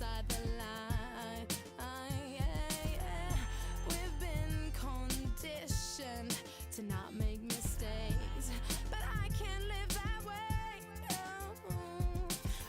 inside the line. We've been conditioned to not make mistakes, but I can't live that way. No.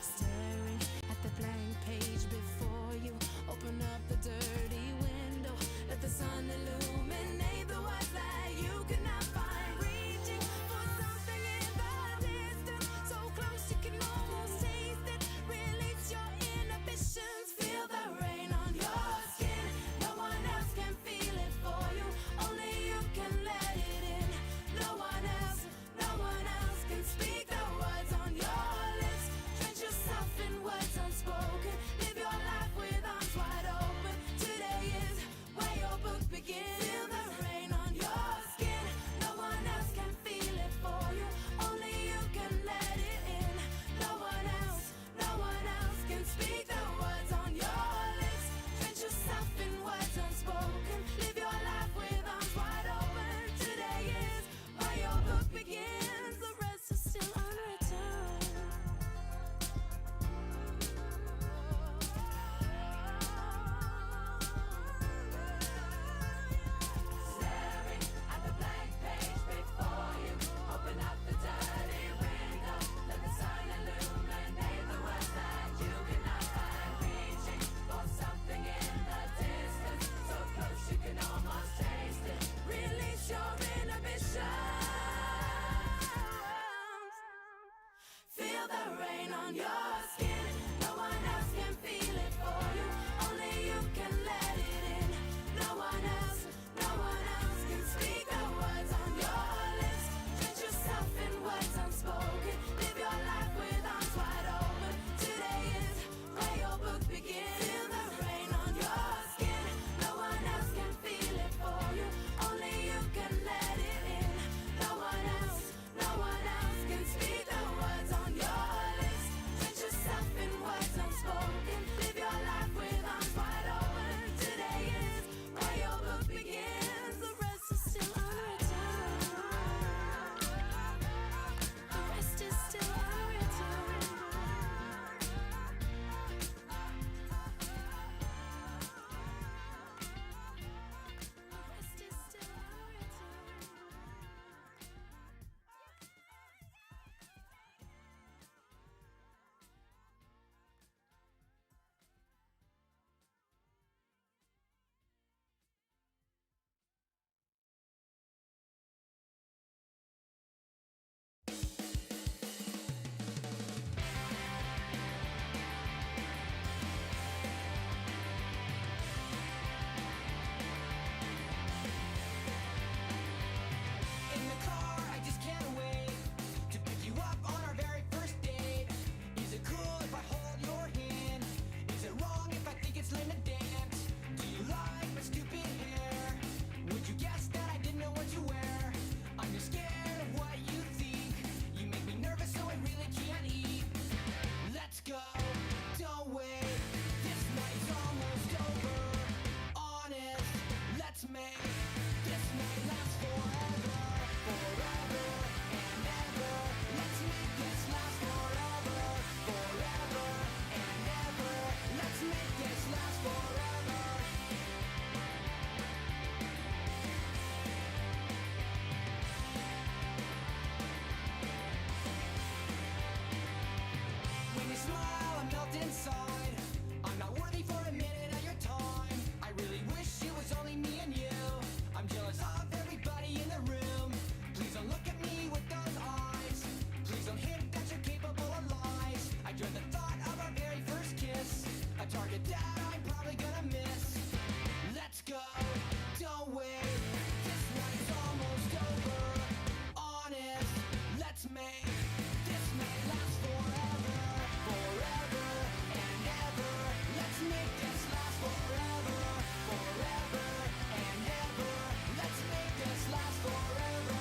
Staring at the blank page before you, open up the dirty window, let the sun illuminate the words that you cannot find. Reaching for something in the distance, so close you can almost taste it. Release your inhibitions, feel the rain on your skin. No one else can feel it for you, only you can let it in. No one else can speak the words on your lips. Drench yourself in words unspoken, live your life with arms wide open. Today is where your book begins. Feel the rain on your skin. No one else can feel it for you, only you can let it in. No one else can speak the words on your lips. Drench yourself in words unspoken, live your life with arms wide open. Today is where your book begins. The rest is still unwritten. Staring at the blank page before you, open up the dirty window, let the sun illuminate the words that you cannot find. Reaching for something in the distance, so close you can almost taste it. Release your inhibitions. Feel the rain on your skin. No one else can feel it for you, only you can let it in. No one else can speak the words on your lips. Drench yourself in words unspoken, live your life with arms wide open. Today is where your book begins. Feel the rain on your skin. No one else can feel it for you, only you can let it in. No one else can speak the words on your lips. Drench yourself in words unspoken, live your life with arms wide open. Today is where your book begins. The rest is still unwritten. The rest is still unwritten. The rest is still In the car, I just can't wait to pick you up on our very first date. Is it cool if I hold your hand? Is it wrong if I think it's lame to dance? Do you like my stupid hair? Would you guess that I didn't know what to wear? I'm just scared of what you think. You make me nervous, so I really can't eat. Let's go, don't wait. This night's almost over. Honest, let's make this night last forever, forever and ever. Let's make this last forever, forever and ever. Let's make this last forever. When you smile, I melt inside. I'm not worthy for a minute of your time. I really wish it was only me and you. I'm jealous of everybody in the room. Please don't look at me with those eyes. Please don't hint that you're capable of lies. I dread the thought of our very first kiss, a target that I'm probably gonna miss. Let's go, don't wait. This night's almost over. Honest, let's make this night last forever, forever and ever. Let's make this last forever, forever and ever. Let's make this last forever.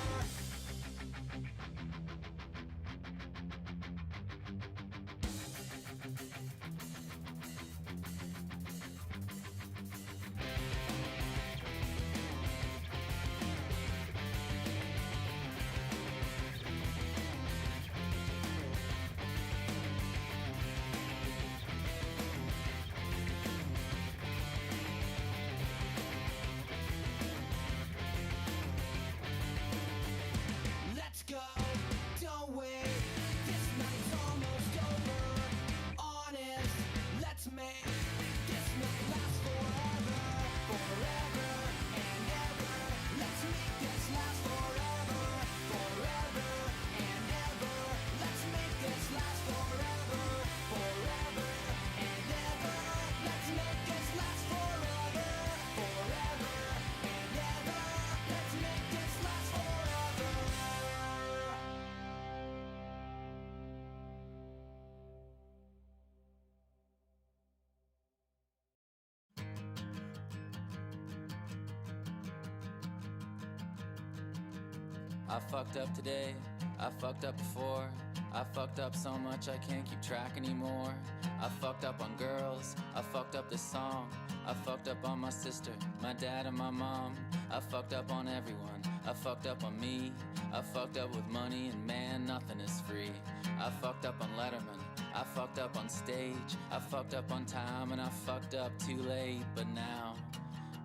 I fucked up today, I fucked up before. I fucked up so much I can't keep track anymore. I fucked up on girls, I fucked up this song. I fucked up on my sister, my dad and my mom. I fucked up on everyone, I fucked up on me. I fucked up with money and man, nothing is free. I fucked up on Letterman, I fucked up on stage. I fucked up on time and I fucked up too late. But now,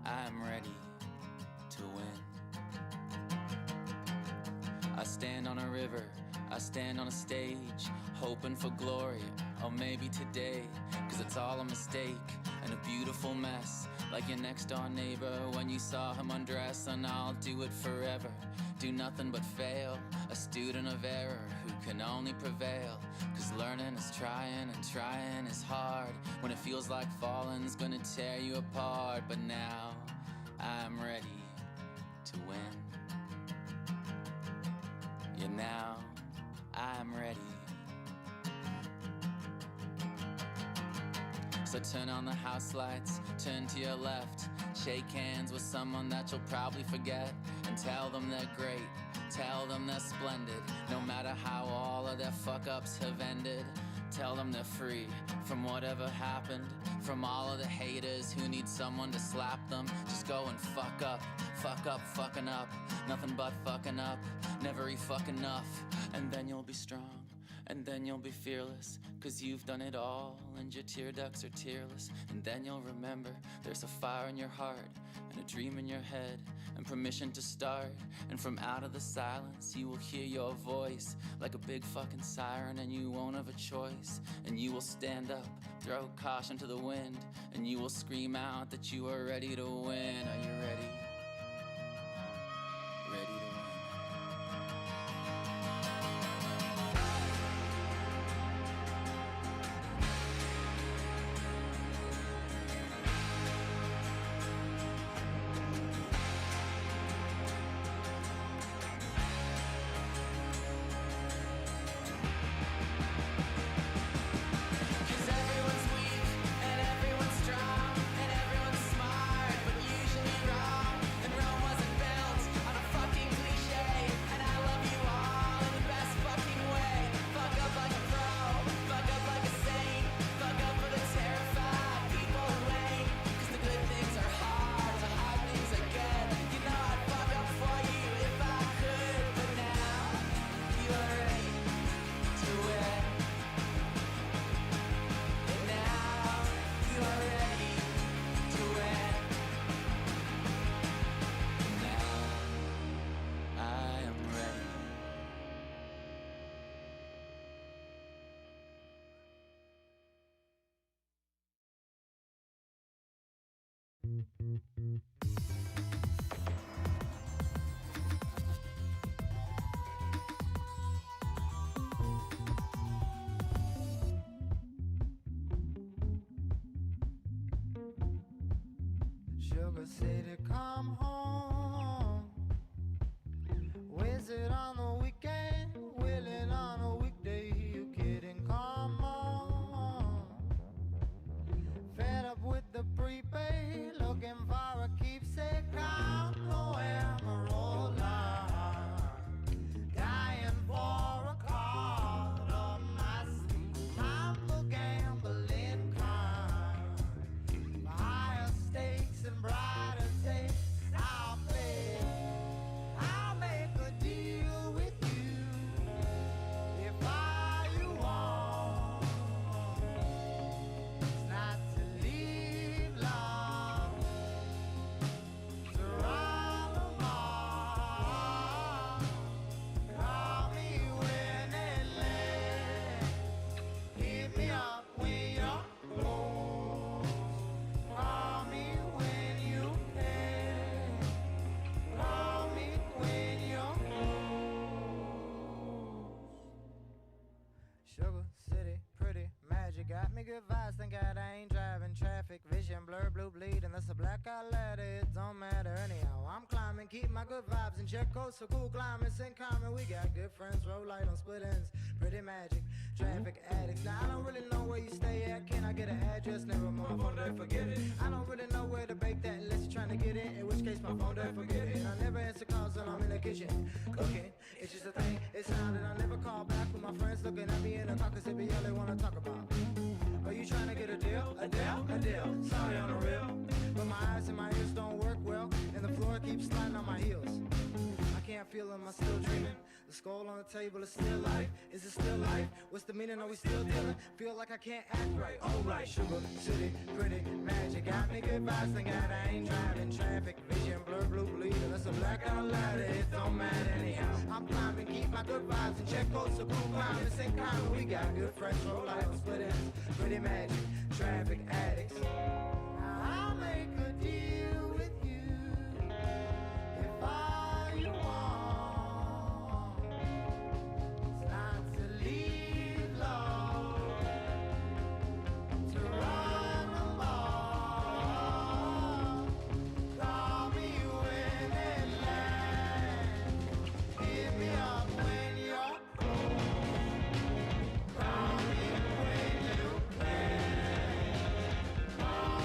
I'm ready to win. I stand on a river, I stand on a stage, hoping for glory, or maybe today. Cause it's all a mistake and a beautiful mess, like your next door neighbor when you saw him undress. And I'll do it forever, do nothing but fail, a student of error who can only prevail. Cause learning is trying and trying is hard, when it feels like falling's gonna tear you apart. But now, I'm ready to win. Yeah, now I'm ready. So turn on the house lights, turn to your left, shake hands with someone that you'll probably forget, and tell them they're great, tell them they're splendid, no matter how all of their fuck-ups have ended. Tell them they're free from whatever happened, from all of the haters who need someone to slap them. Just go and fuck up, fucking up, nothing but fucking up, never fuck enough. And then you'll be strong, and then you'll be fearless, cause you've done it all and your tear ducts are tearless. And then you'll remember there's a fire in your heart and a dream in your head and permission to start. And from out of the silence you will hear your voice like a big fucking siren, and you won't have a choice. And you will stand up, throw caution to the wind, and you will scream out that you are ready to win. Are you ready? Ready to win. Sugar City, come home. Visit on the weekend, willing on a weekday. You kidding? Come on. Fed up with the prepaid, looking for a keepsake. I'm no emerald line, dying for a card on my sleeve. I'm the gambling kind, higher stakes and brighter days. I'll play, I'll make a deal with you if all you want is not to leave love to run amok. Call me when it lands, hit me up when you're close. Call me when you can, call me when you're close. Sugar City, pretty magic, got me good vibes, thank God I ain't driving traffic. Vision blur, blue bleed, and that's a blackout ladder, it don't matter anyhow. I'm climbing, keep my good vibes in check, coast for cool climates in common. We got good friends, roll light on split ends, pretty magic, traffic addicts. Now I don't really know where you stay at, can I get an address? Never mind, my phone there, forget it. I don't really know where to bake that unless you're trying to get it, in which case my phone there, forget it. I never answer calls when I'm in the kitchen, cooking. looking at me in the car, cause it be all they wanna talk about. Are you trying to get a deal? A deal? A deal. Sorry on the real. But my eyes and my ears don't work well, and the floor keeps sliding on my heels. I can't feel am I still dreaming? The skull on the table is still life. Is it still life? What's the meaning? Are we still dealing? Feel like I can't act right. Oh right, sugar, city, pretty, magic. Got me good vibes, thank God I ain't driving traffic. Vision, blur, blue, bleed. That's a blackout ladder, it don't matter anyhow. I'm climbing, keep my good vibes in check. Coast to cool climbing, same kind. We got good fresh roll life, split ends, pretty magic, traffic addicts. I'll make a deal with you if all you want is not to leave long, to run the ball. Call me when it lands, hit me up when you're cold. Call me when you can. Call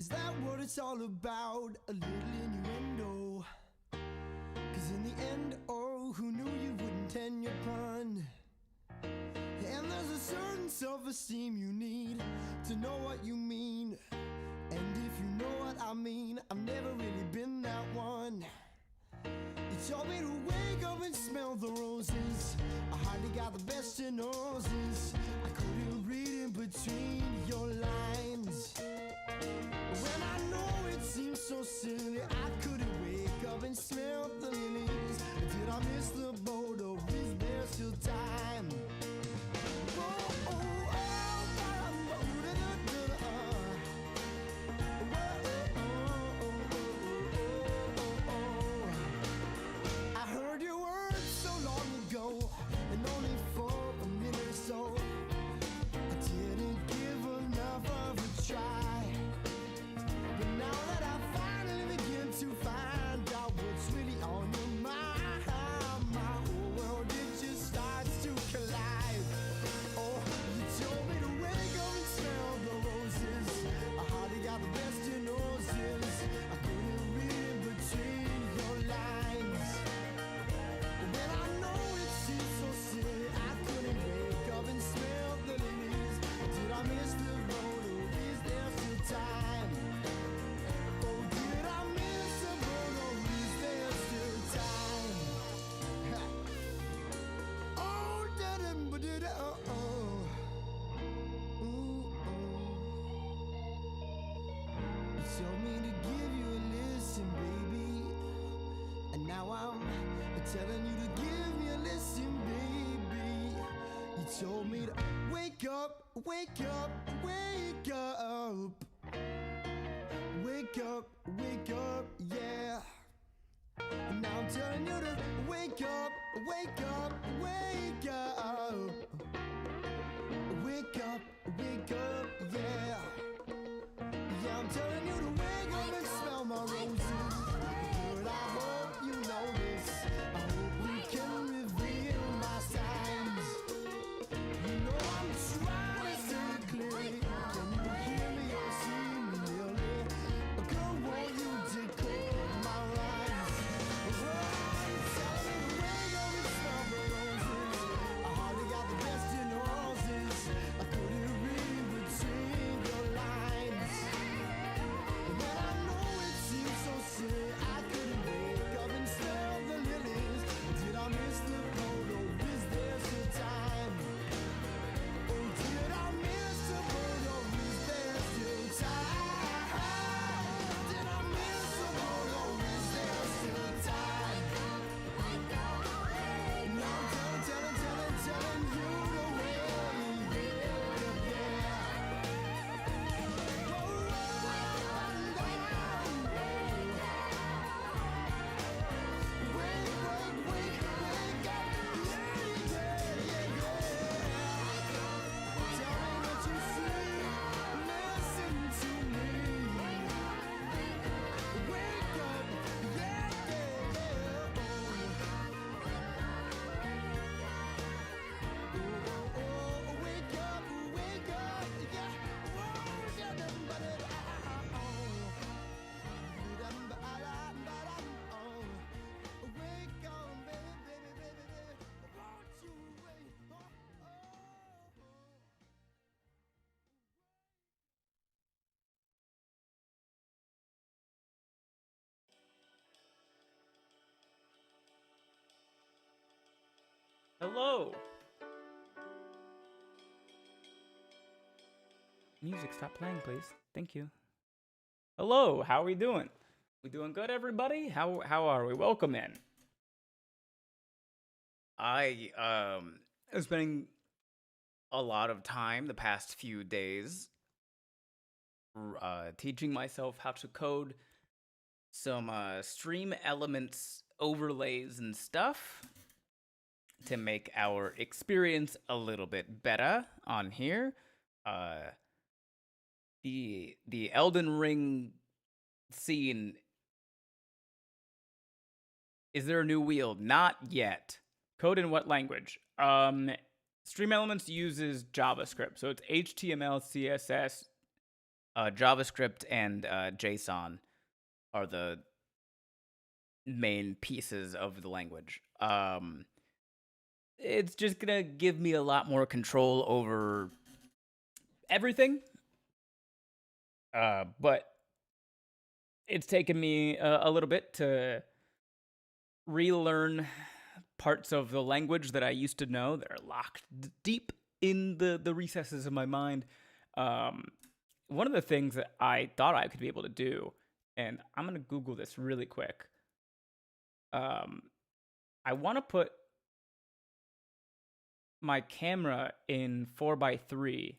Is that what it's all about? A little innuendo. Cause in the end, oh, who knew you wouldn't tend your pun? And there's a certain self-esteem you need to know what you mean. And if you know what I mean, I've never really been that one. You told me to wake up and smell the roses. I hardly got the best of noses. I couldn't read in between your lines. When I know it seems so silly, I couldn't wake up and smell the lilies. Did I miss the boat or is there still time? I heard your words so long ago, and only for a minute or so. I didn't give enough of a try. But now that I finally begin to find out what's really on your mind, my whole world, it just starts to collide. Oh, you told me to wake up and smell the roses. I hardly got the best in noses. I couldn't read in between your lines. When I know it seems so silly, I couldn't wake up and smell the lilies. Did I miss the boat or is there still time? Oh, did I miss the boat or is there still time? Ha. Oh, da-dum-ba-da-da, oh. Ooh, You told me to give you a listen, baby. And now I'm telling you to give me a listen, baby. You told me to wake up, wake up, wake up. Wake up, wake up, yeah. And now I'm telling you to wake up, wake up, wake up. Wake up, wake up, yeah. Yeah, I'm telling you to wake up and smell my roses. But I hope you know this. I hope you can reveal my signs. You know I'm trying to say clearly. Can you hear me or see me clearly? Girl, won't you decode my rhymes? I'm telling you to wake up and smell the roses. I hardly got the best in roses. I couldn't read between your lines. When I know it seems so silly, I couldn't wake up and smell the lilies. Did I miss the boat or is there still time? Oh, did I miss the boat or is there still time? Did I miss the boat or is there still time? Now I'm telling you the way. Yeah. Hello. Music, stop playing, please. Thank you. Hello, how are we doing? We doing good, everybody? How are we? Welcome in. I am spending a lot of time the past few days teaching myself how to code some stream elements, overlays, and stuff to make our experience a little bit better on here. The Elden Ring scene. Is there a new wheel? Not yet. Code in what language? Stream Elements uses JavaScript, so it's HTML, CSS, JavaScript and JSON are the main pieces of the language. It's just gonna give me a lot more control over everything. But it's taken me a little bit to relearn parts of the language that I used to know that are locked deep in the recesses of my mind. One of the things that I thought I could be able to do, and I'm gonna Google this really quick. I want to put my camera in 4:3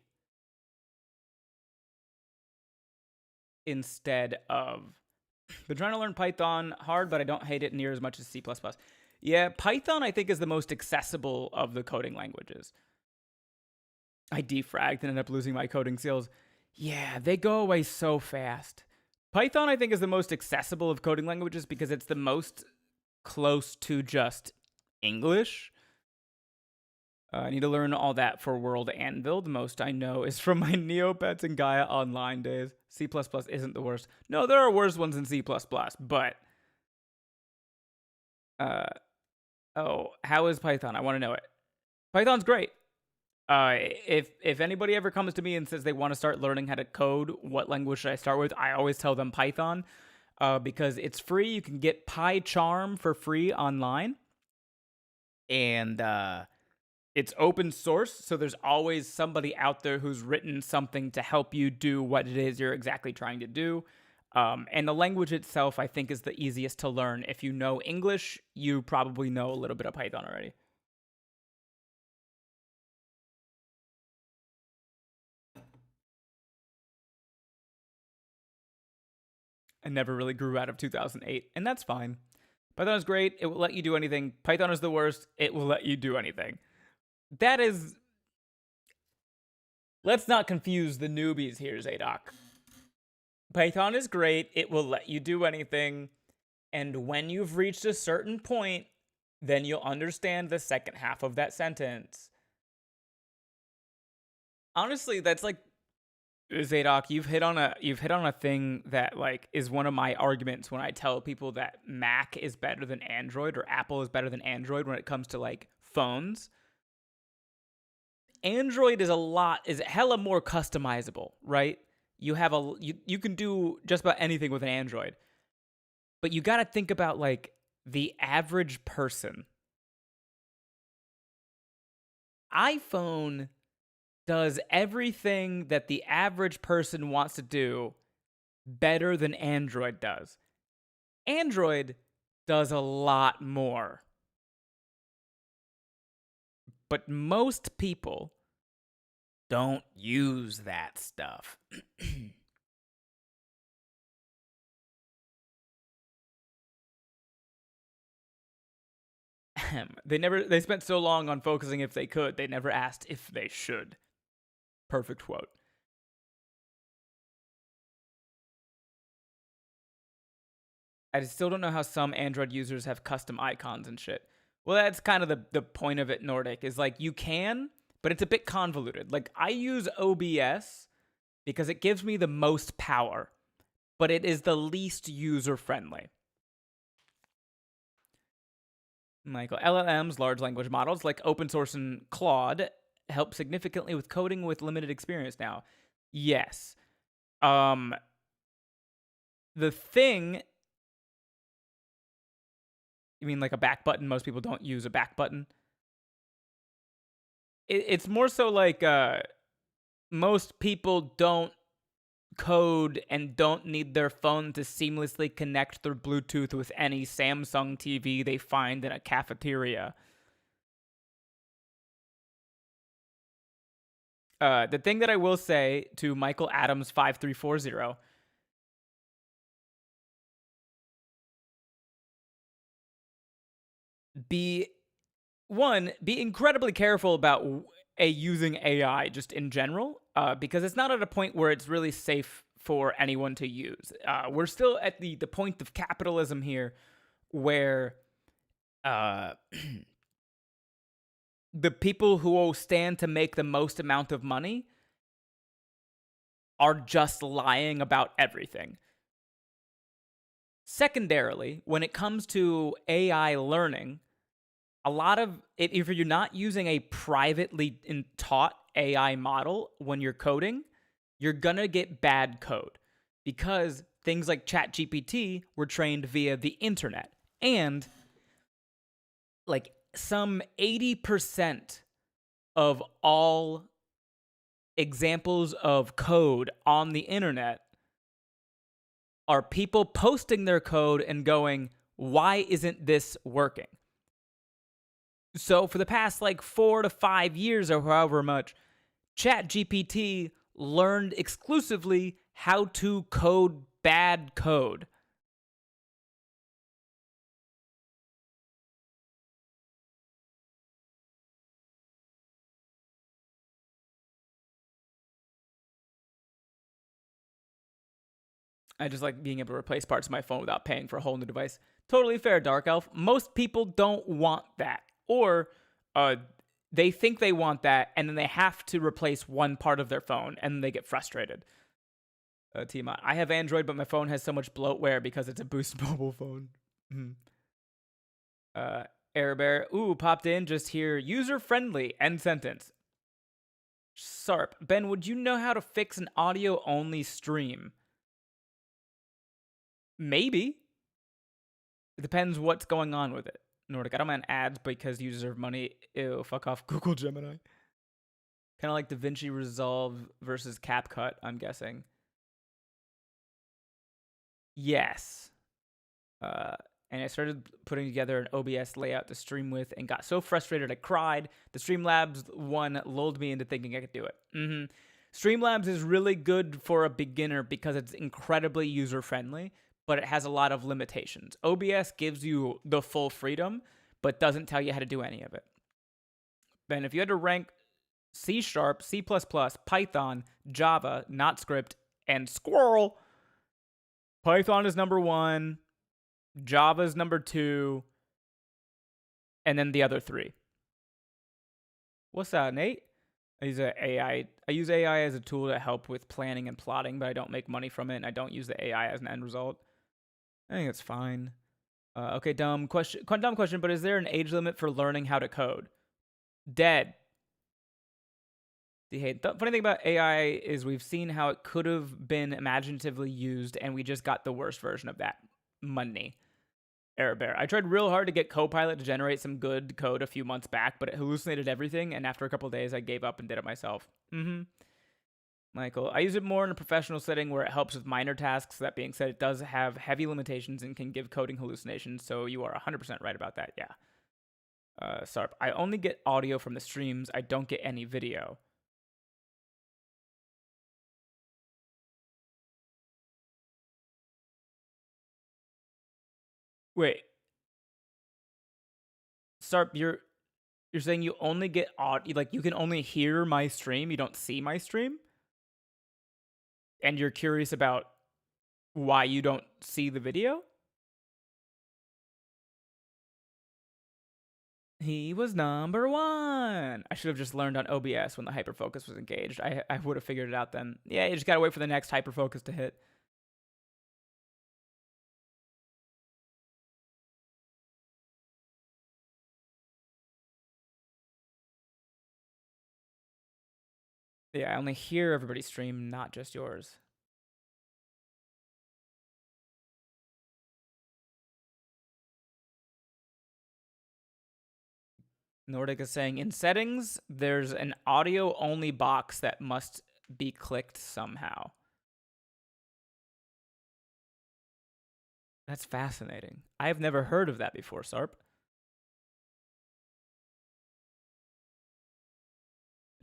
instead of. Been trying to learn Python hard, but I don't hate it near as much as C++. Yeah, Python I think is the most accessible of the coding languages. I defragged and ended up losing my coding skills. Yeah, they go away so fast. Python I think is the most accessible of coding languages because it's the most close to just English. I need to learn all that for World Anvil. The most I know is from my Neopets and Gaia Online days. C++ isn't the worst. No, there are worse ones in C++, but... how is Python? I want to know it. Python's great. If anybody ever comes to me and says they want to start learning how to code, what language should I start with? I always tell them Python, because it's free. You can get PyCharm for free online. And, it's open source, so there's always somebody out there who's written something to help you do what it is you're exactly trying to do. And the language itself, I think, is the easiest to learn. If you know English, you probably know a little bit of Python already. I never really grew out of 2008, and that's fine. Python is great. It will let you do anything. Python is the worst. It will let you do anything. That is... Let's not confuse the newbies here, Zadok. Python is great. It will let you do anything. And when you've reached a certain point, then you'll understand the second half of that sentence. Honestly, that's like, Zadok, you've hit on a thing that like is one of my arguments when I tell people that Mac is better than Android or Apple is better than Android when it comes to like phones. Android is hella more customizable, right? You have you can do just about anything with an Android. But you got to think about like the average person. iPhone does everything that the average person wants to do better than Android does. Android does a lot more. But most people don't use that stuff. They spent so long on focusing if they could, they never asked if they should. Perfect quote. I still don't know how some Android users have custom icons and shit. Well, that's kind of the point of it, Nordic, is like you can, but it's a bit convoluted. Like I use OBS because it gives me the most power, but it is the least user-friendly. Michael, LLMs, large language models like open source and Claude, help significantly with coding with limited experience now. Yes. The thing... You mean like a back button? Most people don't use a back button. It's more so like most people don't code and don't need their phone to seamlessly connect through Bluetooth with any Samsung TV they find in a cafeteria. The thing that I will say to Michael Adams 5340, be incredibly careful about using AI just in general, because it's not at a point where it's really safe for anyone to use. We're still at the point of capitalism here, where the people who will stand to make the most amount of money are just lying about everything. Secondarily, when it comes to AI learning, a lot of, if you're not using a privately taught AI model when you're coding, you're gonna get bad code because things like ChatGPT were trained via the internet. And like some 80% of all examples of code on the internet are people posting their code and going, why isn't this working? So for the past like 4 to 5 years or however much, ChatGPT learned exclusively how to code bad code. I just like being able to replace parts of my phone without paying for a whole new device. Totally fair, Dark Elf. Most people don't want that. Or they think they want that, and then they have to replace one part of their phone, and they get frustrated. Tiamat. I have Android, but my phone has so much bloatware because it's a Boost mobile phone. Air Bear. Ooh, popped in just here. User-friendly. End sentence. Sarp. Ben, would you know how to fix an audio-only stream? Maybe. It depends what's going on with it. Nordic, I don't mind ads because you deserve money. Ew, fuck off Google Gemini. Kind of like DaVinci Resolve versus CapCut, I'm guessing. Yes. And I started putting together an OBS layout to stream with and got so frustrated I cried. The Streamlabs one lulled me into thinking I could do it. Streamlabs is really good for a beginner because it's incredibly user-friendly, but it has a lot of limitations. OBS gives you the full freedom, but doesn't tell you how to do any of it. Then if you had to rank C#, C++, Python, Java, not script, and Squirrel, Python is number 1, Java is number 2, and then the other 3. What's that, Nate? I use AI as a tool to help with planning and plotting, but I don't make money from it, and I don't use the AI as an end result. I think it's fine. Okay, dumb question, but is there an age limit for learning how to code? Dead. The funny thing about AI is we've seen how it could have been imaginatively used, and we just got the worst version of that. Money. Air Bear. I tried real hard to get Copilot to generate some good code a few months back, but it hallucinated everything, and after a couple of days, I gave up and did it myself. Michael. I use it more in a professional setting where it helps with minor tasks. That being said, it does have heavy limitations and can give coding hallucinations, so you are 100% right about that, yeah. Sarp. I only get audio from the streams. I don't get any video. Wait. Sarp, you're saying you only get audio, like you can only hear my stream, you don't see my stream? And you're curious about why you don't see the video? He was number 1. I should have just learned on OBS when the hyperfocus was engaged. I would have figured it out then. Yeah, you just gotta wait for the next hyperfocus to hit. Yeah, I only hear everybody's stream, not just yours. Nordic is saying, in settings, there's an audio-only box that must be clicked somehow. That's fascinating. I've never heard of that before, Sarp.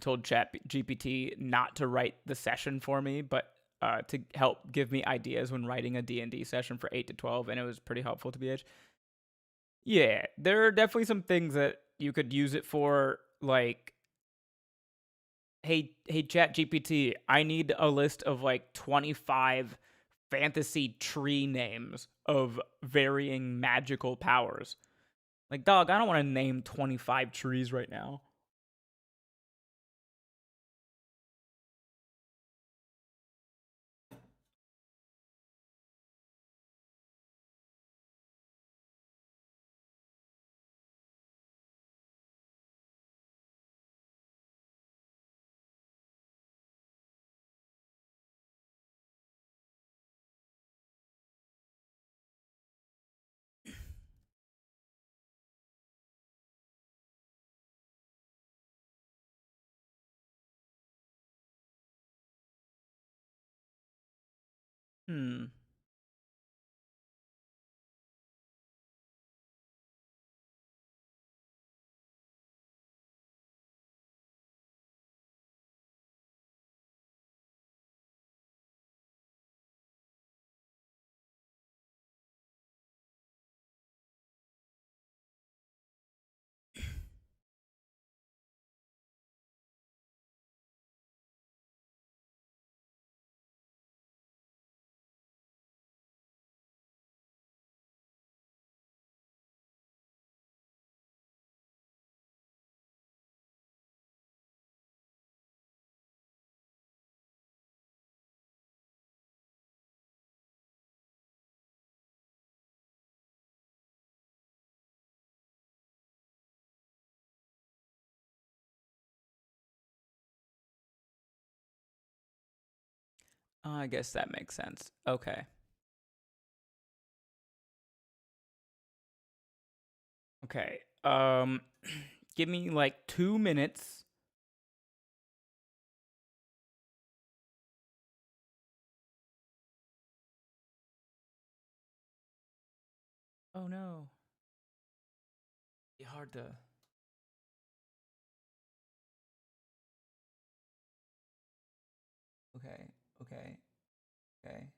I told ChatGPT not to write the session for me, but to help give me ideas when writing a D&D session for 8 to 12, and it was pretty helpful to BH. Yeah, there are definitely some things that you could use it for, like, hey ChatGPT, I need a list of like 25 fantasy tree names of varying magical powers. Like, dog, I don't want to name 25 trees right now. Hmm. I guess that makes sense. Okay. Okay. Give me like 2 minutes. Oh no. Be hard to. Okay. Okay. Okay.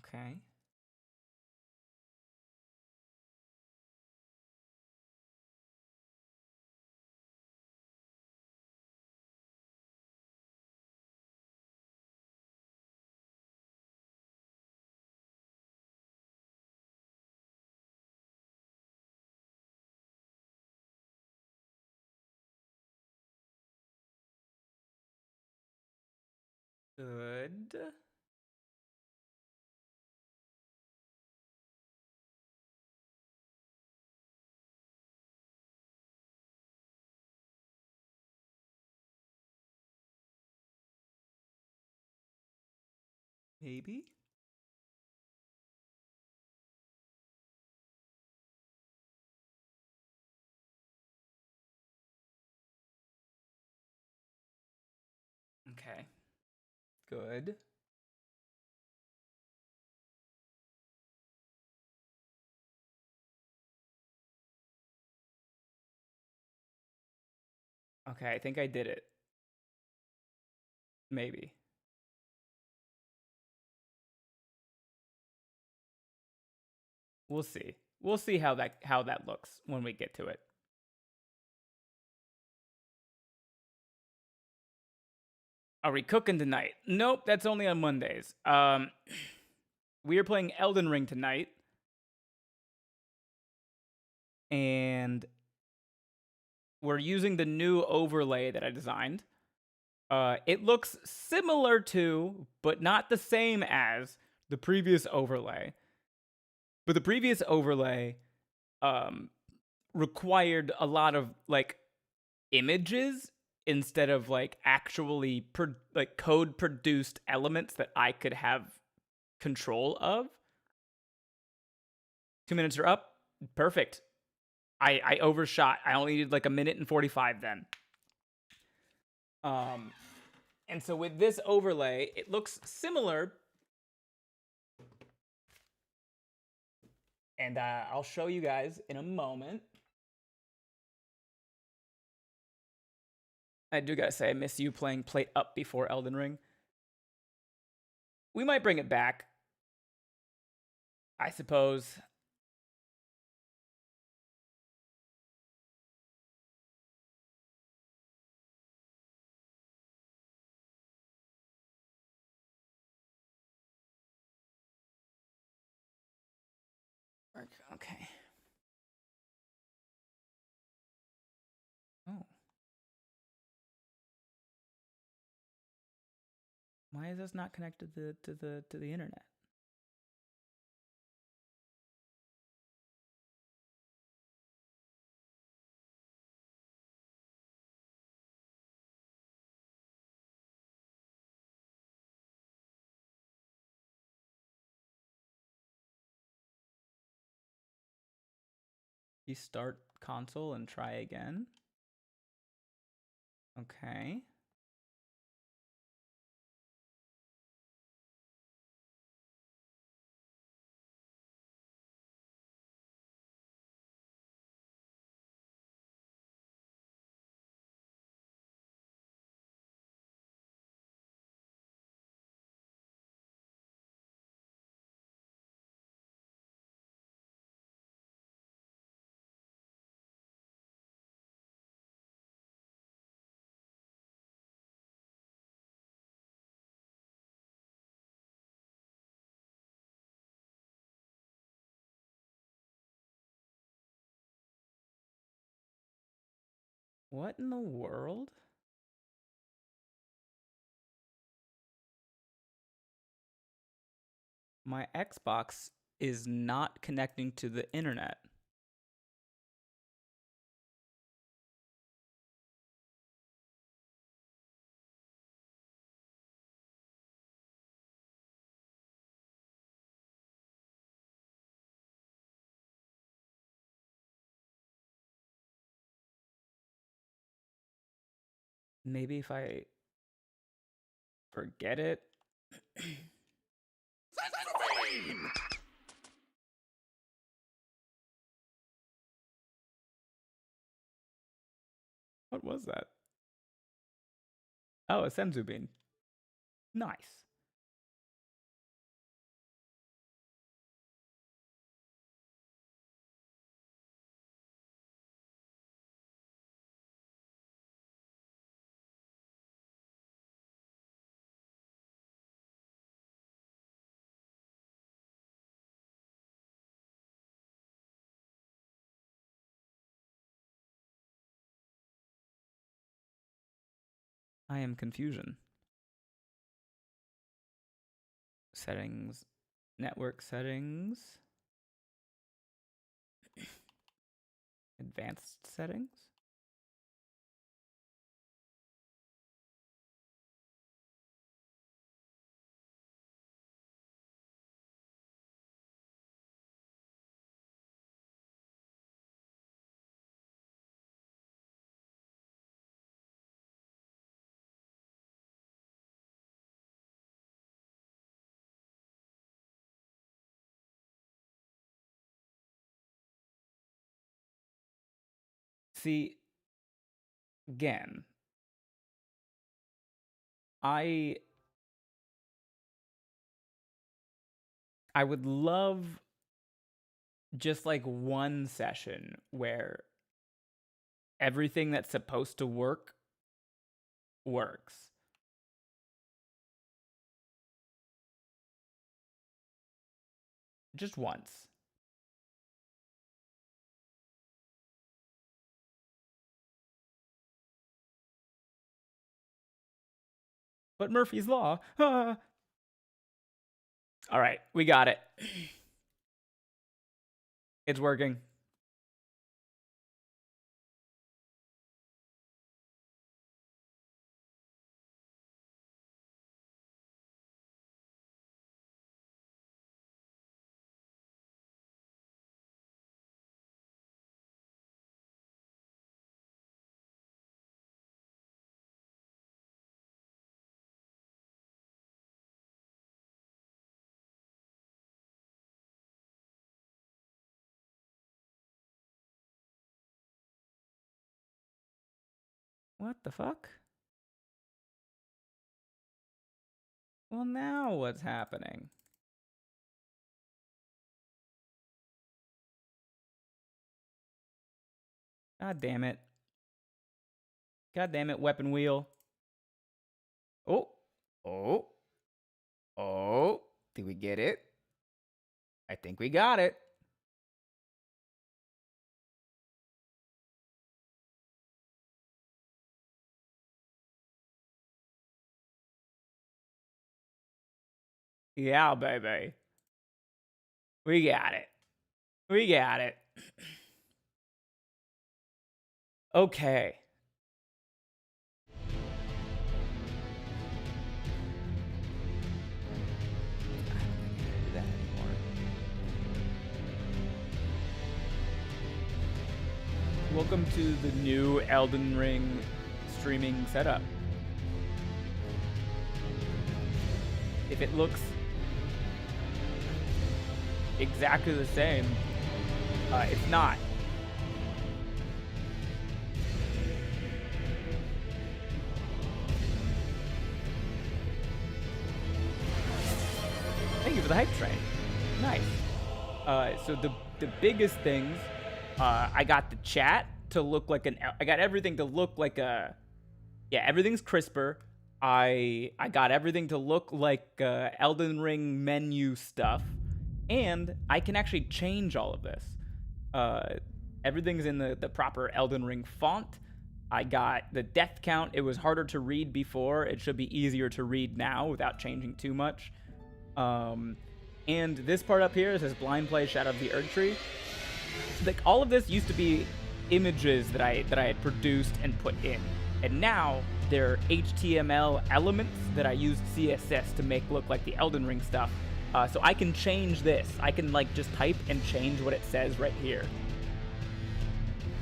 Okay. Good. Maybe. Okay. Good. Okay, I think I did it. Maybe. We'll see. We'll see how that looks when we get to it. Are we cooking tonight? Nope, that's only on Mondays. We are playing Elden Ring tonight. And we're using the new overlay that I designed. It looks similar to, but not the same as, the previous overlay. But the previous overlay required a lot of like images instead of like actually like code produced elements that I could have control of. 2 minutes are up. Perfect. I overshot. I only needed like 1:45 then. And so with this overlay, it looks similar. And I'll show you guys in a moment. I do gotta say, I miss you playing Plate Up before Elden Ring. We might bring it back, I suppose. Okay. Oh. Why is this not connected to the internet? Restart console and try again. Okay. What in the world? My Xbox is not connecting to the internet. Maybe if I forget it. What was that? Oh, a senzu bean. Nice. I am confusion. Settings, network settings, advanced settings. See, again, I would love just like one session where everything that's supposed to work works. Just once. But Murphy's Law. All right, we got it. It's working. What the fuck? Well, now what's happening? God damn it. God damn it, weapon wheel. Oh. Oh. Oh. Did we get it? I think we got it. Yeah, baby. We got it. We got it. Okay. I don't think I can do that anymore. welcome to the new Elden Ring streaming setup. If it looks exactly the same, it's not. Thank you for the hype train. Nice. So the biggest things, I got the chat to look like I got everything to look like a, yeah, everything's crisper. I got everything to look like Elden Ring menu stuff, and I can actually change all of this. Everything's in the proper Elden Ring font. I got the death count. It was harder to read before. It should be easier to read now without changing too much. And this part up here says blind play Shadow of the Erdtree. Like, all of this used to be images that I had produced and put in, and now they're HTML elements that I used CSS to make look like the Elden Ring stuff. So I can change this. I can like just type and change what it says right here,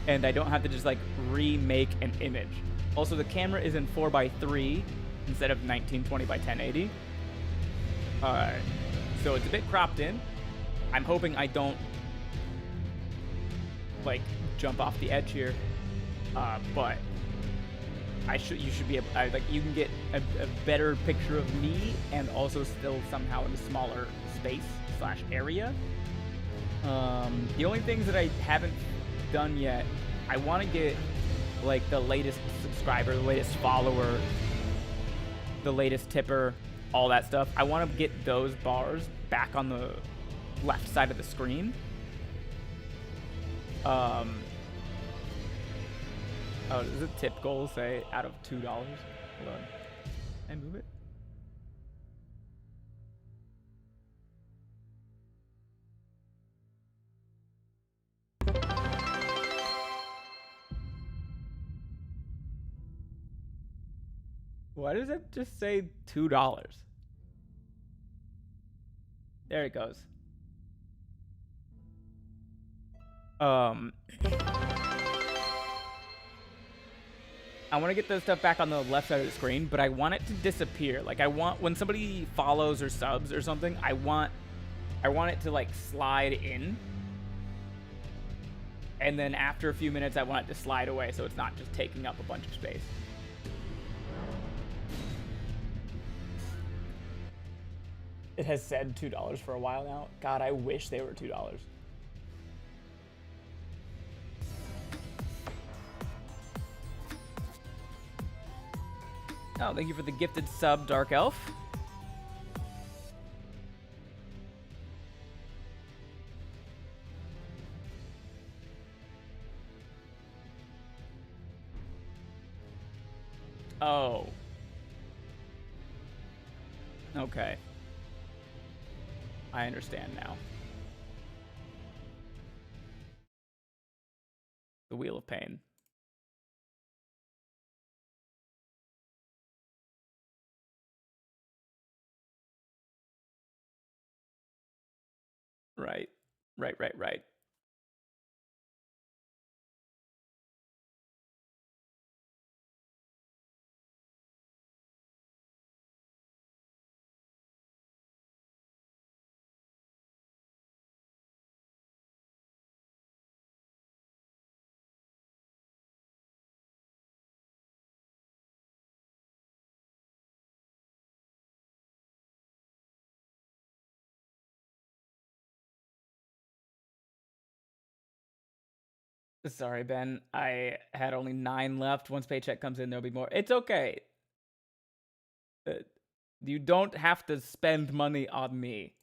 and I don't have to just like remake an image. Also, the camera is in 4:3 instead of 1920 by 1080. So it's a bit cropped in. I'm hoping I don't like jump off the edge here, but you should be able, like, you can get a better picture of me and also still somehow in a smaller space / area. The only things that I haven't done yet, I want to get like the latest subscriber, the latest follower, the latest tipper, all that stuff. I want to get those bars back on the left side of the screen. Oh, does the tip goal say out of $2? Hold on. Can I move it? Why does it just say $2? There it goes. I want to get this stuff back on the left side of the screen, but I want it to disappear. Like, I want, when somebody follows or subs or something, I want it to like slide in, and then after a few minutes I want it to slide away so it's not just taking up a bunch of space. It has said $2 for a while now. God, I wish they were $2. Oh, thank you for the gifted sub, Dark Elf. Oh. Okay. I understand now. The Wheel of Pain. Right. Right. Sorry, Ben. I had only 9 left. Once paycheck comes in, there'll be more. It's okay. You don't have to spend money on me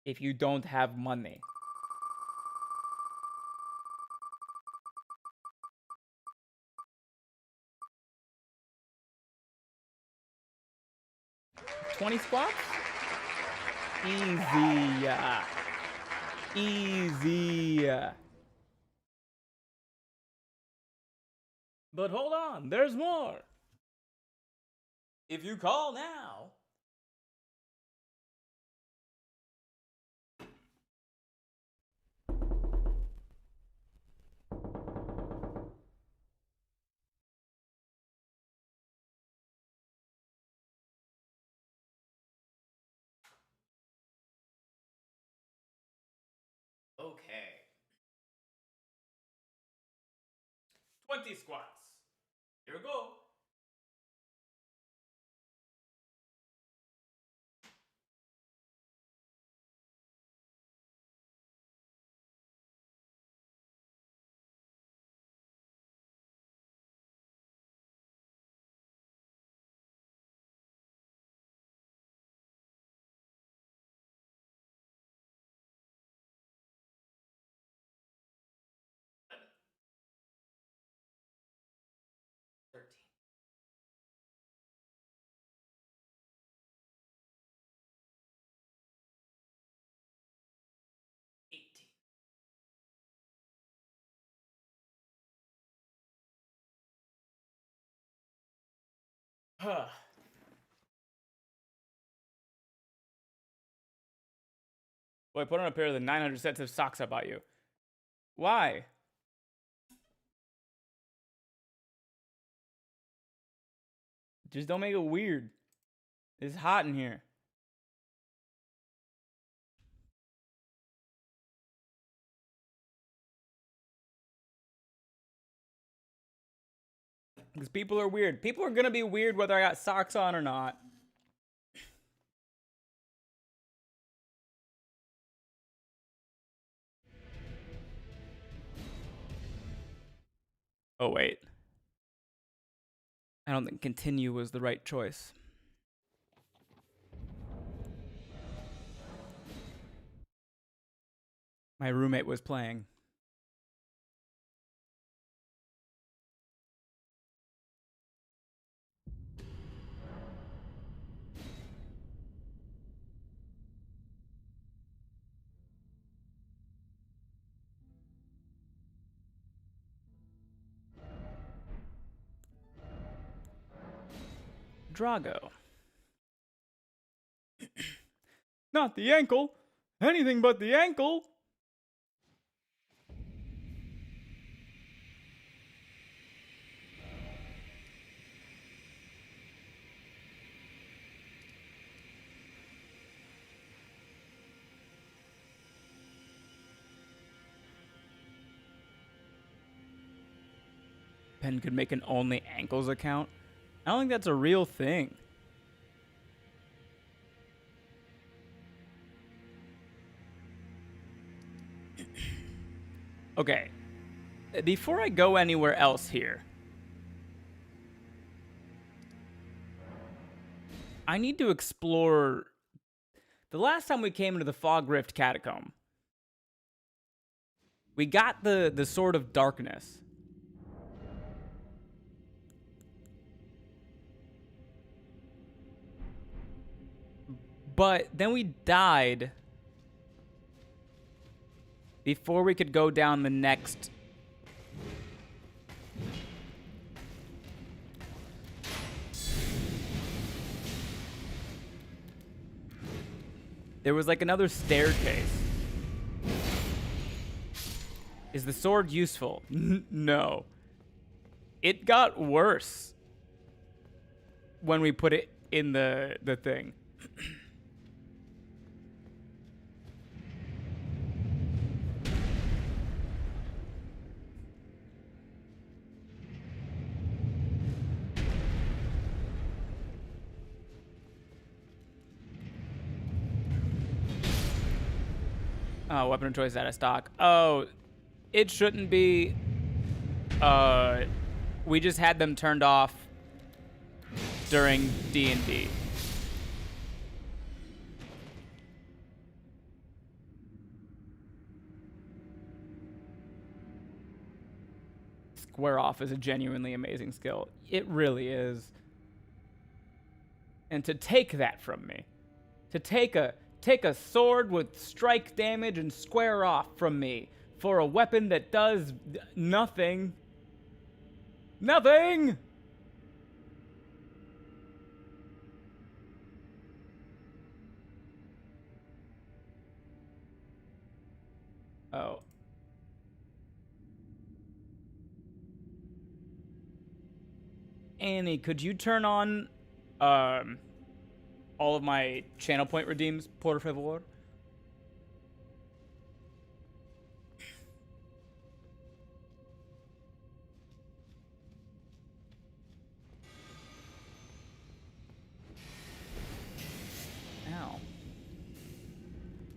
if you don't have money. $20 squats? Easy. Easy. But hold on, there's more. If you call now. Okay. 20 squats. Here we go. Thirteen. 18. Huh. Boy, put on a pair of the 900 sets of socks I bought you. Why? Just don't make it weird. It's hot in here. Because people are weird. People are going to be weird whether I got socks on or not. Oh, wait. I don't think continue was the right choice. My roommate was playing. Drago. Not the ankle. Anything but the ankle. Pen could make an only ankles account. I don't think that's a real thing. Okay. Before I go anywhere else here, I need to explore. The last time we came into the Fog Rift Catacomb, we got the Sword of Darkness. But then we died before we could go down the next. There was like another staircase. Is the sword useful? No. It got worse when we put it in the thing. Oh, weapon of choice out of stock. Oh, it shouldn't be. We just had them turned off during D&D. Square off is a genuinely amazing skill. It really is. And to take that from me, to take a sword with strike damage and square off from me for a weapon that does nothing. Nothing! Oh. Annie, could you turn on all of my channel point redeems, por favor?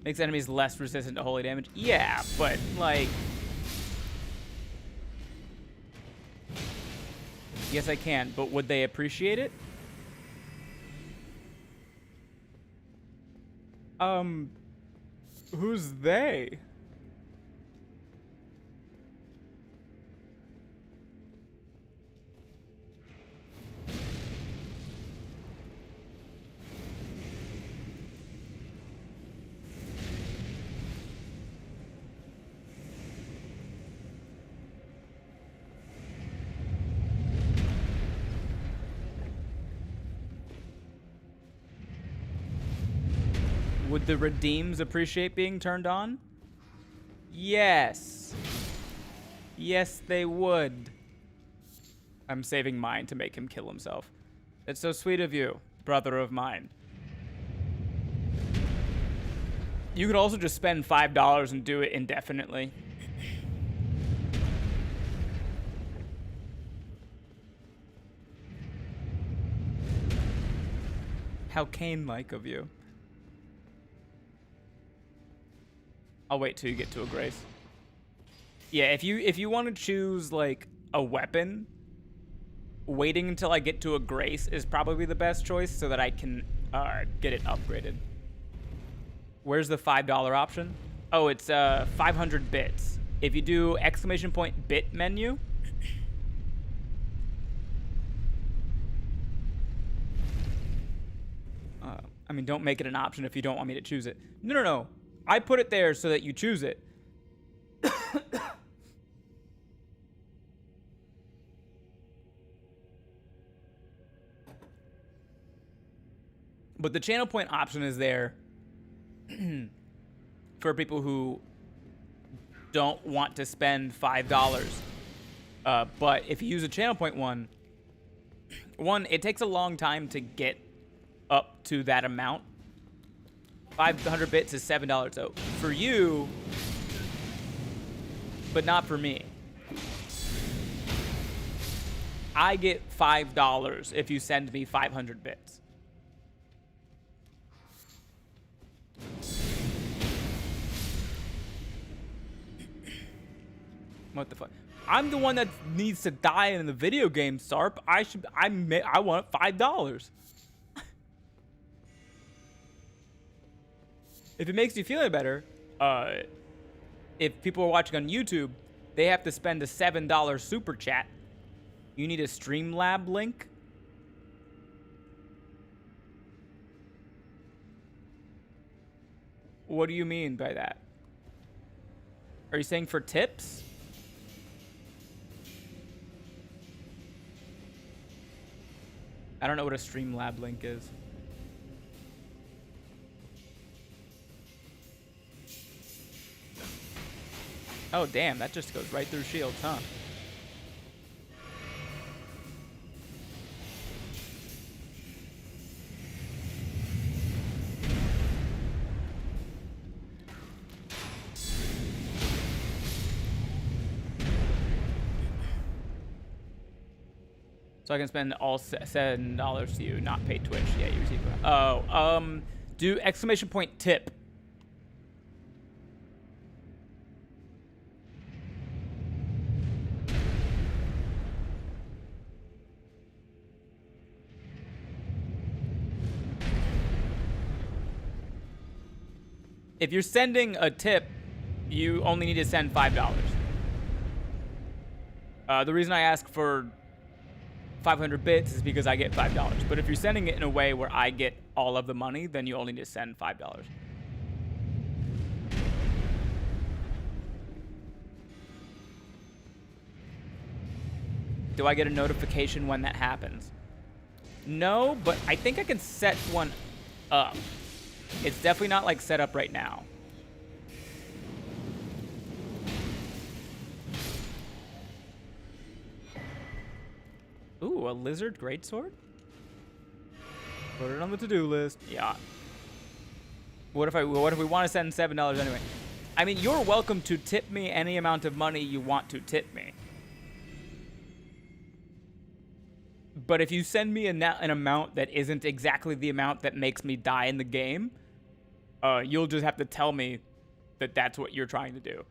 Makes enemies less resistant to holy damage. Yeah, but like... Yes, I can, but would they appreciate it? Who's they? Would the redeems appreciate being turned on? Yes. Yes, they would. I'm saving mine to make him kill himself. It's so sweet of you, brother of mine. You could also just spend $5 and do it indefinitely. How Cain-like of you. I'll wait till you get to a grace. Yeah, if you want to choose like a weapon, waiting until I get to a grace is probably the best choice so that I can get it upgraded. Where's the $5 option? Oh, it's 500 bits. If you do ! bit menu, I mean, don't make it an option if you don't want me to choose it. No. I put it there so that you choose it. But the channel point option is there for people who don't want to spend $5. But if you use a channel point one, it takes a long time to get up to that amount. 500 bits is $7. So for you, but not for me. I get $5 if you send me 500 bits. What the fuck? I'm the one that needs to die in the video game, Sarp. I want $5. If it makes you feel any better, if people are watching on YouTube, they have to spend a $7 super chat. You need a Streamlab link. What do you mean by that? Are you saying for tips? I don't know what a Streamlab link is. Oh, damn, that just goes right through shields, huh? So I can spend all $7 to you, not pay Twitch. Yeah, you receive that. Oh, do ! tip. If you're sending a tip, you only need to send $5. The reason I ask for 500 bits is because I get $5. But if you're sending it in a way where I get all of the money, then you only need to send $5. Do I get a notification when that happens? No, but I think I can set one up. It's definitely not like set up right now. Ooh, a lizard greatsword? Put it on the to-do list. Yeah. What if we want to send $7 anyway? I mean, you're welcome to tip me any amount of money you want to tip me. But if you send me an amount that isn't exactly the amount that makes me die in the game, you'll just have to tell me that that's what you're trying to do.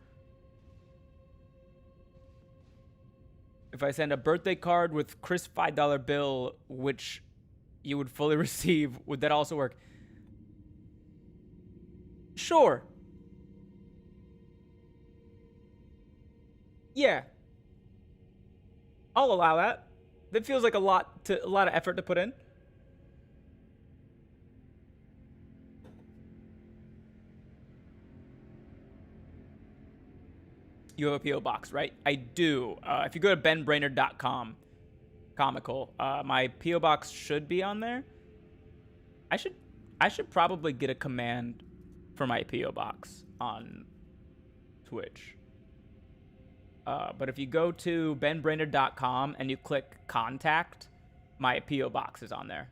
If I send a birthday card with crisp $5 bill, which you would fully receive, would that also work? Sure. Yeah. I'll allow that. That feels like a lot of effort to put in. You have a PO box, right? I do. If you go to benbrainerd.com, comical, my PO box should be on there. I should probably get a command for my PO box on Twitch. But if you go to benbrainerd.com and you click contact, my PO box is on there.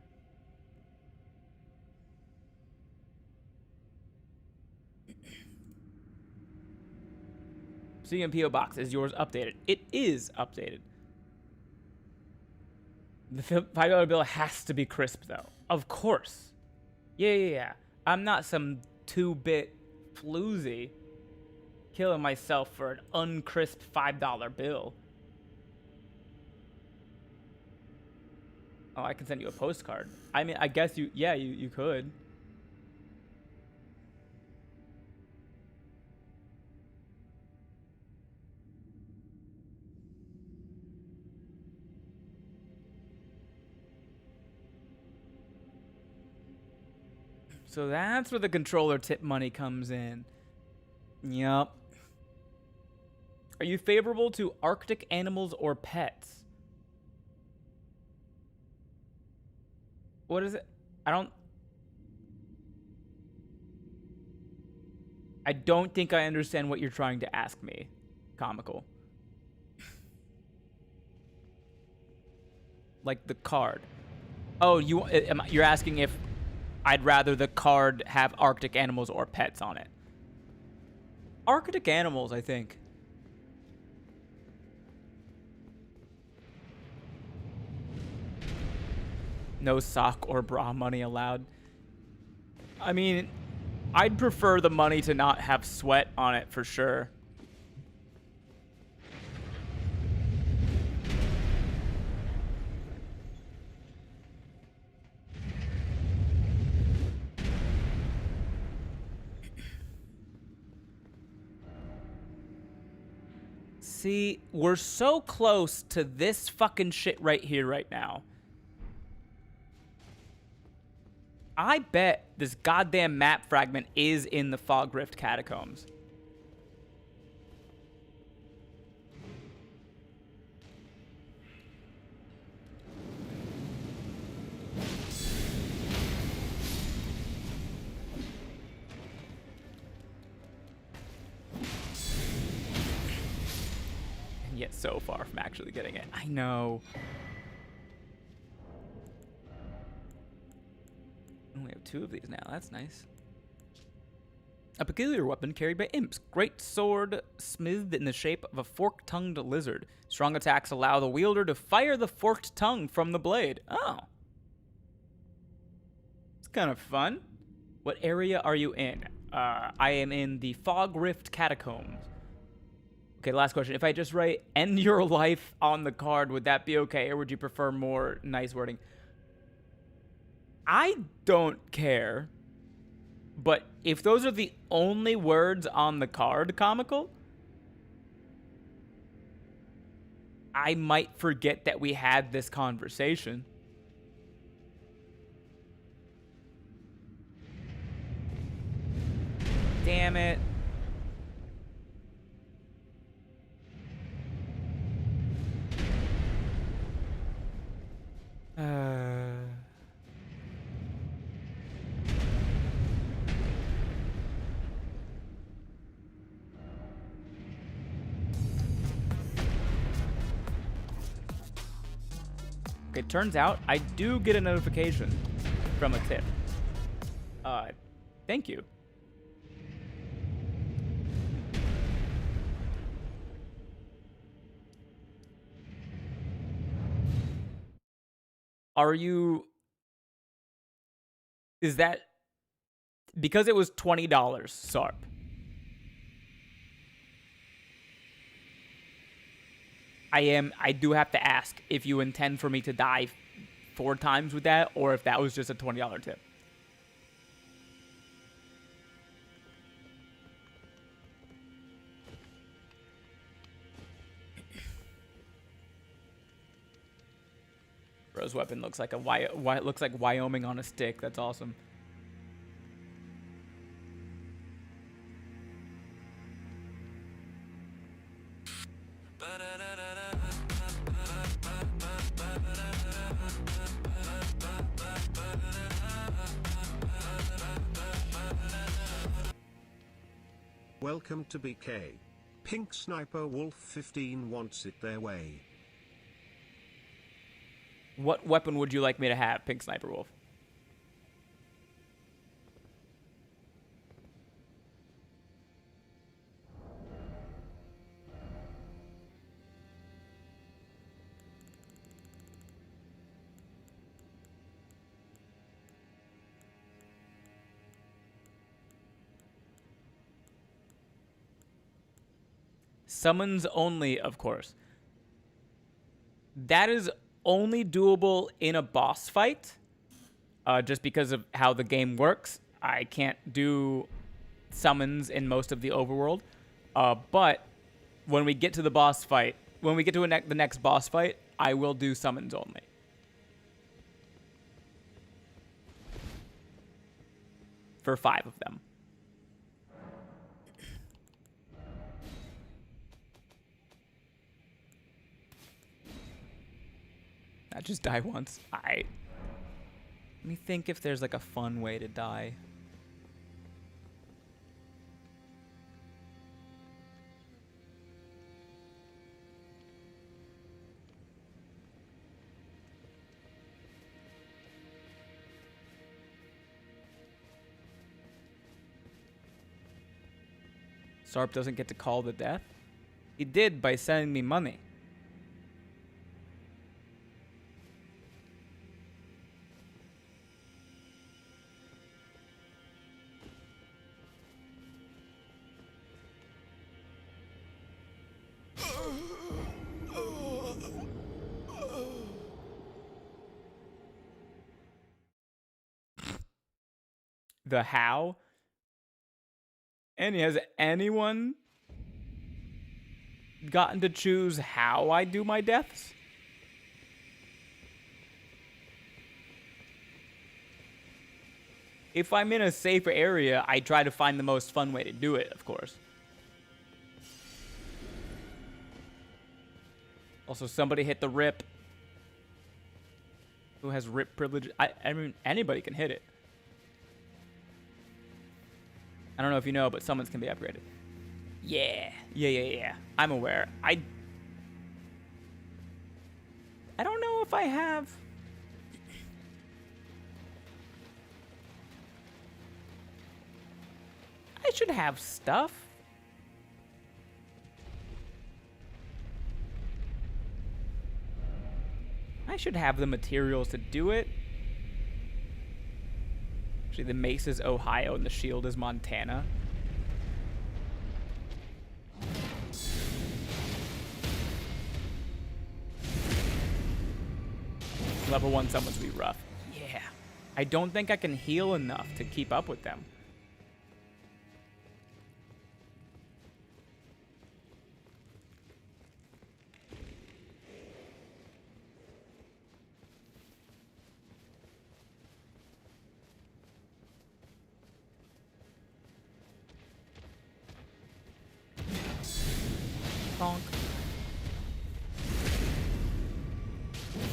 CMPO box, is yours updated? It is updated. The $5 bill has to be crisp, though. Of course. Yeah. I'm not some 2-bit floozy killing myself for an uncrisp $5 bill. Oh, I can send you a postcard. I mean, I guess you could. So that's where the controller tip money comes in. Yup. Are you favorable to Arctic animals or pets? What is it? I don't think I understand what you're trying to ask me, comical. Like the card. Oh, you're asking if I'd rather the card have Arctic animals or pets on it. Arctic animals, I think. No sock or bra money allowed. I mean, I'd prefer the money to not have sweat on it for sure. See, we're so close to this fucking shit right here, right now. I bet this goddamn map fragment is in the Fog Rift Catacombs. And yet so far from actually getting it. I know. We have 2 of these now. That's nice. A peculiar weapon carried by imps. Great sword smoothed in the shape of a fork-tongued lizard. Strong attacks allow the wielder to fire the forked tongue from the blade. Oh. It's kind of fun. What area are you in? I am in the Fog Rift Catacombs. Okay, last question. If I just write end your life on the card, would that be okay? Or would you prefer more nice wording? I don't care. But if those are the only words on the card, comical, I might forget that we had this conversation. Damn it. Okay, turns out I do get a notification from a tip. Thank you. Is that because it was $20, Sarp. I do have to ask if you intend for me to die 4 times with that, or if that was just a $20 tip. Bro's weapon looks like looks like Wyoming on a stick. That's awesome. Welcome to BK. Pink Sniper Wolf 15 wants it their way. What weapon would you like me to have, Pink Sniper Wolf? Summons only, of course. That is only doable in a boss fight, just because of how the game works. I can't do summons in most of the overworld, but when we get to the boss fight, when we get to the next boss fight, I will do summons only. For 5 of them. Not just die once. Let me think if there's like a fun way to die. Sarp doesn't get to call the death? He did by sending me money. The how? And has anyone gotten to choose how I do my deaths? If I'm in a safer area, I try to find the most fun way to do it, of course. Also, somebody hit the rip. Who has rip privilege? I mean, anybody can hit it. I don't know if you know, but summons can be upgraded. Yeah. I'm aware. I don't know if I have... I should have stuff. I should have the materials to do it. Actually, the mace is Ohio and the shield is Montana. Level 1 summons be rough. Yeah. I don't think I can heal enough to keep up with them.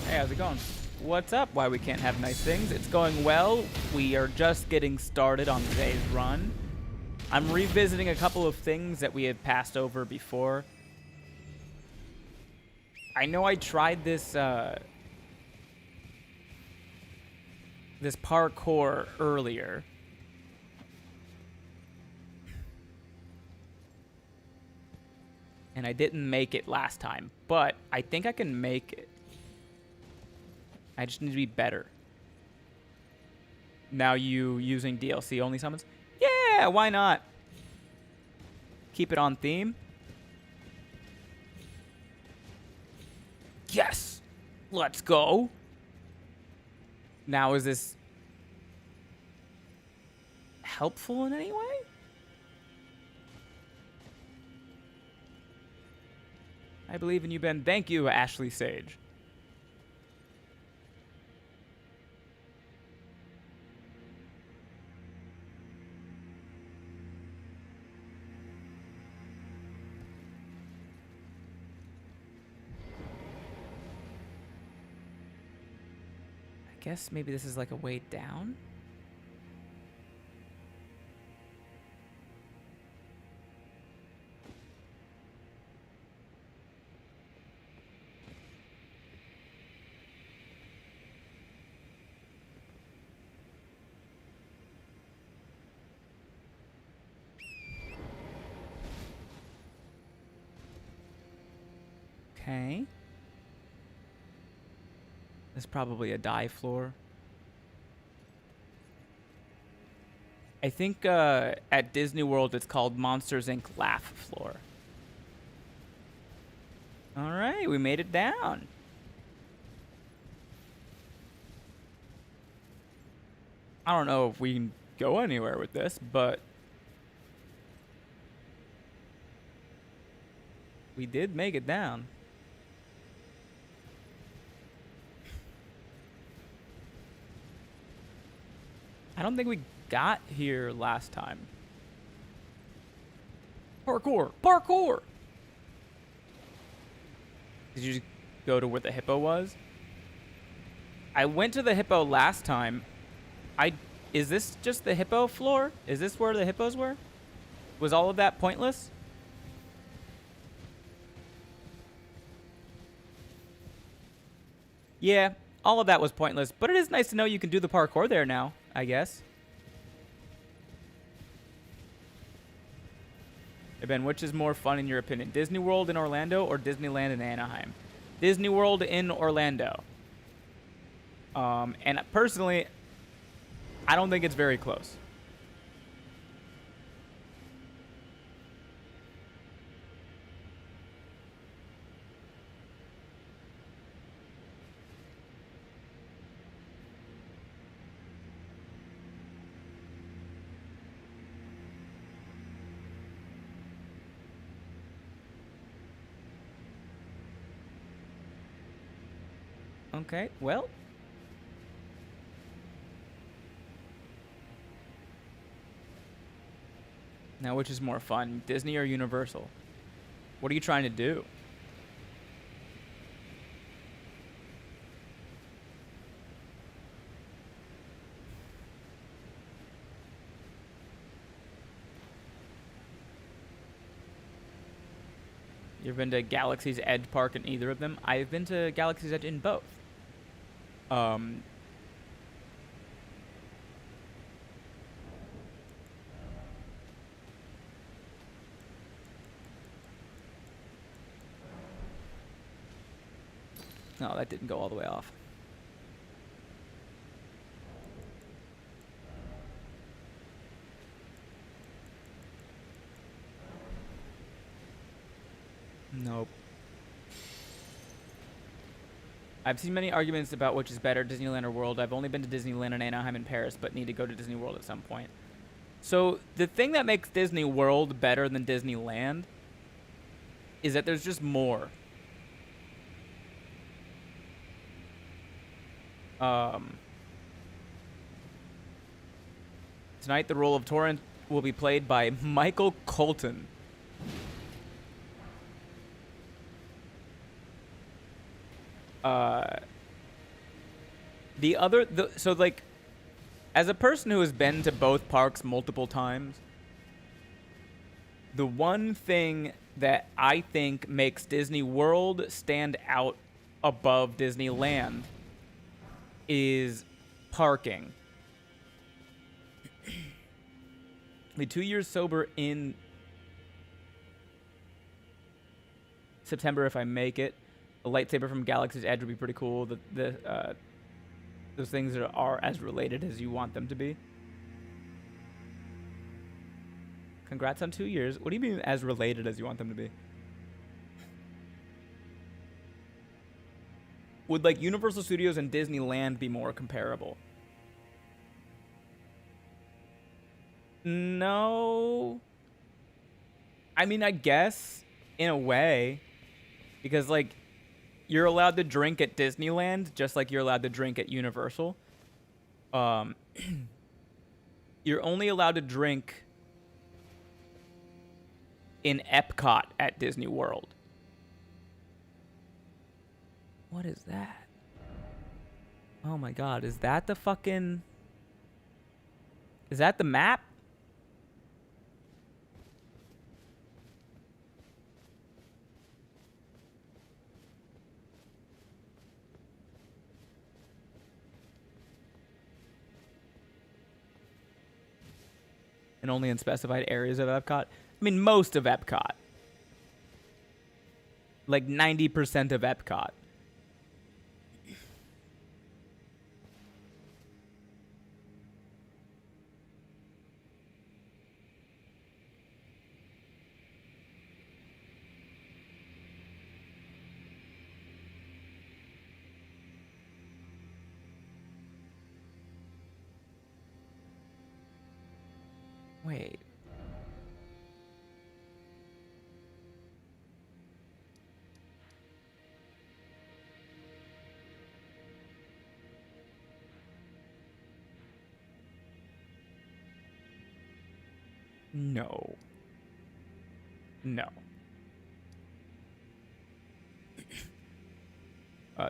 Hey, how's it going? What's up? Why we can't have nice things? It's going well. We are just getting started on today's run. I'm revisiting a couple of things that we had passed over before. I know I tried this this parkour earlier. And I didn't make it last time, but I think I can make it. I just need to be better. Now you using DLC only summons? Yeah, why not? Keep it on theme. Yes! Let's go. Now, is this helpful in any way? I believe in you, Ben. Thank you, Ashley Sage. I guess maybe this is like a way down. Okay. There's probably a die floor. I think at Disney World it's called Monsters Inc. Laugh Floor. All right, we made it down. I don't know if we can go anywhere with this, but we did make it down. I don't think we got here last time. Parkour! Parkour! Did you just go to where the hippo was? I went to the hippo last time. Is this just the hippo floor? Is this where the hippos were? Was all of that pointless? Yeah, all of that was pointless, but it is nice to know you can do the parkour there now, I guess. Hey Ben, which is more fun in your opinion? Disney World in Orlando or Disneyland in Anaheim? Disney World in Orlando. And personally, I don't think it's very close. Okay, well. Now, which is more fun, Disney or Universal? What are you trying to do? You've been to Galaxy's Edge Park in either of them? I've been to Galaxy's Edge in both. No, that didn't go all the way off. Nope. I've seen many arguments about which is better, Disneyland or World. I've only been to Disneyland in Anaheim and Paris, but need to go to Disney World at some point. So the thing that makes Disney World better than Disneyland is that there's just more. Tonight, the role of Torrent will be played by Michael Colton. So like, as a person who has been to both parks multiple times, the one thing that I think makes Disney World stand out above Disneyland is parking. I'll be 2 years sober in September if I make it. A lightsaber from Galaxy's Edge would be pretty cool. The Those things are as related as you want them to be. Congrats on 2 years. What do you mean as related as you want them to be? Would like Universal Studios and Disneyland be more comparable? No. I mean, I guess in a way, because like you're allowed to drink at Disneyland just like you're allowed to drink at Universal. You're only allowed to drink in Epcot at Disney World. What is that? Oh my god, is that the fucking... Is that the map? And only in specified areas of Epcot? I mean, most of Epcot. Like 90% of Epcot. Wait. No. No.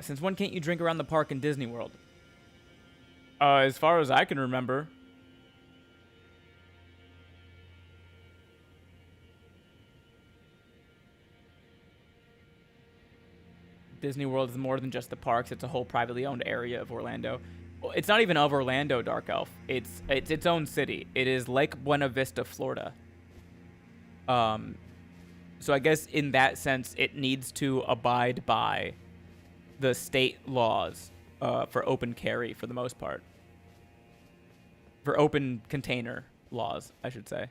Since when can't you drink around the park in Disney World? As far as I can remember. Disney World is more than just the parks. It's a whole privately owned area of Orlando. Well, it's not even of Orlando, Dark Elf. It's its own city. It is Lake Buena Vista, Florida. So I guess in that sense, it needs to abide by the state laws for open carry for the most part. For open container laws, I should say.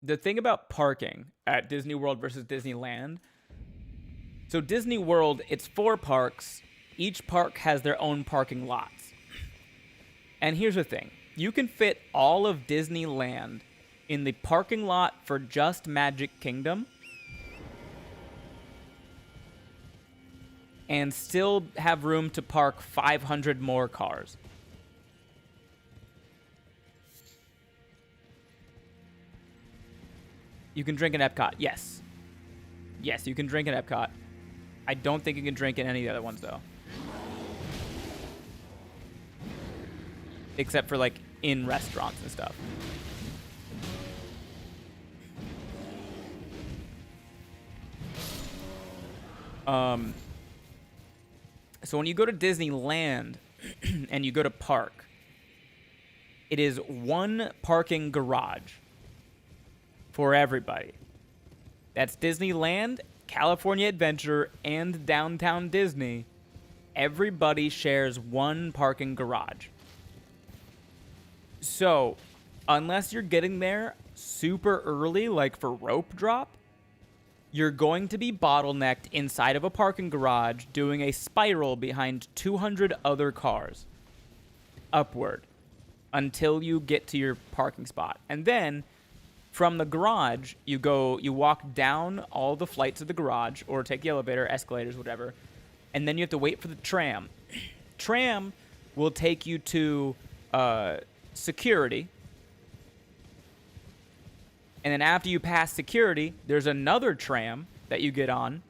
The thing about parking at Disney World versus Disneyland. So Disney World, it's 4 parks. Each park has their own parking lots. And here's the thing. You can fit all of Disneyland in the parking lot for just Magic Kingdom and still have room to park 500 more cars. You can drink in Epcot, yes. Yes, you can drink in Epcot. I don't think you can drink in any of the other ones, though. Except for, like, in restaurants and stuff. So when you go to Disneyland and you go to park, it is 1 parking garage for everybody. That's Disneyland, California Adventure, and Downtown Disney. Everybody shares 1 parking garage. So, unless you're getting there super early, like for rope drop, you're going to be bottlenecked inside of a parking garage doing a spiral behind 200 other cars upward until you get to your parking spot. And then from the garage, you walk down all the flights of the garage or take the elevator, escalators, whatever. And then you have to wait for the tram. Tram will take you to security. And then after you pass security, there's another tram that you get on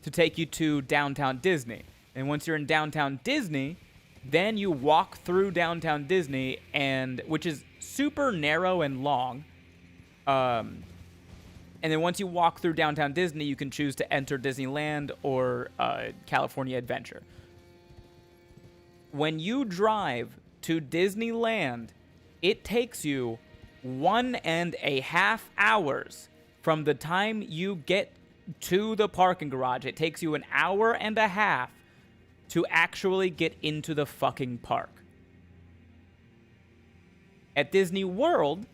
to take you to Downtown Disney. And once you're in Downtown Disney, then you walk through Downtown Disney, and which is super narrow and long. And then once you walk through Downtown Disney, you can choose to enter Disneyland or California Adventure. when you drive to Disneyland, it takes you 1.5 hours from the time you get to the parking garage. It takes you 1.5 hours to actually get into the fucking park. At Disney World,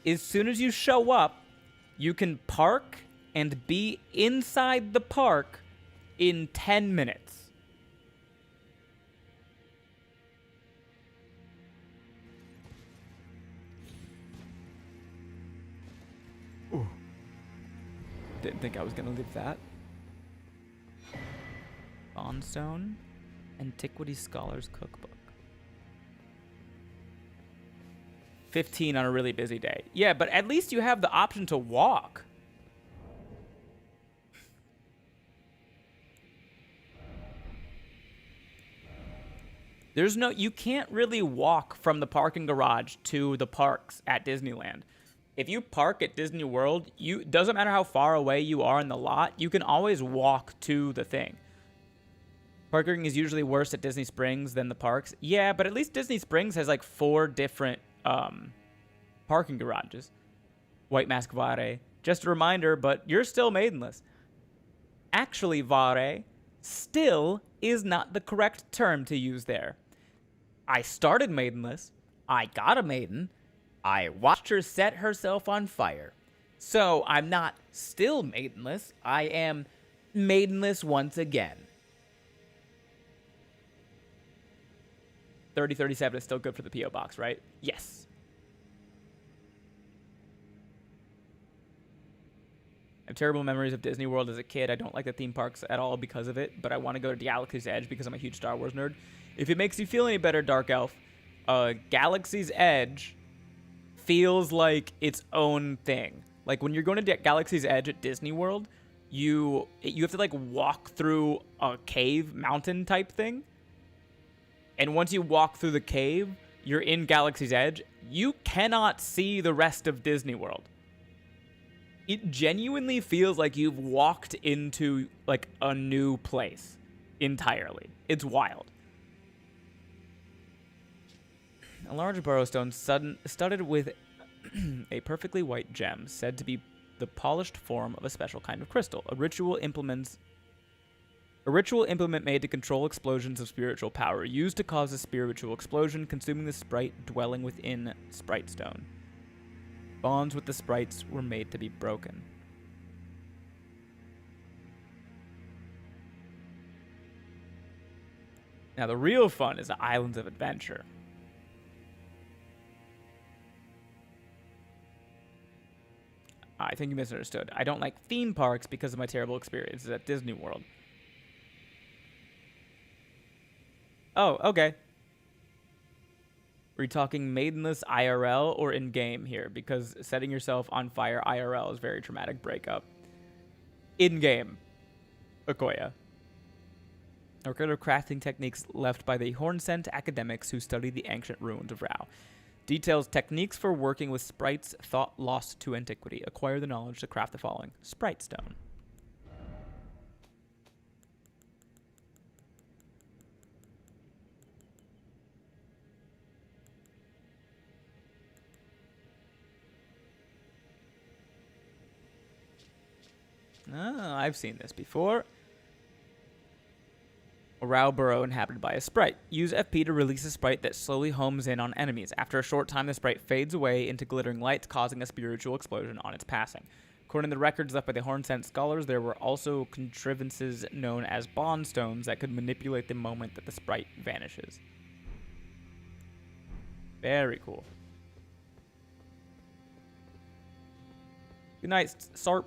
as soon as you show up, you can park and be inside the park in 10 minutes. Ooh. Didn't think I was gonna live that. Bondstone, Antiquity Scholars Cookbook. 15 on a really busy day. Yeah, but at least you have the option to walk. You can't really walk from the parking garage to the parks at Disneyland. If you park at Disney World, doesn't matter how far away you are in the lot, you can always walk to the thing. Parking is usually worse at Disney Springs than the parks. Yeah, but at least Disney Springs has like 4 different parking garages. White Mask Vare. Just a reminder, but you're still maidenless. Actually, Vare still is not the correct term to use there. I started maidenless. I got a maiden. I watched her set herself on fire. So I'm not still maidenless. I am maidenless once again. 3037 is still good for the P.O. box, right? Yes. I have terrible memories of Disney World as a kid. I don't like the theme parks at all because of it, but I want to go to Galaxy's Edge because I'm a huge Star Wars nerd. If it makes you feel any better, Dark Elf, Galaxy's Edge feels like its own thing. Like when you're going to Galaxy's Edge at Disney World, you have to like walk through a cave mountain type thing. And once you walk through the cave, you're in Galaxy's Edge. You cannot see the rest of Disney World. It genuinely feels like you've walked into like a new place entirely. It's wild. A large burrowstone studded with a perfectly white gem, said to be the polished form of a special kind of crystal. A ritual implement made to control explosions of spiritual power, used to cause a spiritual explosion, consuming the sprite dwelling within sprite stone. Bonds with the sprites were made to be broken. Now the real fun is the Islands of Adventure. I think you misunderstood. I don't like theme parks because of my terrible experiences at Disney World. Oh, okay. Are you talking maidenless IRL or in-game here? Because setting yourself on fire IRL is a very traumatic breakup. In-game. Okoya. A record of crafting techniques left by the Hornsent academics who study the ancient ruins of Rao. Details techniques for working with sprites thought lost to antiquity. Acquire the knowledge to craft the following. Sprite stone. Oh, I've seen this before. A Rao burrow inhabited by a sprite. Use FP to release a sprite that slowly homes in on enemies. After a short time, the sprite fades away into glittering lights, causing a spiritual explosion on its passing. According to the records left by the Hornsent scholars, there were also contrivances known as bond stones that could manipulate the moment that the sprite vanishes. Very cool. Good night, Sarp.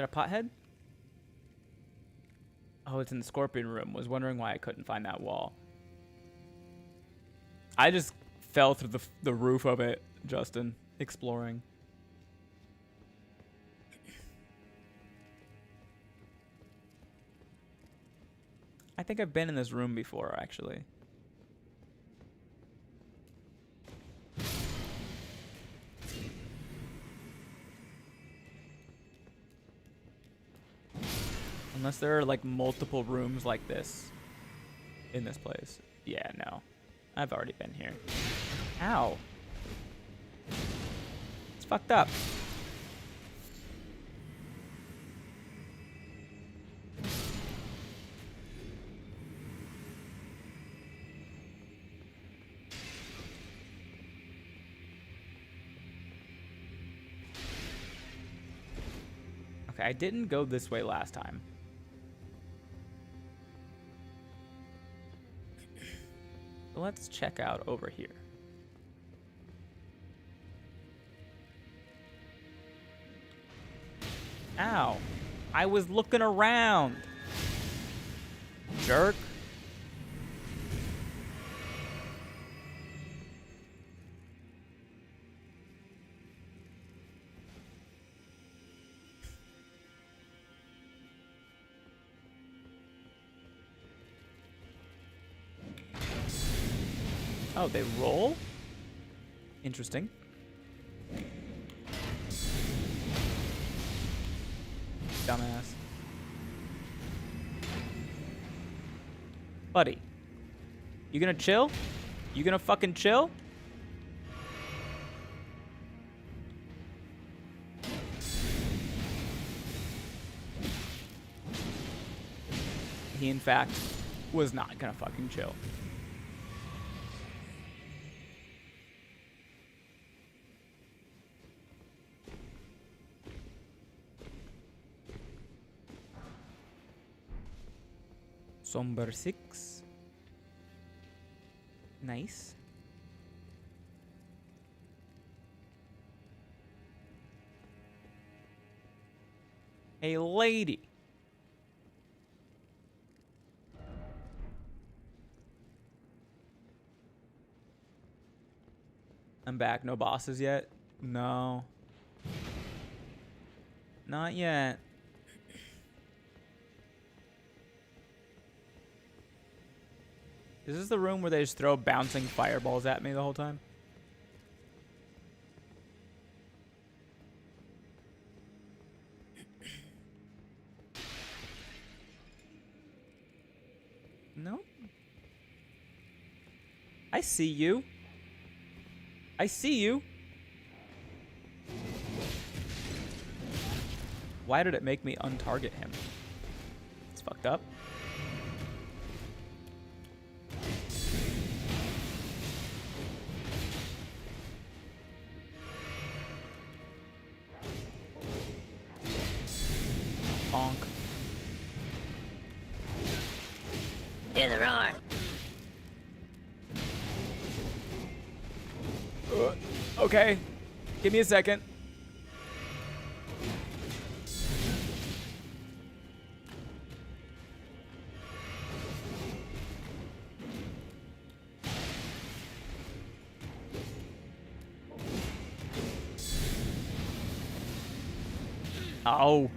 there a pothead? Oh, it's in the scorpion room. Was wondering why I couldn't find that wall. I just fell through the roof of it, Justin, exploring. I think I've been in this room before, actually. Unless there are like multiple rooms like this in this place. Yeah, no. I've already been here. Ow. It's fucked up. Okay, I didn't go this way last time. Let's check out over here. Ow. I was looking around. Jerk. Oh, they roll? Interesting. Dumbass. Buddy. You gonna chill? You gonna fucking chill? He, in fact, was not gonna fucking chill. Somber 6. Nice. A lady. I'm back. No bosses yet? No. Not yet. Is this the room where they just throw bouncing fireballs at me the whole time? No. I see you. I see you. Why did it make me untarget him? It's fucked up. Bonk. Hear the roar. Okay. Give me a second. Oh.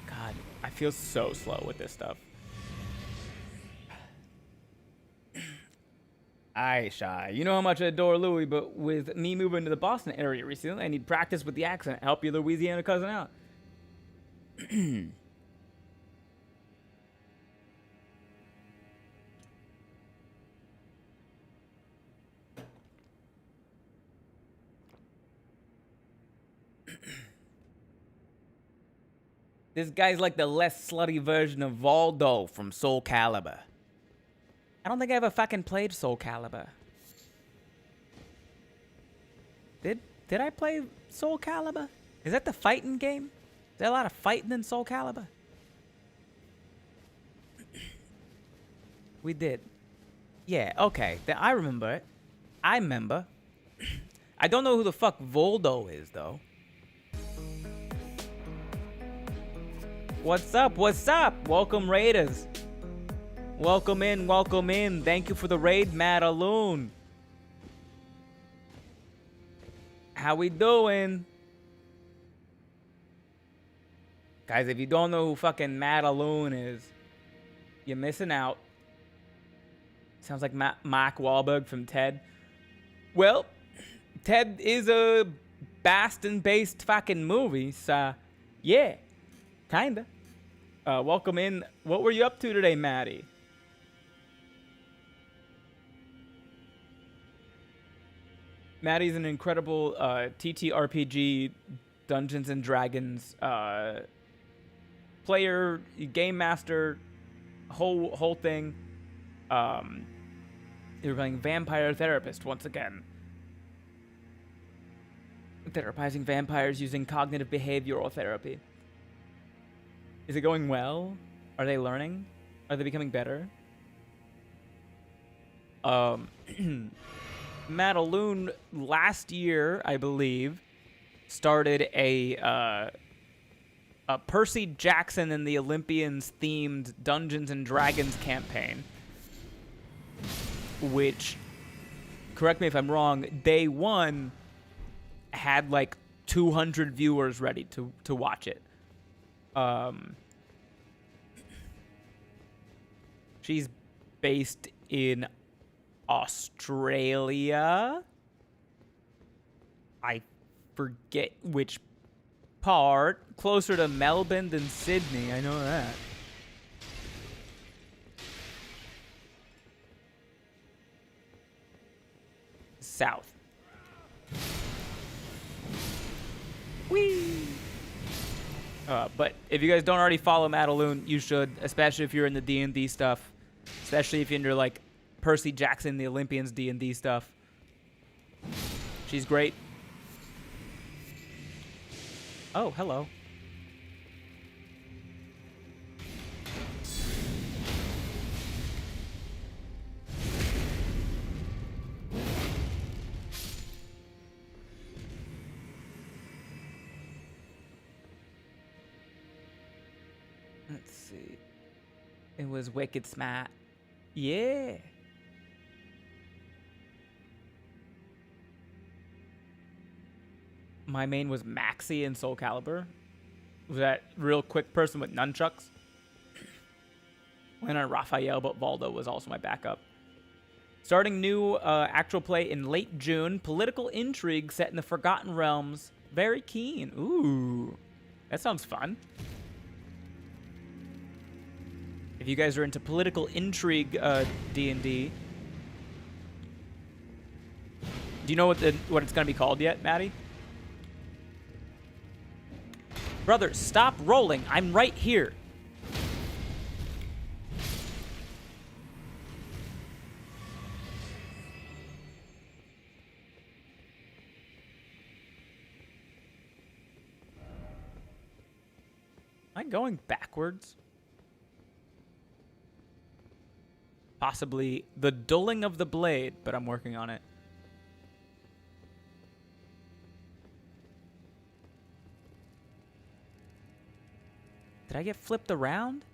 God, I feel so slow with this stuff. Aye, Shy. You know how much I adore Louis, but with me moving to the Boston area recently, I need practice with the accent. Help your Louisiana cousin out. This guy's like the less slutty version of Valdo from Soul Calibur. I don't think I ever fucking played Soul Calibur. Did I play Soul Calibur? Is that the fighting game? Is there a lot of fighting in Soul Calibur? We did. Yeah, okay. Then I remember it. I remember. I don't know who the fuck Voldo is, though. What's up? What's up? Welcome, Raiders. Welcome in. Welcome in. Thank you for the raid, Madaloon. How we doing? Guys, if you don't know who fucking Madaloon is, you're missing out. Sounds like Mark Wahlberg from Ted. Well, Ted is a Boston-based fucking movie, so yeah, kinda. Welcome in. What were you up to today, Maddie? Maddie's an incredible TTRPG, Dungeons and Dragons player, game master, whole thing. You're playing Vampire Therapist once again. Therapizing vampires using cognitive behavioral therapy. Is it going well? Are they learning? Are they becoming better? Madaloon last year, I believe, started a Percy Jackson and the Olympians themed Dungeons and Dragons campaign, which, correct me if I'm wrong, day one had like 200 viewers ready to watch it. She's based in Australia. I forget which part. Closer to Melbourne than Sydney, I know that. South. Whee! But if you guys don't already follow Madaloon, you should, especially if you're in the D&D stuff. Especially if you're into, like, Percy Jackson, the Olympians D&D stuff. She's great. Oh, hello. Let's see. It was wicked smart. Yeah. My main was Maxi in Soul Calibur. Was that real quick person with nunchucks? Went on Raphael, but Valdo was also my backup. Starting new actual play in late June. Political intrigue set in the Forgotten Realms. Very keen. Ooh. That sounds fun. If you guys are into political intrigue D&D. Do you know what it's going to be called yet, Maddie? Brother, stop rolling. I'm right here. Am I going backwards? Possibly the dulling of the blade, but I'm working on it. Did I get flipped around?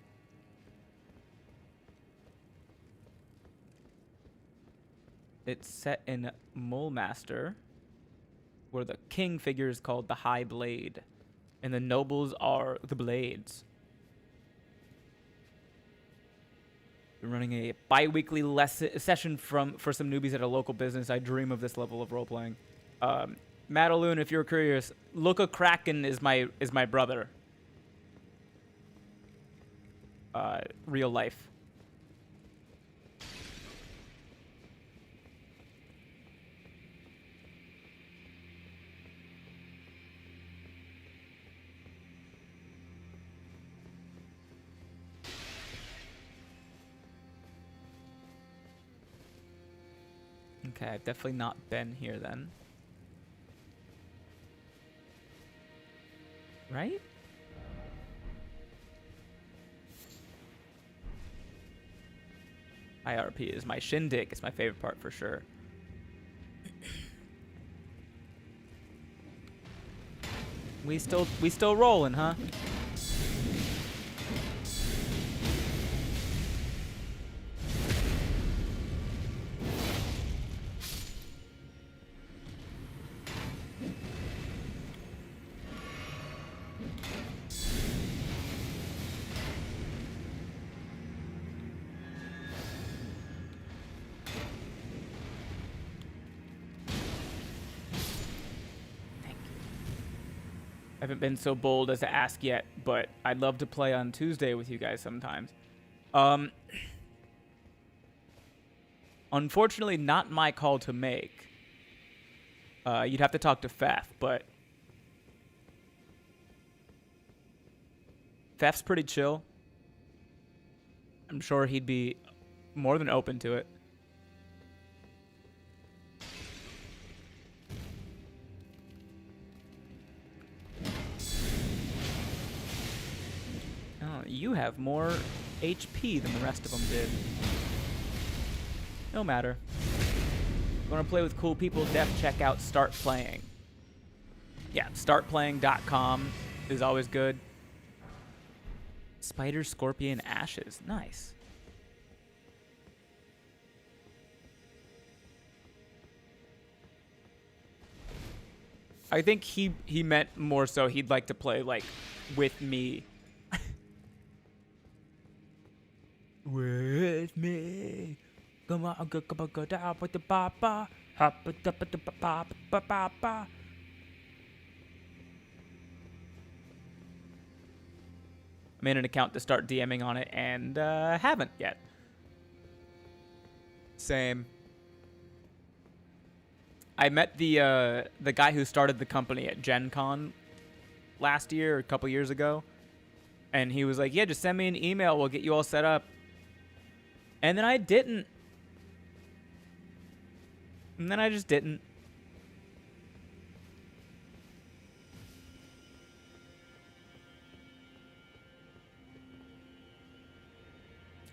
It's set in Mulemaster, where the king figure is called the High Blade, and the nobles are the blades. We're running a bi-weekly session for some newbies at a local business. I dream of this level of role-playing. Madaloon, if you're curious, Luca Kraken is my brother. Real life. Okay, I've definitely not been here then. Right? IRP is my shindig. It's my favorite part for sure. We still rolling, huh? I haven't been so bold as to ask yet, but I'd love to play on Tuesday with you guys sometimes. Unfortunately, not my call to make. You'd have to talk to Fef, but Fef's pretty chill. I'm sure he'd be more than open to it. Oh, you have more HP than the rest of them did. No matter. You want to play with cool people, def check out Start Playing. Yeah, startplaying.com is always good. Spider, Scorpion, Ashes. Nice. I think he meant more so he'd like to play, like, with me. With me. Come on, go down with the papa. Hop it up at the papa. I made an account to start DMing on it and haven't yet. Same. I met the guy who started the company at Gen Con last year or a couple years ago. And he was like, yeah, just send me an email. We'll get you all set up. And then I didn't. And then I just didn't.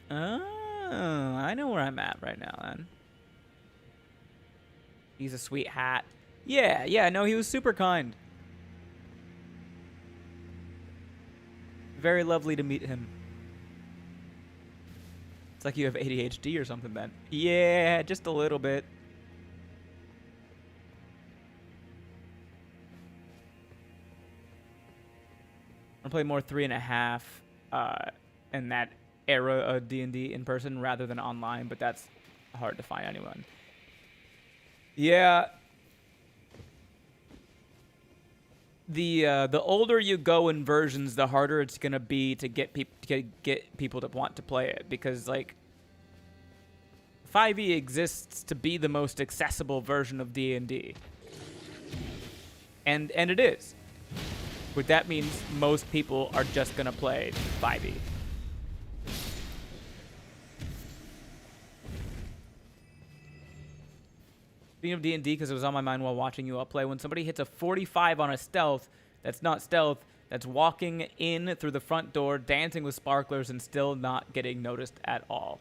Oh, I know where I'm at right now, then. He's a sweet hat. Yeah, no, he was super kind. Very lovely to meet him. It's like you have ADHD or something, then. Yeah, just a little bit. I play more 3.5 in that era of D&D in person rather than online, but that's hard to find anyone. Yeah. The older you go in versions, the harder it's gonna be to get people to want to play it, because like 5e exists to be the most accessible version of D&D, and it is. But that means most people are just gonna play 5e. Speaking of D&D, because it was on my mind while watching you all play, when somebody hits a 45 on a stealth, that's not stealth, that's walking in through the front door, dancing with sparklers, and still not getting noticed at all.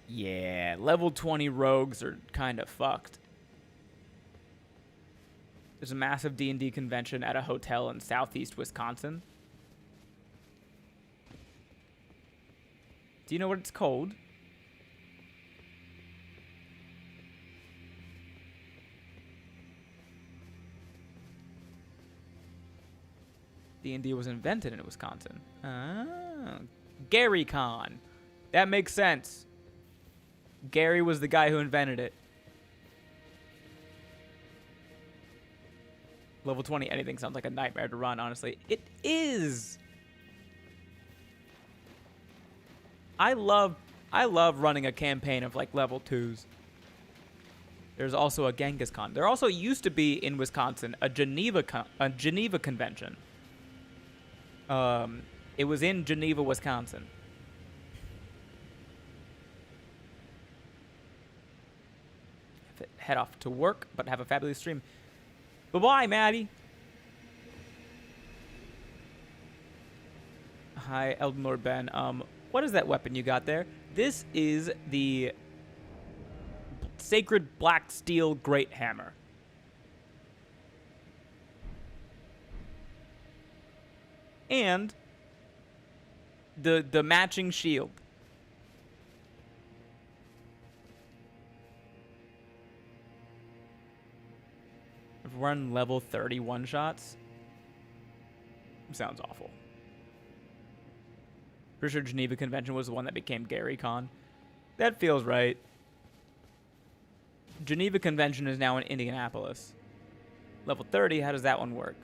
Yeah, level 20 rogues are kind of fucked. There's a massive D&D convention at a hotel in southeast Wisconsin. Do you know what it's called? D&D was invented in Wisconsin. Ah, GaryCon. That makes sense. Gary was the guy who invented it. Level 20 anything sounds like a nightmare to run, honestly. It is. I love running a campaign of like level 2s. There's also a Genghis Khan. There also used to be in Wisconsin a Geneva convention. It was in Geneva, Wisconsin. Head off to work, but have a fabulous stream. Bye-bye, Maddie. Hi, Elden Lord Ben. What is that weapon you got there? This is the Sacred Black Steel Great Hammer. And the matching shield. I've run level 30 one-shots. Sounds awful. Pretty sure Geneva Convention was the one that became Gary Con. That feels right. Geneva Convention is now in Indianapolis. Level 30, how does that one work?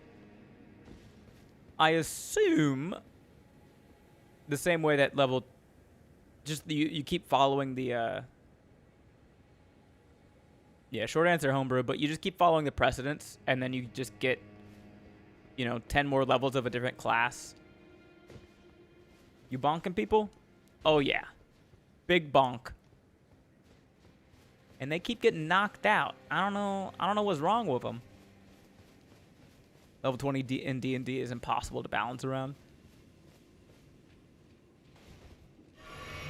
I assume the same way that level... Just you keep following the... Yeah, short answer, homebrew, but you just keep following the precedents, and then you just get, 10 more levels of a different class. You bonking people? Oh, yeah. Big bonk. And they keep getting knocked out. I don't know what's wrong with them. Level 20 in D&D is impossible to balance around.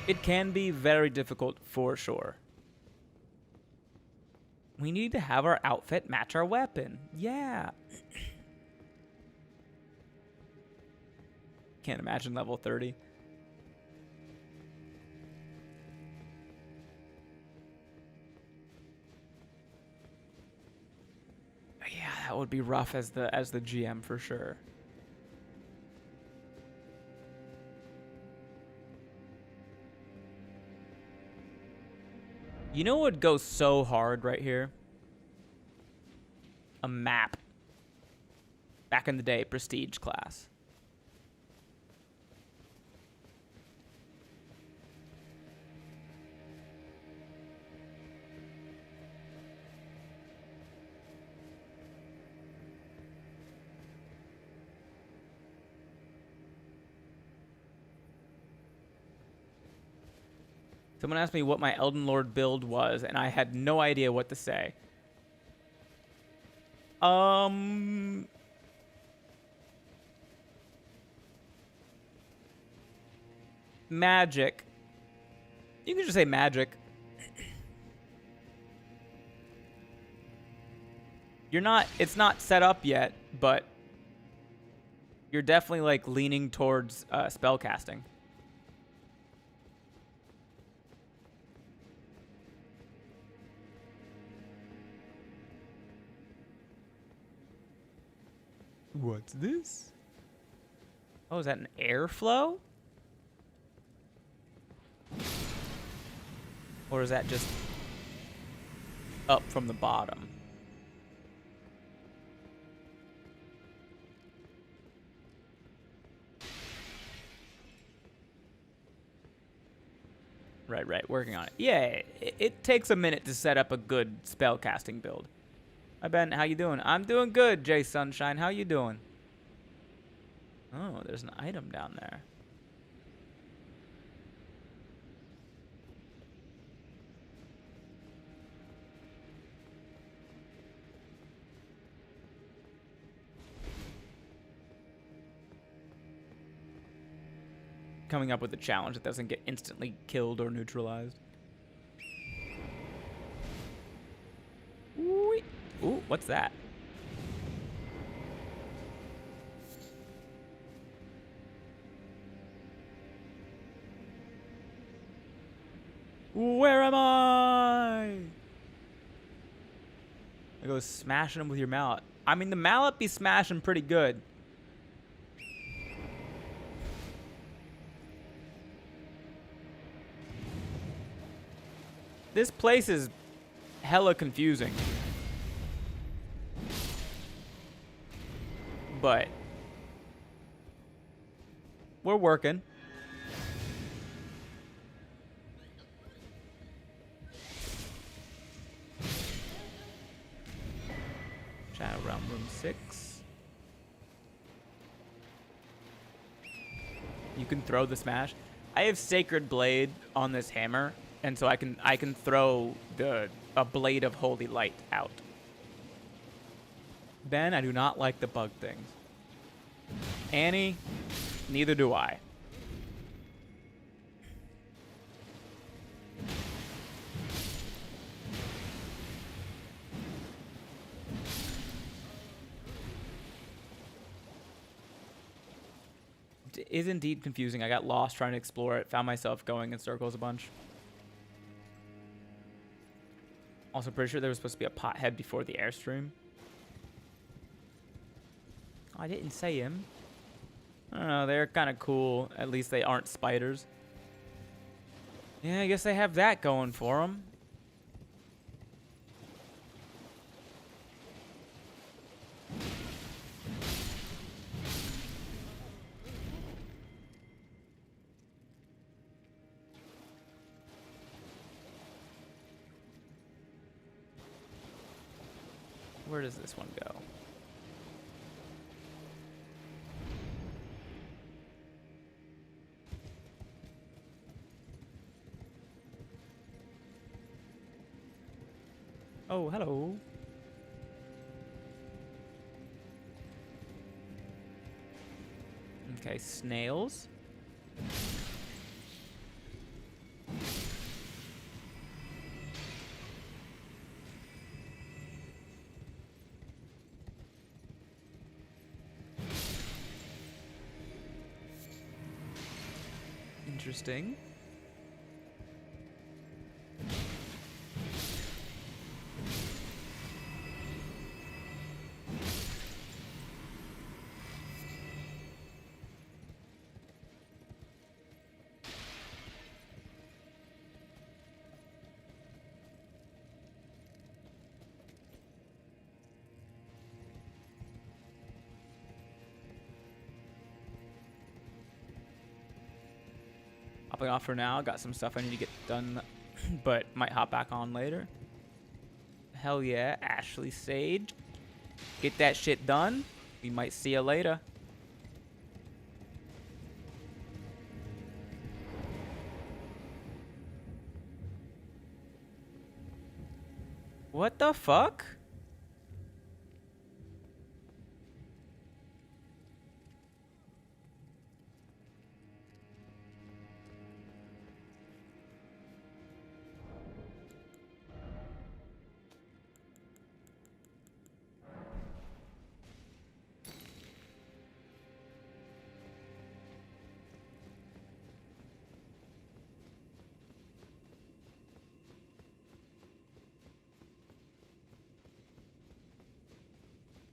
It can be very difficult for sure. We need to have our outfit match our weapon. Yeah. Can't imagine level 30. Yeah, that would be rough as the GM for sure. You know what would go so hard right here? A map. Back in the day, prestige class. Someone asked me what my Elden Lord build was, and I had no idea what to say. Magic. You can just say magic. It's not set up yet, but you're definitely like leaning towards spell casting. What's this? Oh, is that an airflow? Or is that just up from the bottom? Right, working on it. Yeah, it takes a minute to set up a good spell casting build. Hi, Ben. How you doing? I'm doing good, Jay Sunshine. How you doing? Oh, there's an item down there. Coming up with a challenge that doesn't get instantly killed or neutralized. Ooh, what's that? Where am I? I go smashing them with your mallet. I mean, the mallet be smashing pretty good. This place is hella confusing. But we're working. Shadow Realm Room 6. You can throw the smash. I have Sacred Blade on this hammer, and so I can throw a blade of holy light out. Ben, I do not like the bug things. Annie, neither do I. is indeed confusing. I got lost trying to explore it. Found myself going in circles a bunch. Also, pretty sure there was supposed to be a pothead before the airstream. I didn't say him. I don't know. They're kind of cool. At least they aren't spiders. Yeah, I guess they have that going for them. Where does this one go? Oh, hello. Okay, snails. Interesting. Hopping off for now. Got some stuff I need to get done, but might hop back on later. Hell yeah, Ashley Sage. Get that shit done. We might see you later. What the fuck?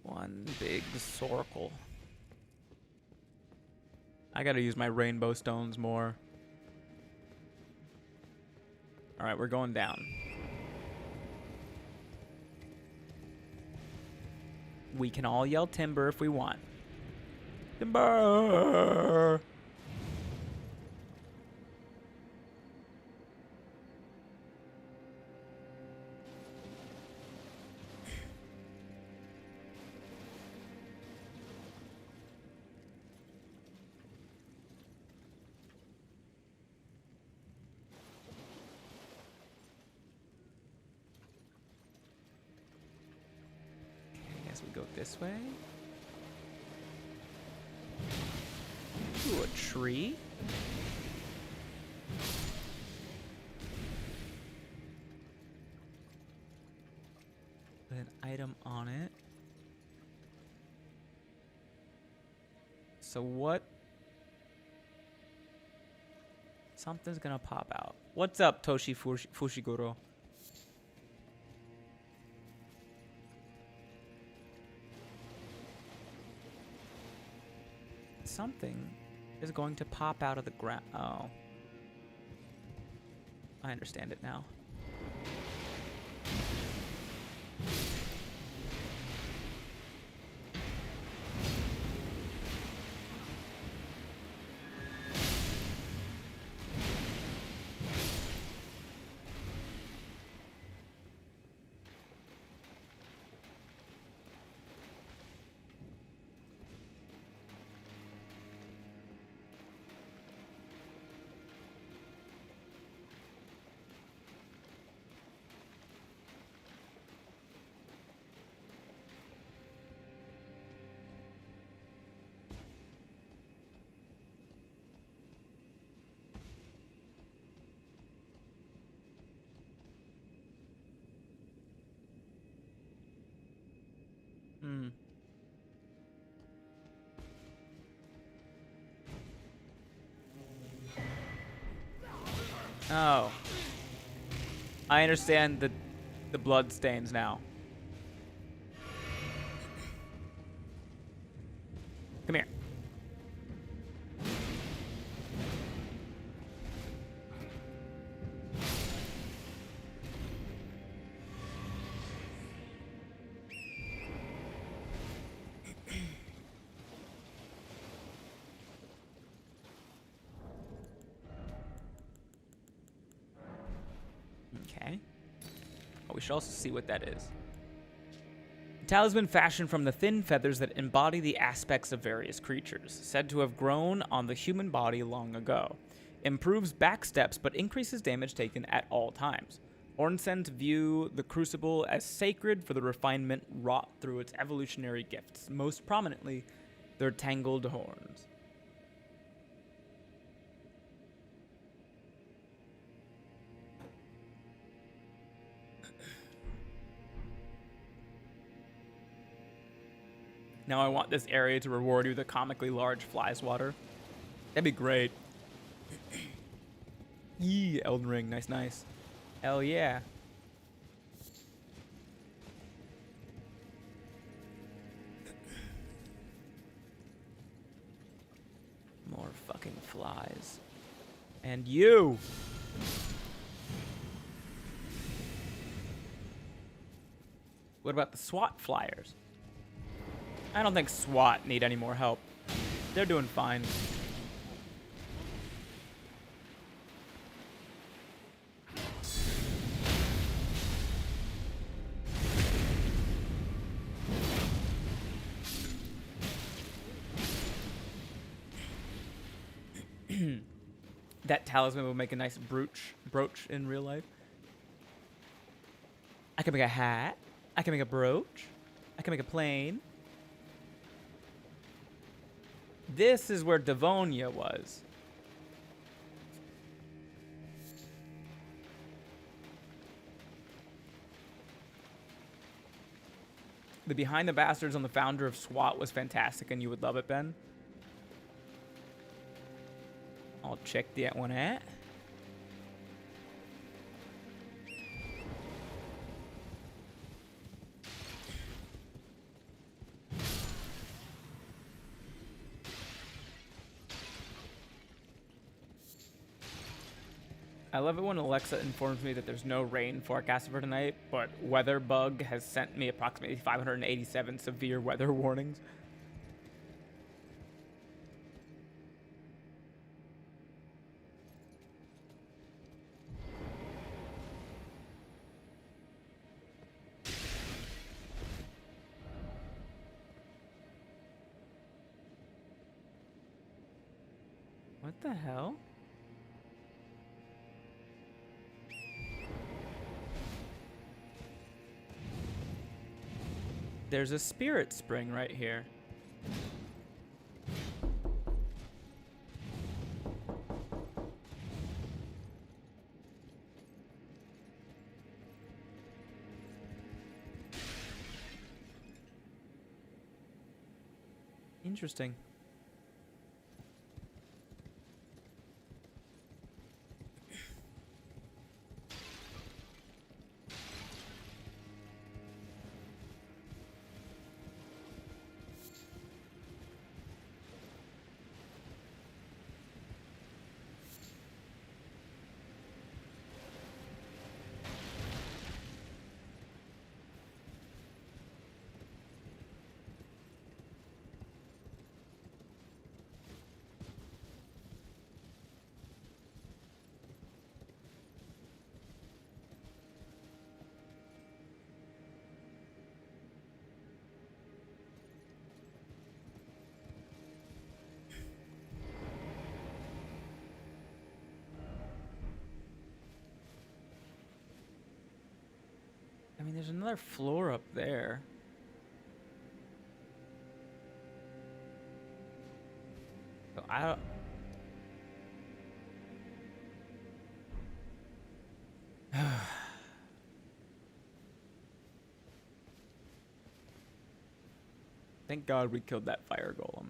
One big circle. I gotta use my rainbow stones more. Alright, we're going down. We can all yell timber if we want. Timber! We go this way to a tree. With an item on it. So what? Something's gonna pop out. What's up, Toshi Fushiguro? Something is going to pop out of the ground. Oh. I understand it now. Oh. I understand the blood stains now. Come here. Okay. Oh, we should also see what that is. A talisman fashioned from the thin feathers that embody the aspects of various creatures, said to have grown on the human body long ago. Improves back steps, but increases damage taken at all times. Ornsens view the crucible as sacred for the refinement wrought through its evolutionary gifts, most prominently their tangled horns. Now I want this area to reward you with a comically large fly swatter. That'd be great. Yee, Elden Ring, nice, nice. Hell yeah. More fucking flies. And you! What about the SWAT flyers? I don't think SWAT need any more help. They're doing fine. That talisman would make a nice brooch in real life. I can make a hat. I can make a brooch. I can make a plane. This is where Devonia was. The Behind the Bastards on the founder of SWAT was fantastic, and you would love it, Ben. I'll check that one out. I love it when Alexa informs me that there's no rain forecasted for tonight, but WeatherBug has sent me approximately 587 severe weather warnings. What the hell? There's a spirit spring right here. Interesting. I mean, there's another floor up there. So I don't... Thank God we killed that fire golem.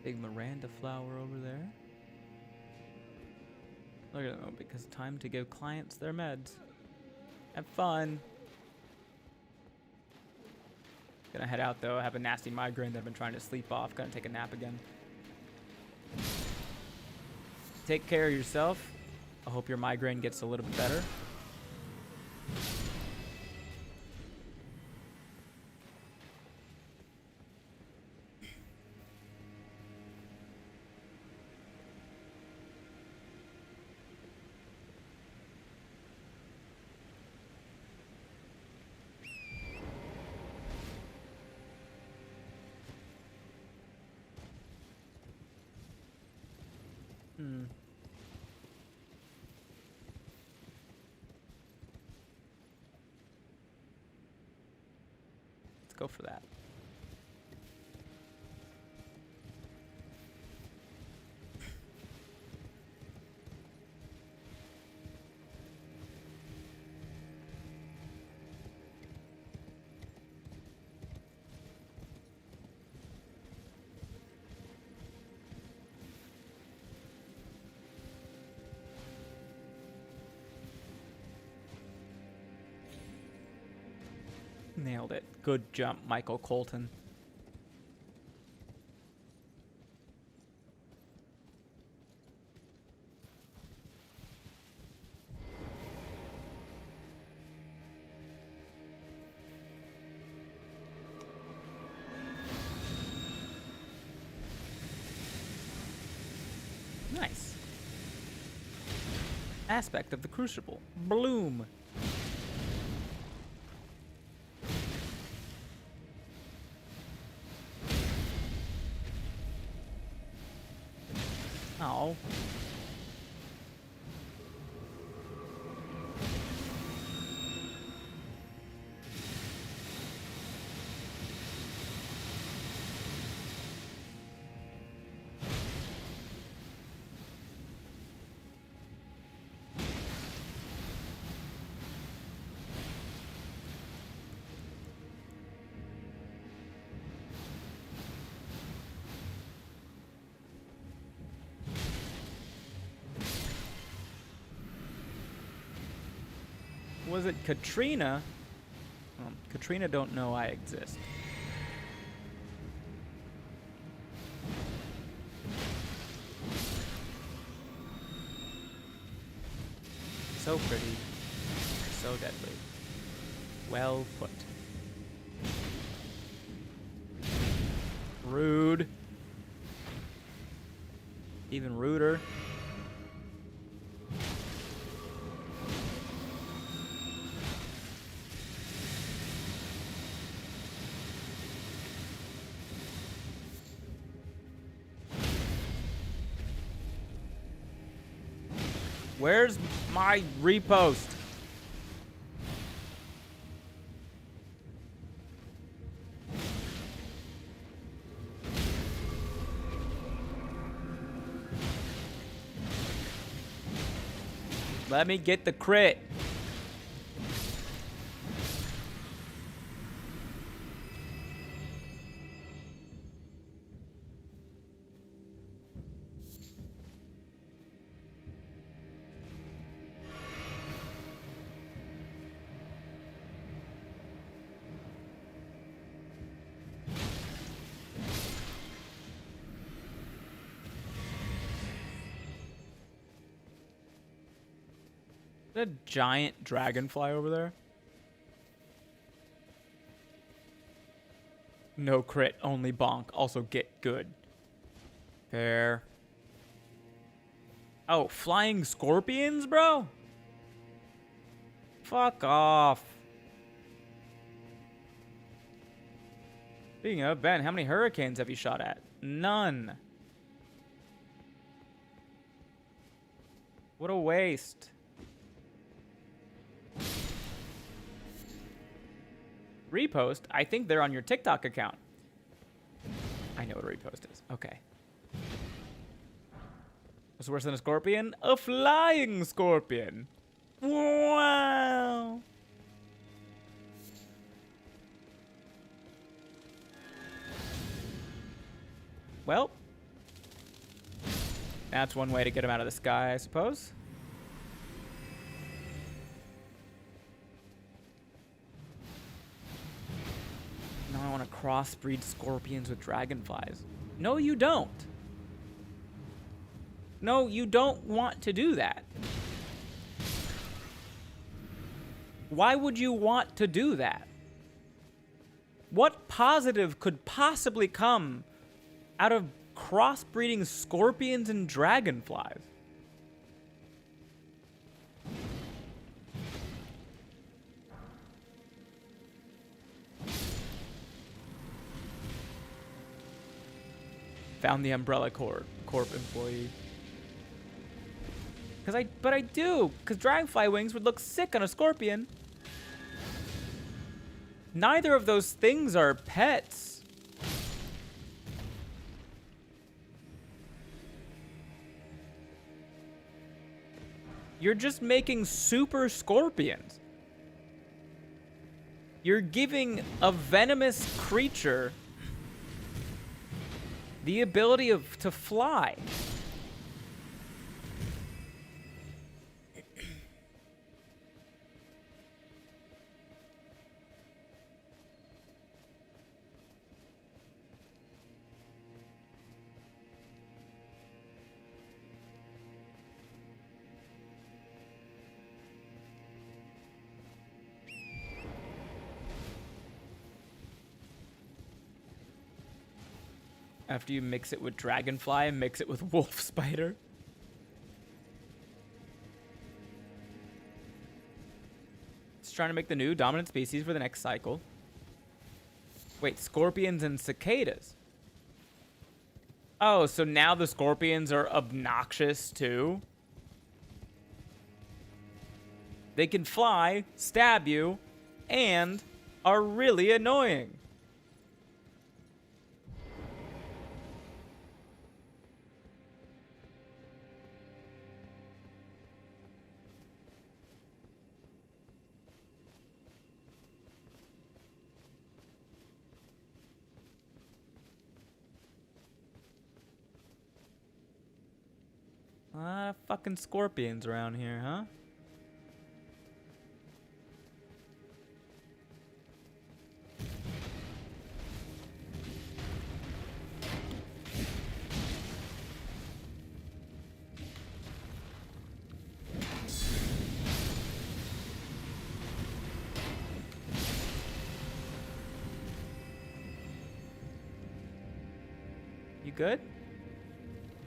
Big Miranda flower over there. Look at them, because time to give clients their meds. Have fun. Gonna head out though. I have a nasty migraine that I've been trying to sleep off. Gonna take a nap again. Take care of yourself. I hope your migraine gets a little bit better. Let's go for that. Nailed it. Good jump, Michael Colton. Nice. Aspect of the crucible. Bloom. Oh. Was it Katrina? Katrina don't know I exist. So pretty. So deadly. Well put. Rude. Even ruder. Where's my repost? Let me get the crit. A giant dragonfly over there. No crit, only bonk. Also get good. Fair. Oh, flying scorpions, bro? Fuck off. Speaking of, Ben, how many hurricanes have you shot at? None. What a waste. Repost? I think they're on your TikTok account. I know what a repost is. Okay. What's worse than a scorpion? A flying scorpion. Wow. Well, That's one way to get him out of the sky, I suppose. Now I want to crossbreed scorpions with dragonflies. No, you don't. No, you don't want to do that. Why would you want to do that? What positive could possibly come out of crossbreeding scorpions and dragonflies? Found the Umbrella Corp employee. But I do, because dragonfly wings would look sick on a scorpion. Neither of those things are pets. You're just making super scorpions. You're giving a venomous creature the ability to fly. After you mix it with dragonfly and mix it with wolf spider. It's trying to make the new dominant species for the next cycle. Wait, scorpions and cicadas. Oh, so now the scorpions are obnoxious too? They can fly, stab you, and are really annoying. Fucking scorpions around here, huh? You good?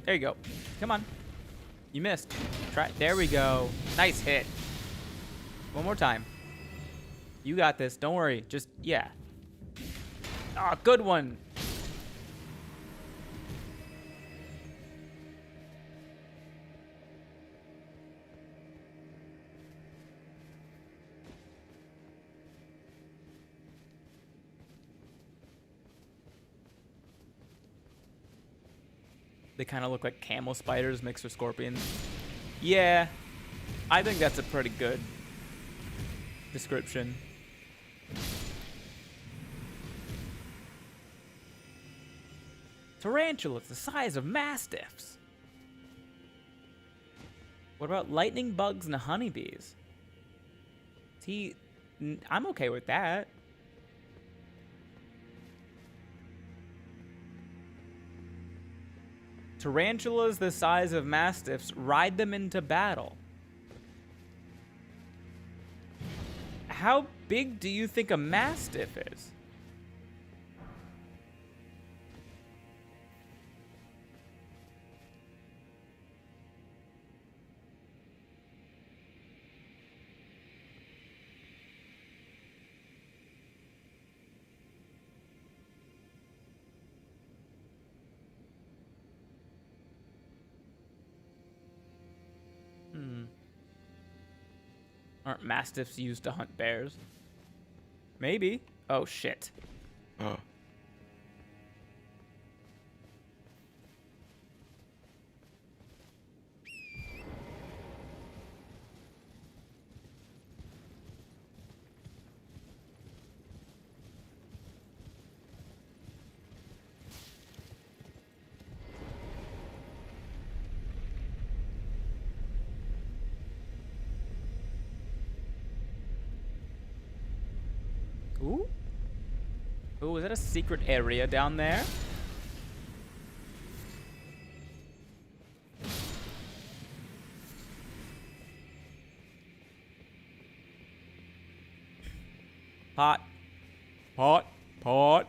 There you go. Come on. You missed. Try. There we go. Nice hit. One more time. You got this. Don't worry. Just, yeah. Ah, good one. They kind of look like camel spiders mixed with scorpions. Yeah, I think that's a pretty good description. Tarantulas the size of mastiffs. What about lightning bugs and honeybees? See, I'm okay with that. Tarantulas the size of mastiffs, ride them into battle. How big do you think a mastiff is? Aren't mastiffs used to hunt bears? Maybe. Oh, shit. Ooh. Ooh, is that a secret area down there? Pot. Pot. Pot.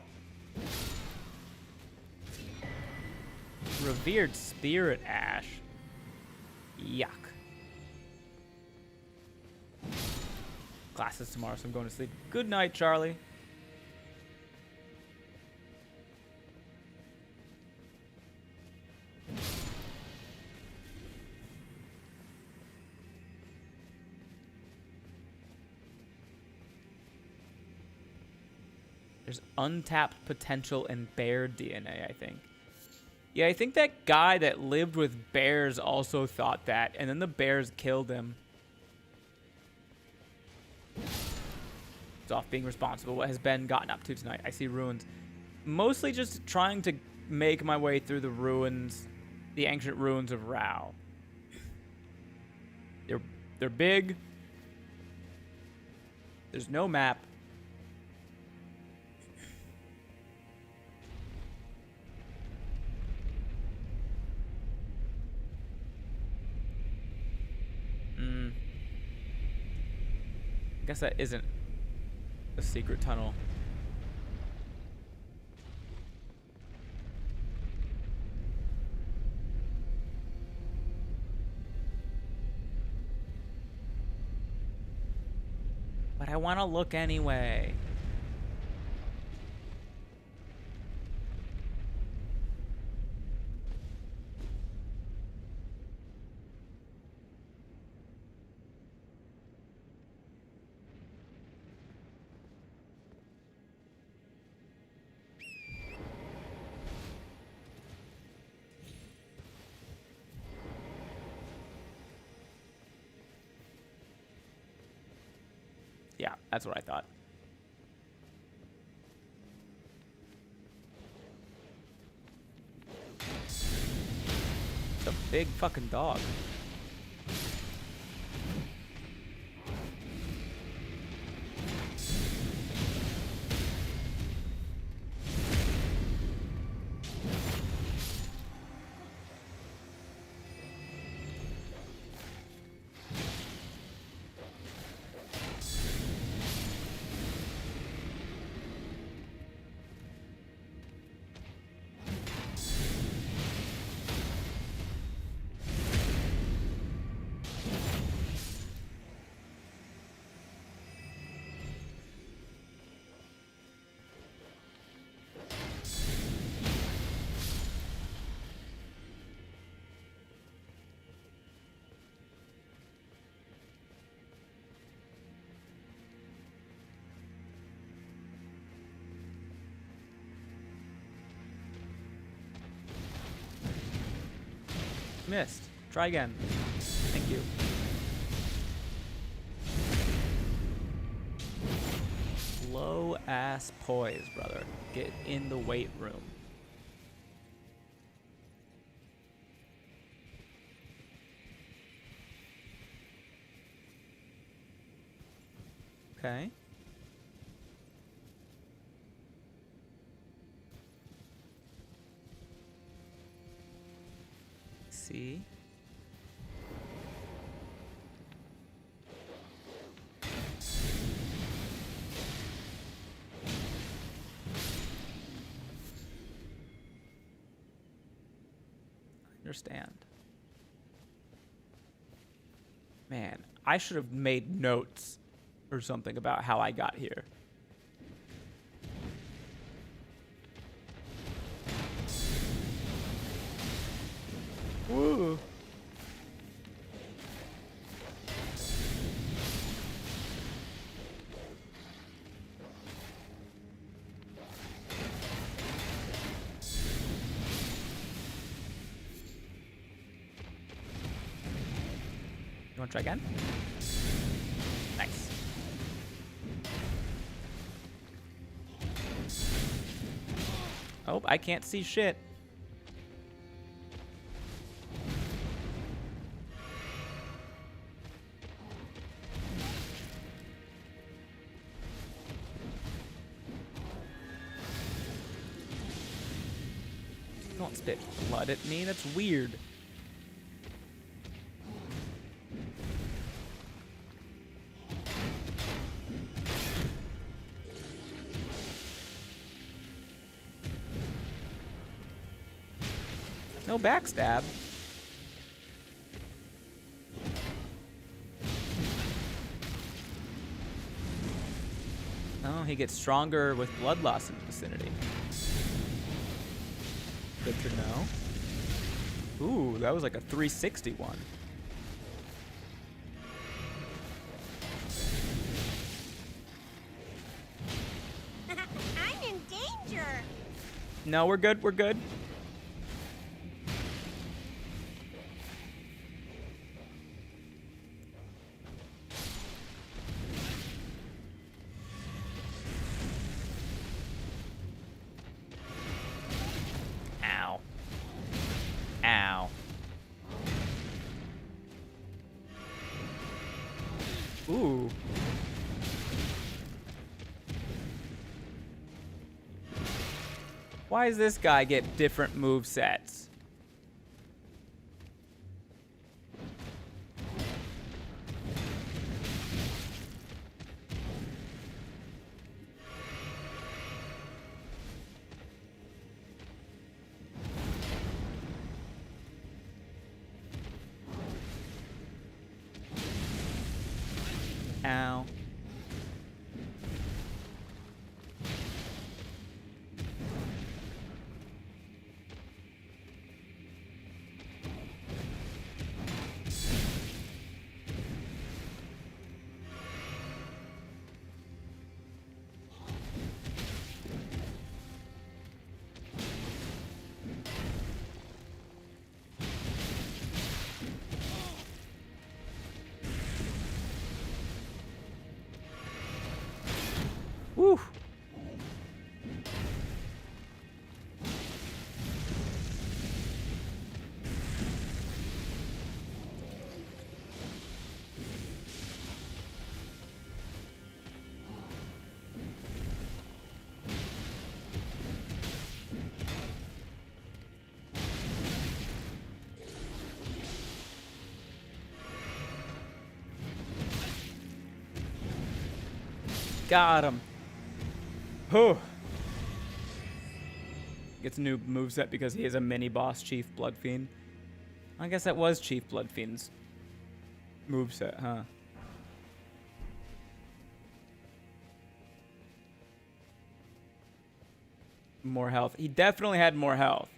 Revered spirit ash. Yuck. Classes tomorrow, so I'm going to sleep. Good night, Charlie. There's untapped potential in bear DNA, I think. Yeah, I think that guy that lived with bears also thought that, and then the bears killed him. It's off being responsible. What has Ben gotten up to tonight? I see ruins. Mostly just trying to make my way through the ruins, the ancient ruins of Rao. They're big. There's no map. I guess that isn't a secret tunnel. But I want to look anyway. Yeah, that's what I thought. It's a big fucking dog. Missed. Try again. Thank you. Low ass poise, brother. Get in the weight room. Okay. See. Understand. Man, I should have made notes or something about how I got here. Woo. You want to try again? Nice. Oh, I can't see shit. Don't spit blood at me. That's weird. No backstab. Oh, he gets stronger with blood loss in the vicinity. Good to know. Ooh, that was like a 361. I'm in danger. No, we're good. We're good. Ow. Ow. Ooh. Why does this guy get different move sets? Ow. Woo. Got him. Whew. Gets a new moveset because he is a mini boss Chief Bloodfiend. I guess that was Chief Bloodfiend's moveset, huh? More health. He definitely had more health.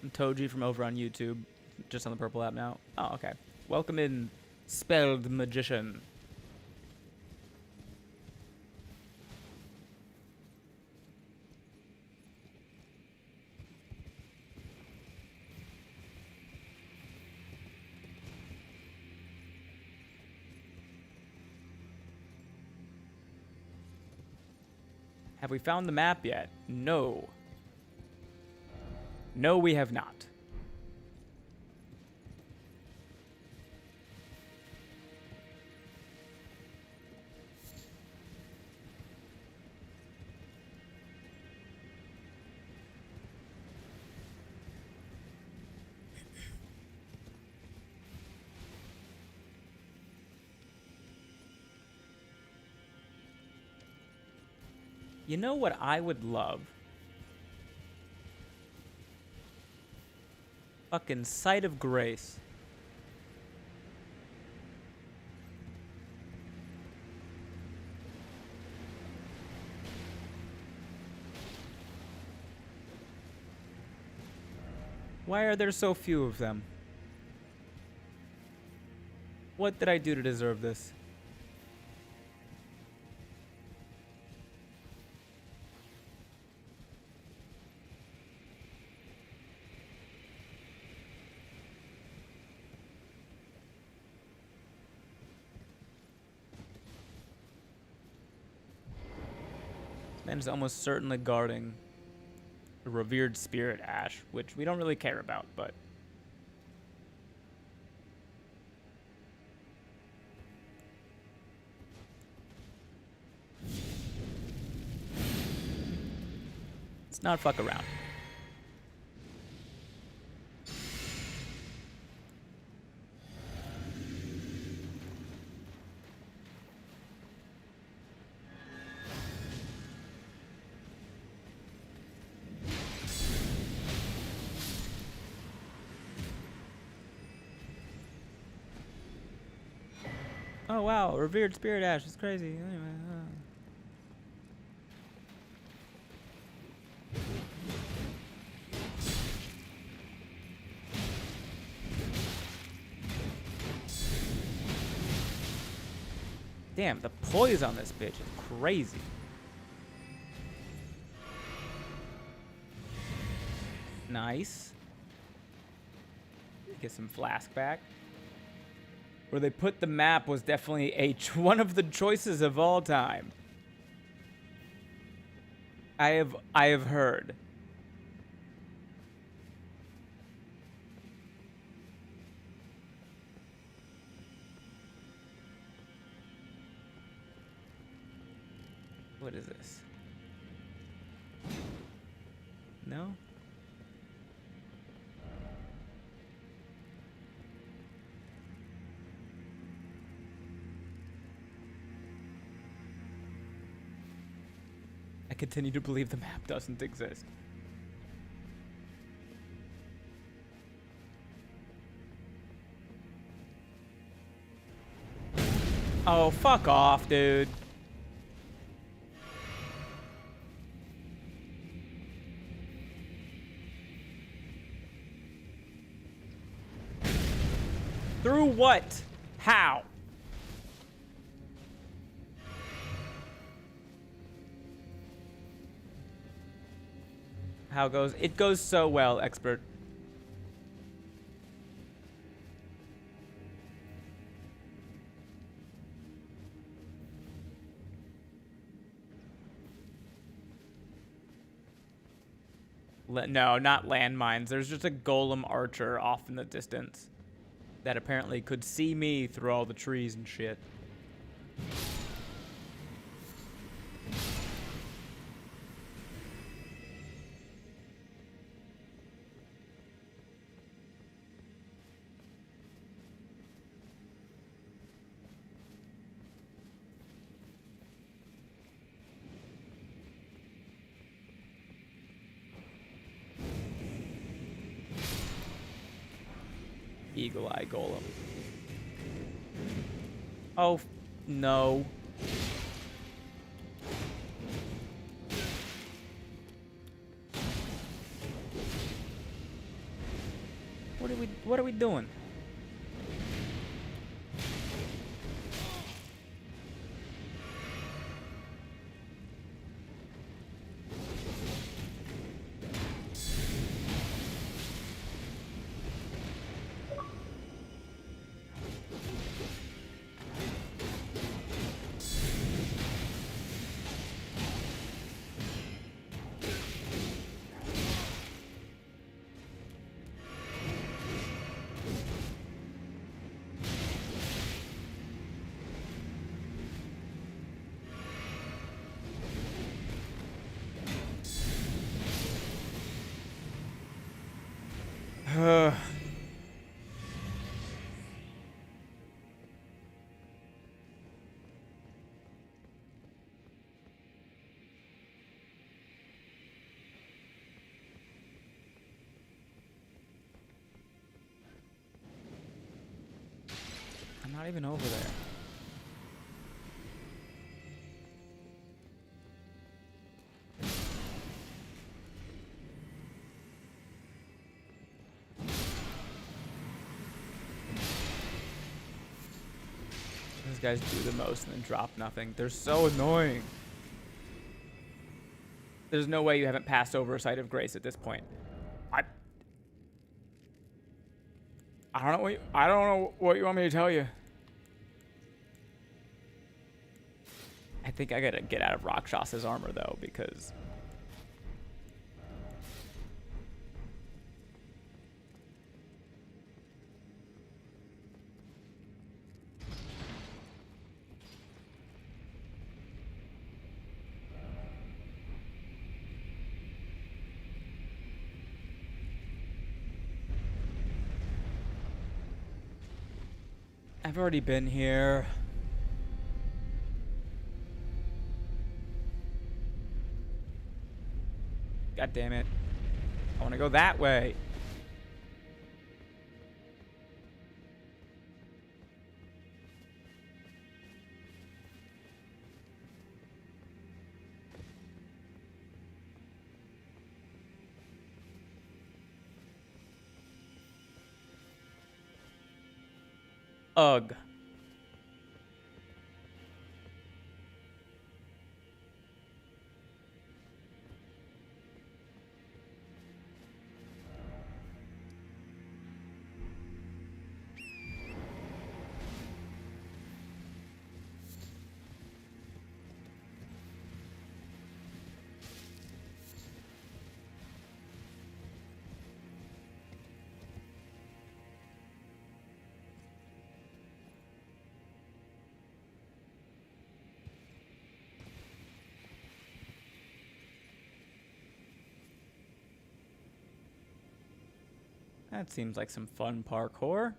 I'm Toji from over on YouTube, just on the purple app now. Oh, okay. Welcome in, Spelled Magician. Have we found the map yet? No. No, we have not. You know what I would love? Fucking Sight of Grace. Why are there so few of them? What did I do to deserve this? This man is almost certainly guarding a revered spirit ash, which we don't really care about, but let's not fuck around. Oh wow, revered spirit ash is crazy. Anyway, Damn, the poise on this bitch is crazy. Nice. Get some flask back. Where they put the map was definitely one of the choices of all time. I have heard. What is this? No? I continue to believe the map doesn't exist. Oh, fuck off, dude. Through what? How? How goes? It goes so well, expert. No, not landmines. There's just a golem archer off in the distance that apparently could see me through all the trees and shit. Eagle Eye Golem. Oh, no. What are we doing? I'm not even over there. Those guys do the most and then drop nothing. They're so annoying. There's no way you haven't passed over a Site of Grace at this point. I don't know what you want me to tell you. I think I gotta get out of Rakshas's armor though, because I've already been here. God damn it. I want to go that way. Ugh. That seems like some fun parkour.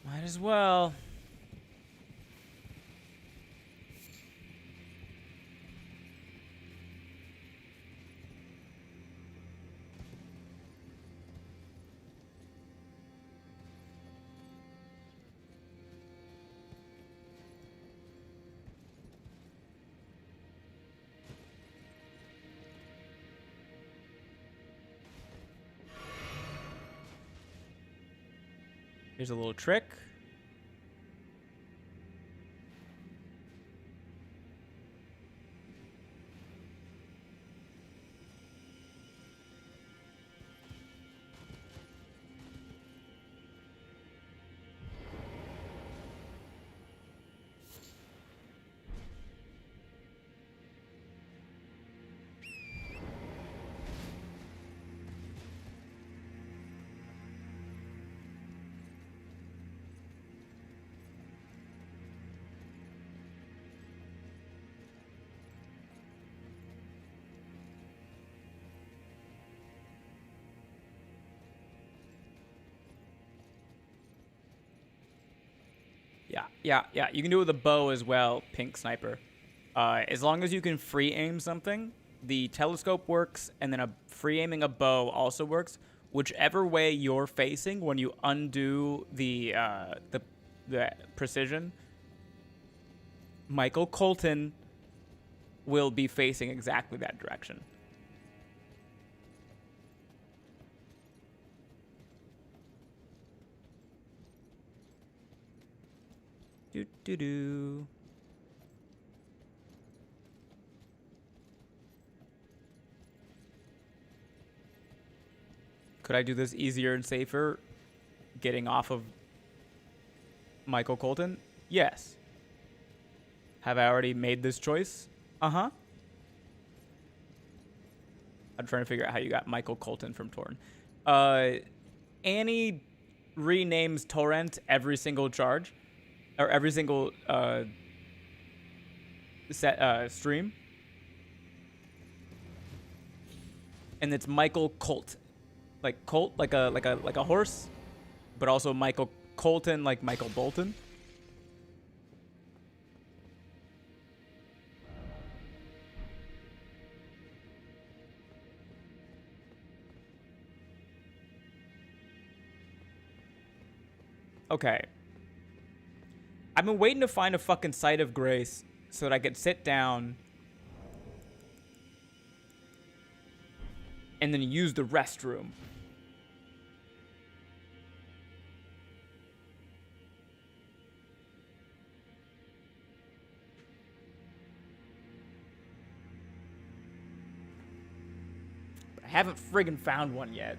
Might as well. Here's a little trick. Yeah. You can do it with a bow as well, Pink Sniper. As long as you can free aim something, the telescope works, and then free aiming a bow also works. Whichever way you're facing, when you undo the precision, Michael Colton will be facing exactly that direction. Do. Could I do this easier and safer, getting off of Michael Colton? Yes. Have I already made this choice? Uh-huh. I'm trying to figure out how you got Michael Colton from Torn. Annie renames torrent every single charge or every single stream. And it's Michael Colt. Like Colt like a horse, but also Michael Colton like Michael Bolton. Okay. I've been waiting to find a fucking site of grace so that I could sit down and then use the restroom. But I haven't friggin' found one yet.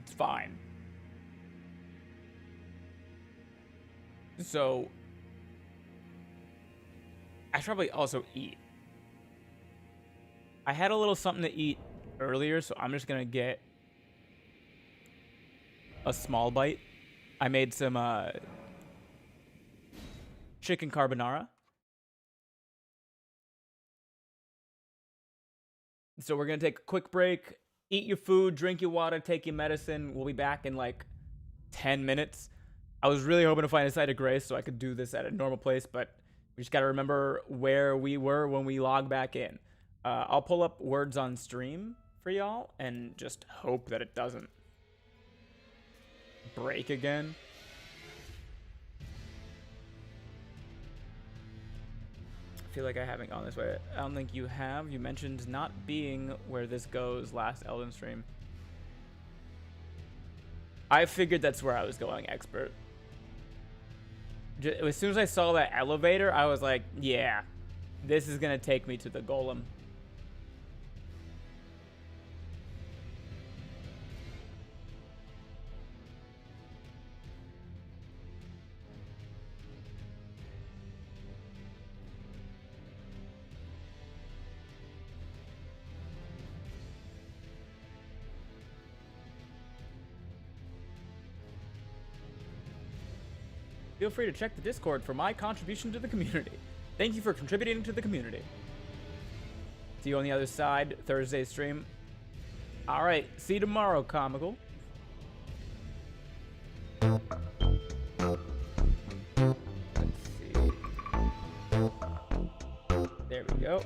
It's fine. So, I should probably also eat. I had a little something to eat earlier, so I'm just gonna get a small bite. I made some chicken carbonara. So we're gonna take a quick break, eat your food, drink your water, take your medicine. We'll be back in like 10 minutes. I was really hoping to find a site of grace so I could do this at a normal place, but we just gotta remember where we were when we log back in. I'll pull up words on stream for y'all and just hope that it doesn't break again. I feel like I haven't gone this way. I don't think you have. You mentioned not being where this goes last Elden stream. I figured that's where I was going, expert. As soon as I saw that elevator, I was like, yeah, this is going to take me to the golem. Feel free to check the Discord for my contribution to the community. Thank you for contributing to the community. See you on the other side, Thursday stream. All right, see you tomorrow, Comical. Let's see. There we go.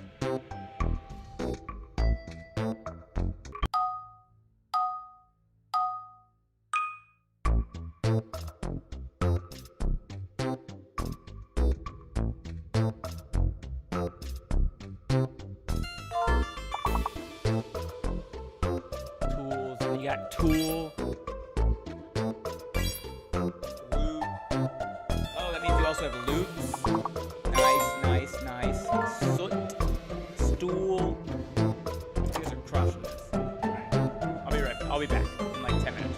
Tool. Loot. Oh, that means we also have loots. Nice. Soot. Stool. You guys are crushing this. Alright. I'll be back in like 10 minutes.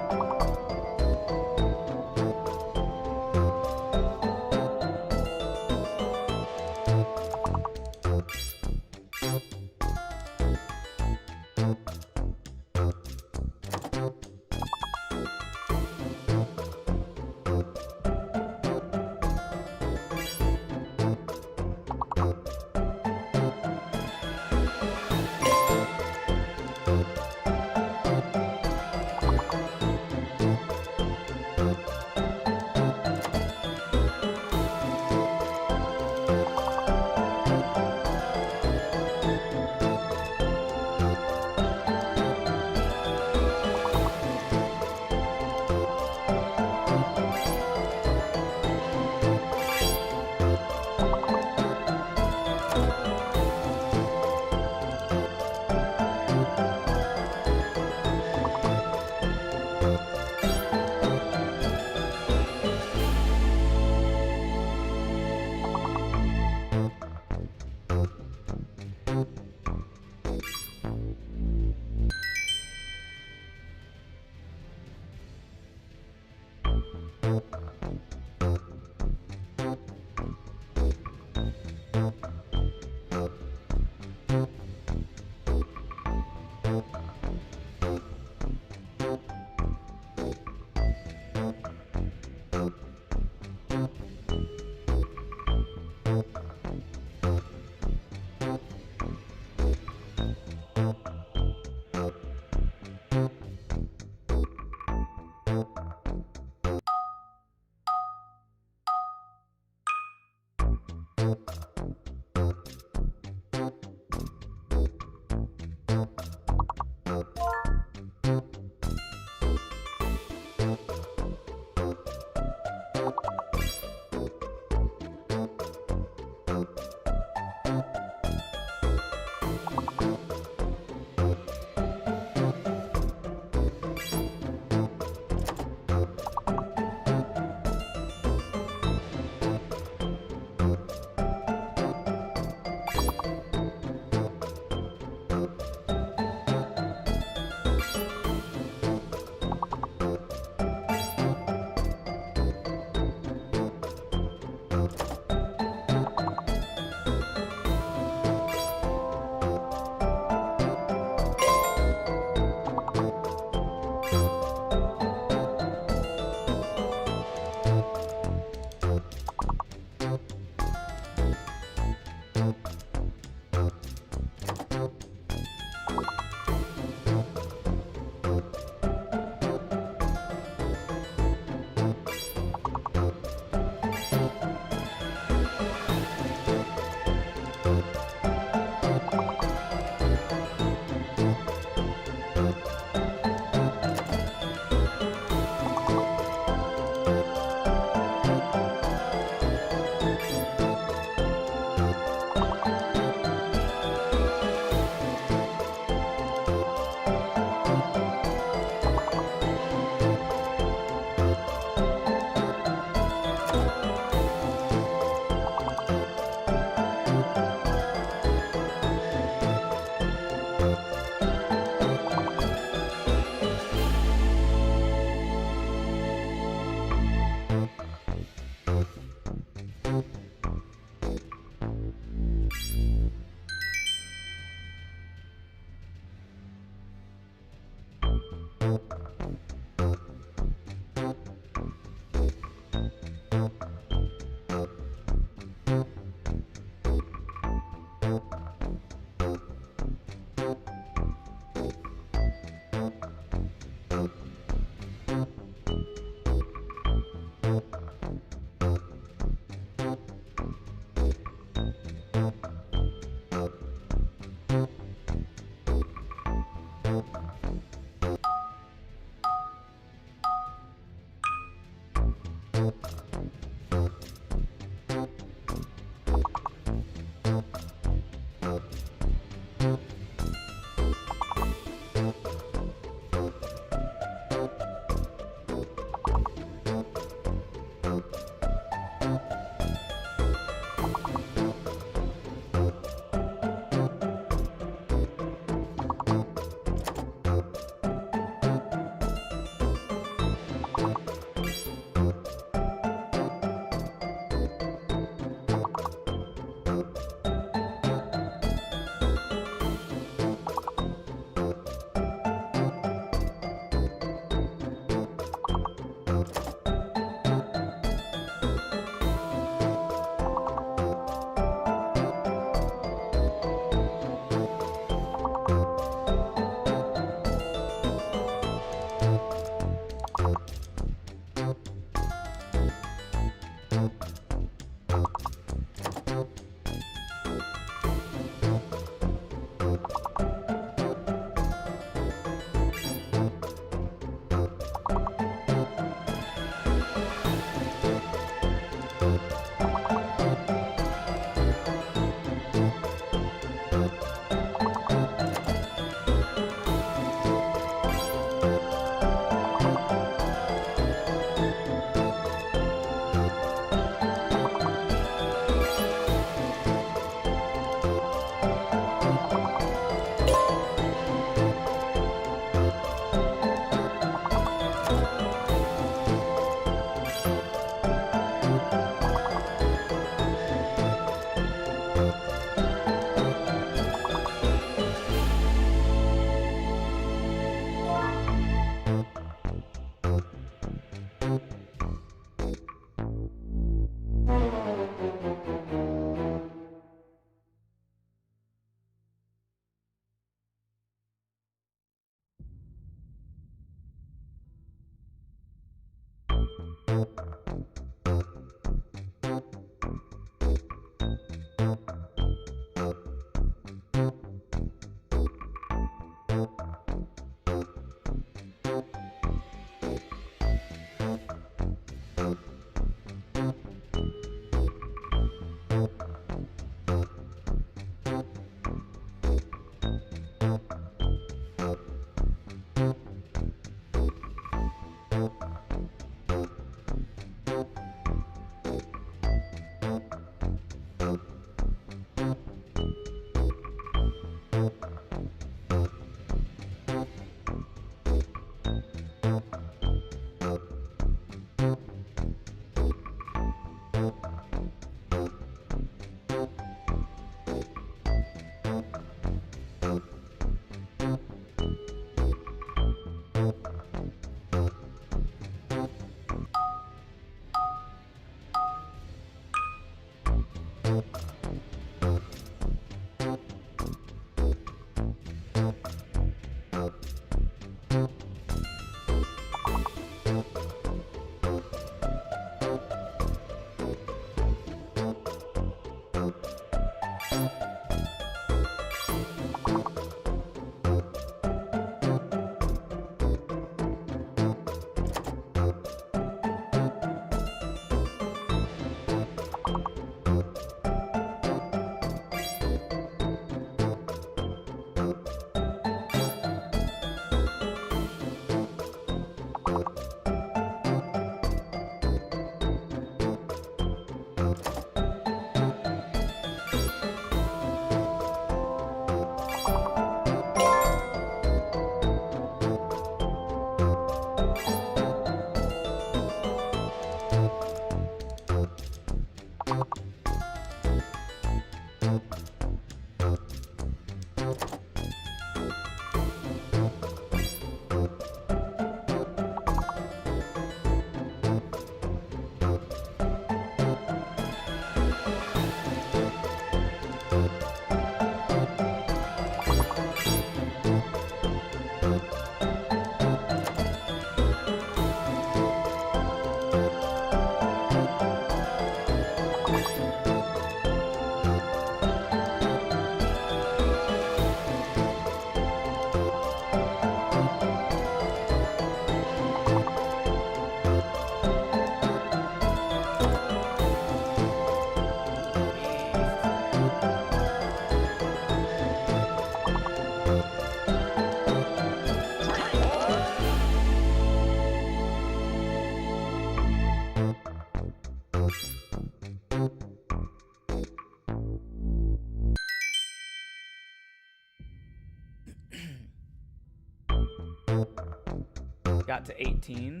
Got to 18.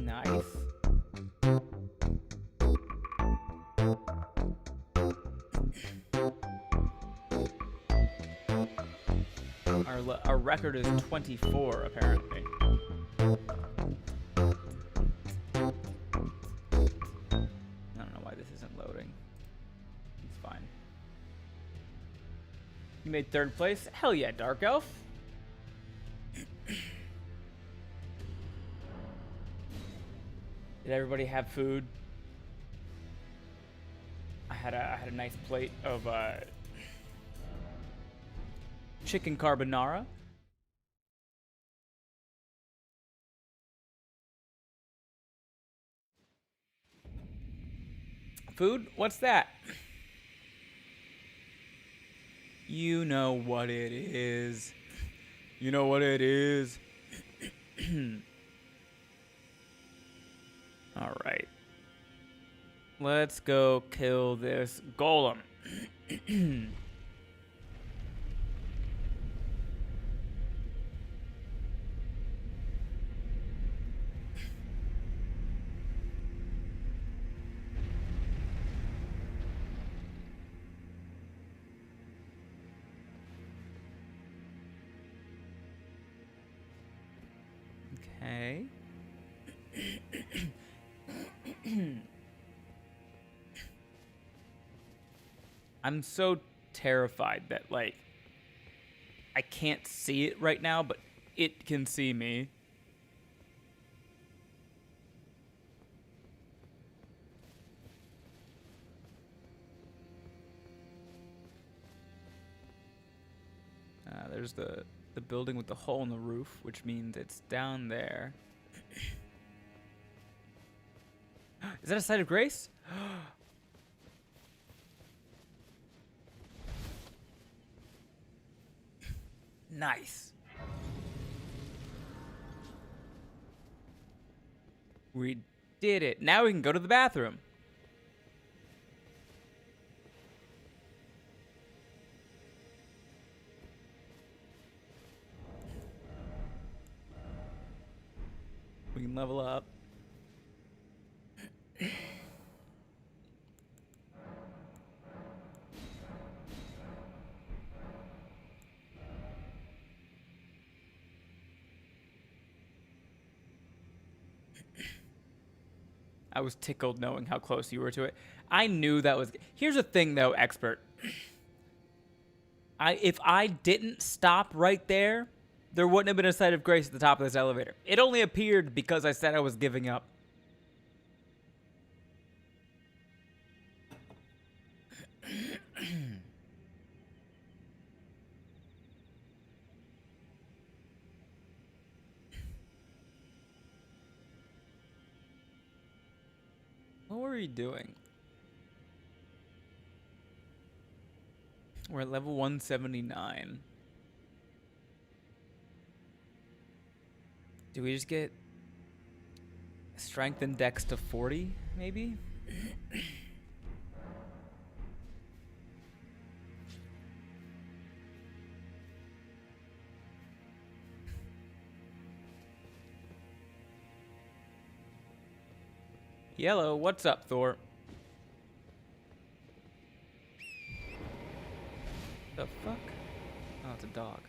Nice. Our record is 24, apparently. I don't know why this isn't loading. It's fine. You made 3rd place? Hell yeah, Dark Elf. Did everybody have food? I had a nice plate of chicken carbonara. Food? What's that? You know what it is. You know what it is. All right. Let's go kill this golem. Okay. I'm so terrified that, like, I can't see it right now, but it can see me. There's the building with the hole in the roof, which means it's down there. Is that a site of grace? Nice. We did it. Now we can go to the bathroom. We can level up. I was tickled knowing how close you were to it. I knew that was... Here's the thing, though, expert. If I didn't stop right there, there wouldn't have been a site of grace at the top of this elevator. It only appeared because I said I was giving up. What were we doing? We're at level 179. Do we just get strength and dex to 40, maybe? Yellow, what's up, Thor? The fuck? Oh, it's a dog.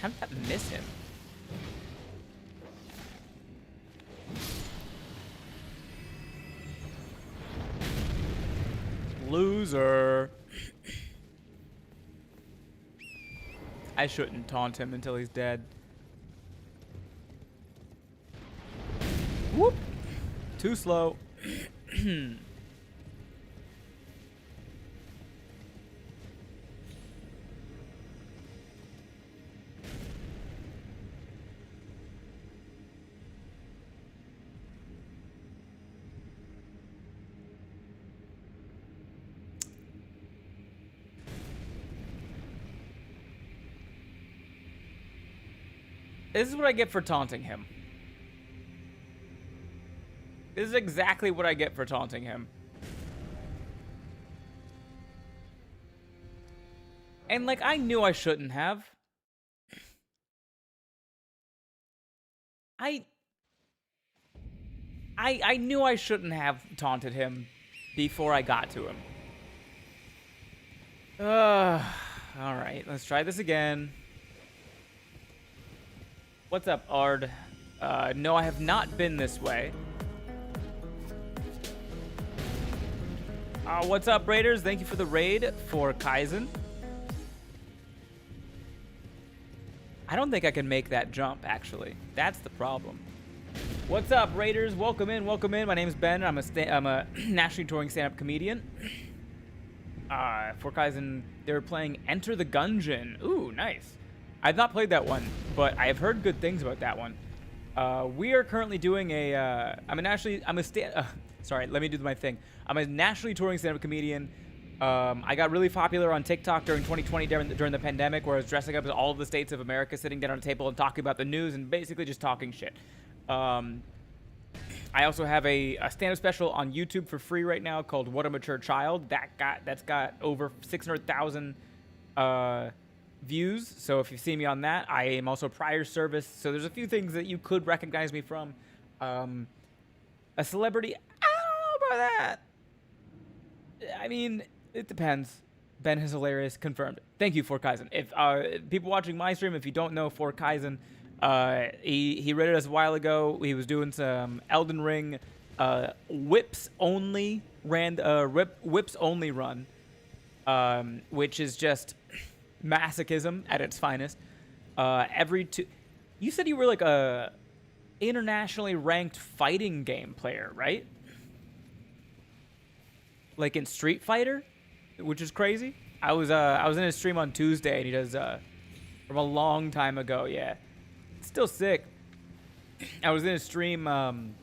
How did that miss him? Loser. I shouldn't taunt him until he's dead. Whoop. Too slow. This is what I get for taunting him. This is exactly what I get for taunting him. And, like, I knew I shouldn't have. I knew I shouldn't have taunted him before I got to him. Alright, let's try this again. What's up, Ard? No, I have not been this way. What's up, Raiders? Thank you for the raid for Kaizen. I don't think I can make that jump, actually. That's the problem. What's up, Raiders? Welcome in, welcome in. My name is Ben. I'm a nationally touring stand-up comedian. For Kaizen, they were playing Enter the Gungeon. Ooh, nice. I've not played that one, but I have heard good things about that one. We are currently doing sorry, let me do my thing. I'm a nationally touring stand-up comedian. I got really popular on TikTok during 2020 during the pandemic, where I was dressing up as all of the states of America, sitting down on a table and talking about the news and basically just talking shit. I also have a stand-up special on YouTube for free right now called What a Mature Child. That's got over 600,000 views. So if you've seen me on that, I am also prior service. So there's a few things that you could recognize me from. A celebrity, I don't know about that. I mean, it depends. Ben is hilarious. Confirmed. Thank you, For Kaizen. If people watching my stream, if you don't know For Kaizen, he rated us a while ago. He was doing some Elden Ring whips only run, which is just masochism at its finest. You said you were like a internationally ranked fighting game player, right? Like in Street Fighter, which is crazy. I was in a stream on Tuesday, and he does from a long time ago. Yeah, still sick. I was in a stream on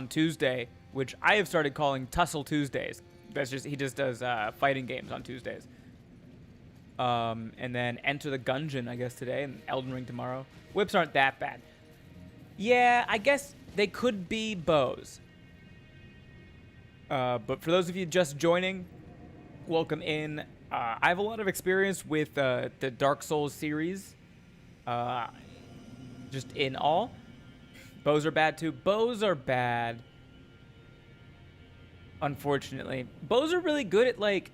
Tuesday, which I have started calling Tussle Tuesdays. That's just he just does fighting games on Tuesdays. And then Enter the Gungeon, I guess, today, and Elden Ring tomorrow. Whips aren't that bad. Yeah, I guess they could be bows. But for those of you just joining, welcome in. I have a lot of experience with the Dark Souls series. Just in all. Bows are bad too. Bows are bad. Unfortunately. Bows are really good at, like,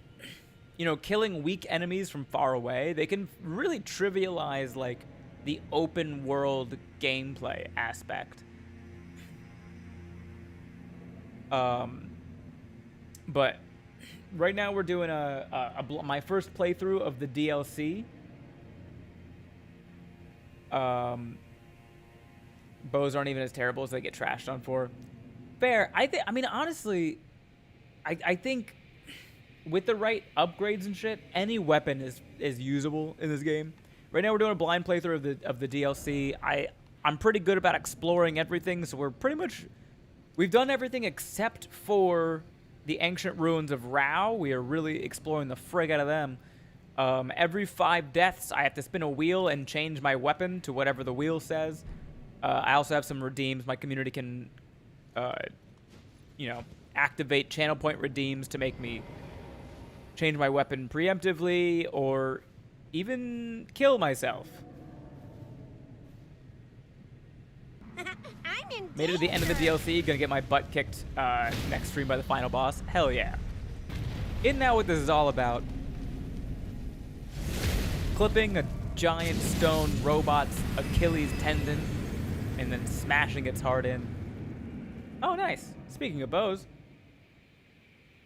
you know, killing weak enemies from far away. They can really trivialize, like, the open world gameplay aspect. But right now we're doing my first playthrough of the DLC. Bows aren't even as terrible as they get trashed on for. Fair. I mean, honestly, I think with the right upgrades and shit, any weapon is usable in this game. Right now we're doing a blind playthrough of the DLC. I'm pretty good about exploring everything, so we've done everything except for the ancient ruins of Rao. We are really exploring the frig out of them. Every 5 deaths, I have to spin a wheel and change my weapon to whatever the wheel says. I also have some redeems. My community can, activate channel point redeems to make me change my weapon preemptively or even kill myself. Made it to the end of the DLC. Gonna get my butt kicked next stream by the final boss. Hell yeah. Isn't that what this is all about? Clipping a giant stone robot's Achilles tendon and then smashing its heart in. Oh, nice. Speaking of bows,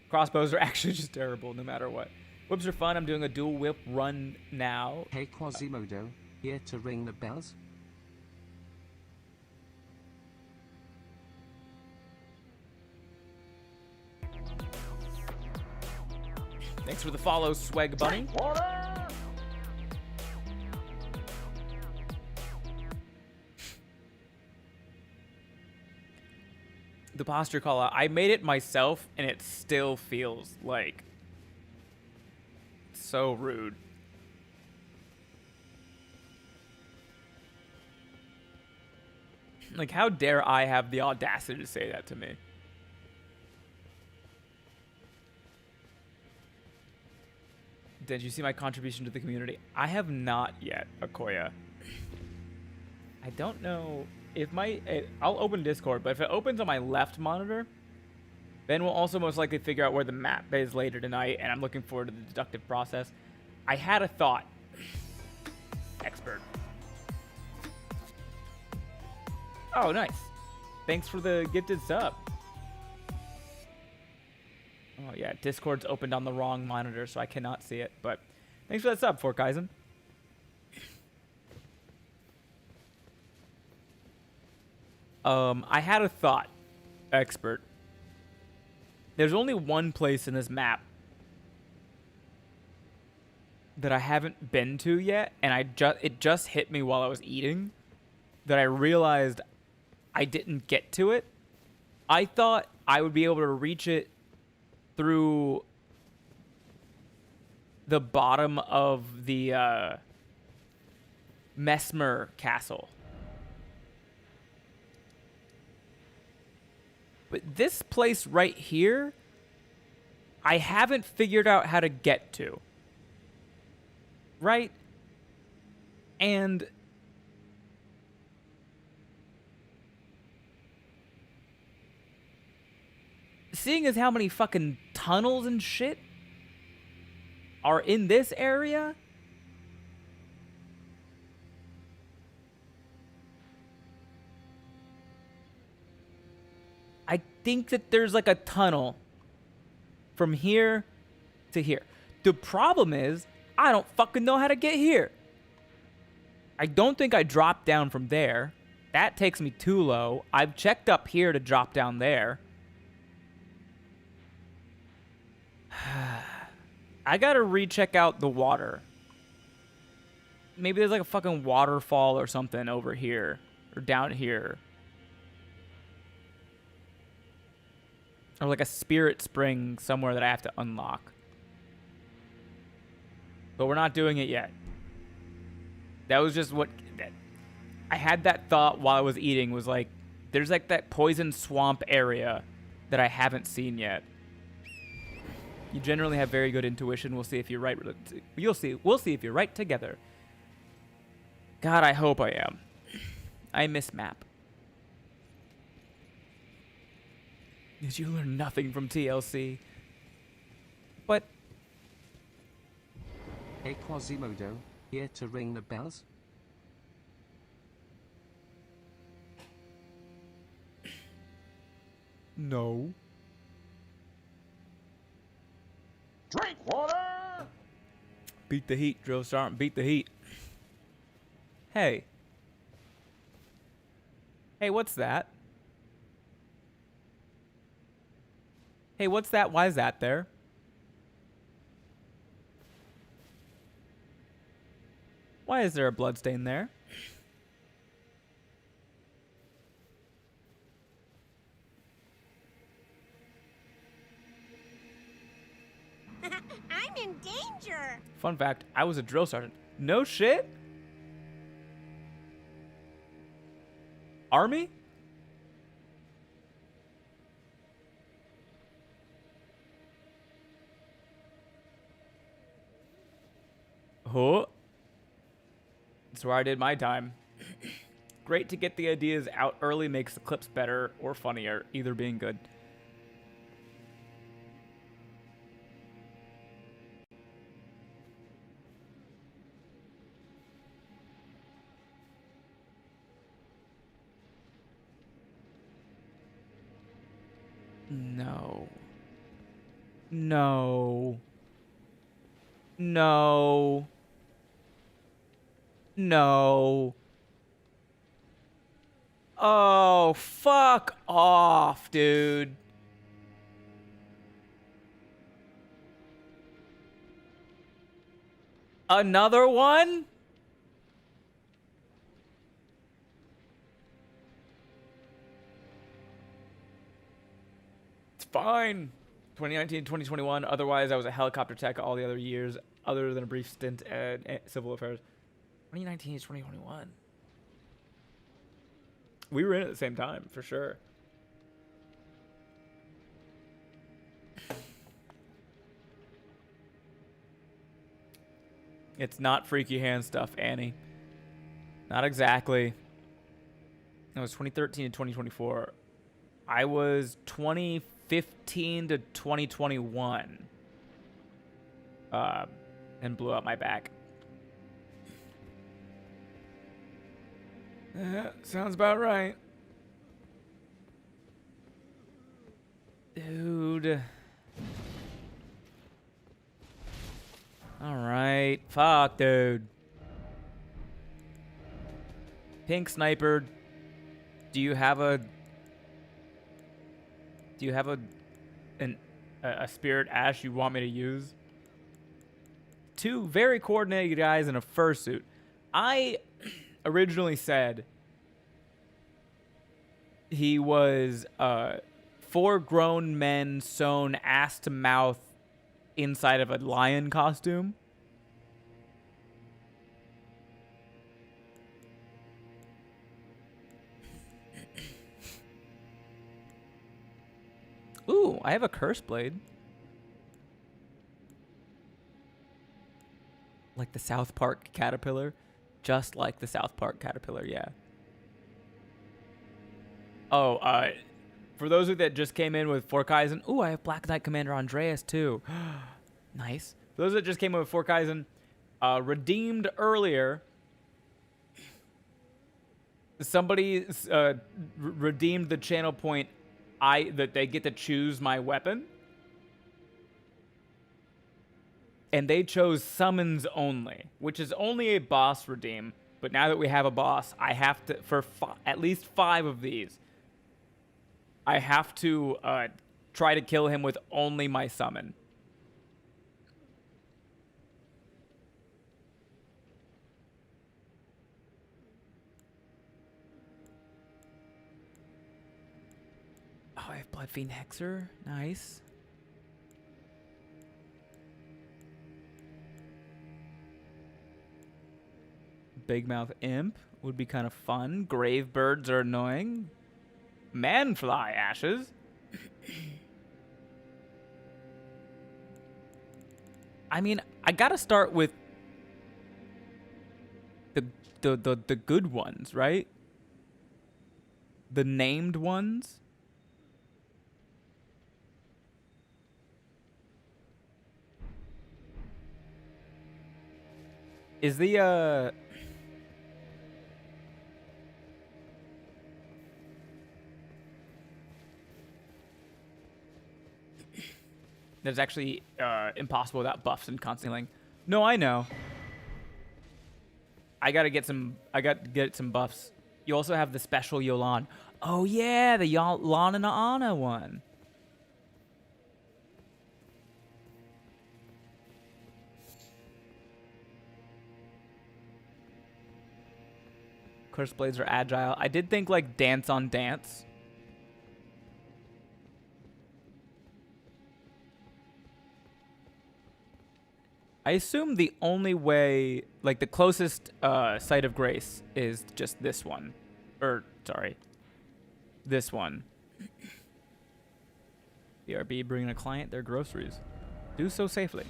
crossbows are actually just terrible no matter what. Whips are fun. I'm doing a dual whip run now. Hey Quasimodo, here to ring the bells? Thanks for the follow, Swag Bunny. The posture call out. I made it myself, and it still feels like so rude. Like, how dare I have the audacity to say that to me? Did you see my contribution to the community? I have not yet, Akoya. I don't know if I'll open Discord, but if it opens on my left monitor, then we'll also most likely figure out where the map is later tonight, and I'm looking forward to the deductive process. I had a thought. Expert. Oh, nice. Thanks for the gifted sub. Oh, yeah, Discord's opened on the wrong monitor, so I cannot see it. But thanks for that sub, Forkaizen. I had a thought, Expert. There's only one place in this map that I haven't been to yet, and it just hit me while I was eating that I realized I didn't get to it. I thought I would be able to reach it through the bottom of the Messmer castle. But this place right here, I haven't figured out how to get to. Right? And seeing as how many fucking tunnels and shit are in this area, I think that there's like a tunnel from here to here. The problem is, I don't fucking know how to get here. I don't think I dropped down from there. That takes me too low. I've checked up here to drop down there. I gotta recheck out the water. Maybe there's like a fucking waterfall or something over here. Or down here. Or like a spirit spring somewhere that I have to unlock. But we're not doing it yet. That was just what... I had that thought while I was eating, was like, there's like that poison swamp area that I haven't seen yet. You generally have very good intuition. We'll see if you're right. We'll see if you're right together. God, I hope I am. I miss map. Did you learn nothing from TLC? But... Hey Quasimodo, here to ring the bells? No. Drink water! Beat the heat, drill sergeant. Beat the heat. Hey. Hey, what's that? Hey, what's that? Why is that there? Why is there a bloodstain there? I'm in danger. Fun fact, I was a drill sergeant. No shit? Army? Oh. That's where I did my time. Great to get the ideas out early, makes the clips better or funnier, either being good. No. No. No. No. Oh, fuck off, dude. Another one? It's fine. 2019, 2021. Otherwise, I was a helicopter tech all the other years, other than a brief stint at Civil Affairs. 2019 is 2021. We were in at the same time, for sure. It's not freaky hand stuff, Annie. Not exactly. It was 2013 to 2024. I was 2015 to 2021. And blew out my back. Yeah, sounds about right. Dude. Alright. Fuck, dude. Pink Sniper. Do you have a spirit ash you want me to use? Two very coordinated guys in a fursuit. I originally said he was 4 grown men sewn ass to mouth inside of a lion costume. Ooh, I have a curse blade. Like the South Park caterpillar. Just like the South Park caterpillar, yeah. Oh, for those of you that just came in with Fork Eisen. Ooh, I have Black Knight Commander Andreas too. Nice. For those that just came in with Fork Eisen, redeemed earlier. Somebody redeemed the channel point that they get to choose my weapon. And they chose summons only, which is only a boss redeem, But now that we have a boss, I have to, for at least 5 of these, I have to try to kill him with only my summon. Oh, I have Blood Fiend Hexer. Nice. Big Mouth Imp would be kind of fun. Grave Birds are annoying. Manfly Ashes. I mean, I gotta start with the good ones, right? The named ones. Is the That's actually impossible without buffs and constant healing. No, I know. I gotta get some buffs. You also have the special Yolan. Oh yeah, the Yolan and Ana one. Curse Blades are agile. I did think like Dance on Dance. I assume the only way, like the closest Site of Grace is just this one. Sorry. This one. BRB bringing a client their groceries. Do so safely.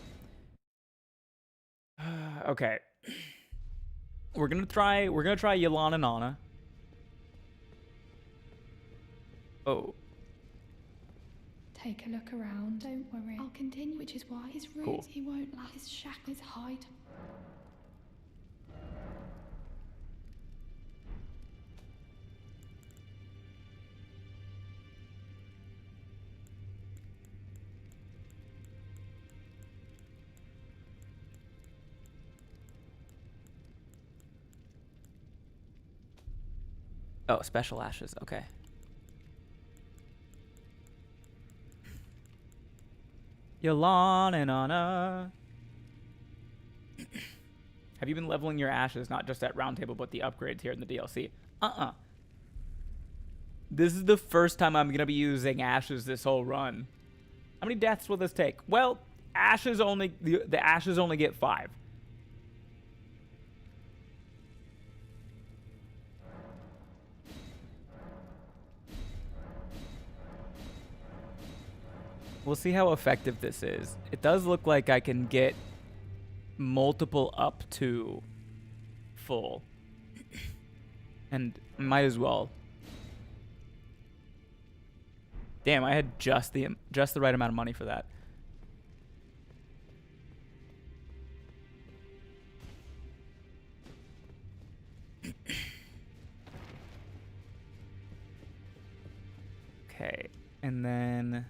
Okay. We're gonna try Yelan and Ana. Oh. Take a look around. Don't worry. I'll continue, which is why his roots, Cool. he won't lack his shackle, his hide. Oh, special ashes. Okay. Yelan and Ana. Have you been leveling your ashes, not just at Roundtable, but the upgrades here in the DLC? This is the first time I'm going to be using ashes this whole run. How many deaths will this take? Well, ashes only, the ashes only get 5. We'll see how effective this is. It does look like I can get multiple up to full. And might as well. Damn, I had just the right amount of money for that. Okay, and then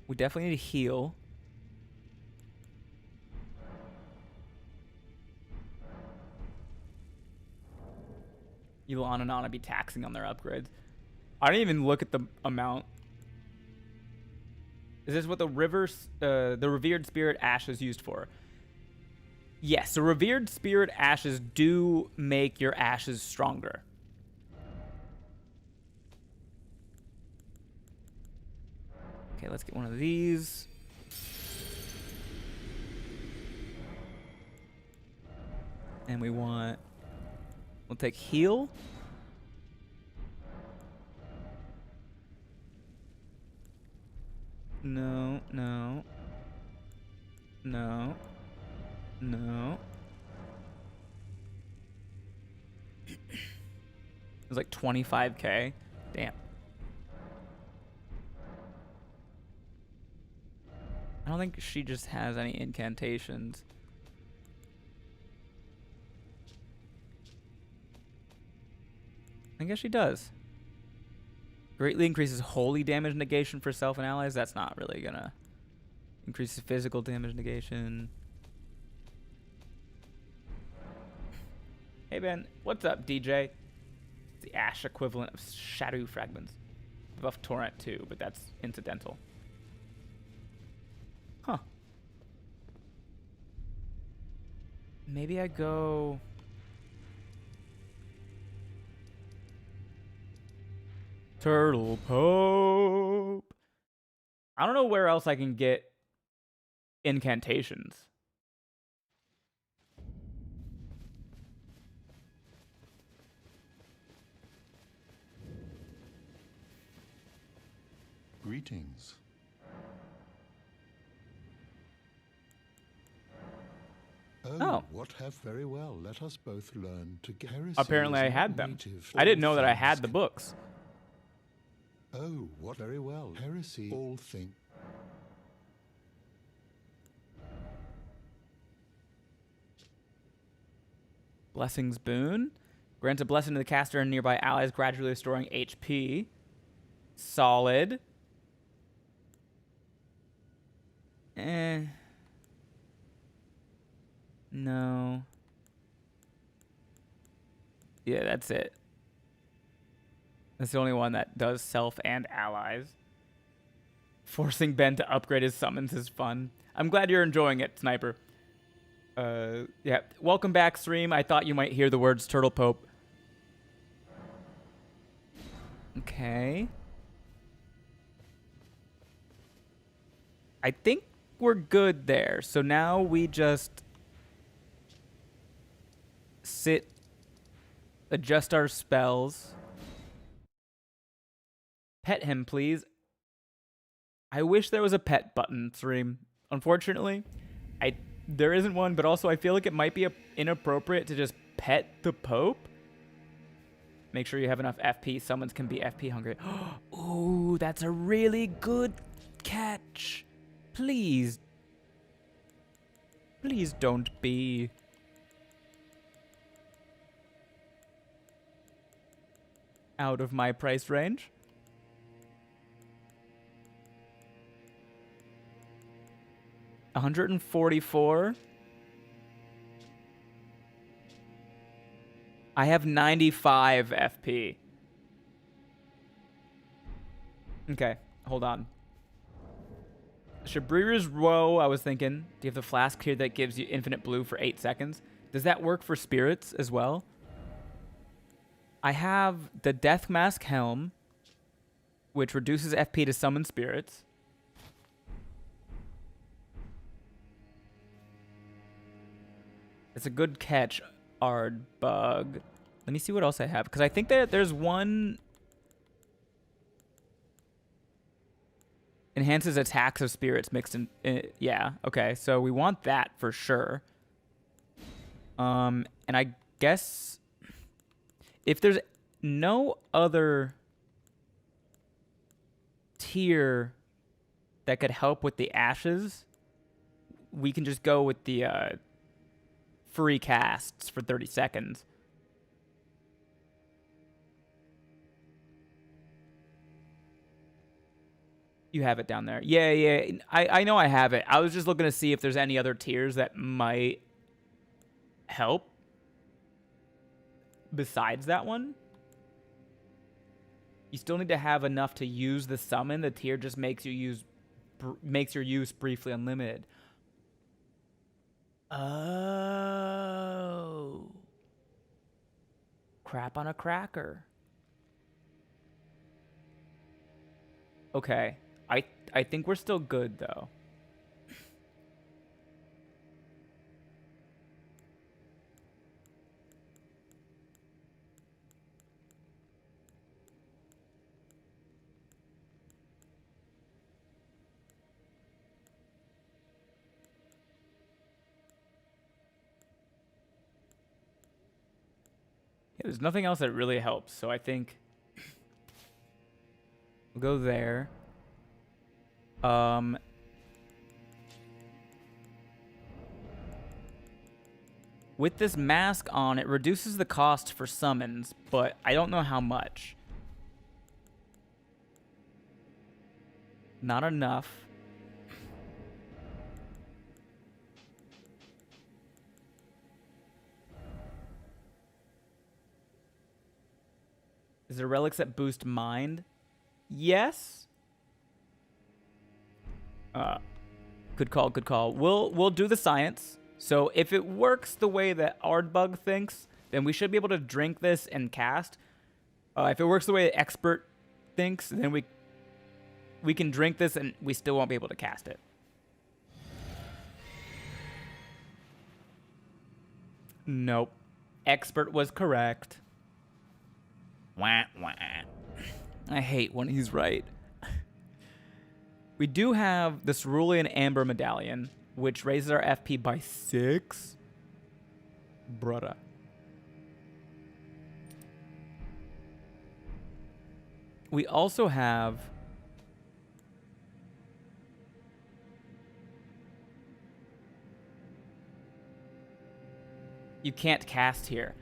we definitely need to heal. Elon and Ana be taxing on their upgrades. I didn't even look at the amount. Is this what the revered spirit ash is used for? Yes, the revered spirit ashes do make your ashes stronger. Okay, let's get one of these. And we'll take heal. No. It was like 25k. Damn. I don't think she just has any incantations. I guess she does. Greatly increases holy damage negation for self and allies. That's not really gonna increase the physical damage negation. Hey Ben, what's up, DJ? It's the Ash equivalent of Shadow Fragments. Buff Torrent too, but that's incidental. Huh. Maybe I go... Turtle Pope. I don't know where else I can get incantations. Greetings. Oh. What have very well. Let us both learn to get heresy. Apparently I is had not them. native. I didn't know All that I things had the can- books. Oh, what very well. Heresy, all things. Blessings Boon. Grants a blessing to the caster and nearby allies, gradually restoring HP. Solid. No. Yeah, that's it. That's the only one that does self and allies. Forcing Ben to upgrade his summons is fun. I'm glad you're enjoying it, Sniper. Yeah. Welcome back, stream. I thought you might hear the words Turtle Pope. Okay. I think we're good there. So now we just sit, adjust our spells. Pet him, please. I wish there was a pet button, stream. Unfortunately, there isn't one, but also I feel like it might be inappropriate to just pet the Pope. Make sure you have enough FP. Summons can be FP hungry. Ooh, that's a really good catch. Please. Please don't be. Out of my price range. $144. I have 95 FP. Okay, hold on. Shabrira's Row, I was thinking. Do you have the flask here that gives you infinite blue for 8 seconds? Does that work for spirits as well? I have the Death Mask Helm, which reduces FP to summon spirits. It's a good catch, Ardbug. Let me see what else I have, because I think that there's one... Enhances attacks of spirits mixed in... yeah, okay, so we want that for sure. And I guess... If there's no other tier that could help with the ashes, we can just go with the free casts for 30 seconds. You have it down there. Yeah. I know I have it. I was just looking to see if there's any other tiers that might help besides that one. You still need to have enough to use the summon. The tier just makes your use briefly unlimited. Oh. Crap on a cracker. Okay. I think we're still good though. Yeah, there's nothing else that really helps, so I think we'll go there. With this mask on, it reduces the cost for summons, but I don't know how much. Not enough. Is there relics that boost mind? Yes. Good call, good call. We'll do the science. So if it works the way that Ardbug thinks, then we should be able to drink this and cast. If it works the way the expert thinks, then we can drink this and we still won't be able to cast it. Nope. Expert was correct. Wah, wah. I hate when he's right. We do have the Cerulean Amber Medallion, which raises our FP by 6. Brudda. We also have... You can't cast here.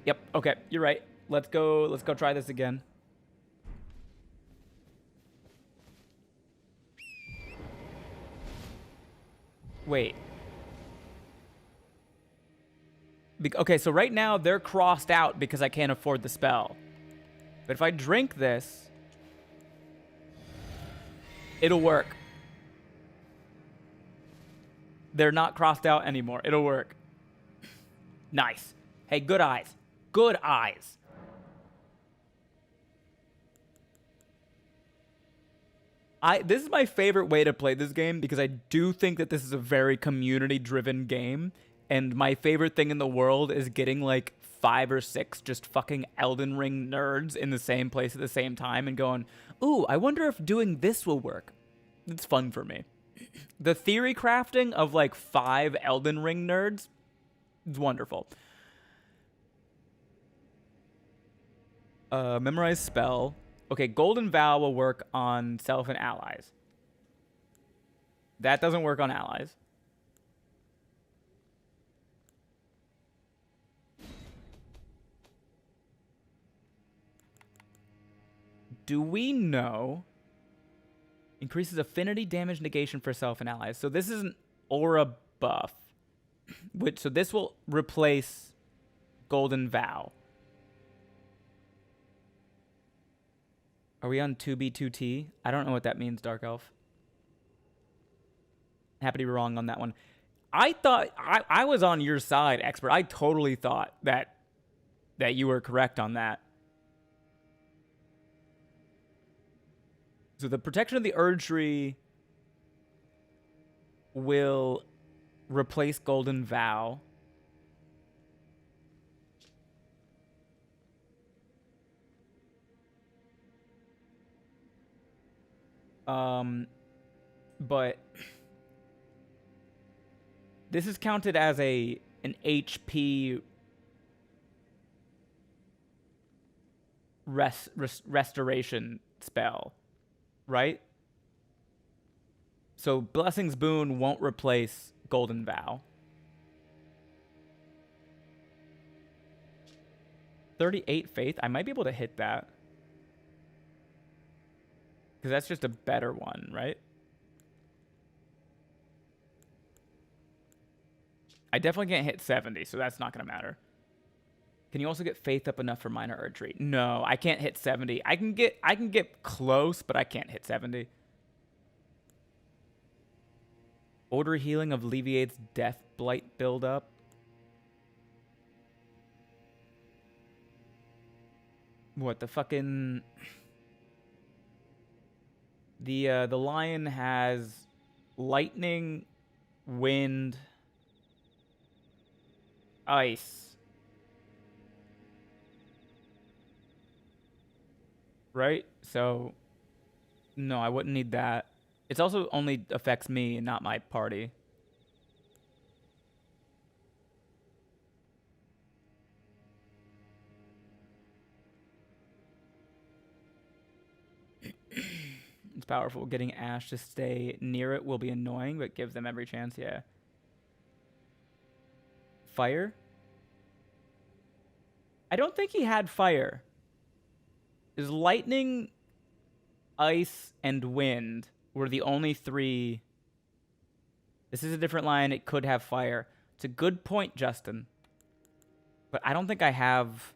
Yep, okay, you're right. Let's go try this again. Wait. Okay, so right now they're crossed out because I can't afford the spell. But if I drink this, it'll work. They're not crossed out anymore. It'll work. Nice. Hey, good eyes. Good eyes. This is my favorite way to play this game because I do think that this is a very community-driven game. And my favorite thing in the world is getting like 5 or 6 just fucking Elden Ring nerds in the same place at the same time and going, ooh, I wonder if doing this will work. It's fun for me. The theory crafting of like 5 Elden Ring nerds is wonderful. Memorize spell. Okay, Golden Vow will work on self and allies. That doesn't work on allies. Do we know... Increases affinity damage negation for self and allies. So this is an aura buff. So this will replace Golden Vow. Are we on 2B2T? I don't know what that means, Dark Elf. Happy to be wrong on that one. I thought... I was on your side, Expert. I totally thought that you were correct on that. So the protection of the Erdtree will replace Golden Vow. But this is counted as an HP restoration spell. Right? So Blessing's Boon won't replace Golden Vow. 38 Faith. I might be able to hit that. Because that's just a better one, right? I definitely can't hit 70, so that's not going to matter. Can you also get faith up enough for minor Erdtree? No, I can't hit 70. I can get close, but I can't hit 70. Order healing of alleviates death blight buildup. What the fucking... The lion has lightning, wind, ice. Right? So, no, I wouldn't need that. It also only affects me and not my party. It's powerful. Getting Ash to stay near it will be annoying, but gives them every chance, yeah. Fire? I don't think he had fire. Is lightning ice, and wind were the only three. This is a different line. It could have fire. It's a good point, Justin. But I don't think I have...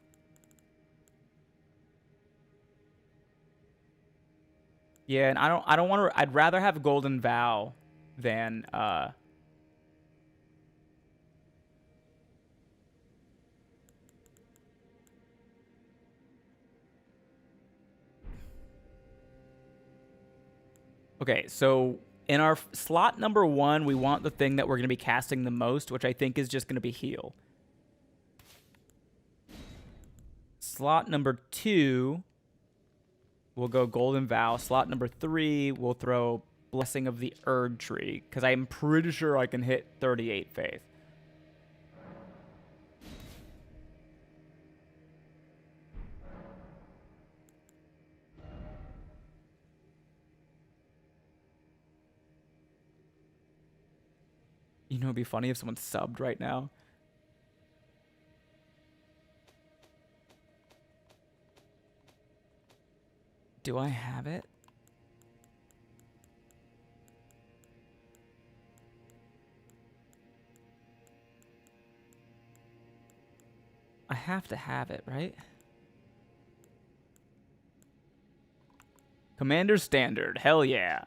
Yeah, and I don't want to... I'd rather have Golden Vow than... Okay, so in our slot number 1, we want the thing that we're going to be casting the most, which I think is just going to be heal. Slot number 2, we'll go Golden Vow. Slot number 3, we'll throw Blessing of the Erd Tree, because I'm pretty sure I can hit 38 Faith. You know, it'd be funny if someone subbed right now. Do I have it? I have to have it, right? Commander Standard. Hell yeah.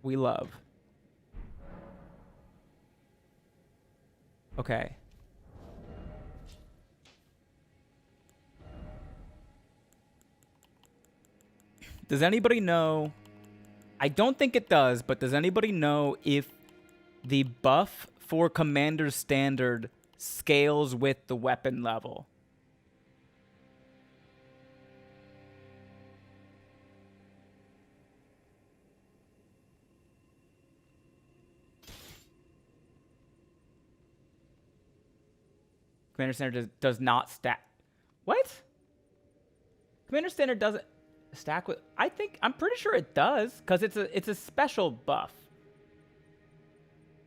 We love. Okay. Does anybody know? I don't think it does, but does anybody know if the buff for Commander Standard scales with the weapon level? Commander Standard does not stack. What? Commander Standard doesn't stack with. I'm pretty sure it does, because it's a special buff.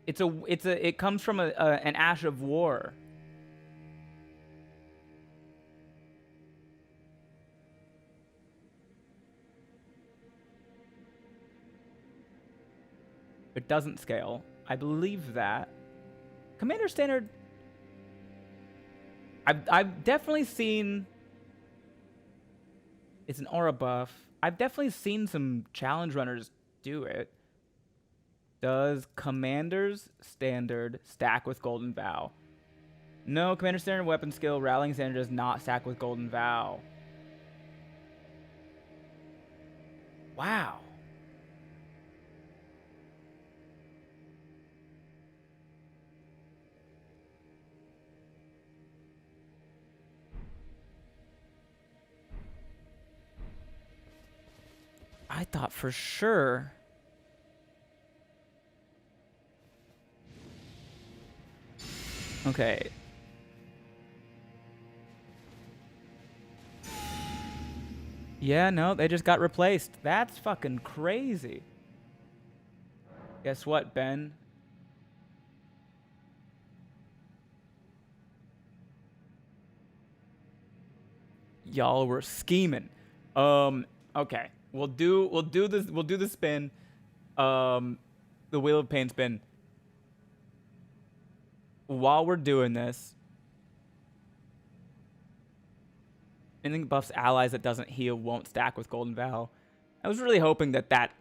It comes from an Ash of War. It doesn't scale. I believe that. Commander Standard. I've definitely seen. It's an aura buff. I've definitely seen some challenge runners do it. Does Commander's Standard stack with Golden Vow? No, Commander Standard weapon skill, Rallying Standard does not stack with Golden Vow. Wow. I thought for sure. Okay. Yeah, no, they just got replaced. That's fucking crazy. Guess what, Ben? Y'all were scheming. Okay. We'll do the spin. The Wheel of Pain spin. While we're doing this, anything buffs allies that doesn't heal won't stack with Golden Vow. I was really hoping that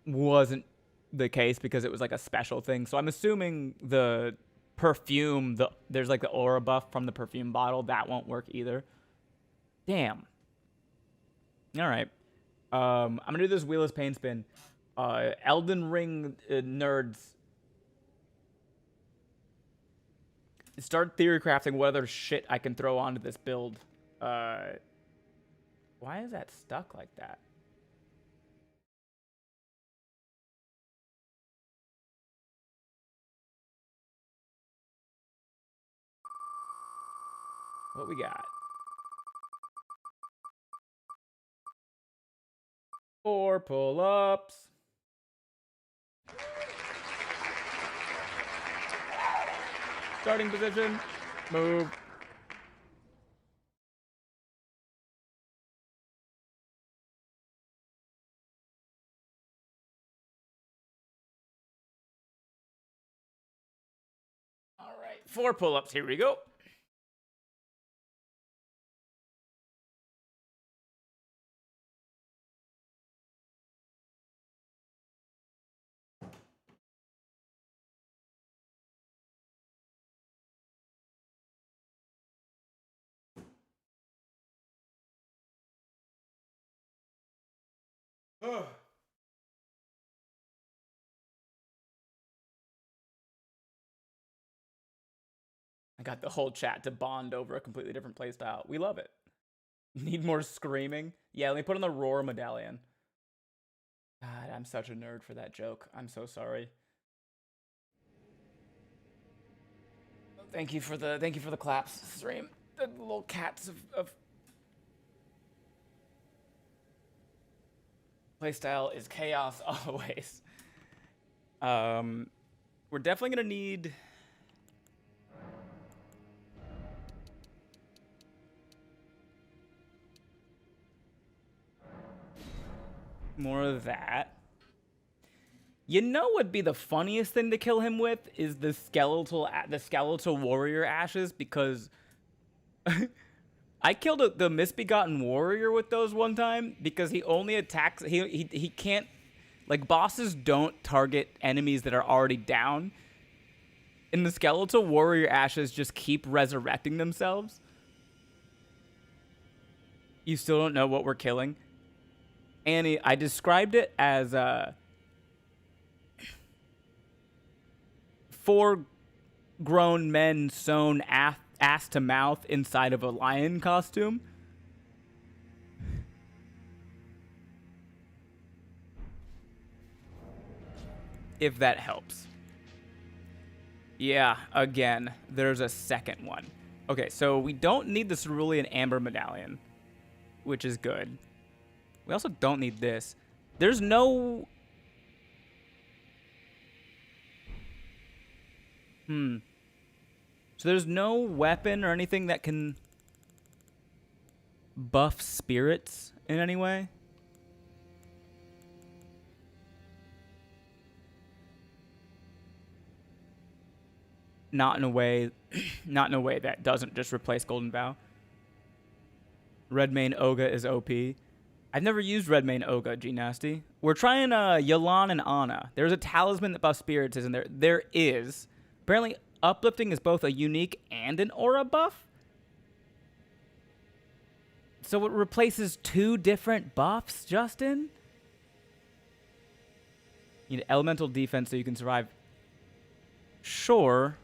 wasn't the case, because it was like a special thing. So I'm assuming the perfume, there's like the aura buff from the perfume bottle, that won't work either. Damn. All right. I'm gonna do this Wheel of Pain spin. Elden Ring nerds, start theory crafting what other shit I can throw onto this build. Why is that stuck like that? What we got? 4 pull-ups. Starting position. Move. All right, 4 pull-ups. Here we go. I got the whole chat to bond over a completely different playstyle. We love it. Need more screaming? Yeah, let me put on the roar medallion. God, I'm such a nerd for that joke. I'm so sorry. Thank you for the claps, stream. The little cats of playstyle is chaos always. We're definitely gonna need more of that. You know what'd be the funniest thing to kill him with is the skeletal warrior ashes, because I killed the misbegotten warrior with those one time because he only attacks he can't, like, bosses don't target enemies that are already down. And the skeletal warrior ashes just keep resurrecting themselves. You still don't know what we're killing. Annie, I described it as 4 grown men sewn ass to mouth inside of a lion costume. If that helps. Yeah, again, there's a second one. Okay, so we don't need the cerulean amber medallion, which is good. We also don't need this. There's no... So there's no weapon or anything that can buff spirits in any way? Not in a way that doesn't just replace Golden Vow. Redmane Oga is OP. I've never used Redmane Oga, G Nasty. We're trying Yalan and Ana. There's a talisman that buffs spirits, isn't there? There is. Apparently, uplifting is both a unique and an aura buff. So it replaces 2 different buffs, Justin? You need elemental defense so you can survive. Sure.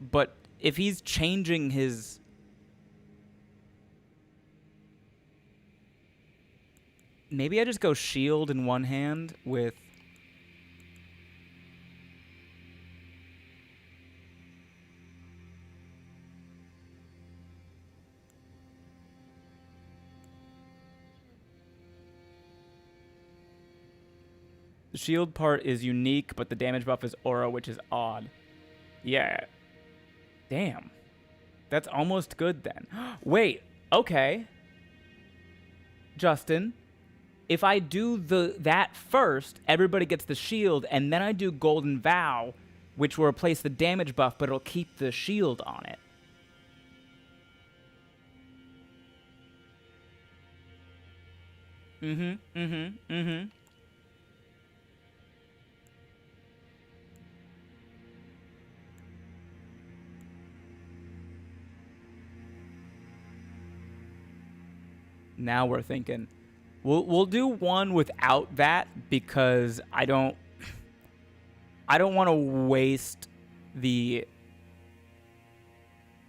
But if he's changing his... Maybe I just go shield in one hand with... The shield part is unique, but the damage buff is aura, which is odd. Yeah. Damn. That's almost good then. Wait, okay. Justin, if I do that first, everybody gets the shield, and then I do Golden Vow, which will replace the damage buff, but it'll keep the shield on it. Now we're thinking. We'll do one without that because I don't want to waste the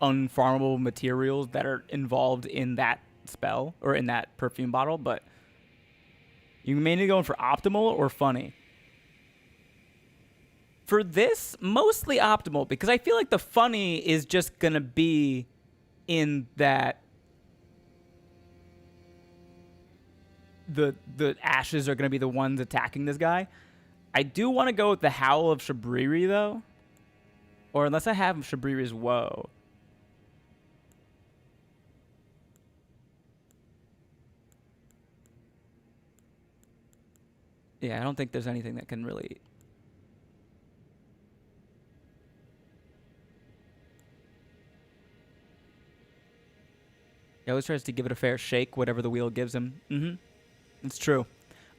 unfarmable materials that are involved in that spell or in that perfume bottle, but you mainly going for optimal or funny. For this, mostly optimal, because I feel like the funny is just gonna be in that the ashes are going to be the ones attacking this guy. I do want to go with the Howl of Shabriri, though. Or unless I have Shabriri's Woe. Yeah, I don't think there's anything that can really... He always tries to give it a fair shake, whatever the wheel gives him. Mm-hmm. It's true.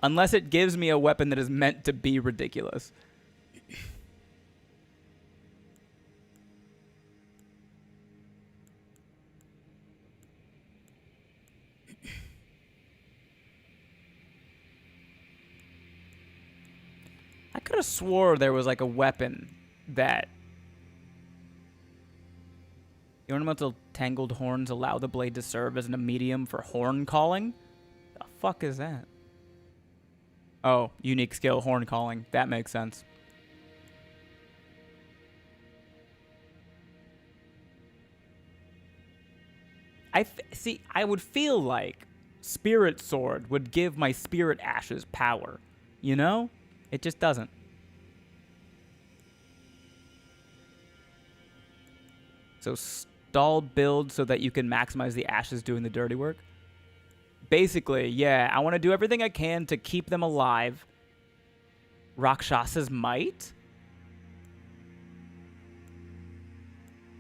Unless it gives me a weapon that is meant to be ridiculous. I could have swore there was like a weapon that... The ornamental tangled horns allow the blade to serve as a medium for horn calling? The fuck is that? Oh, unique skill, horn calling. That makes sense. See, I would feel like Spirit Sword would give my Spirit Ashes power. You know? It just doesn't. So stall build so that you can maximize the ashes doing the dirty work. Basically, yeah, I want to do everything I can to keep them alive. Rakshasa's Might?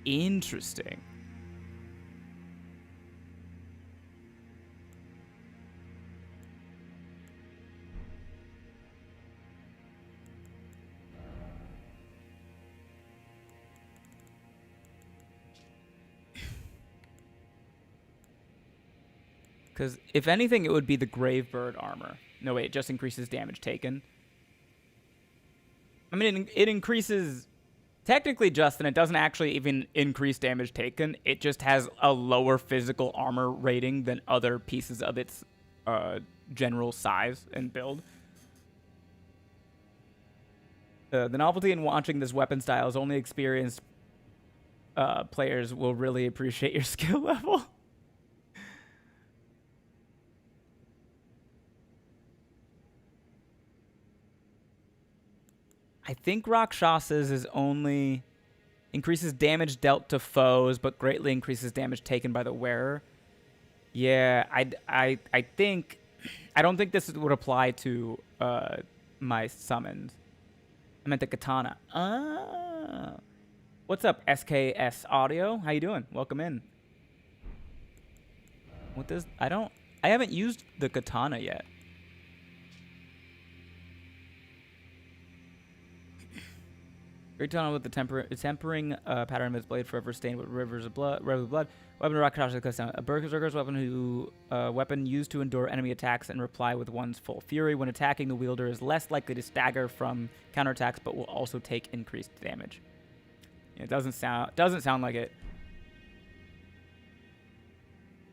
Interesting. Because if anything, it would be the Gravebird armor. No, wait, it just increases damage taken. I mean, it increases... Technically, Justin, it doesn't actually even increase damage taken. It just has a lower physical armor rating than other pieces of its general size and build. The novelty in watching this weapon style is only experienced players will really appreciate your skill level. I think Rakshasa's is only increases damage dealt to foes, but greatly increases damage taken by the wearer. Yeah, I think... I don't think this would apply to my summons. I meant the katana. Ah. What's up, SKS Audio? How you doing? Welcome in. What does... I haven't used the katana yet. Great tunnel with the tempering pattern of its blade forever stained with rivers of blood. Weapon of Rakshasa cuts down. A berserker's weapon used to endure enemy attacks and reply with one's full fury. When attacking, the wielder is less likely to stagger from counterattacks, but will also take increased damage. It doesn't sound like it.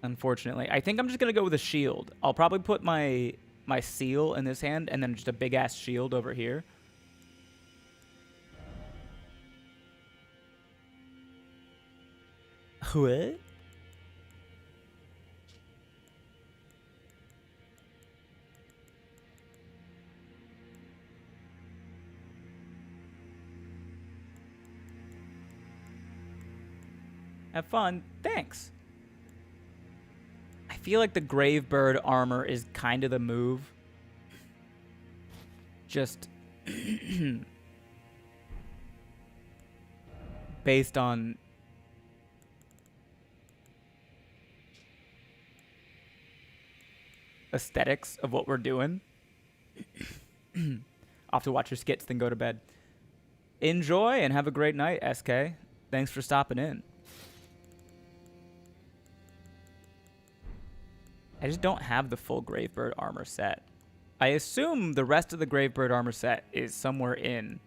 Unfortunately, I think I'm just gonna go with a shield. I'll probably put my seal in this hand and then just a big ass shield over here. What? Have fun. Thanks. I feel like the Gravebird armor is kind of the move. Just based on aesthetics of what we're doing. I'll have to watch your skits, then go to bed. Enjoy and have a great night, SK. Thanks for stopping in. I just don't have the full Gravebird armor set. I assume the rest of the Gravebird armor set is somewhere in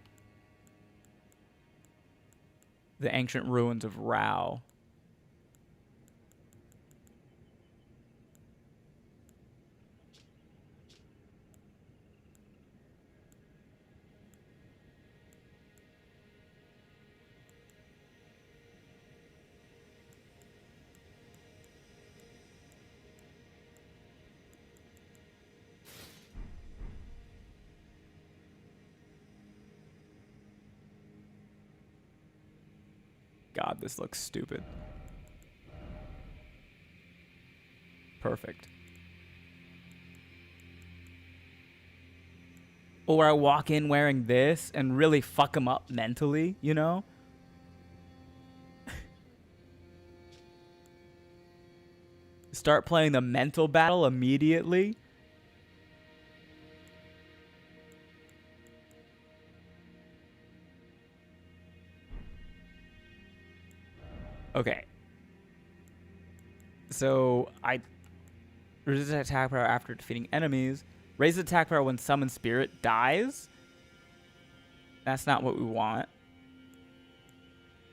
the ancient ruins of Rao. God, this looks stupid. Perfect. Or I walk in wearing this and really fuck him up mentally, you know? Start playing the mental battle immediately. Okay. So I resist attack power after defeating enemies. Raise attack power when summoned spirit dies. That's not what we want.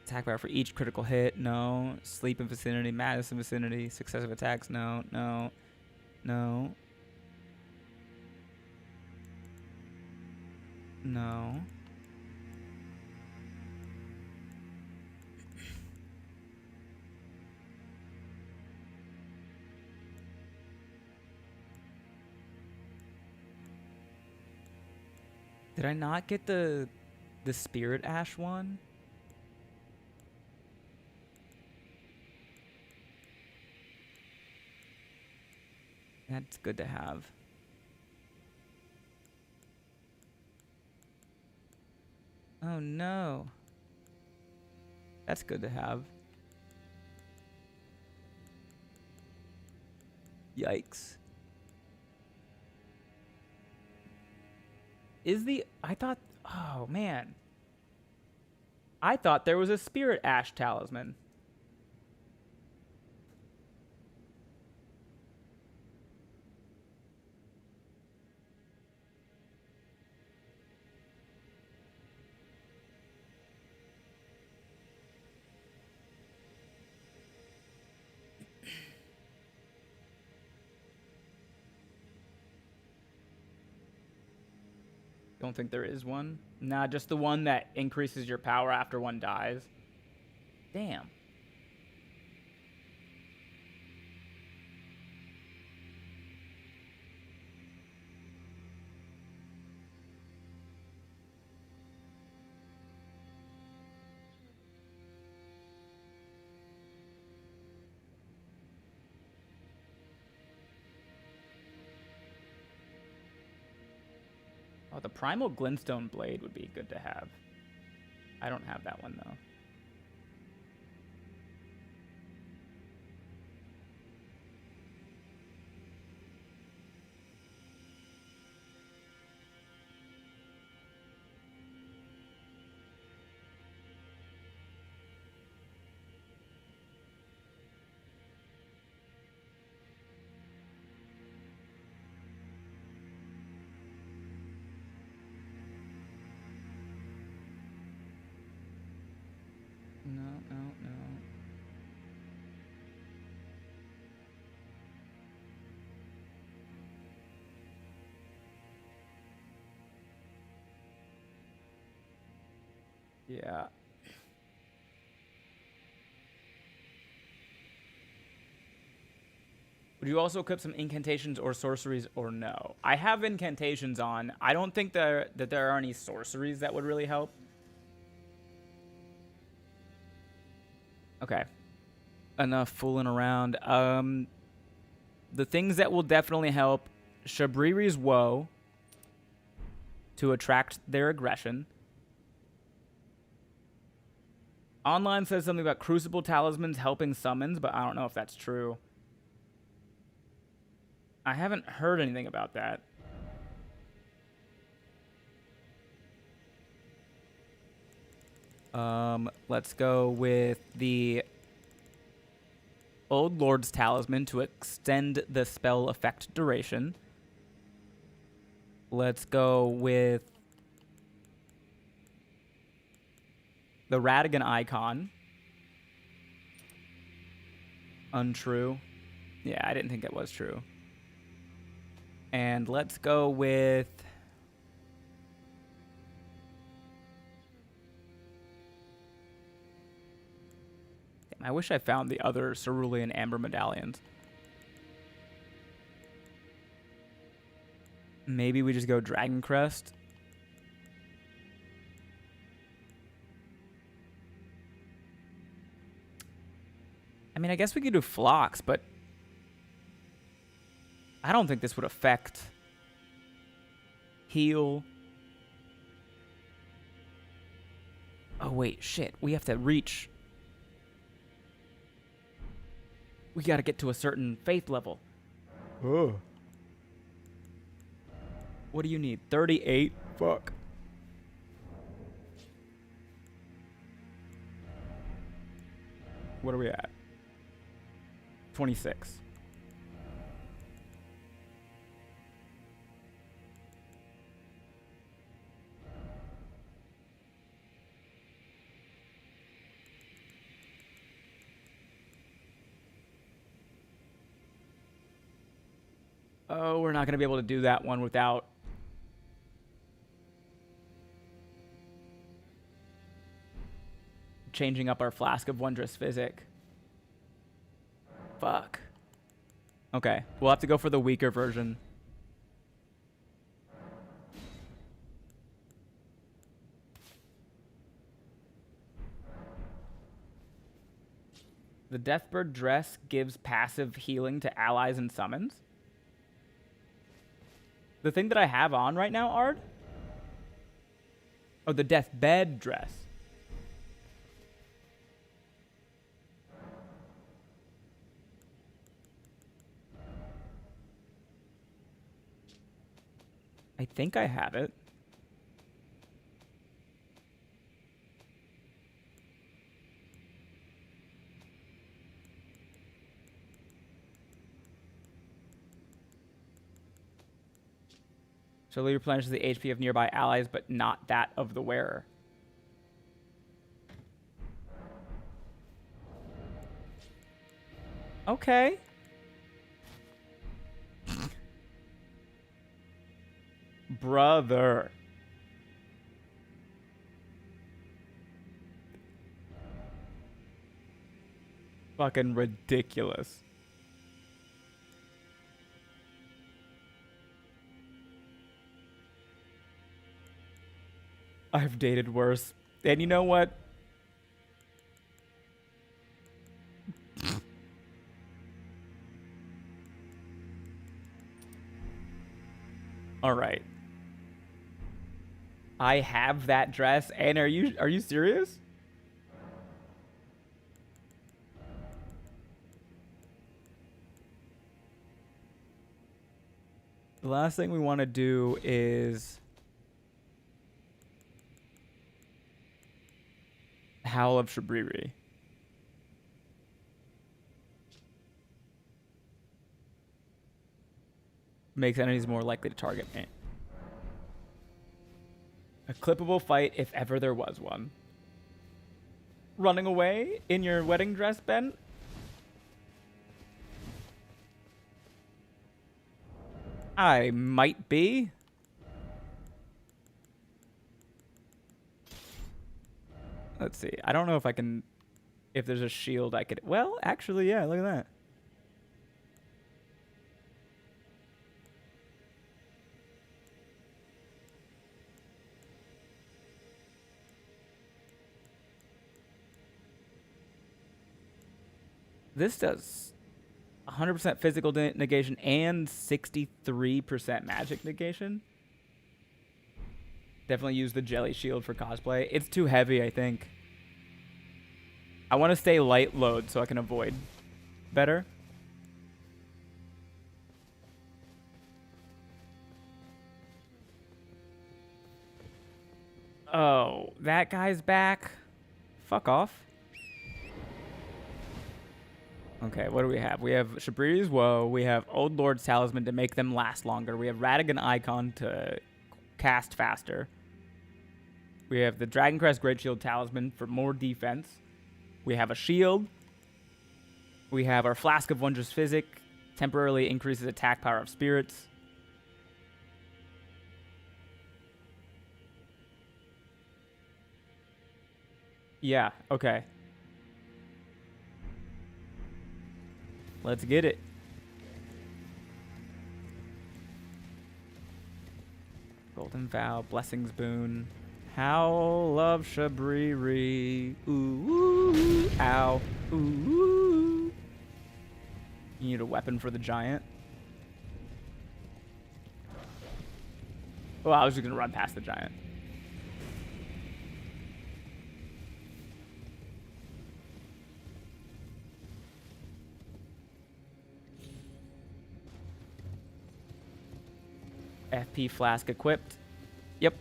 Attack power for each critical hit. No. Sleep in vicinity. Madness in vicinity. Successive attacks. No. No. No. No. Did I not get the Spirit Ash one? That's good to have. Oh no. That's good to have. Yikes. I thought, oh man. I thought there was a Spirit Ash talisman. Don't think there is one. Nah, just the one that increases your power after one dies. Damn. Oh, the Primal Glintstone Blade would be good to have. I don't have that one, though. No, no, no. Yeah. Would you also equip some incantations or sorceries or no? I have incantations on. I don't think that there are any sorceries that would really help. Okay. Enough fooling around. The things that will definitely help, Shabriri's Woe to attract their aggression. Online says something about Crucible Talismans helping summons, but I don't know if that's true. I haven't heard anything about that. Let's go with the Old Lord's Talisman to extend the spell effect duration. Let's go with the Radigan Icon. Untrue. Yeah, I didn't think it was true. And let's go with... Damn, I wish I found the other Cerulean Amber medallions. Maybe we just go Dragon Crest. I mean, I guess we could do flocks, but I don't think this would affect heal. Oh, wait, shit. We have to reach. We got to get to a certain faith level. Oh. What do you need? 38? Fuck. What are we at? 26. Oh, we're not going to be able to do that one without changing up our Flask of Wondrous Physic. Fuck. Okay, we'll have to go for the weaker version. The Deathbird Dress gives passive healing to allies and summons. The thing that I have on right now, Ard? Oh, the Deathbed Dress. I think I have it. So it replenishes the HP of nearby allies, but not that of the wearer. Okay. Brother. Fucking ridiculous. I've dated worse. And you know what? All right. I have that dress, and are you serious? The last thing we want to do is Howl of Shabriri. Makes enemies more likely to target me. A clippable fight if ever there was one. Running away in your wedding dress, Ben? I might be. Let's see. I don't know if I can... If there's a shield I could... Well, actually, yeah, look at that. This does 100% physical negation and 63% magic negation. Definitely use the jelly shield for cosplay. It's too heavy, I think. I want to stay light load so I can avoid better. Oh, that guy's back. Fuck off. Okay, what do we have? We have Shabriri's Woe. We have Old Lord's Talisman to make them last longer. We have Radigan Icon to cast faster. We have the Dragon Crest Great Shield Talisman for more defense. We have a shield. We have our Flask of Wondrous Physic. Temporarily increases attack power of spirits. Yeah, okay. Let's get it. Golden Vow, Blessings Boon. Howl of Shabriri. Ooh, ooh, ow. Ooh, ooh. You need a weapon for the giant. Well, I was just gonna run past the giant. FP flask equipped. Yep.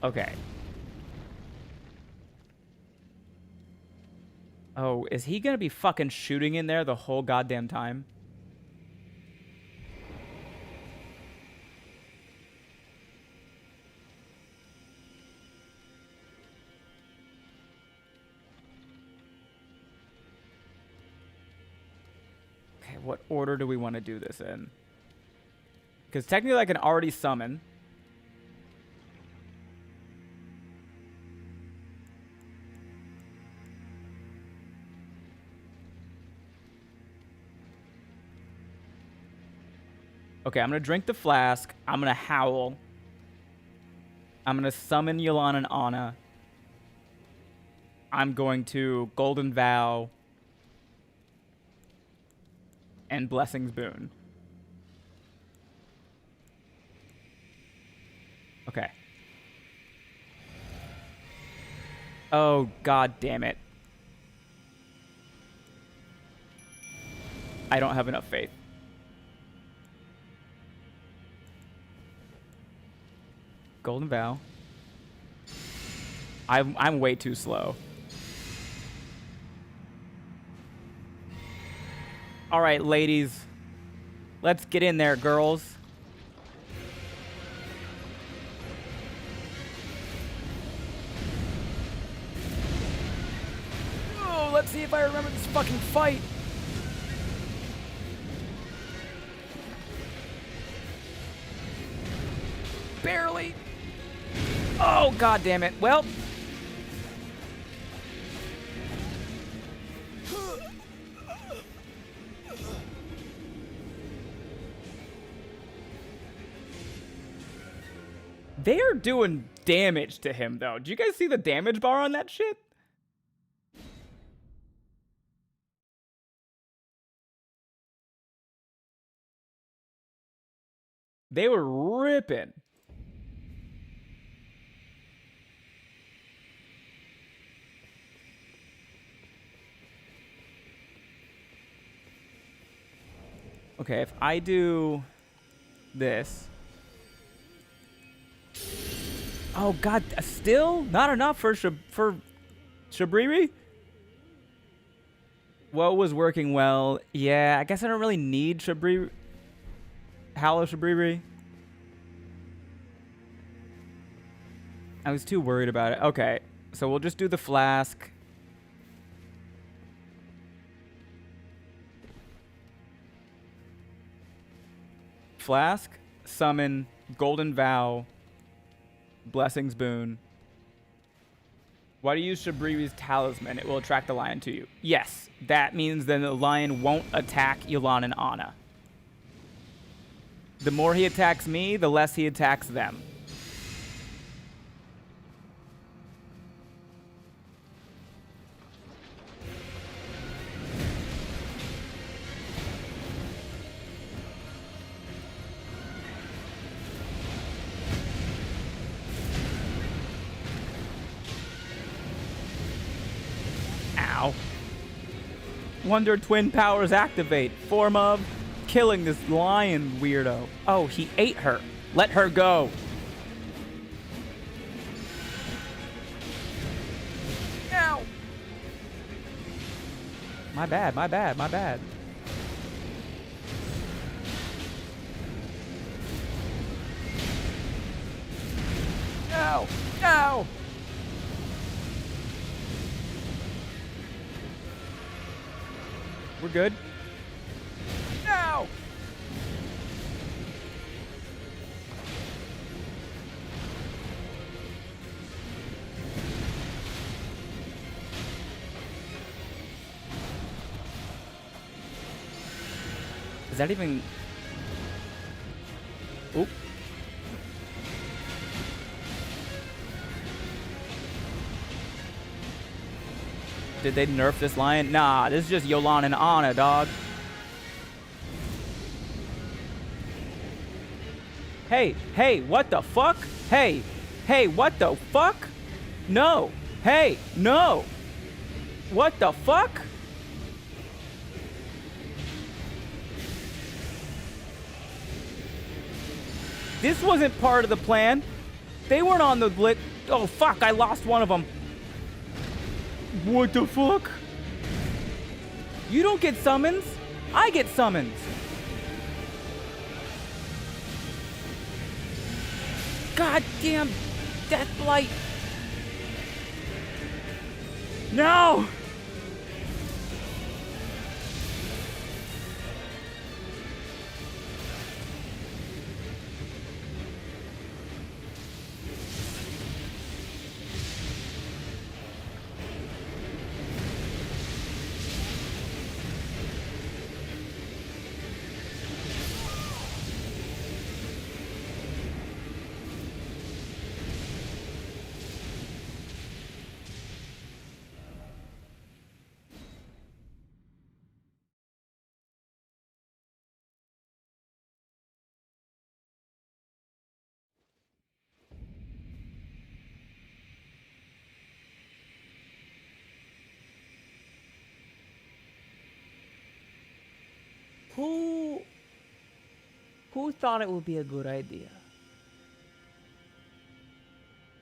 Okay. Oh, is he gonna be fucking shooting in there the whole goddamn time? Okay, what order do we want to do this in? Because technically I can already summon. Okay, I'm going to drink the flask. I'm going to howl. I'm going to summon Yelan and Anna. I'm going to Golden Vow and Blessing's Boon. Okay. Oh, god damn it. I don't have enough faith. Golden Vow. I'm way too slow. All right, ladies. Let's get in there, girls. Oh, let's see if I remember this fucking fight. Barely. Oh, god damn it. Well. They are doing damage to him, though. Do you guys see the damage bar on that shit? They were ripping. Okay, if I do this. Oh god, still not enough for Shabriri? What was working well? Yeah, I guess I don't really need Shabriri. Hallow Shabriri. I was too worried about it. Okay, so we'll just do the flask. Flask, summon, Golden Vow, Blessing's Boon. Why do you use Shabriri's talisman? It will attract the lion to you. Yes, that means then the lion won't attack Yelan and Anna. The more he attacks me, the less he attacks them. Ow. Wonder Twin powers activate. Form of killing this lion weirdo. Oh, he ate her. Let her go. Ow. My bad, my bad, my bad. Ow. Ow. We're good. No! Is that even... Oop. Did they nerf this lion? Nah, this is just Yolan and Anna, dog. Hey, hey, what the fuck? Hey, hey, what the fuck? No. Hey, no. What the fuck? This wasn't part of the plan. They weren't on the blitz. Oh, fuck, I lost one of them. What the fuck? You don't get summons. I get summons. Goddamn Death Blight. No! Who thought it would be a good idea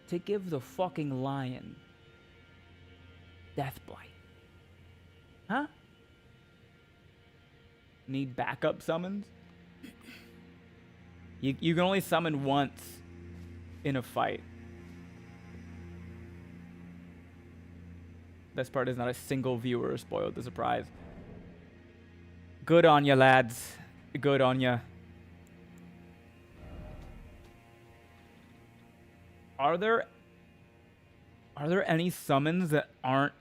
to give the fucking lion Death Blight? Huh? Need backup summons? You can only summon once in a fight. Best part is not a single viewer spoiled the surprise. Good on ya, lads. Good on ya. Are there any summons that aren't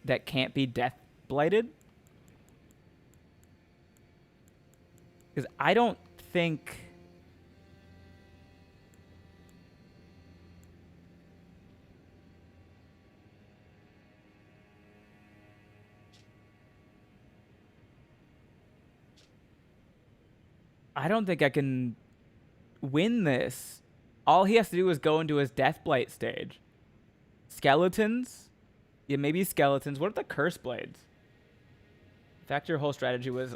that can't be death blighted? Because I don't think I can win this. All he has to do is go into his Death Blight stage. Skeletons? Yeah, maybe skeletons. What are the Curse Blades? In fact, your whole strategy was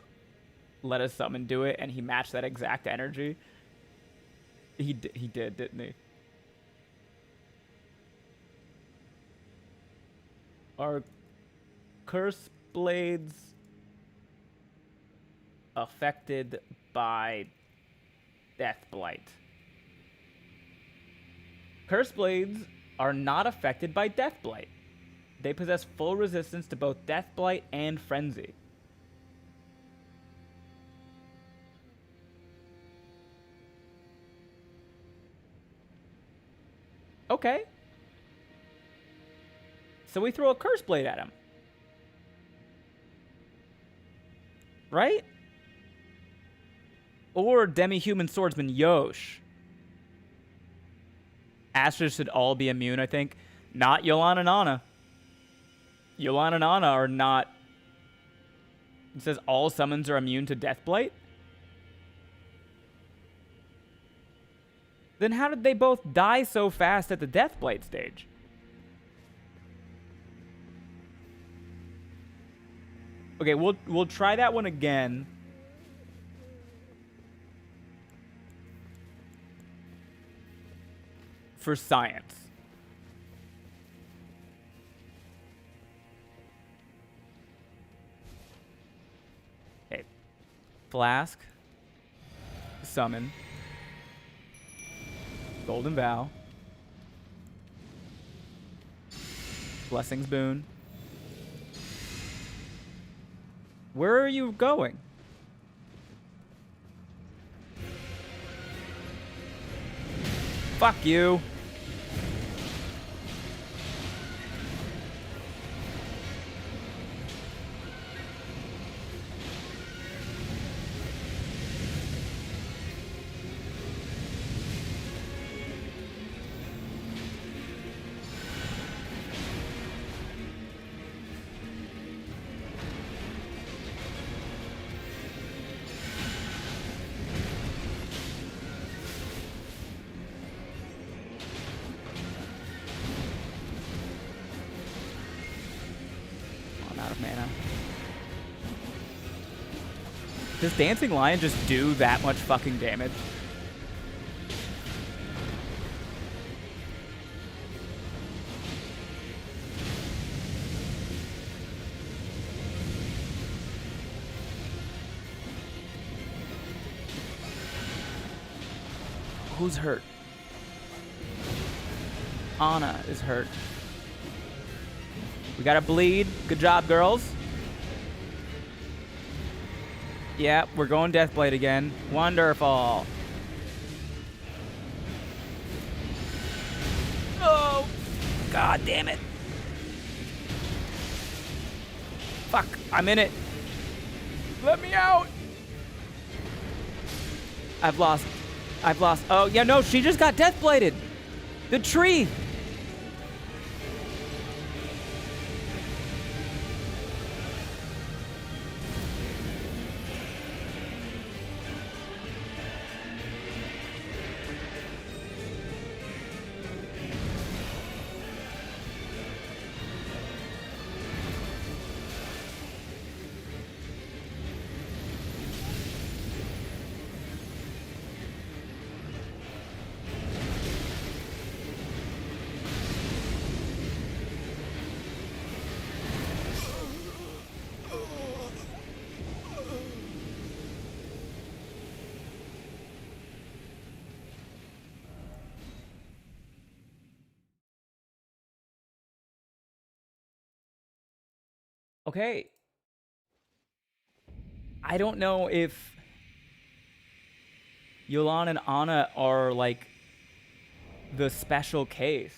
let a summon do it, and he matched that exact energy. He did, didn't he? Are Curse Blades affected by Death Blight? Curse Blades are not affected by Death Blight. They possess full resistance to both Death Blight and Frenzy. Okay. So we throw a Curse Blade at him. Right? Or Demi-Human Swordsman Yosh. Astras should all be immune, I think. Not Yolan and Anna. Yolan and Anna are not... It says all summons are immune to Death Blight? Then how did they both die so fast at the Death Blight stage? Okay, we'll try that one again. For science. Okay. Flask. Summon. Golden Vow. Blessings Boon. Where are you going? Fuck you. I'm out of mana. Does Dancing Lion just do that much fucking damage? Who's hurt? Anna is hurt. We gotta bleed. Good job, girls. Yeah, we're going Deathblade again. Wonderful. Oh, god damn it. Fuck, I'm in it. Let me out. I've lost. Oh, yeah, no, she just got Deathbladed. The tree. Okay. I don't know if Yolan and Anna are like the special case.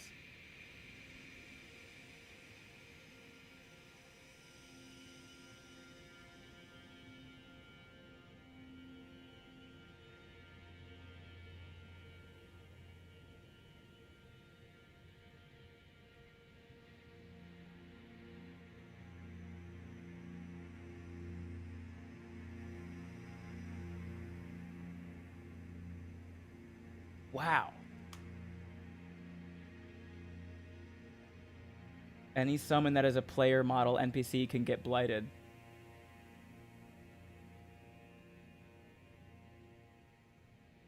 Wow. Any summon that is a player model NPC can get blighted.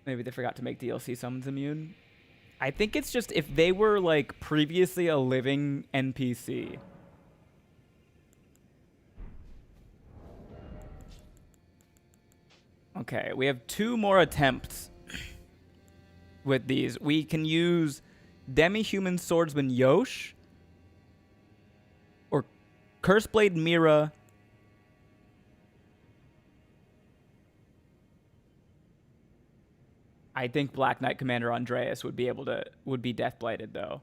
Maybe they forgot to make DLC summons immune. I think it's just if they were like previously a living NPC. Okay, we have 2 more attempts with these. We can use Demi-Human Swordsman Yosh or Curseblade Mira. I think Black Knight Commander Andreas would be Deathblighted though.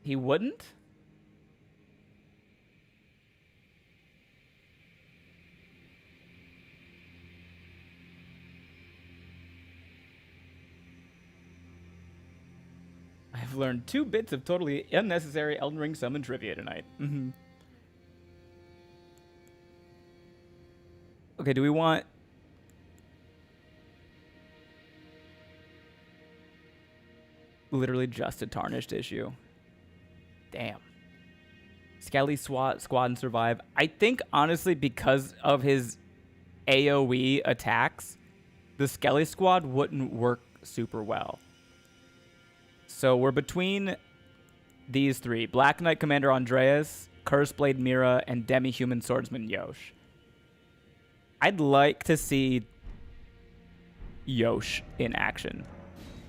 He wouldn't? I've learned 2 bits of totally unnecessary Elden Ring summon trivia tonight. Okay, do we want... Literally just a tarnished issue. Damn. Skelly Squad and Survive. I think, honestly, because of his AoE attacks, the Skelly Squad wouldn't work super well. So we're between these 3. Black Knight Commander Andreas, Curseblade Mira, and Demi-Human Swordsman Yosh. I'd like to see Yosh in action,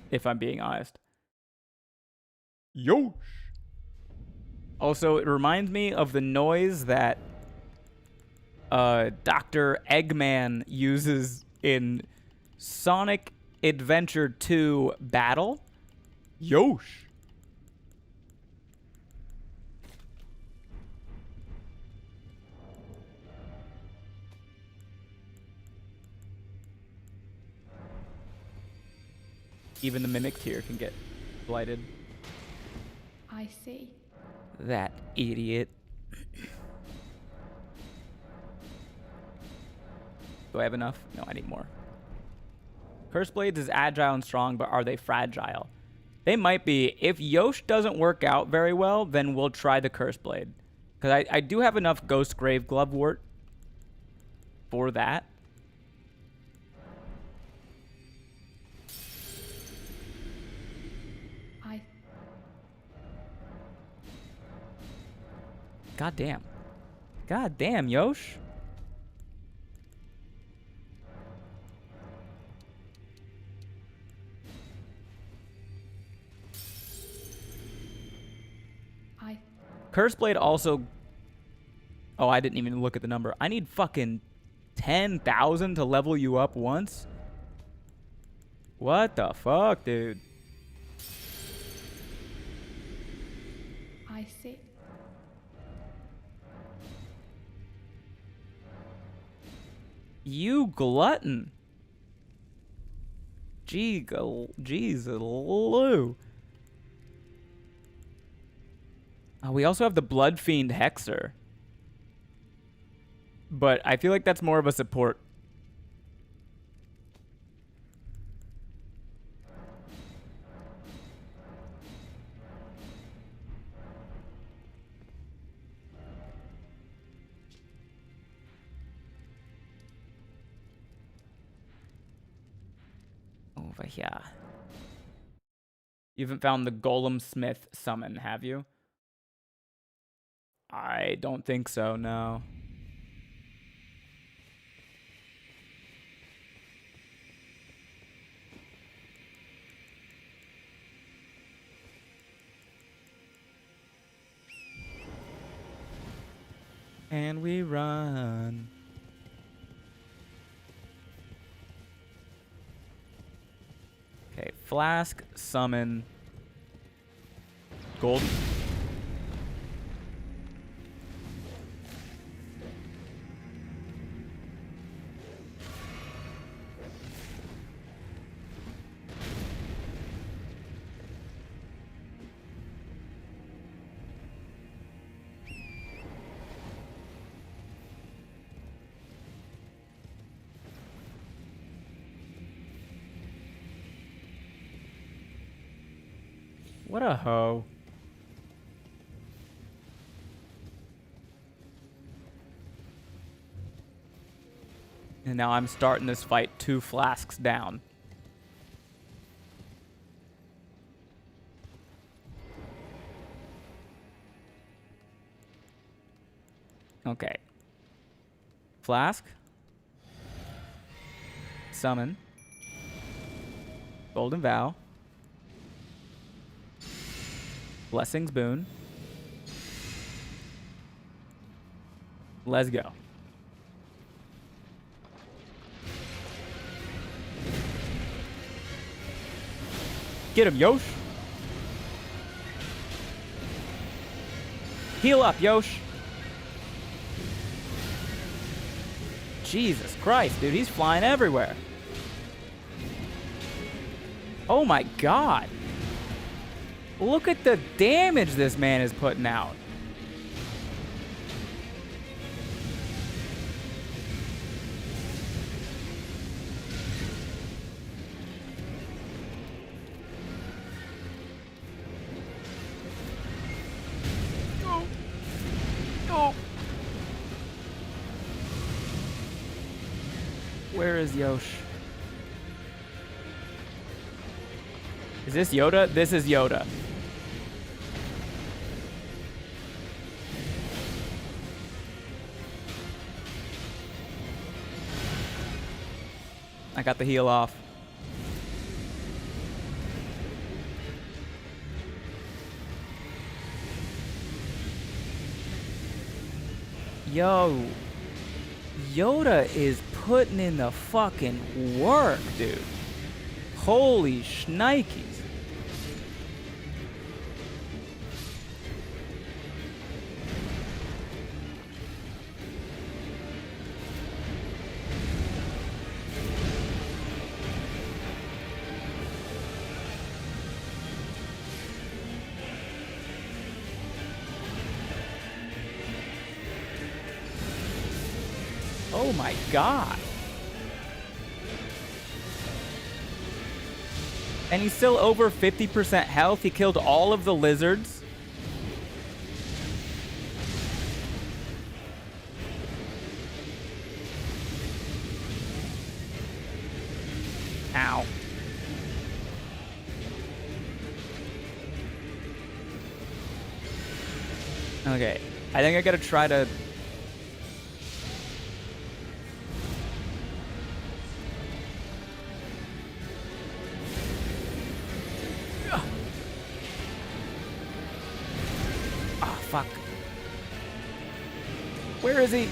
if I'm being honest. Yosh! Also, it reminds me of the noise that Dr. Eggman uses in Sonic Adventure 2 Battle. Yosh! Even the Mimic tier can get Blighted. I see. That idiot. Do I have enough? No, I need more. Curse Blades is agile and strong, but are they fragile? They might be. If Yosh doesn't work out very well, then we'll try the Curse Blade. Because I do have enough Ghost Grave Glovewort for that. God damn. God damn, Yosh. Curse Blade also... Oh, I didn't even look at the number. I need fucking 10,000 to level you up once? What the fuck, dude? I see. You glutton. Jeez, Lou. We also have the Blood Fiend Hexer. But I feel like that's more of a support. Over here. You haven't found the Golem Smith summon, have you? I don't think so, no. And we run. Okay, Flask, summon, gold. What a hoe. And now I'm starting this fight 2 flasks down. Okay. Flask. Summon. Golden Vow. Blessings Boon. Let's go. Get him, Yosh. Heal up, Yosh. Jesus Christ, dude, he's flying everywhere. Oh my God. Look at the damage this man is putting out. Oh. Oh. Where is Yosh? Is this Yoda? This is Yoda. I got the heal off. Yo. Yoda is putting in the fucking work, dude. Holy shnikes. Oh my god. And he's still over 50% health. He killed all of the lizards. Ow. Okay, I think I gotta try to... Oh, fuck. Where is he?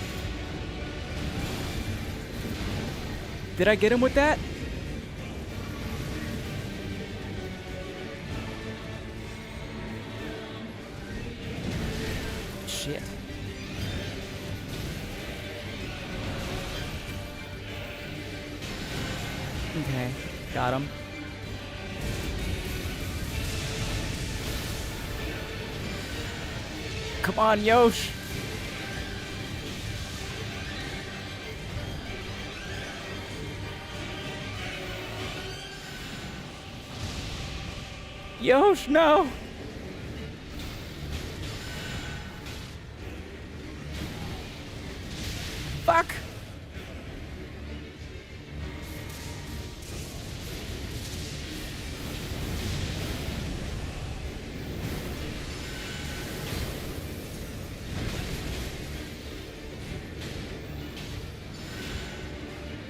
Did I get him with that? Shit. Okay, got him. Come on, Yosh. Yosh, no. Fuck.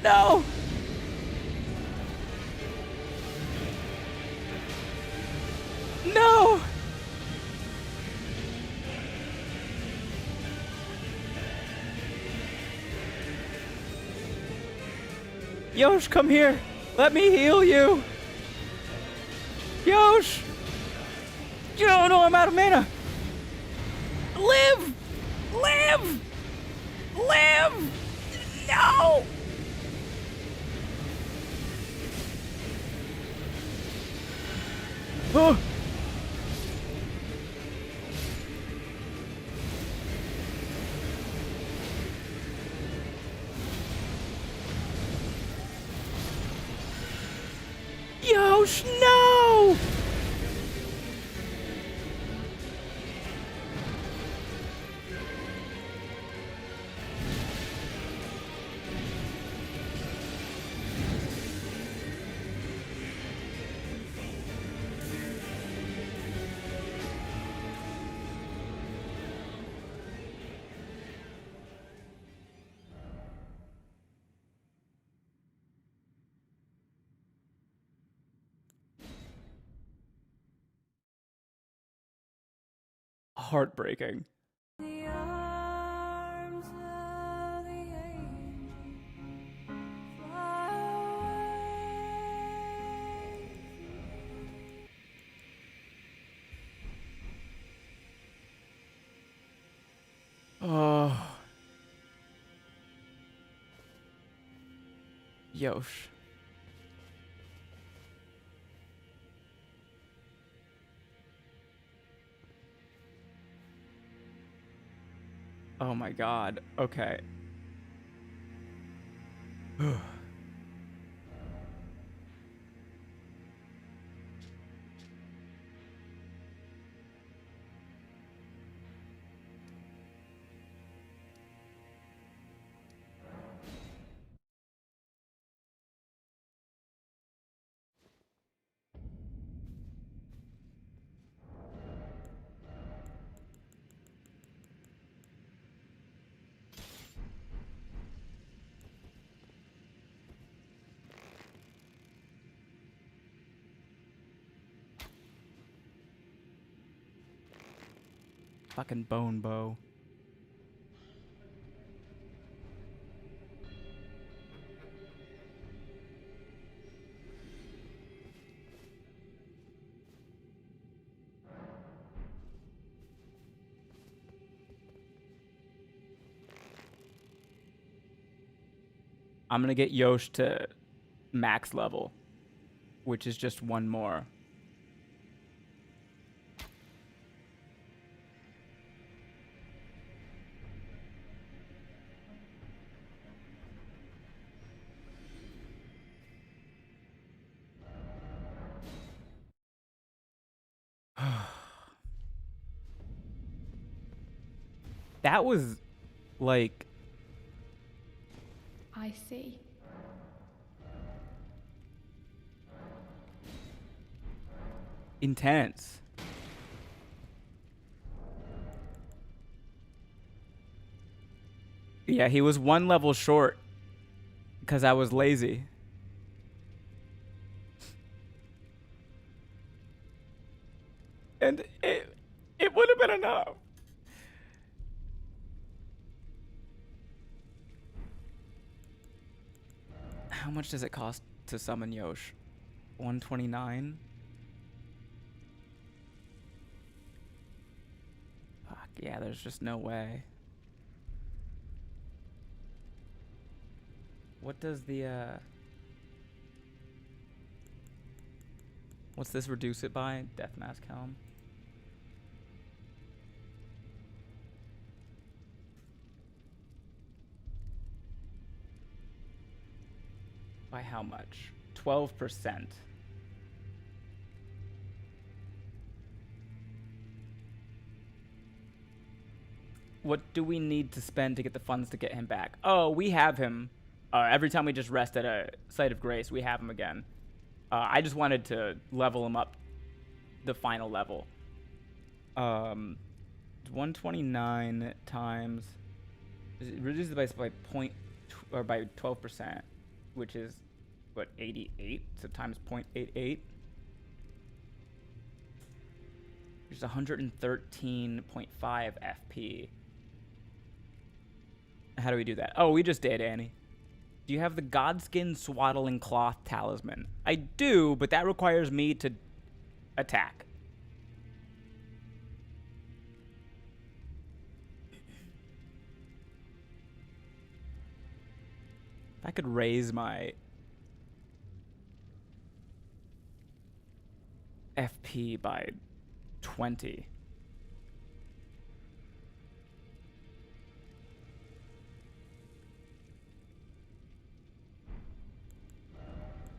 No. No. Yosh, come here. Let me heal you. Yosh. No, no, I'm out of mana. Live. Live. Live. No. Oh. Yosh, no! Heartbreaking. The arms of the angel fly away. Oh. Yosh. Oh my god. Okay. Fucking bone bow. I'm gonna get Yosh to max level, which is just one more. That was like I see. intense. Yeah, he was 1 level short because I was lazy. And it would have been enough. How much does it cost to summon Yosh? 129? Fuck, yeah, there's just no way. What does the, what's this reduce it by? Death Mask Helm. By how much? 12%. What do we need to spend to get the funds to get him back? Oh, we have him. Every time we just rest at a site of grace, we have him again. I just wanted to level him up the final level. 129 times reduce the by point or by 12%, which is what, 88? So times 0.88. Which is 113.5 FP. How do we do that? Oh, we just did, Annie. Do you have the Godskin Swaddling Cloth Talisman? I do, but that requires me to attack. If I could raise my FP by 20.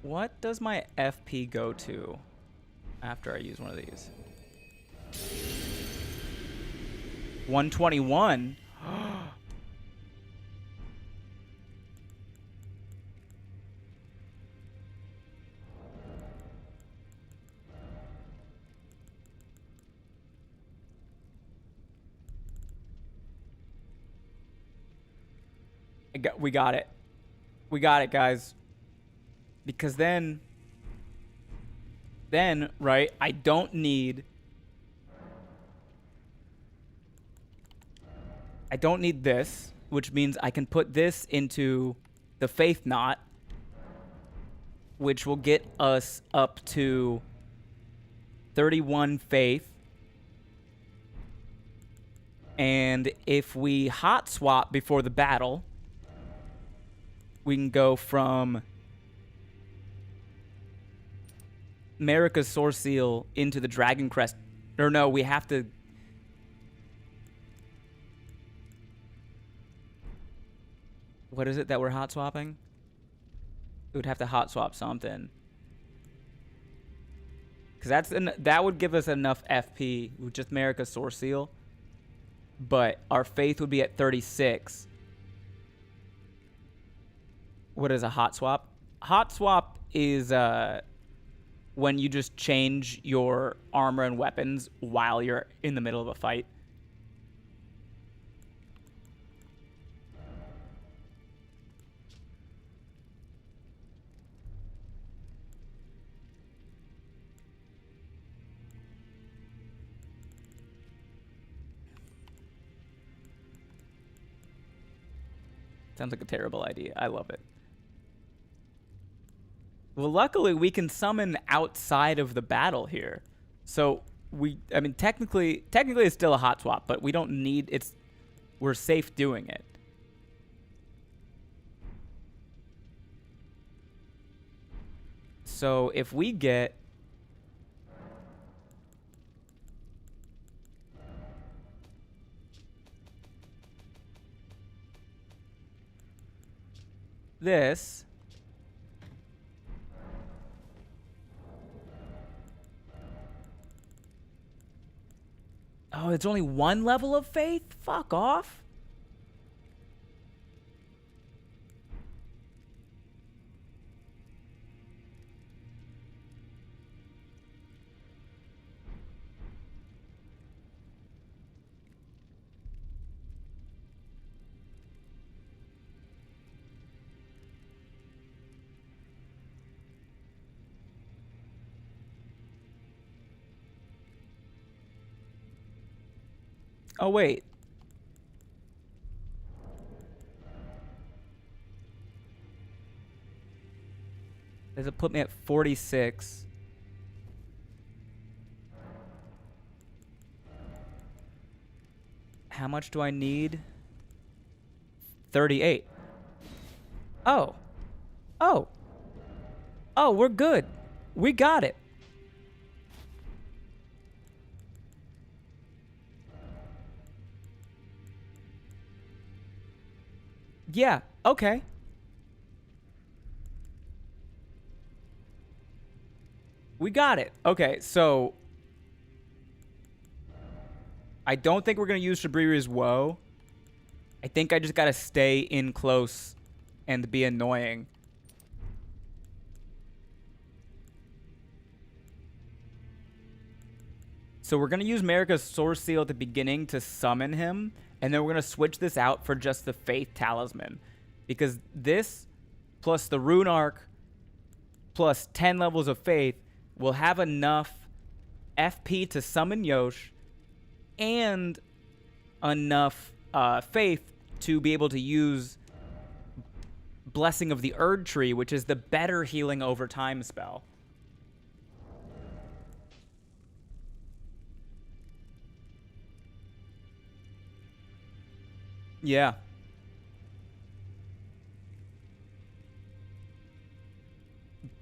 What does my FP go to after I use one of these? 121. We got it. We got it, guys. Because then, right, I don't need this, which means I can put this into the Faith Knot, which will get us up to 31 Faith. And if we hot swap before the battle, we can go from Marika's Source Seal into the Dragon Crest. Or no, we have to... What is it that we're hot swapping? We would have to hot swap something. Because that would give us enough FP with just Marika's Source Seal. But our Faith would be at 36. What is a hot swap? Hot swap is when you just change your armor and weapons while you're in the middle of a fight. Sounds like a terrible idea. I love it. Well, luckily we can summon outside of the battle here. So I mean, technically it's still a hot swap, but we don't need, we're safe doing it. So if we get this, Oh, it's only one level of faith? Fuck off. Oh, wait. Does it put me at 46? How much do I need? 38. Oh. Oh. Oh, we're good. We got it. Yeah, okay. We got it. Okay, so I don't think we're going to use Shabriri's Woe. I think I just got to stay in close and be annoying. So we're going to use Marika's Source Seal at the beginning to summon him, and then we're going to switch this out for just the Faith Talisman. Because this, plus the Rune Arc, plus 10 levels of Faith, will have enough FP to summon Yosh, and enough Faith to be able to use Blessing of the Erd Tree, which is the better healing over time spell. Yeah.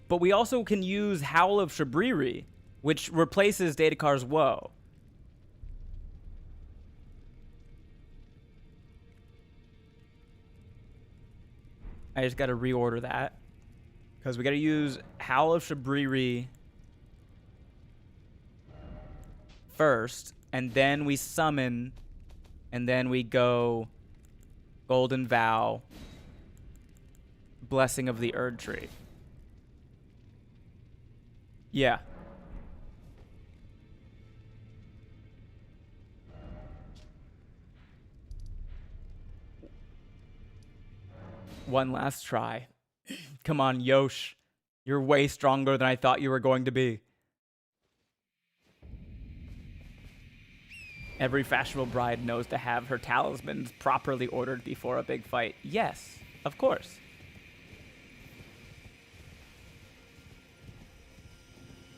But we also can use Howl of Shabriri, which replaces Datekar's Woe. I just got to reorder that. Because we got to use Howl of Shabriri first, and then we summon, and then we go Golden Vow, Blessing of the Erd Tree. Yeah. One last try. Come on, Yosh. You're way stronger than I thought you were going to be. Every fashionable bride knows to have her talismans properly ordered before a big fight. Yes, of course.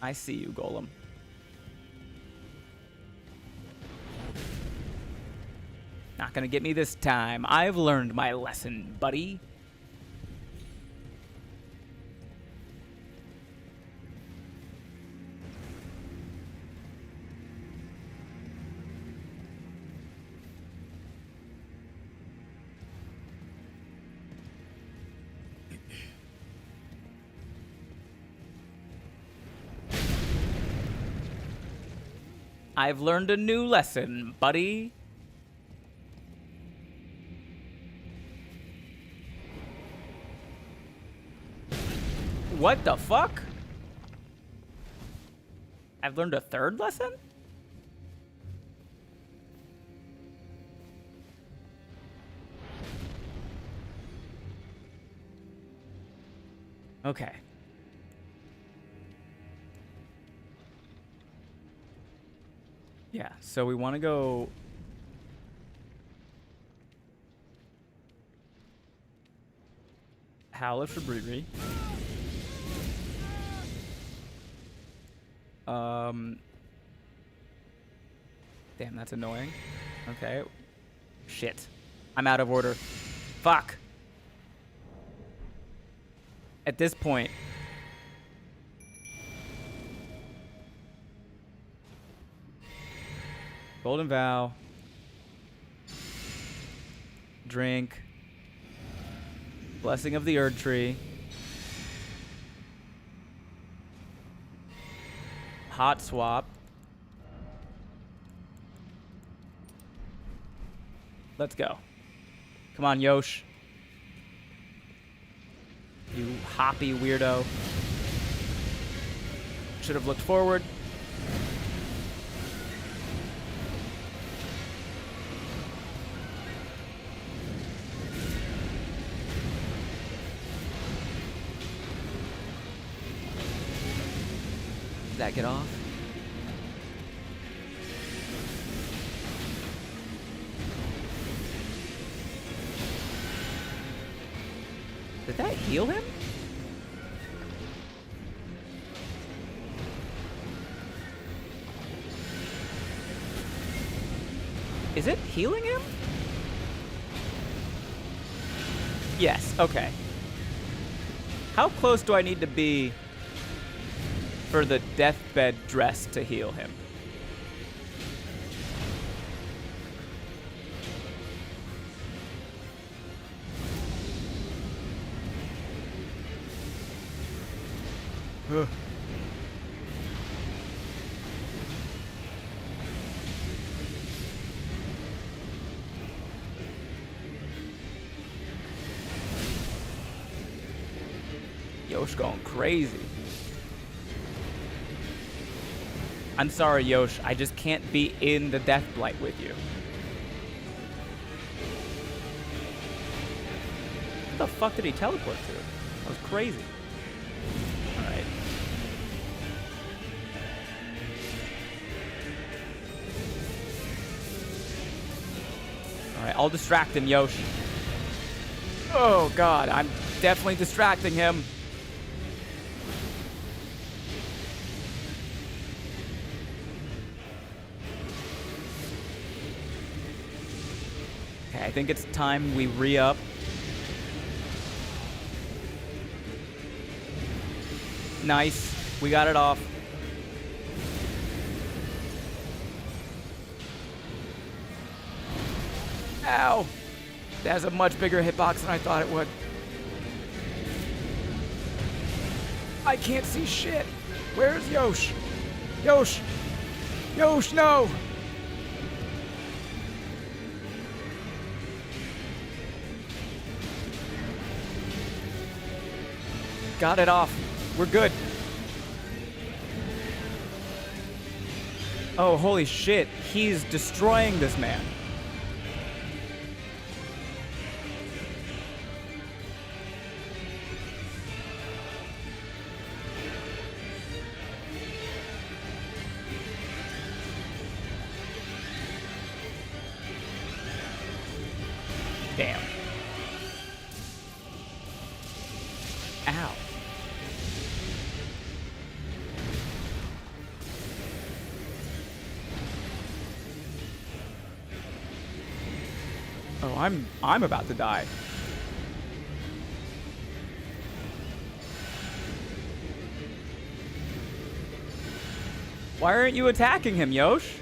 I see you, Golem. Not gonna get me this time. I've learned my lesson, buddy. I've learned a new lesson, buddy. What the fuck? I've learned a third lesson? Okay. Yeah, so we want to go... Howl of Shabriri. Damn, that's annoying. Okay. Shit. I'm out of order. Fuck. At this point... Golden Vow. Drink. Blessing of the Erd Tree. Hot Swap. Let's go. Come on, Yosh. You hoppy weirdo. Should have looked forward. Did that get off? Did that heal him? Is it healing him? Yes, okay. How close do I need to be for the deathbed dress to heal him? Ugh. Yosh going crazy. I'm sorry, Yosh. I just can't be in the Death Blight with you. What the fuck did he teleport to? That was crazy. Alright. Alright, I'll distract him, Yosh. Oh god, I'm definitely distracting him. Okay, I think it's time we re-up. Nice. We got it off. Ow! That has a much bigger hitbox than I thought it would. I can't see shit. Where's Yosh? Yosh! Yosh, no! Got it off. We're good. Oh, holy shit. He's destroying this man. Damn. Ow. Oh, I'm about to die. Why aren't you attacking him, Yosh?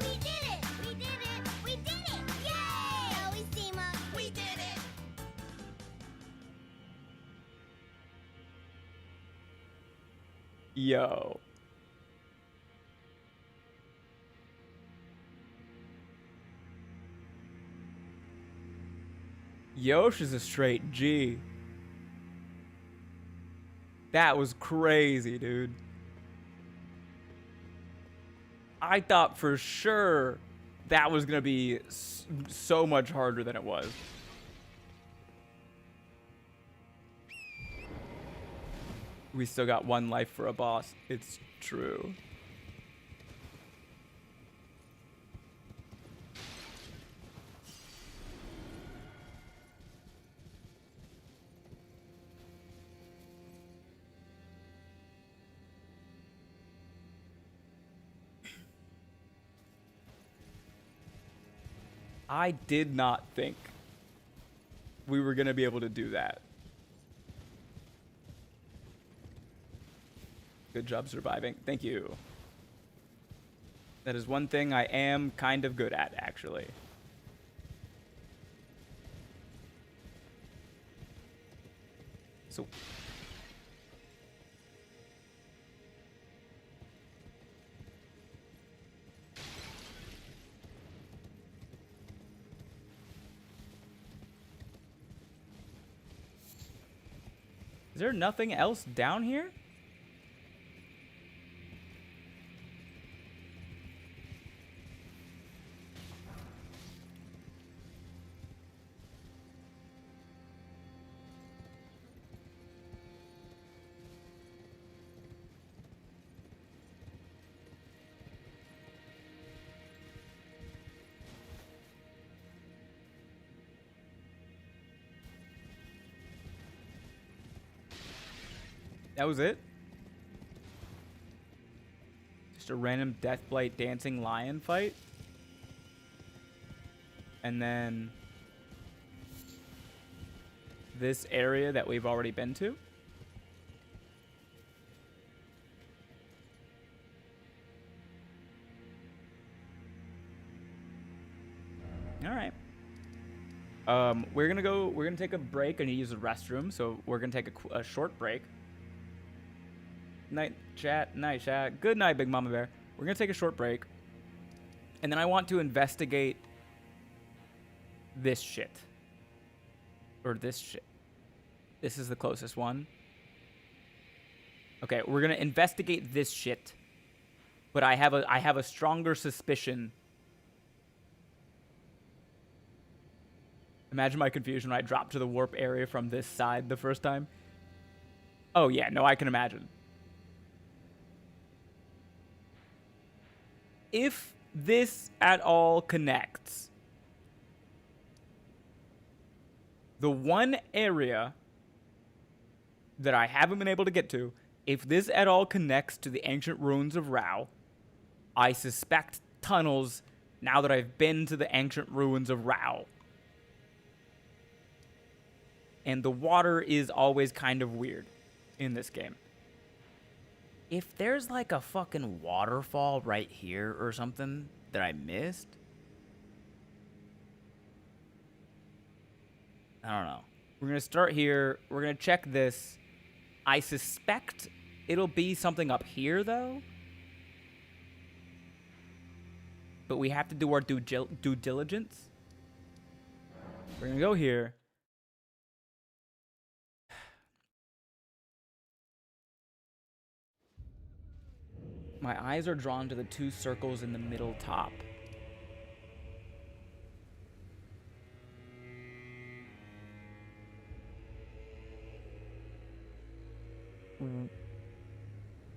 We did it! We did it! We did it! Yay! Always team up. We did it! Yo. Yosh is a straight G. That was crazy, dude. I thought for sure that was gonna be so much harder than it was. We still got one life for a boss. It's true. I did not think we were going to be able to do that. Good job surviving. Thank you. That is one thing I am kind of good at, actually. So... Is there nothing else down here? That was it? Just a random Deathblight dancing lion fight? And then... this area that we've already been to? Alright. We're gonna take a break and use the restroom, so we're gonna take a short break. Night chat. Good night, Big Mama Bear. We're gonna take a short break, and then I want to investigate this shit. Or this shit. This is the closest one. Okay, we're gonna investigate this shit, but I have a stronger suspicion. Imagine my confusion when I dropped to the warp area from this side the first time. Oh yeah, no, I can imagine. If this at all connects, the one area that I haven't been able to get to, if this at all connects to the ancient ruins of Rao, I suspect tunnels now that I've been to the ancient ruins of Rao. And the water is always kind of weird in this game. If there's like a fucking waterfall right here or something that I missed, I don't know. We're going to start here. We're going to check this. I suspect it'll be something up here, though. But we have to do our due diligence. We're going to go here. My eyes are drawn to the two circles in the middle top.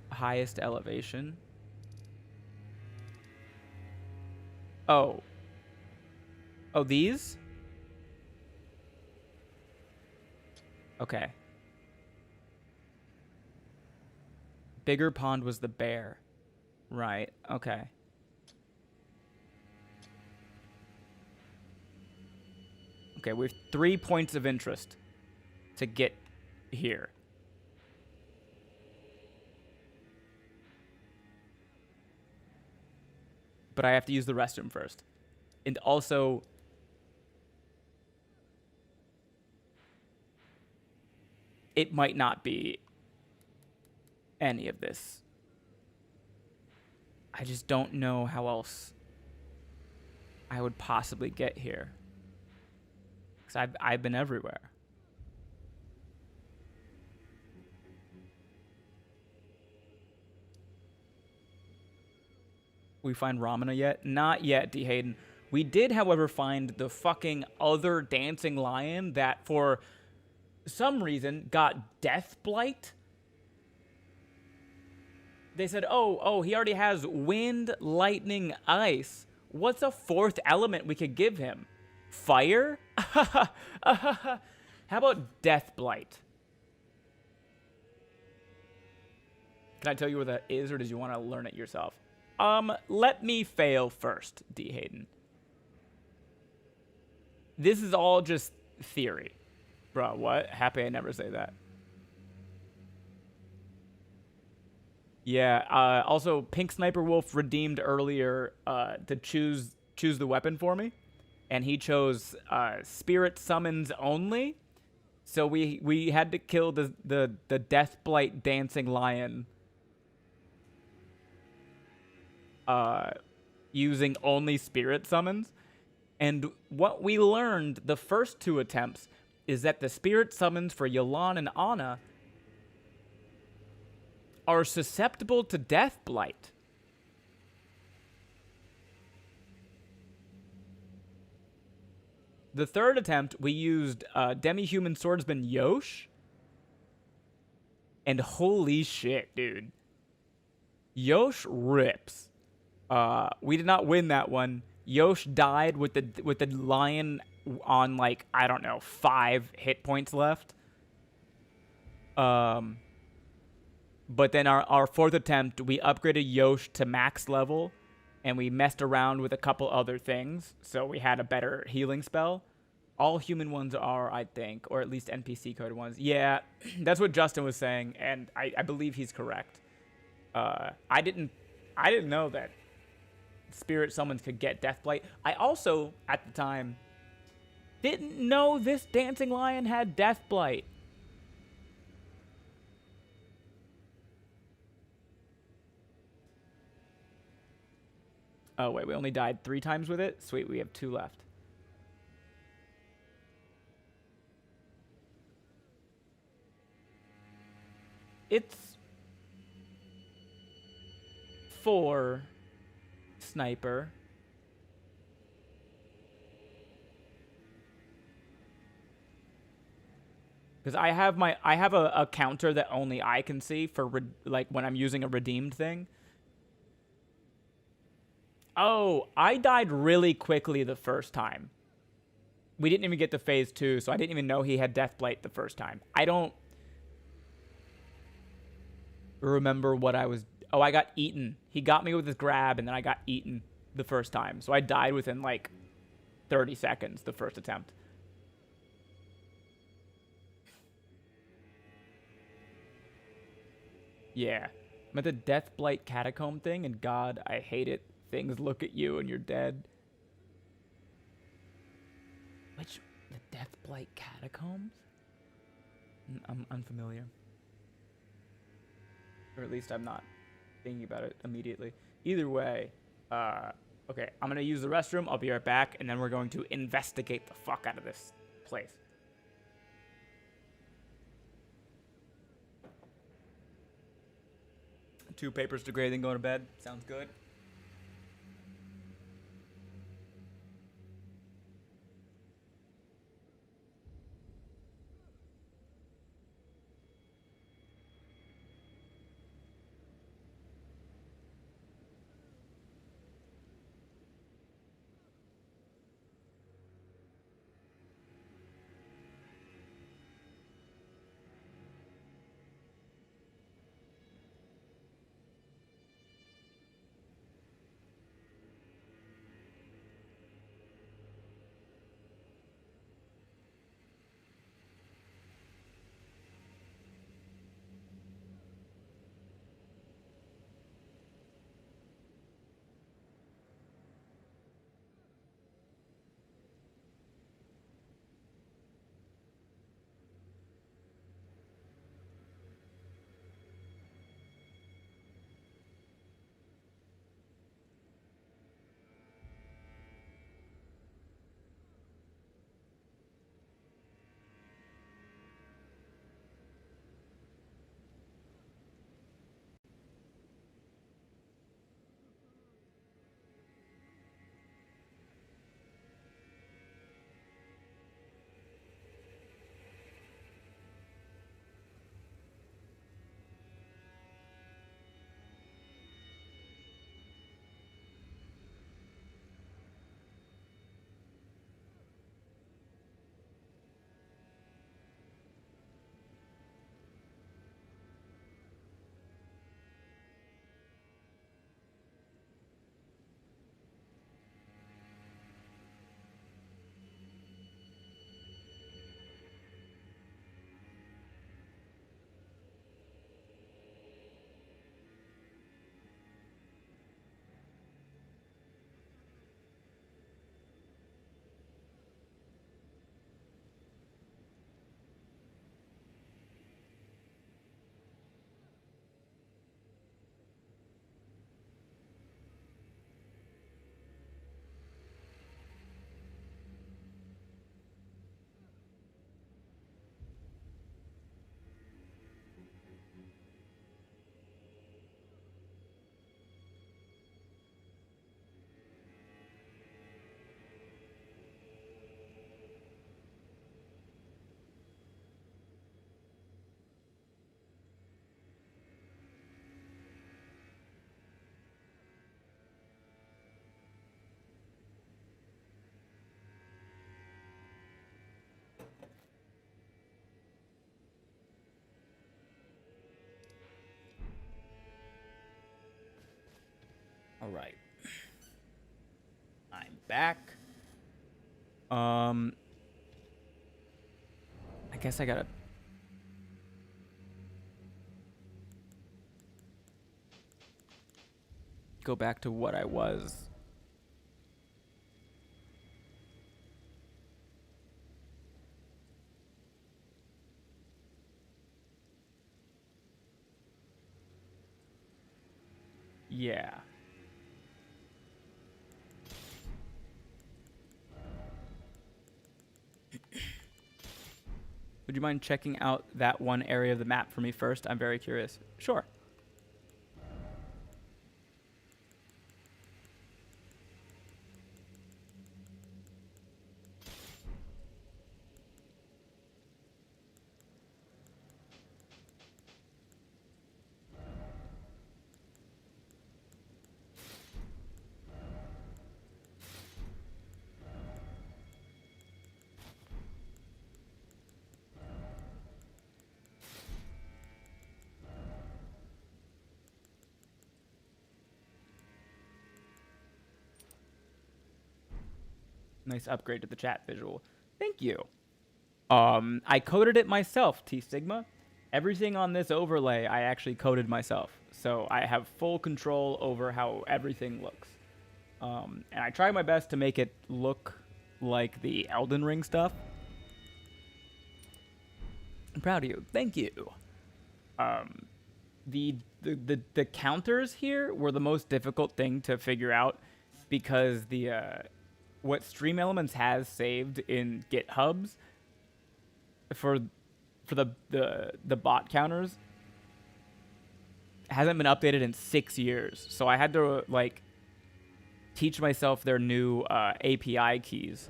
Highest elevation. Oh. Oh, these? Okay. Bigger pond was the bear. Right, okay. Okay, we have 3 points of interest to get here. But I have to use the restroom first. And also... it might not be any of this. I just don't know how else I would possibly get here. Because I've been everywhere. We find Ramana yet? Not yet, D. Hayden. We did, however, find the fucking other dancing lion that for some reason got death blight. They said, oh, he already has wind, lightning, ice. What's a fourth element we could give him? Fire? How about death blight? Can I tell you what that is, or did you want to learn it yourself? Let me fail first, D. Hayden. This is all just theory. Bro, what? Happy I never say that. Yeah. Also, Pink Sniper Wolf redeemed earlier to choose the weapon for me, and he chose Spirit Summons only. So we had to kill the Deathblight Dancing Lion using only Spirit Summons. And what we learned the first 2 attempts is that the Spirit Summons for Yelan and Ana are susceptible to Deathblight. The 3rd attempt, we used Demi-Human Swordsman Yosh. And holy shit, dude. Yosh rips. We did not win that one. Yosh died with the lion on, like, I don't know, 5 hit points left. But then our 4th attempt, we upgraded Yosh to max level, and we messed around with a couple other things, so we had a better healing spell. All human ones are, I think, or at least NPC code ones. Yeah, that's what Justin was saying, and I believe he's correct. I didn't know that Spirit Summons could get Deathblight. I also, at the time, didn't know this Dancing Lion had Deathblight. Oh, wait, we only died 3 times with it? Sweet, we have 2 left. It's 4 sniper. Because I have a counter that only I can see for like when I'm using a redeemed thing. Oh, I died really quickly the first time. We didn't even get to phase 2, so I didn't even know he had Deathblight the first time. I don't remember what I was... Oh, I got eaten. He got me with his grab, and then I got eaten the first time. So I died within, like, 30 seconds the first attempt. Yeah. I'm at the Deathblight Catacomb thing, and God, I hate it. Things look at you, and you're dead. Which... The Deathblight Catacombs? I'm unfamiliar. Or at least I'm not thinking about it immediately. Either way, okay, I'm going to use the restroom. I'll be right back, and then we're going to investigate the fuck out of this place. Two papers to grade, then go to bed. Sounds good. All right. I'm back. I guess I gotta go back to what I was. Yeah. Would you mind checking out that one area of the map for me first? I'm very curious. Sure. Nice upgrade to the chat visual. Thank you. I coded it myself, T Sigma. Everything on this overlay I actually coded myself. So I have full control over how everything looks. And I try my best to make it look like the Elden Ring stuff. I'm proud of you. Thank you. The counters here were the most difficult thing to figure out because the what Stream Elements has saved in GitHubs for the bot counters hasn't been updated in 6 years. So I had to like teach myself their new API keys.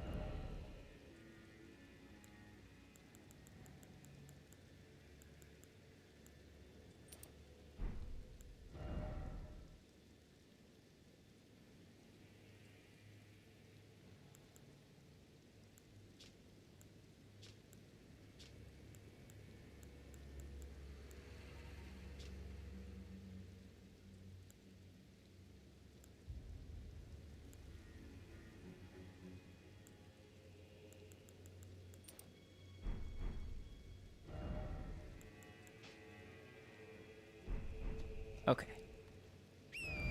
Okay.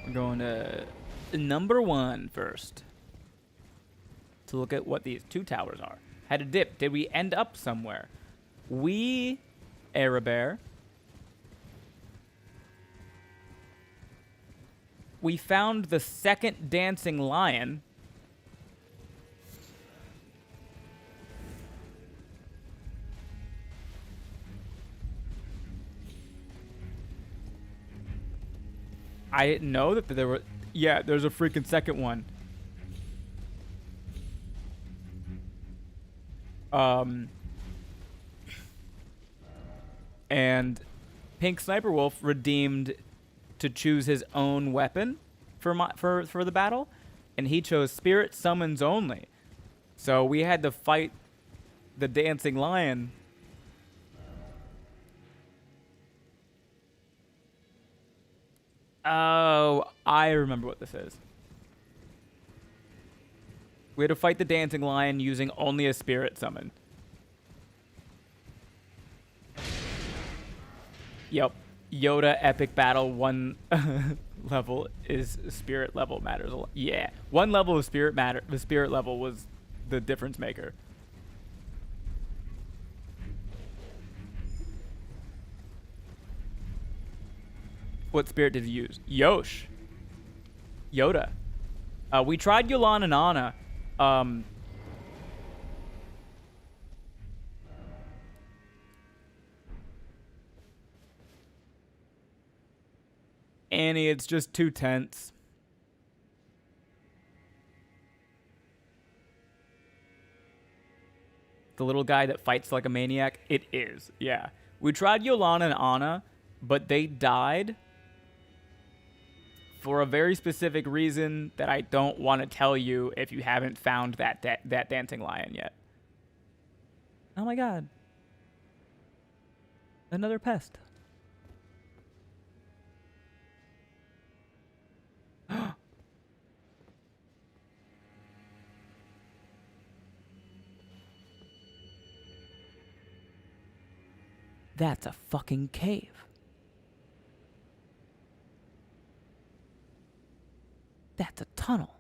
We're going to number 1 first. To look at what these 2 towers are. Had a dip. Did we end up somewhere? We, Arabear, we found the second dancing lion. I didn't know that there were... Yeah, there's a freaking second one. And Pink Sniper Wolf redeemed to choose his own weapon for the battle, and he chose Spirit Summons only. So we had to fight the dancing lion. Oh, I remember what this is. We had to fight the dancing lion using only a spirit summon. Yep. Yoda epic battle 1 level is spirit level matters a lot. Yeah. 1 level of spirit matter. The spirit level was the difference maker. What spirit did you use? Yosh. Yoda. We tried Yulan and Anna. Annie, it's just too tense. The little guy that fights like a maniac? It is, yeah. We tried Yolana and Anna, but they died for a very specific reason that I don't want to tell you if you haven't found that dancing lion yet. Oh my god. Another pest. That's a fucking cave. That's a tunnel.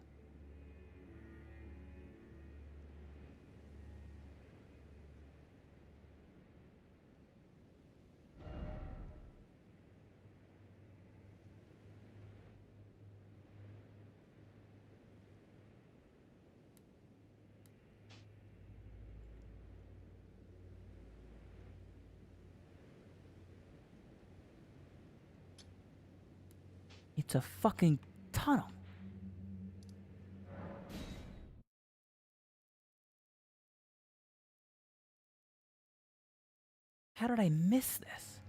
It's a fucking tunnel. How did I miss this?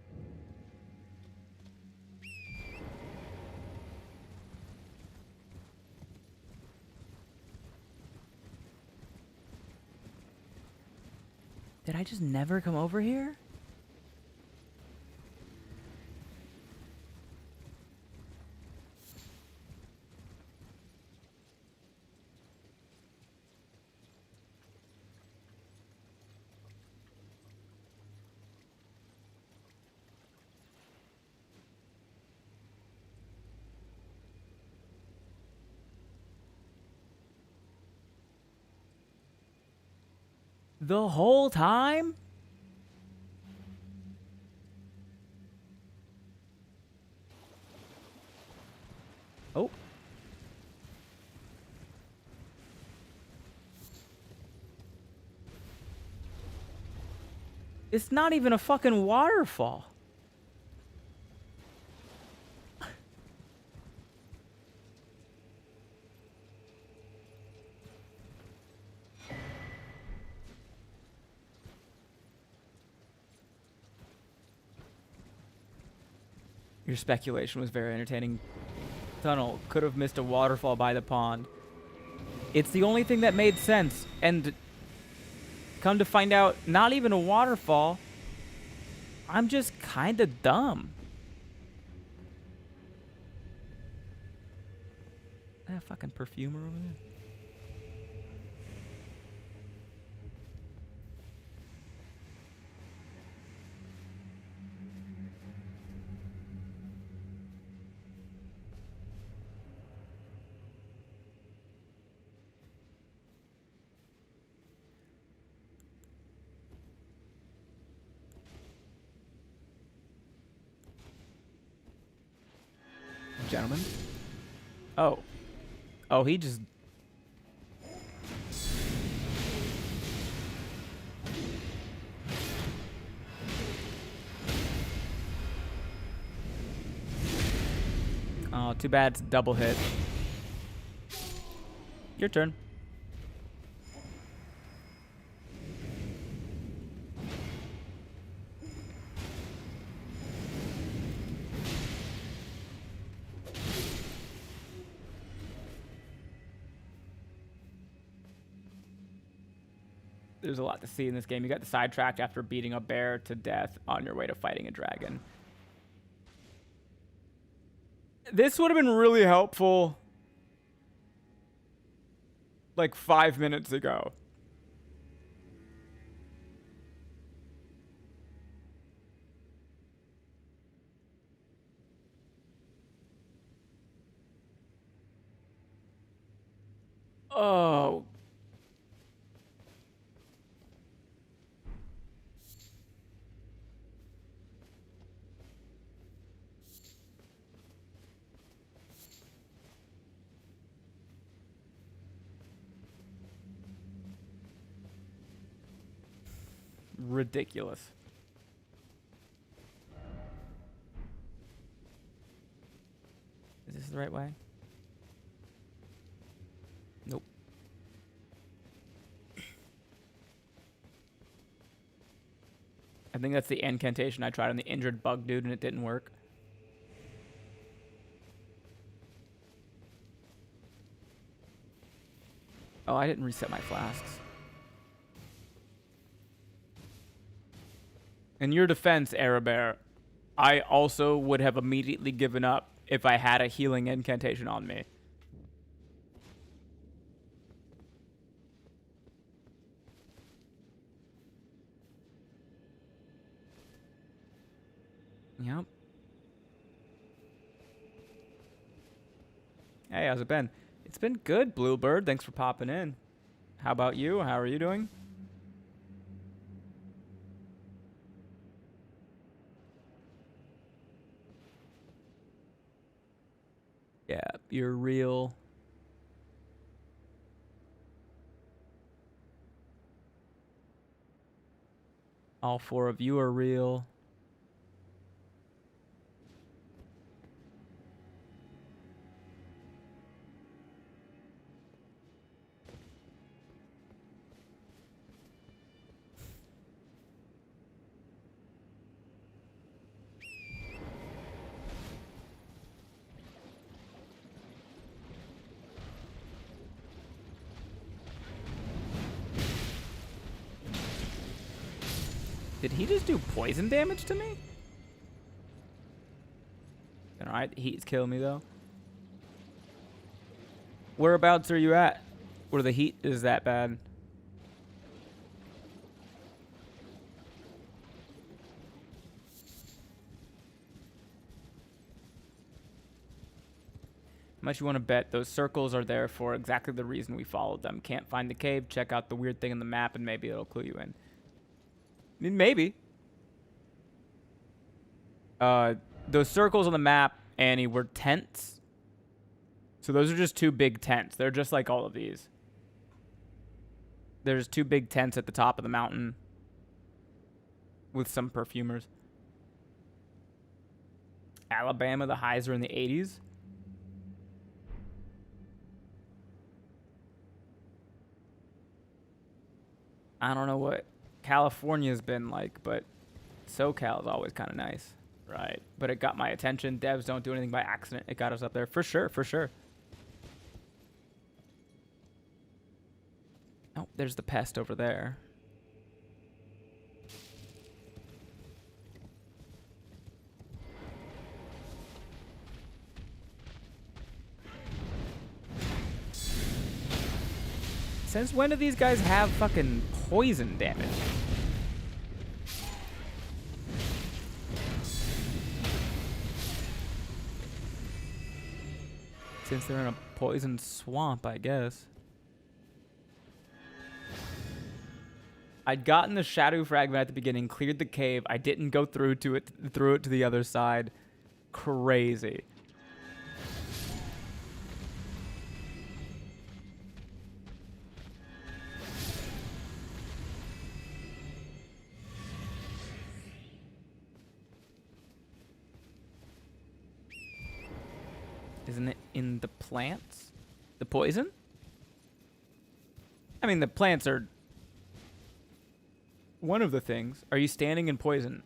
Did I just never come over here? The whole time? Oh. It's not even a fucking waterfall. Your speculation was very entertaining. Tunnel could have missed a waterfall by the pond. It's the only thing that made sense. And come to find out, not even a waterfall. I'm just kind of dumb. That fucking perfumer over there. Gentlemen. Oh. Oh, he just... Oh, too bad it's a double hit. Your turn. There's a lot to see in this game. You got sidetracked after beating a bear to death on your way to fighting a dragon. This would have been really helpful like 5 minutes ago. Oh. Ridiculous. Is this the right way? Nope. I think that's the incantation I tried on the injured bug dude and it didn't work. Oh, I didn't reset my flasks. In your defense, Arabear, I also would have immediately given up if I had a healing incantation on me. Yep. Hey, how's it been? It's been good, Bluebird. Thanks for popping in. How about you? How are you doing? Yeah, you're real. All four of you are real. Did he just do poison damage to me? Alright, heat's killing me though. Whereabouts are you at? Where the heat is that bad? How much you want to bet? Those circles are there for exactly the reason we followed them. Can't find the cave, check out the weird thing in the map, and maybe it'll clue you in. I mean, maybe. Those circles on the map, Annie, were tents. So those are just two big tents. They're just like all of these. There's two big tents at the top of the mountain with some perfumers. Alabama, the highs are in the 80s. I don't know what California's been like, but SoCal is always kind of nice. Right. But it got my attention. Devs don't do anything by accident. It got us up there. For sure, for sure. Oh, there's the pest over there. Since when do these guys have fucking poison damage? Since they're in a poison swamp, I guess. I'd gotten the shadow fragment at the beginning, cleared the cave. I didn't go through it to the other side. Crazy. Isn't it in the plants? The poison? I mean, the plants are one of the things. Are you standing in poison?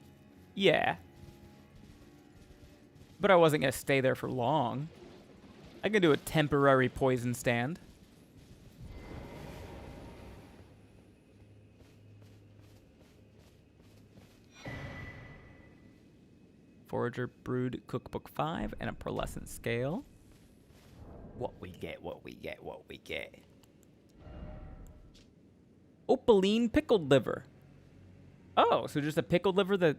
Yeah. But I wasn't going to stay there for long. I can do a temporary poison stand. Forager Brood Cookbook 5 and a pearlescent scale. What we get, what we get, what we get. Opaline pickled liver. Oh, so just a pickled liver that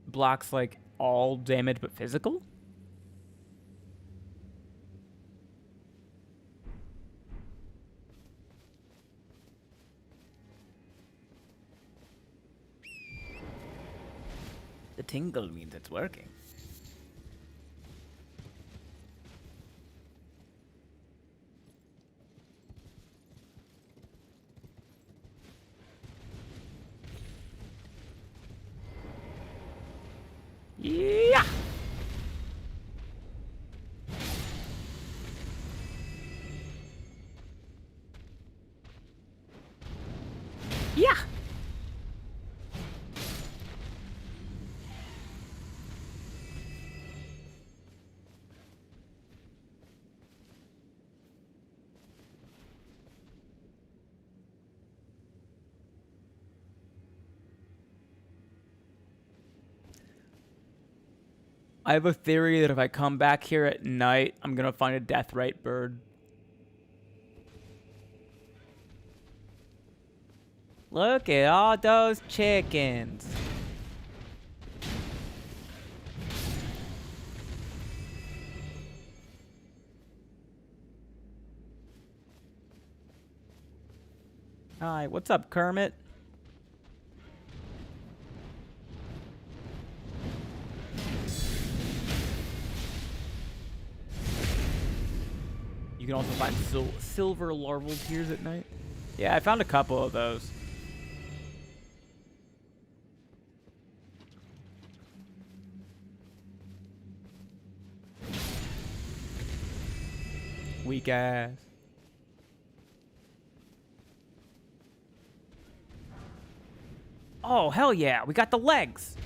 blocks like all damage but physical? The tingle means it's working. Yeah. Yeah. I have a theory that if I come back here at night, I'm going to find a death rate bird. Look at all those chickens. Hi, what's up, Kermit? You can also find silver larval tears at night. Yeah, I found a couple of those. Weak ass. Oh, hell yeah. We got the legs.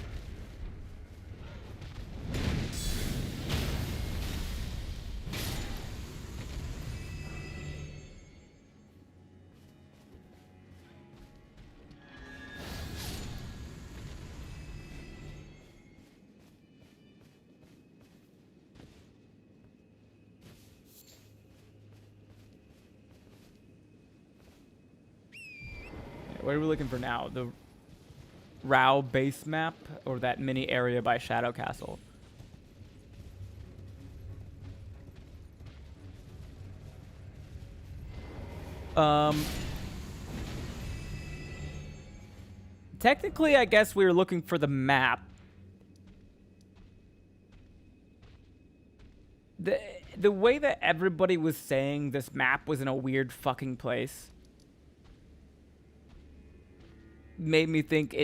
What are we looking for now? The Rao base map or that mini area by Shadow Castle? Technically, I guess we were looking for the map. The way that everybody was saying this map was in a weird fucking place made me think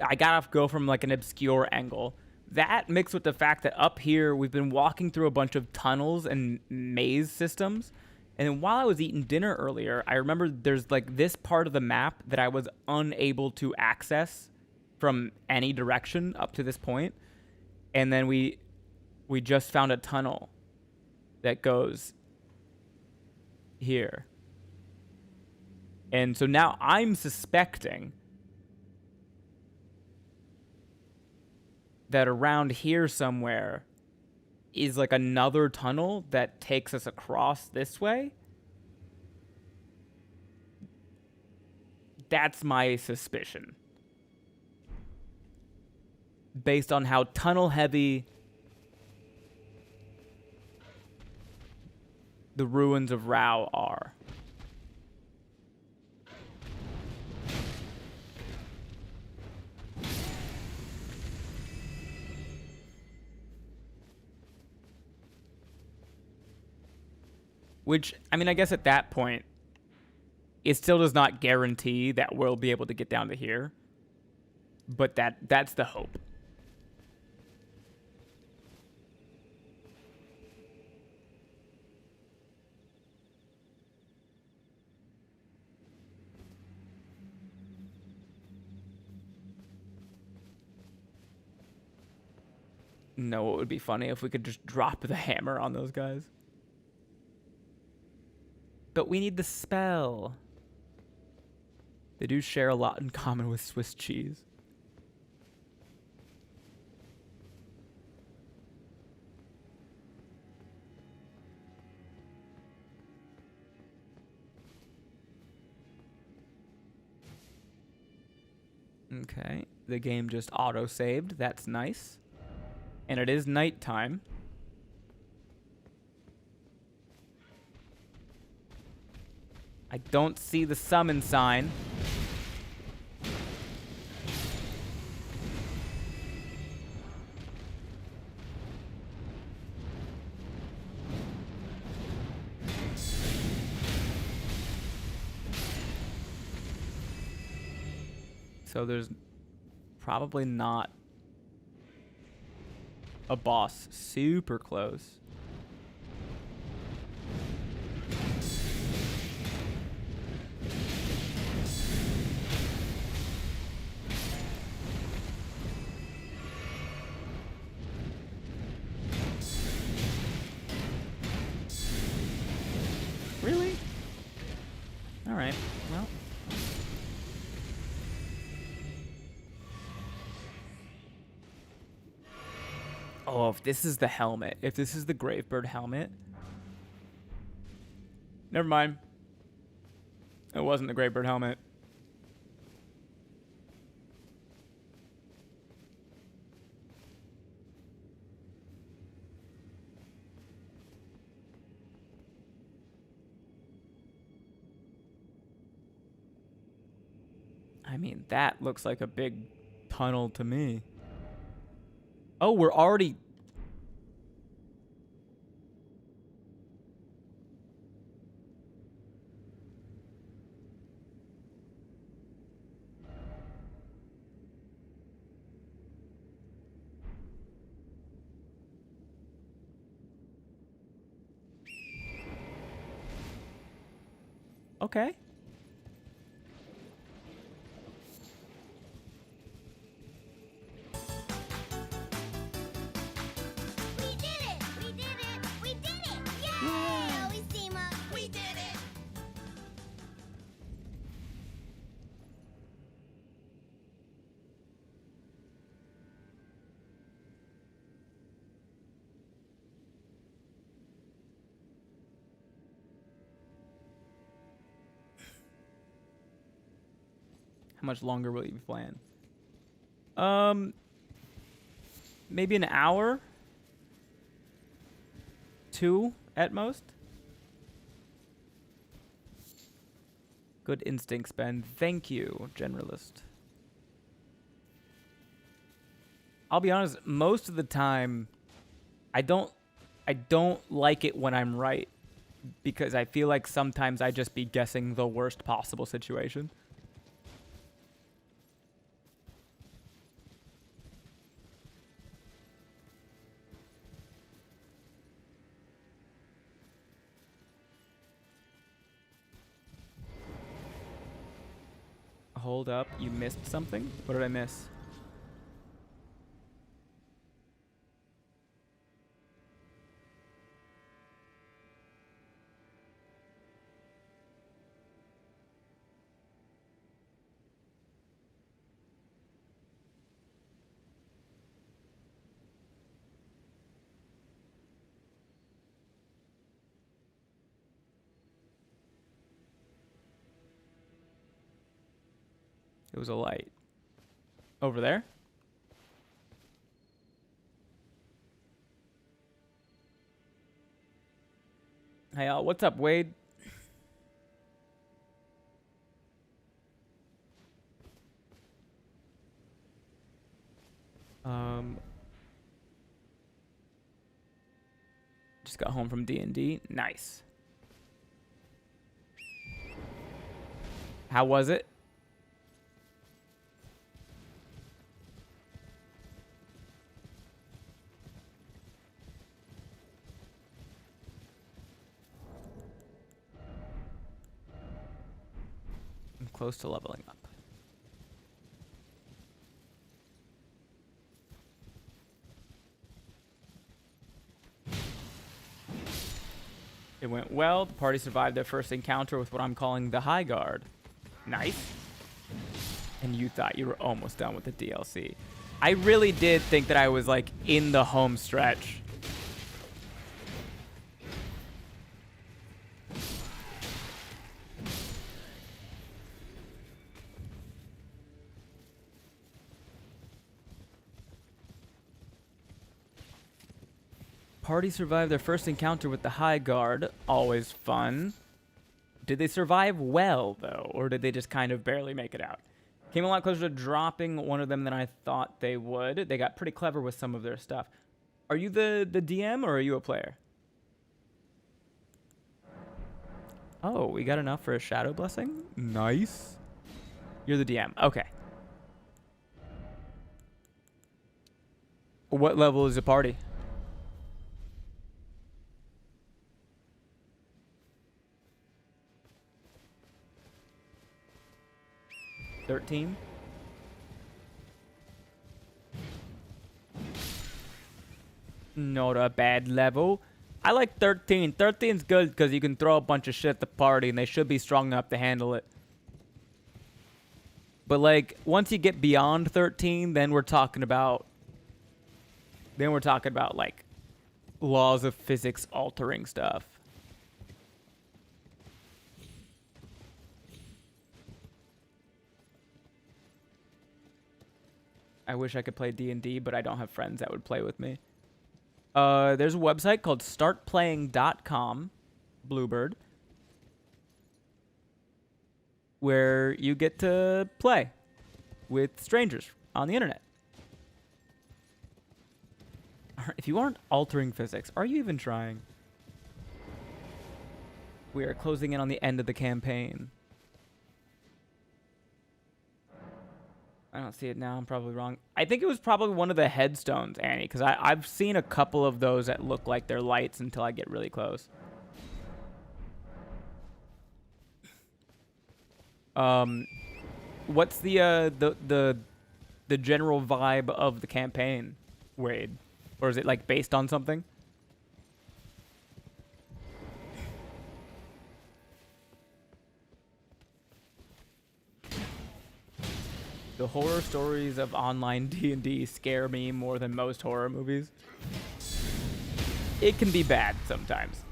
I gotta go from like an obscure angle. That mixed with the fact that up here we've been walking through a bunch of tunnels and maze systems. And then while I was eating dinner earlier, I remember there's like this part of the map that I was unable to access from any direction up to this point. And then we just found a tunnel that goes here. And so now I'm suspecting that around here somewhere is like another tunnel that takes us across this way. That's my suspicion. Based on how tunnel heavy the ruins of Rao are. Which, I mean, I guess at that point, it still does not guarantee that we'll be able to get down to here. But that's the hope. No, it would be funny if we could just drop the hammer on those guys. But we need the spell. They do share a lot in common with Swiss cheese. Okay, the game just auto-saved. That's nice. And it is nighttime. I don't see the summon sign. So there's probably not a boss super close. Really? All right. Well. Oh, if this is the helmet, if this is the Gravebird helmet. Never mind. It wasn't the Gravebird helmet. I mean, that looks like a big tunnel to me. Oh, we're already... Okay. We did it! We did it! We did it! Yay! Always team up. We did it! How much longer will you be playing? Maybe an hour? 2 at most? Good instincts, Ben. Thank you, generalist. I'll be honest, most of the time I don't like it when I'm right, because I feel like sometimes I just be guessing the worst possible situation. Hold up, you missed something? What did I miss? It was a light. Over there? Hey, what's up, Wade? Just got home from D&D. Nice. How was it? I'm close to leveling up. It went well. The party survived their first encounter with what I'm calling the High Guard. Nice. And you thought you were almost done with the DLC. I really did think that I was like in the home stretch. Party survived their first encounter with the High Guard. Always fun. Did they survive well, though? Or did they just kind of barely make it out? Came a lot closer to dropping one of them than I thought they would. They got pretty clever with some of their stuff. Are you the DM or are you a player? Oh, we got enough for a Shadow Blessing? Nice. You're the DM. Okay. What level is the party? 13? Not a bad level. I like 13. 13's good because you can throw a bunch of shit at the party and they should be strong enough to handle it. But like, once you get beyond 13, then we're talking about... like, laws of physics altering stuff. I wish I could play D&D, but I don't have friends that would play with me. There's a website called startplaying.com, Bluebird, where you get to play. with strangers on the internet. If you aren't altering physics, are you even trying? We are closing in on the end of the campaign. I don't see it now. I'm probably wrong. I think it was probably one of the headstones, Annie, because I've seen a couple of those that look like they're lights until I get really close. What's the general vibe of the campaign, Wade? Or is it like based on something? The horror stories of online D&D scare me more than most horror movies. It can be bad sometimes.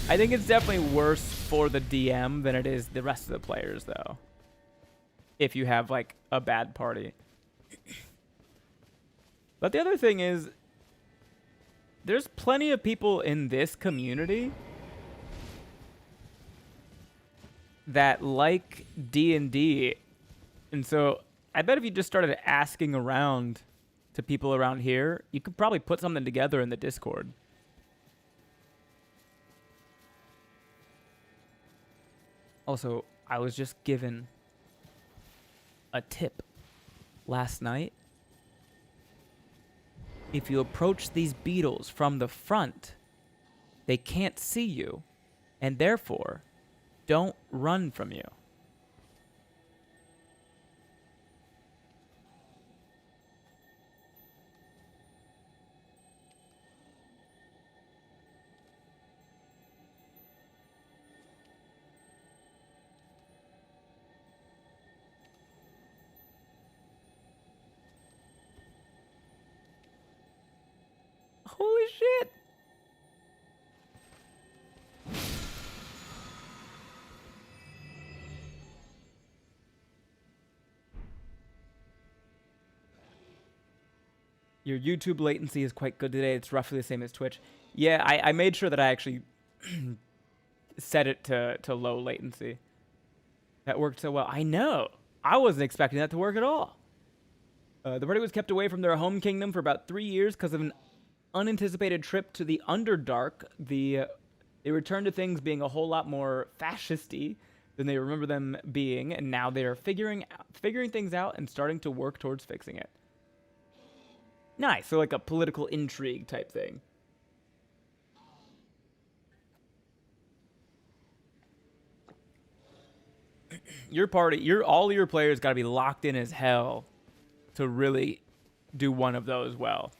I think it's definitely worse for the DM than it is the rest of the players, though. If you have, like, a bad party. But the other thing is, there's plenty of people in this community that like D&D. And so I bet if you just started asking around to people around here, you could probably put something together in the Discord. Also, I was just given a tip last night. If you approach these beetles from the front, they can't see you, and therefore, don't run from you. Holy shit! Your YouTube latency is quite good today. It's roughly the same as Twitch. Yeah, I made sure that I actually set it to low latency. That worked so well. I know. I wasn't expecting that to work at all. The party was kept away from their home kingdom for about 3 years because of an unanticipated trip to the Underdark. They returned to things being a whole lot more fascisty than they remember them being, and now they are figuring things out and starting to work towards fixing it. Nice, so like a political intrigue type thing. Your party, all your players got to be locked in as hell to really do one of those well.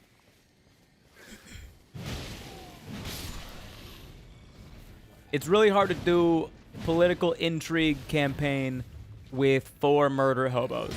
It's really hard to do political intrigue campaign with 4 murder hobos.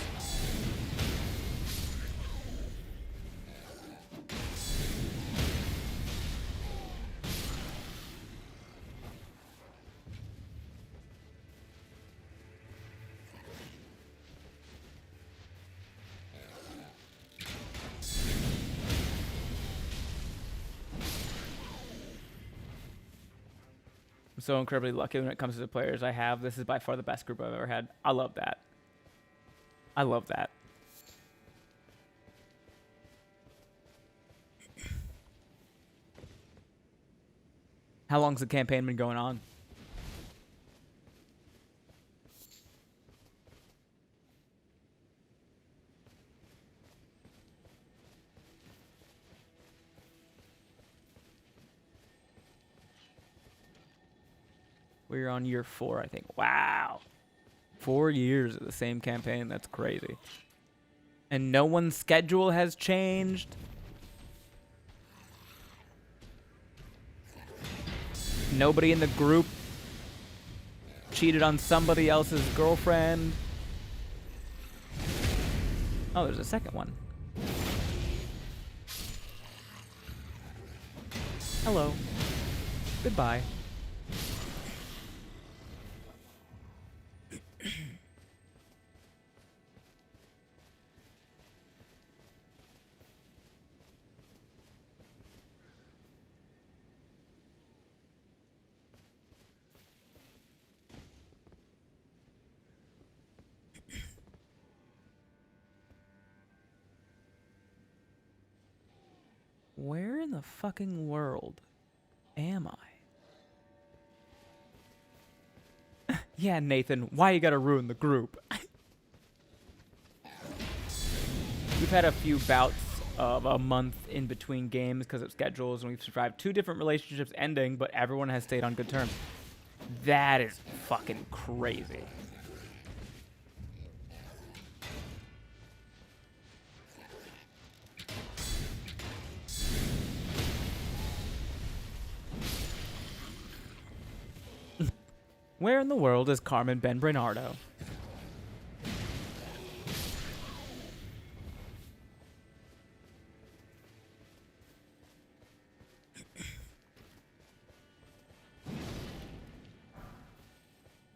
I'm so incredibly lucky when it comes to the players I have. This is by far the best group I've ever had. I love that. I love that. How long's the campaign been going on? We're on year 4, I think. Wow. 4 years of the same campaign. That's crazy. And no one's schedule has changed. Nobody in the group cheated on somebody else's girlfriend. Oh, there's a second one. Hello. Goodbye. Where in the fucking world am I? Yeah, Nathan, why you gotta ruin the group? We've had a few bouts of a month in between games because of schedules, and we've survived 2 different relationships ending, but everyone has stayed on good terms. That is fucking crazy. Where in the world is Carmen Ben Bernardo?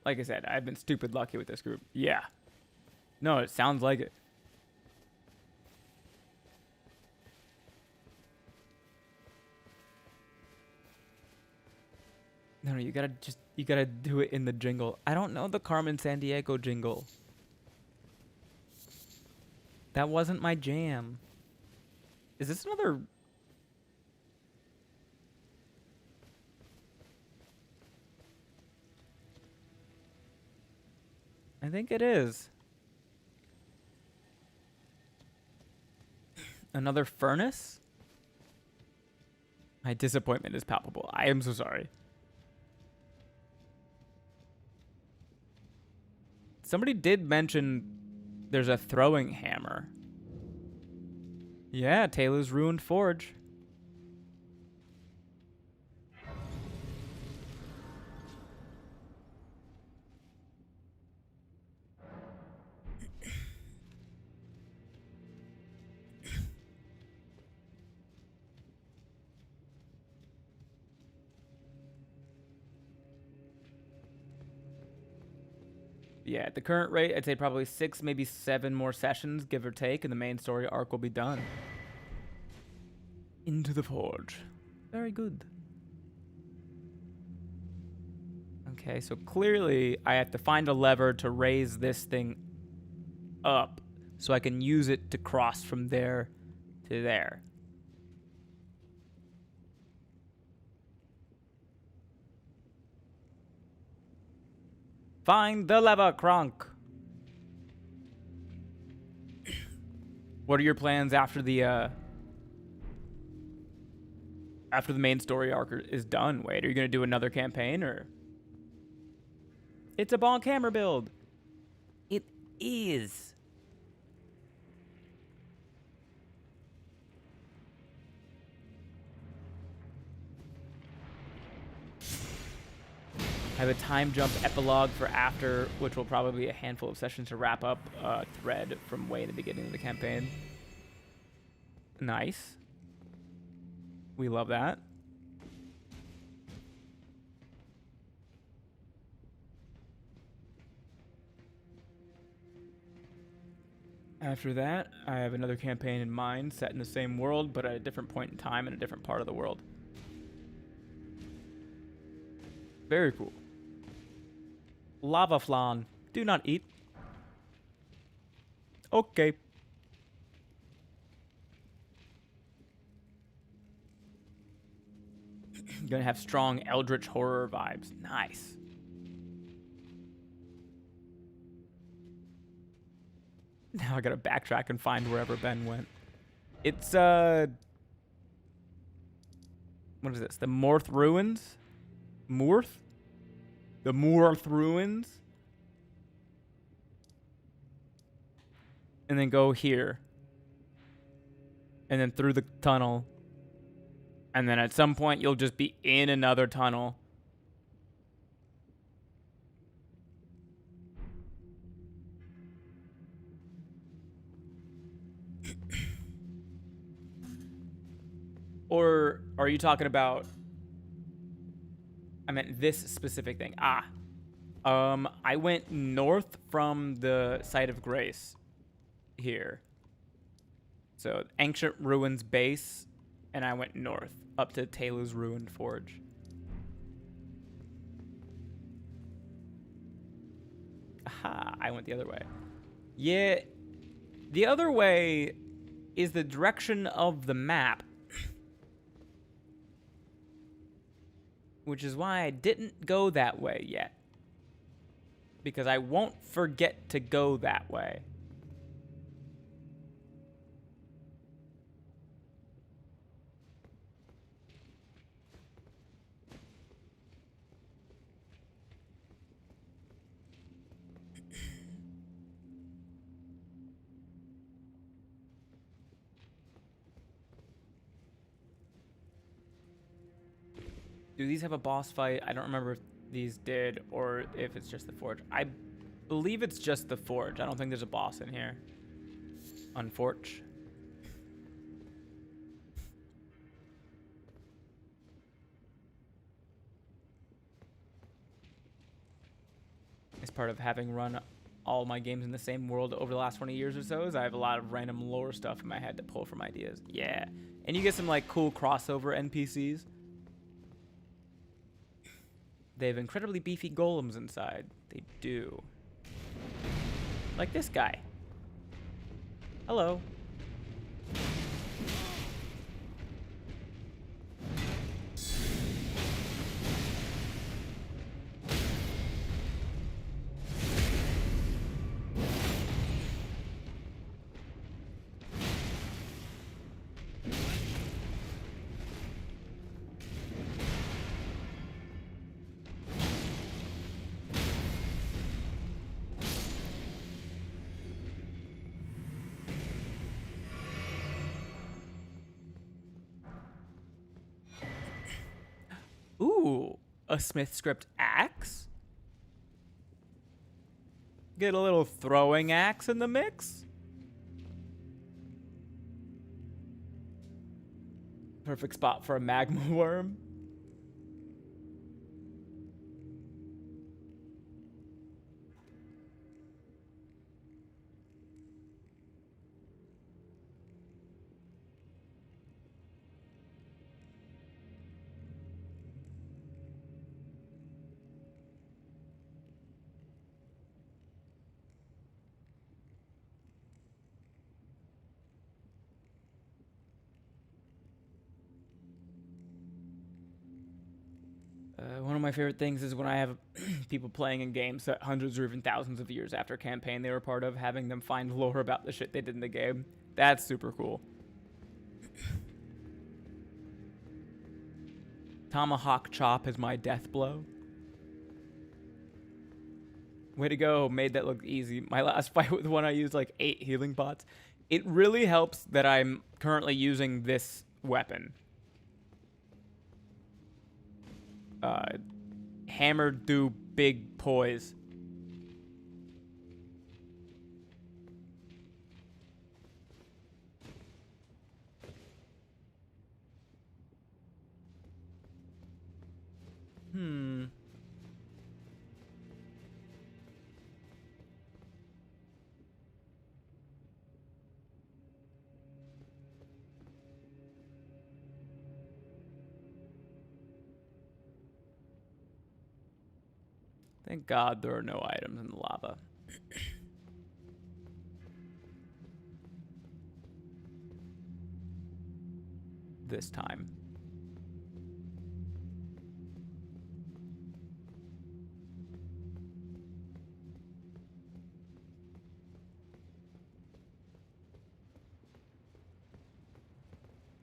Like I said, I've been stupid lucky with this group. Yeah. No, it sounds like it. No, you gotta do it in the jingle. I don't know the Carmen Sandiego jingle. That wasn't my jam. Is this another... I think it is. Another furnace? My disappointment is palpable. I am so sorry. Somebody did mention there's a throwing hammer. Yeah, Taylor's Ruined Forge. Yeah, at the current rate, I'd say probably 6, maybe 7 more sessions, give or take, and the main story arc will be done. Into the Forge. Very good. Okay, so clearly I have to find a lever to raise this thing up so I can use it to cross from there to there. Find the lever, Kronk. What are your plans after the main story arc is done? Wait, are you gonna do another campaign or? It's a bonk hammer build. It is. I have a time jump epilogue for after, which will probably be a handful of sessions to wrap up a thread from way in the beginning of the campaign. Nice. We love that. After that, I have another campaign in mind, set in the same world, but at a different point in time in a different part of the world. Very cool. Lava flan. Do not eat. Okay. Gonna have strong eldritch horror vibes. Nice. Now I gotta backtrack and find wherever Ben went. It's, what is this? The Morth Ruins? Morth? The Morth Ruins? And then go here. And then through the tunnel. And then at some point you'll just be in another tunnel. Or are you talking about... I meant this specific thing. I went north from the site of grace here. So Ancient Ruins base, and I went north up to Taylor's Ruined Forge. Aha, I went the other way. Yeah, the other way is the direction of the map. which is why I didn't go that way yet. Because I won't forget to go that way. Do these have a boss fight? I don't remember if these did or if it's just the forge. I believe it's just the forge. I don't think there's a boss in here. Unforge. As part of having run all my games in the same world over the last 20 years or so, is I have a lot of random lore stuff in my head to pull from ideas. Yeah. And you get some like cool crossover NPCs. They have incredibly beefy golems inside. They do. Like this guy. Hello. Ooh, a Smith script axe? Get a little throwing axe in the mix? Perfect spot for a magma worm. One of my favorite things is when I have people playing in games that hundreds or even thousands of years after a campaign they were part of, having them find lore about the shit they did in the game. That's super cool. Tomahawk chop is my death blow. Way to go, made that look easy. My last fight with one I used like 8 healing pots. It really helps that I'm currently using this weapon. Hammer do big poise. Thank God there are no items in the lava. This time.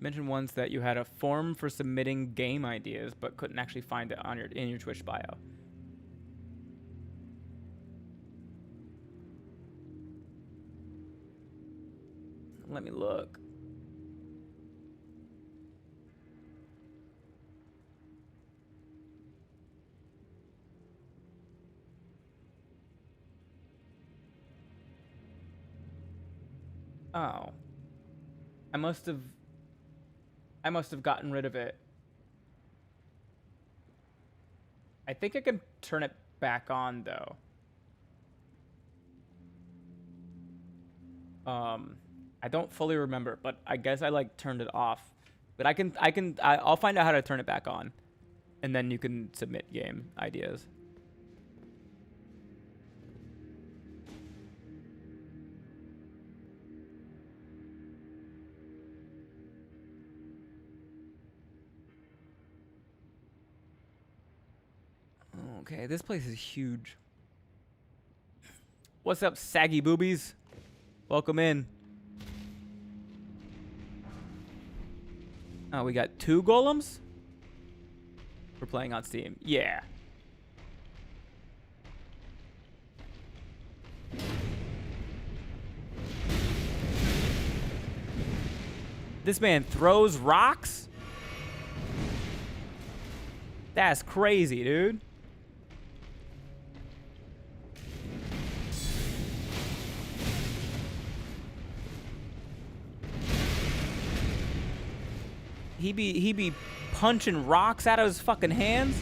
Mentioned once that you had a form for submitting game ideas, but couldn't actually find it on in your Twitch bio. Let me look. Oh. I must have gotten rid of it. I think I can turn it back on though. I don't fully remember, but I guess I like turned it off. But I'll find out how to turn it back on, and then you can submit game ideas. Okay, this place is huge. What's up, saggy boobies? Welcome in. Oh, we got 2 golems? We're playing on Steam. Yeah. This man throws rocks? That's crazy, dude. He be punching rocks out of his fucking hands.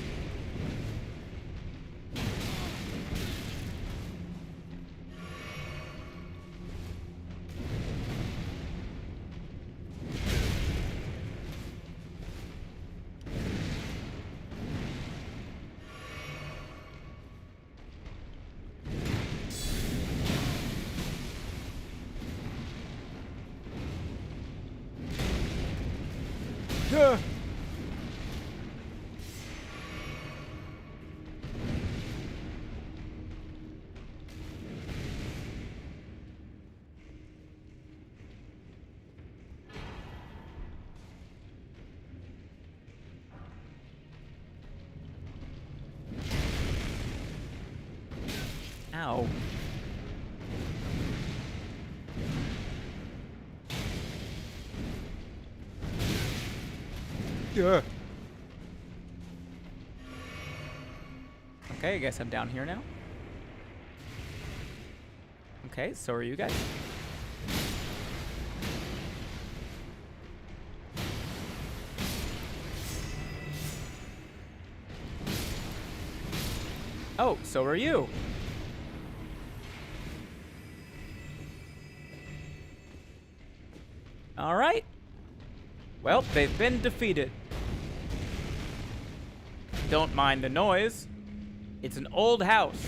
Huh. Ow. Yeah. Okay, I guess I'm down here now. Okay, so are you guys. Oh, so are you. All right. Well, they've been defeated. Don't mind the noise. It's an old house.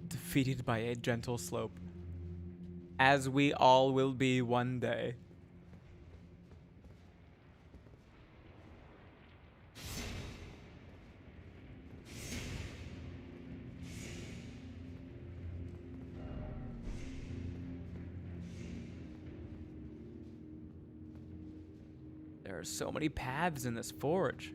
Defeated by a gentle slope. As we all will be one day. There are so many paths in this forge.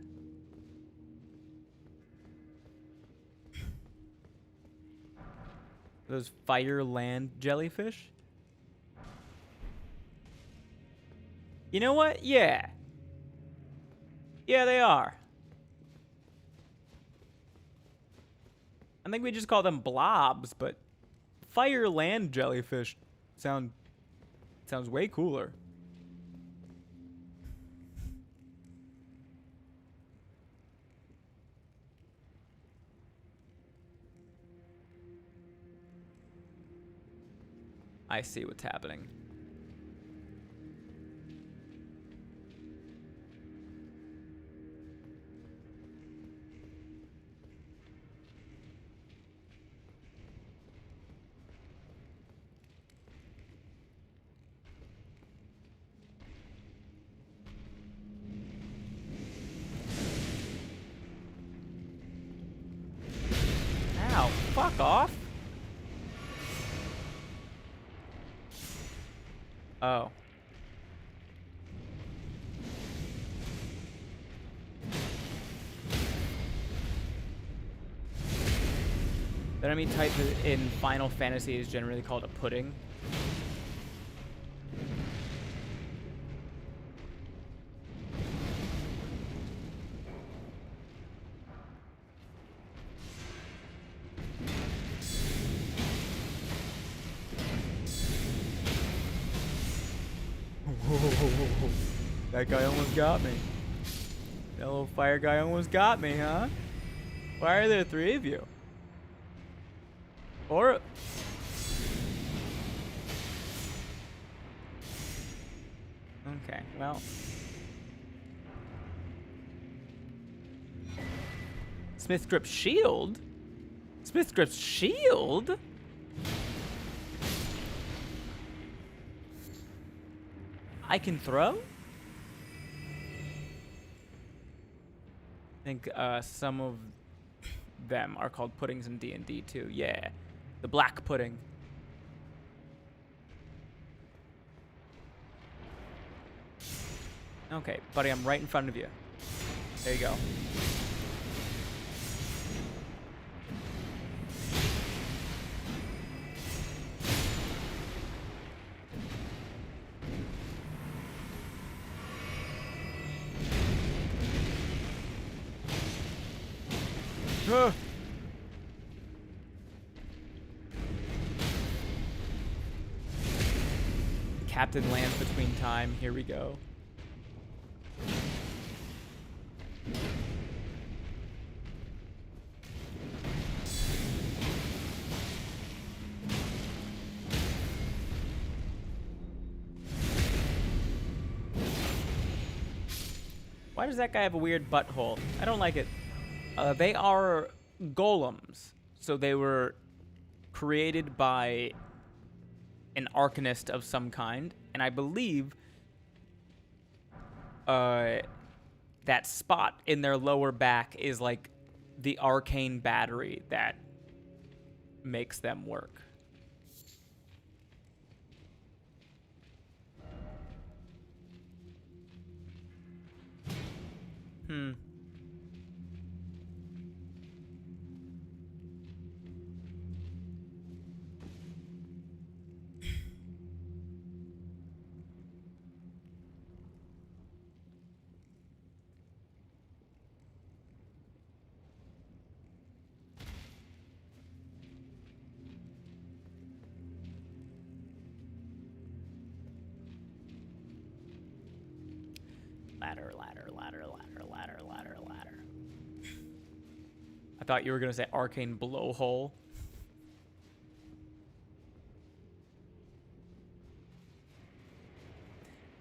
Those fire land jellyfish? You know what? Yeah. Yeah, they are. I think we just call them blobs, but fire land jellyfish sounds way cooler. I see what's happening. Ow, fuck off. Oh. The enemy type in Final Fantasy is generally called a pudding. That guy almost got me. That little fire guy almost got me, huh? Why are there 3 of you? Or... Okay, well... Smith Grip's shield? Smith Grip's shield? I can throw? I think some of them are called puddings in D&D too. Yeah, the black pudding. Okay, buddy, I'm right in front of you. There you go. Ah. Captain lands between time. Here we go. Why does that guy have a weird butthole? I don't like it. They are golems. So they were created by an arcanist of some kind. And I believe that spot in their lower back is like the arcane battery that makes them work. Ladder, ladder, ladder, ladder, ladder, ladder, ladder. I thought you were gonna say arcane blowhole.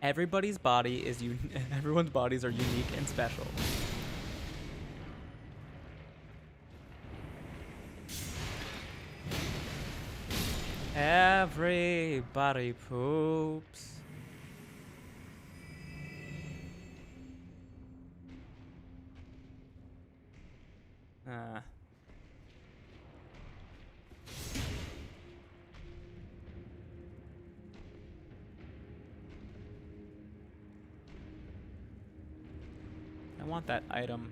Everybody's body is everyone's bodies are unique and special. Everybody poops. I want that item.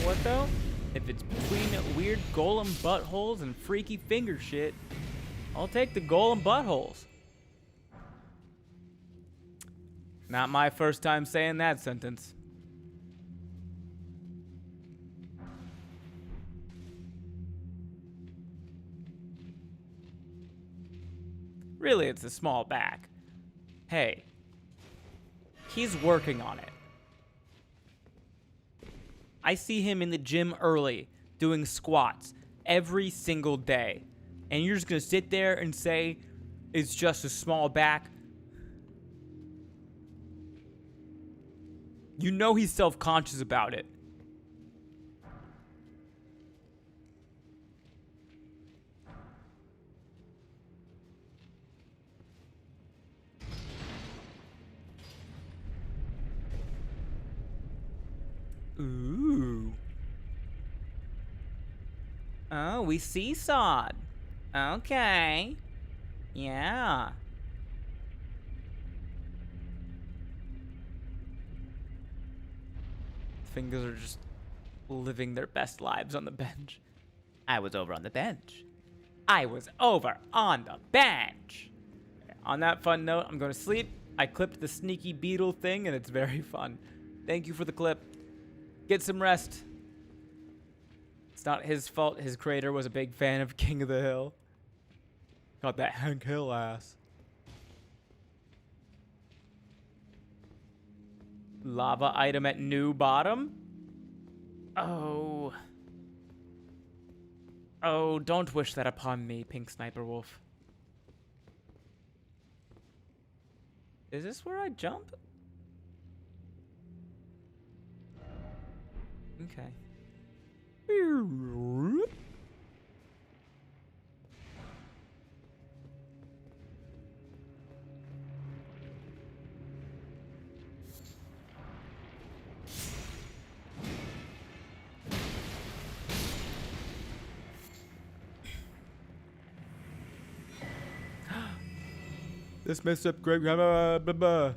What though? If it's between weird golem buttholes and freaky finger shit, I'll take the golem buttholes. Not my first time saying that sentence. Really, it's a small back. Hey, he's working on it. I see him in the gym early, doing squats every single day. And you're just gonna sit there and say, it's just a small back? You know he's self-conscious about it. Ooh. Oh, we seesawed. Okay. Yeah. Fingers are just living their best lives on the bench. I was over on the bench. I was over on the bench. On that fun note, I'm going to sleep. I clipped the sneaky beetle thing, and it's very fun. Thank you for the clip. Get some rest. It's not his fault. His creator was a big fan of King of the Hill. Got that Hank Hill ass. Lava item at new bottom? Oh. Oh, don't wish that upon me, Pink Sniper Wolf. Is this where I jump? Okay. This messed up great. Okay,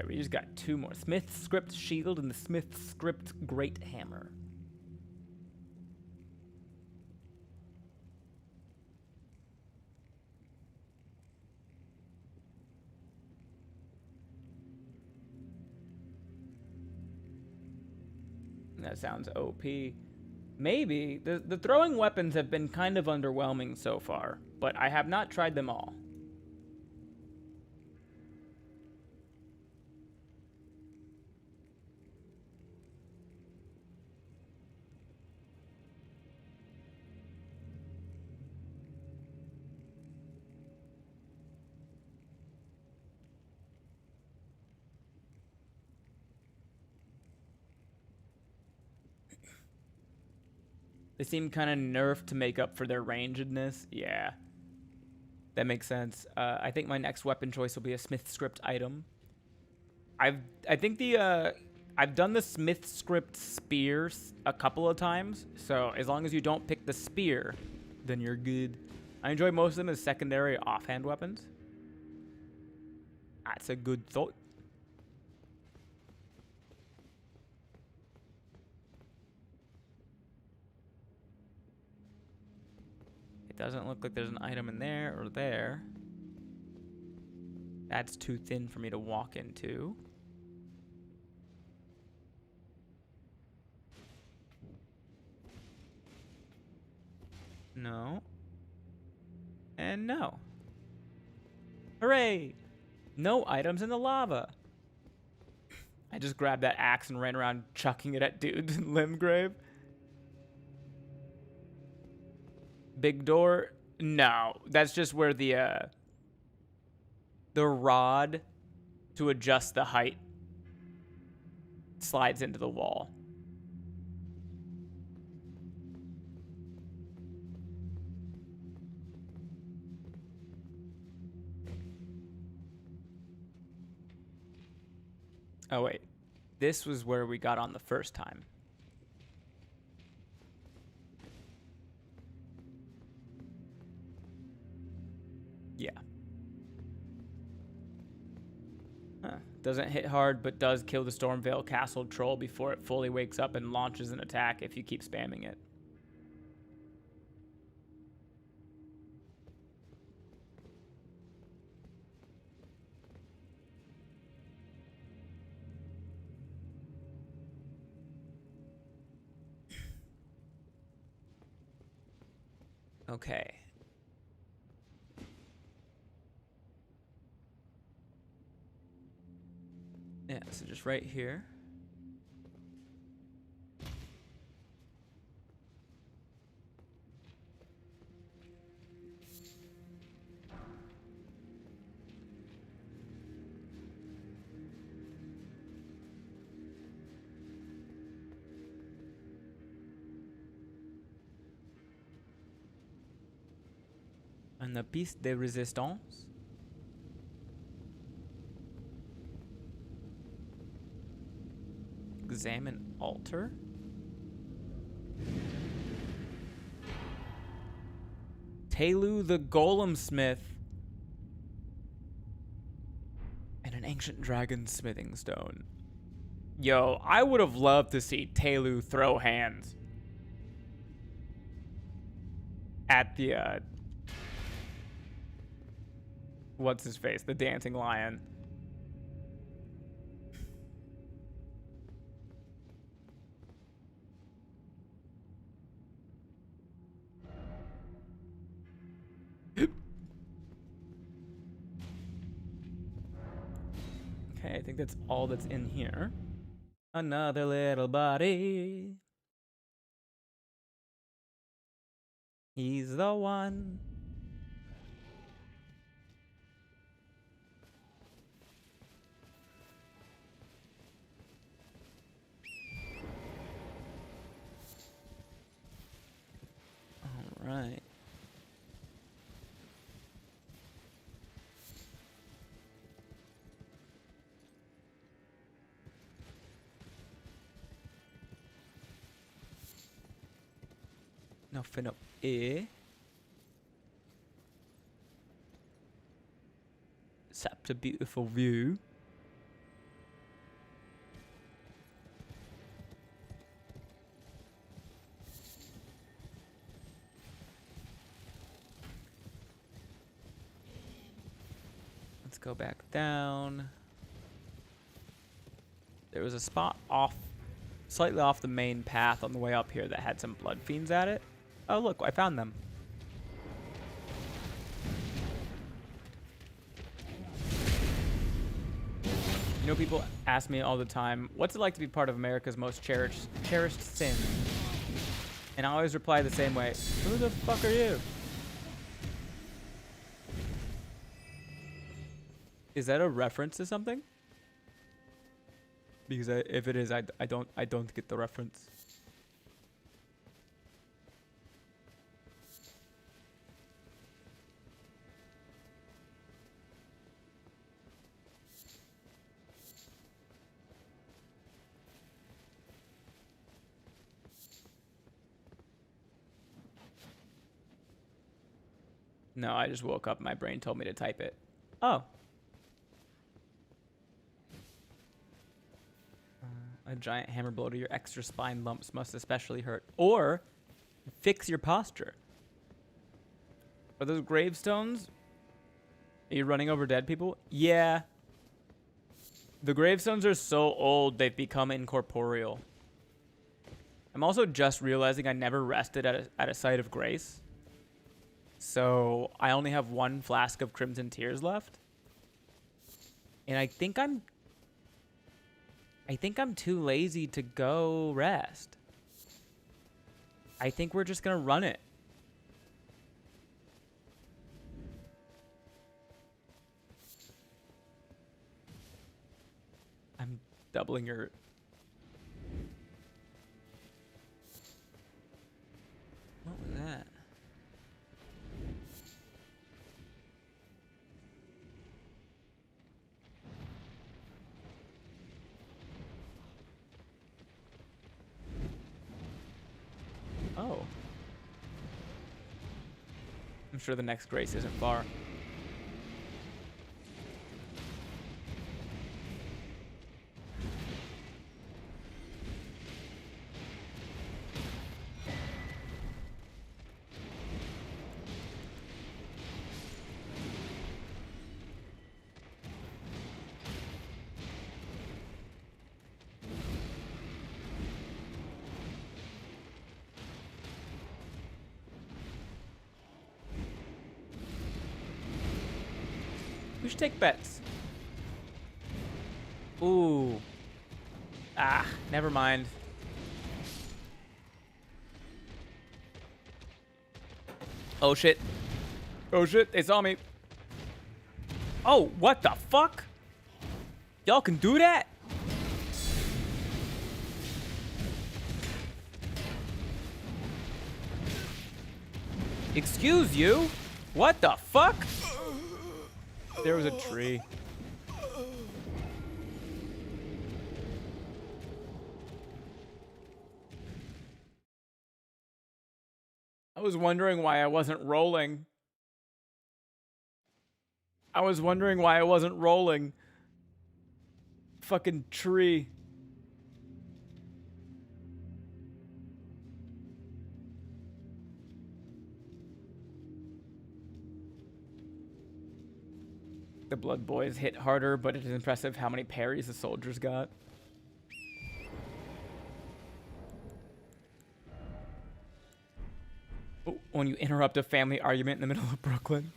we just got two more. Smith Script Shield and the Smith Script Great Hammer. That sounds OP. Maybe. The throwing weapons have been kind of underwhelming so far, but I have not tried them all. They seem kind of nerfed to make up for their rangedness. Yeah. That makes sense. I think my next weapon choice will be a Smith Script item. I've done the Smith Script spears a couple of times, so as long as you don't pick the spear, then you're good. I enjoy most of them as secondary offhand weapons. That's a good thought. It doesn't look like there's an item in there or there. That's too thin for me to walk into. No. And no. Hooray! No items in the lava. I just grabbed that axe and ran around chucking it at dudes in Limgrave. Big door? No. That's just where the rod to adjust the height slides into the wall. Oh, wait. This was where we got on the first time. Yeah. Huh. Doesn't hit hard, but does kill the Stormveil Castle troll before it fully wakes up and launches an attack if you keep spamming it. Okay. Yeah, so just right here. And the piece de résistance. Examine altar. Telu the Golem Smith. And an ancient dragon smithing stone. Yo, I would have loved to see Telu throw hands at the, what's his face? The dancing lion. Okay, I think that's all that's in here. Another little body. He's the one. All right. Nothing up here. Such a beautiful view. Let's go back down. There was a spot slightly off the main path on the way up here that had some blood fiends at it. Oh, look, I found them. You know, people ask me all the time, what's it like to be part of America's most cherished sin? And I always reply the same way, who the fuck are you? Is that a reference to something? Because if it is, I don't get the reference. No, I just woke up. My brain told me to type it. Oh. A giant hammer blow to your extra spine lumps must especially hurt. Or fix your posture. Are those gravestones? Are you running over dead people? Yeah. The gravestones are so old, they've become incorporeal. I'm also just realizing I never rested at a site of grace. So I only have 1 flask of Crimson Tears left. And I think I'm too lazy to go rest. I think we're just gonna run it. I'm doubling your... What was that? Oh. I'm sure the next grace isn't far. We should take bets. Ooh. Ah, never mind. Oh shit. Oh shit, they saw me. Oh, what the fuck? Y'all can do that? Excuse you? What the fuck? There was a tree. was wondering why I wasn't rolling. I was wondering why I wasn't rolling. Fucking tree. The Blood Boys hit harder, but it is impressive how many parries the soldiers got. Oh, when you interrupt a family argument in the middle of Brooklyn.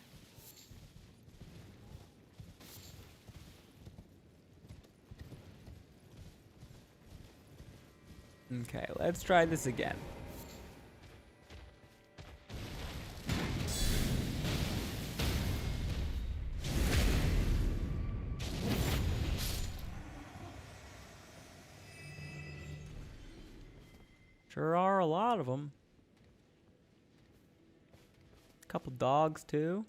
Okay, let's try this again. Sure are a lot of them. A couple dogs, too.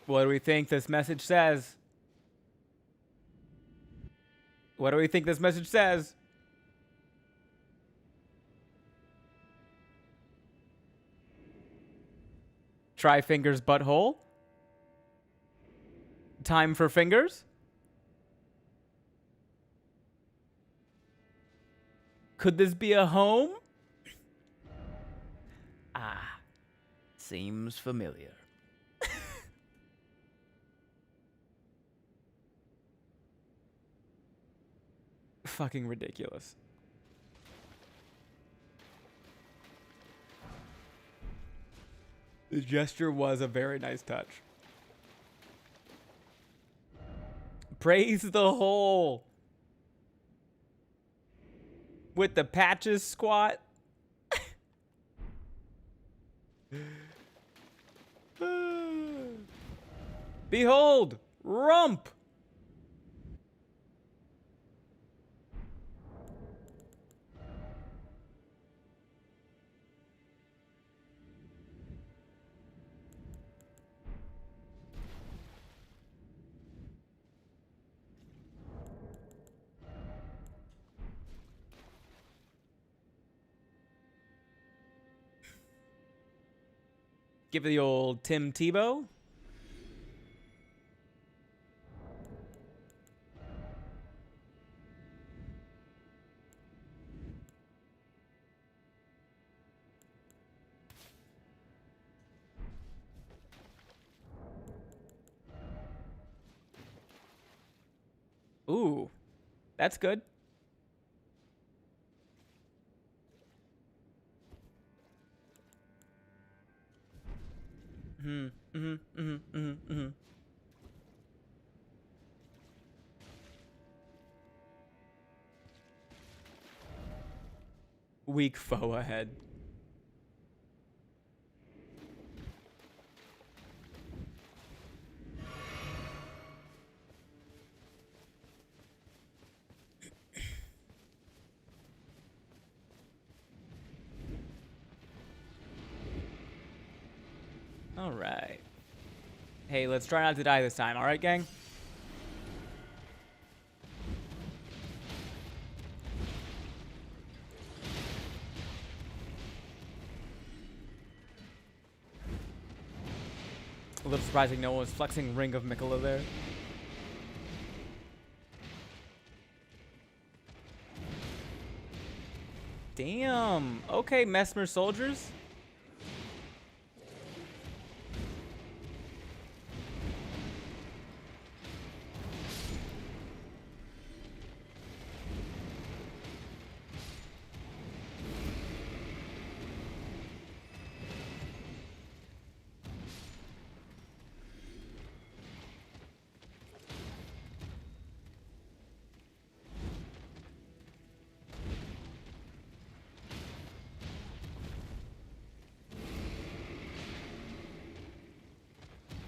What do we think this message says? What do we think this message says? Try fingers butthole? Time for fingers? Could this be a home? Ah, seems familiar. Fucking ridiculous. The gesture was a very nice touch. Praise the hole. With the patches squat. Behold, rump. Give it the old Tim Tebow. Ooh, that's good. Weak foe ahead. All right. Hey, let's try not to die this time. All right, gang? A little surprising no one was flexing Ring of Mikola there. Damn. Okay, Messmer soldiers.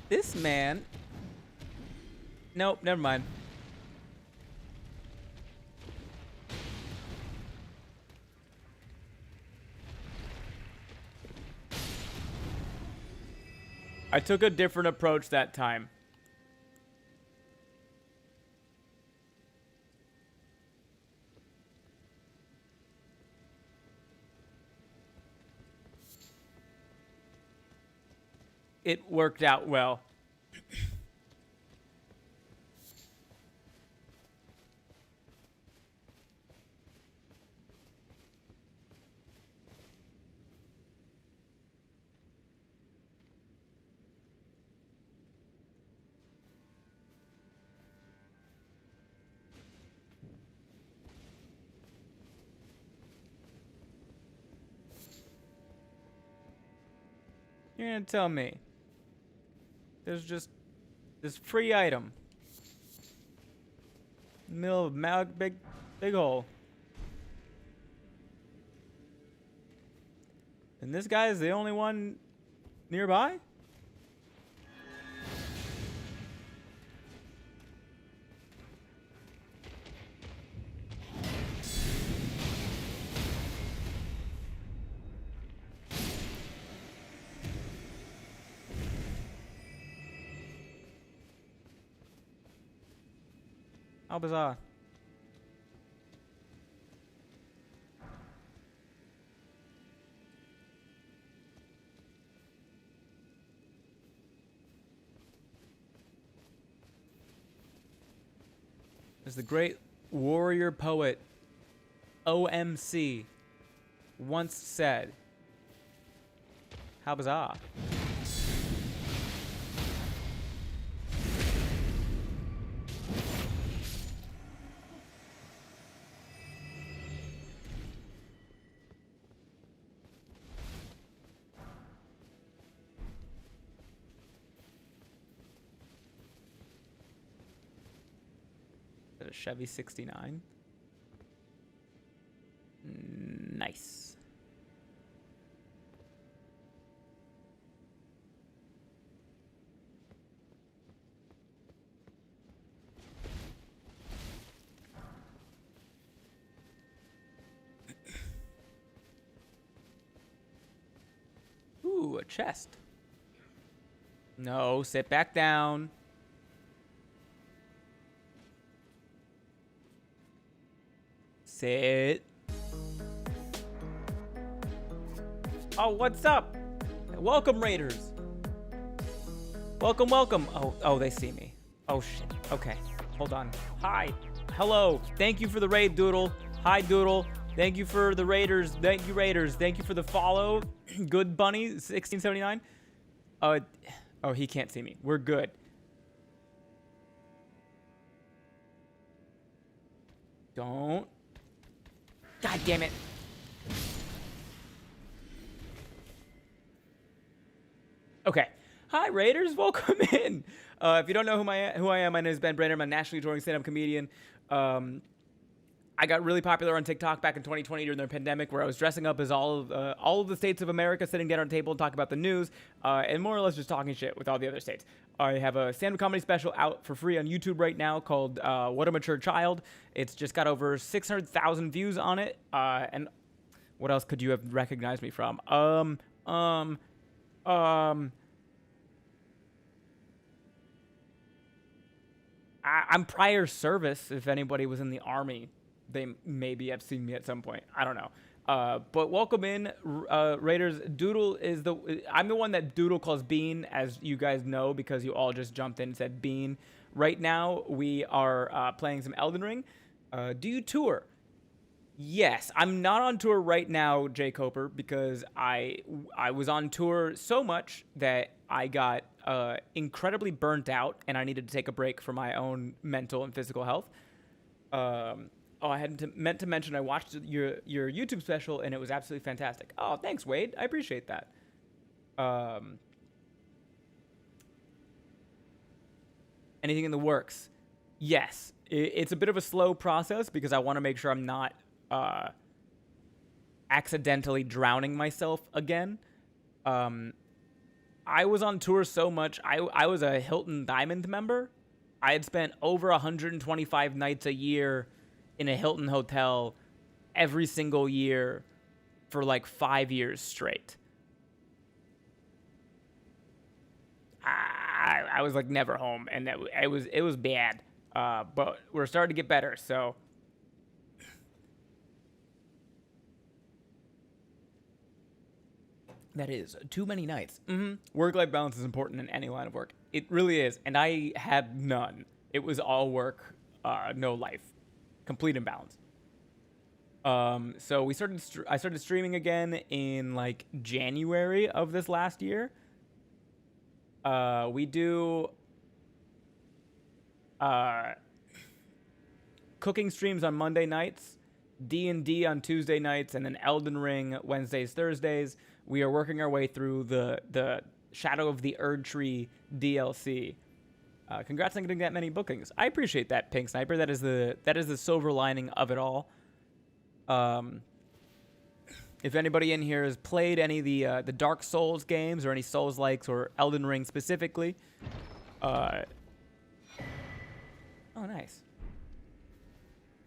This man. Nope, never mind. I took a different approach that time. It worked out well. You're gonna tell me there's just this free item in the middle of a big hole, and this guy is the only one nearby? How bizarre. As the great warrior poet OMC once said, how bizarre. A Chevy 69. Nice. Ooh, a chest. No, sit back down. Sit. Oh, what's up? Welcome, Raiders. Welcome, welcome. Oh, they see me. Oh, shit. Okay, hold on. Hi. Hello. Thank you for the raid, Doodle. Hi, Doodle. Thank you for the Raiders. Thank you, Raiders. Thank you for the follow. Good Bunny, 1679. Oh, he can't see me. We're good. Don't. God damn it. Okay. Hi, Raiders. Welcome in. If you don't know who I am, my name is Ben Brainerd. I'm a nationally touring stand-up comedian. I got really popular on TikTok back in 2020 during the pandemic, where I was dressing up as all of the states of America, sitting down at a table and talking about the news, and more or less just talking shit with all the other states. I have a stand-up comedy special out for free on YouTube right now called What a Mature Child. It's just got over 600,000 views on it. And what else could you have recognized me from? I'm prior service. If anybody was in the army, they maybe have seen me at some point. I don't know. But welcome in, Raiders. Doodle is I'm the one that Doodle calls Bean, as you guys know, because you all just jumped in and said Bean. Right now, we are playing some Elden Ring. Do you tour? Yes, I'm not on tour right now, Jay Coper, because I was on tour so much that I got incredibly burnt out, and I needed to take a break for my own mental and physical health. I hadn't meant to mention I watched your YouTube special, and it was absolutely fantastic. Oh, thanks, Wade. I appreciate that. Anything in the works? Yes. It's a bit of a slow process because I want to make sure I'm not accidentally drowning myself again. I was on tour so much. I was a Hilton Diamond member. I had spent over 125 nights a year in a Hilton hotel every single year for like 5 years straight. I was like never home, and it was bad. But we're starting to get better, so. That is too many nights. Work-life balance is important in any line of work. It really is, and I had none. It was all work, no life. Complete imbalance. So I started streaming again in like January of this last year. We do cooking streams on Monday nights, D&D on Tuesday nights, and then Elden Ring Wednesdays, Thursdays. We are working our way through the Shadow of the Erd Tree DLC. Congrats on getting that many bookings. I appreciate that, Pink Sniper. That is the silver lining of it all. If anybody in here has played any of the Dark Souls games or any Souls-likes or Elden Ring specifically, oh, nice.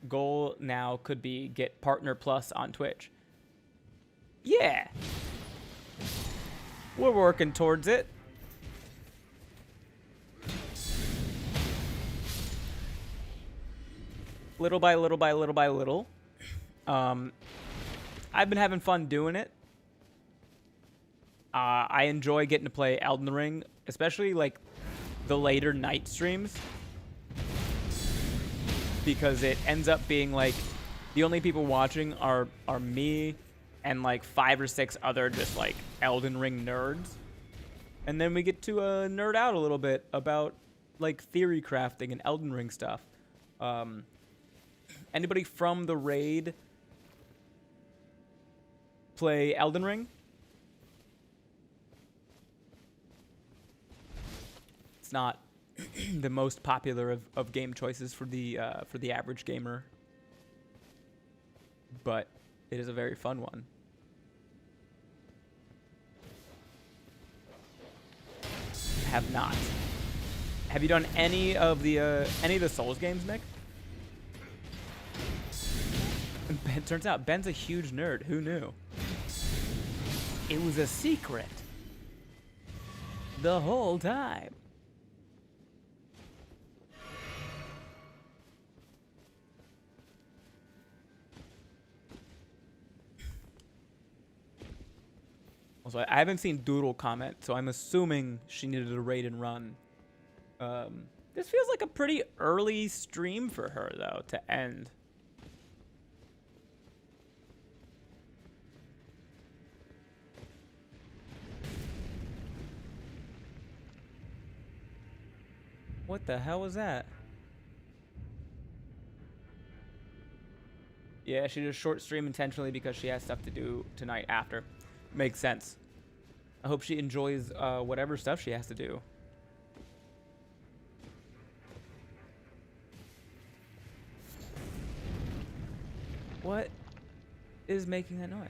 Goal now could be get Partner Plus on Twitch. Yeah. We're working towards it. Little by little by little by little. I've been having fun doing it. I enjoy getting to play Elden Ring, especially like the later night streams, because it ends up being like the only people watching are me and like 5 or 6 other just like Elden Ring nerds, and then we get to nerd out a little bit about like theory crafting and Elden Ring stuff. Anybody from the raid play Elden Ring? It's not the most popular of game choices for the average gamer, but it is a very fun one. Have not. Have you done any of the Souls games, Nick? Ben, turns out Ben's a huge nerd. Who knew? It was a secret the whole time. Also, I haven't seen Doodle comment, so I'm assuming she needed a raid and run. This feels like a pretty early stream for her, though, to end. What the hell was that? Yeah, she did a short stream intentionally because she has stuff to do tonight after. Makes sense. I hope she enjoys whatever stuff she has to do. What is making that noise?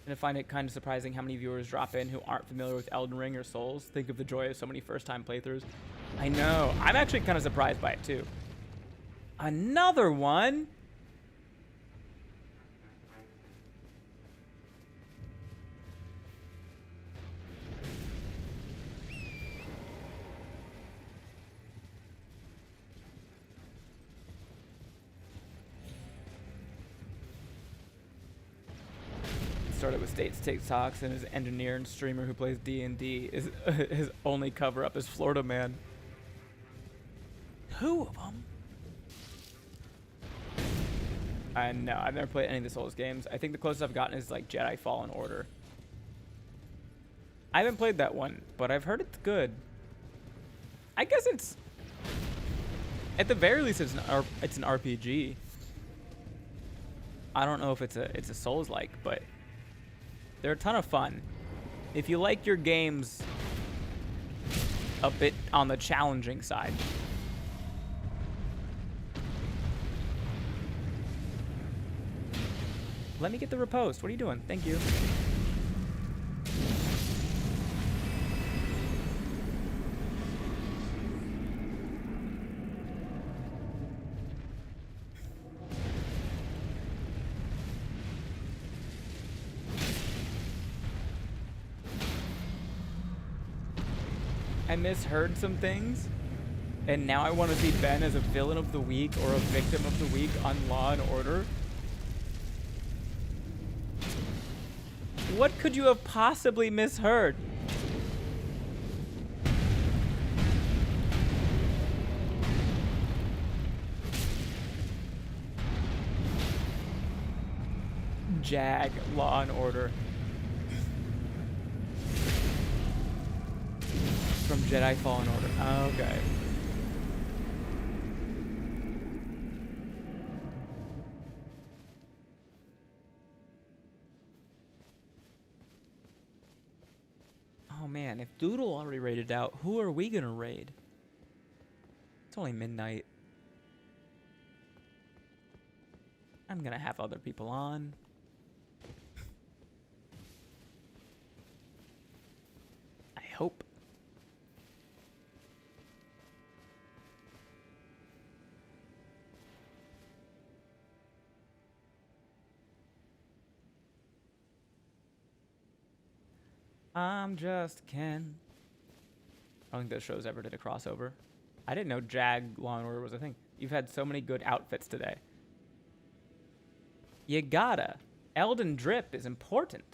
And I find it kind of surprising how many viewers drop in who aren't familiar with Elden Ring or Souls. Think of the joy of so many first-time playthroughs. I know. I'm actually kind of surprised by it, too. Another one? started with States TikToks and is an engineer and streamer who plays D&D. His only cover up is Florida Man. Who of them? No, I've never played any of the Souls games. I think the closest I've gotten is like Jedi Fallen Order. I haven't played that one, but I've heard it's good. I guess it's, at the very least, it's an RPG. I don't know if it's a Souls-like, but they're a ton of fun. If you like your games a bit on the challenging side. Let me get the repost. What are you doing? Thank you. I misheard some things, and now I want to see Ben as a villain of the week or a victim of the week on Law and Order. What could you have possibly misheard? Jag, Law and Order. From Jedi Fallen Order. Okay. Oh man, if Doodle already raided out, who are we gonna raid? It's only midnight. I'm gonna have other people on. I hope. I'm just Ken. I don't think those shows ever did a crossover. I didn't know Jag Law and Order was a thing. You've had so many good outfits today. You gotta. Elden Drip is important.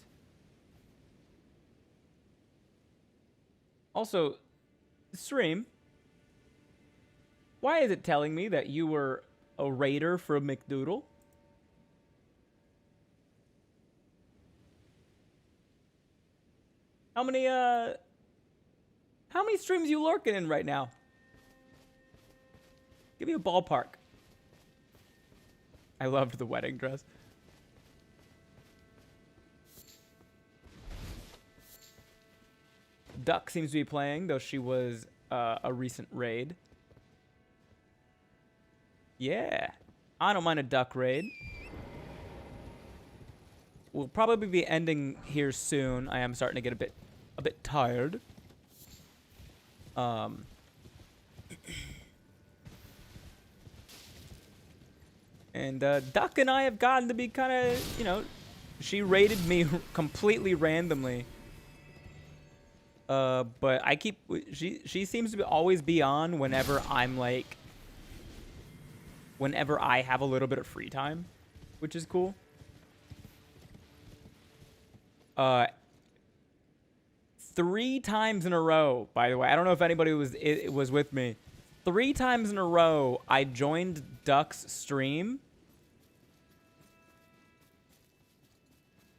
Also, stream. Why is it telling me that you were a raider for McDoodle? How many streams you lurking in right now? Give me a ballpark. I loved the wedding dress. Duck seems to be playing, though she was a recent raid. Yeah, I don't mind a Duck raid. We'll probably be ending here soon. I am starting to get a bit tired. And Duck and I have gotten to be kind of, you know, she raided me completely randomly. But I keep, she seems to always be on whenever I'm like, whenever I have a little bit of free time, which is cool. 3 times in a row, by the way. I don't know if anybody was with me. 3 times in a row, I joined Duck's stream.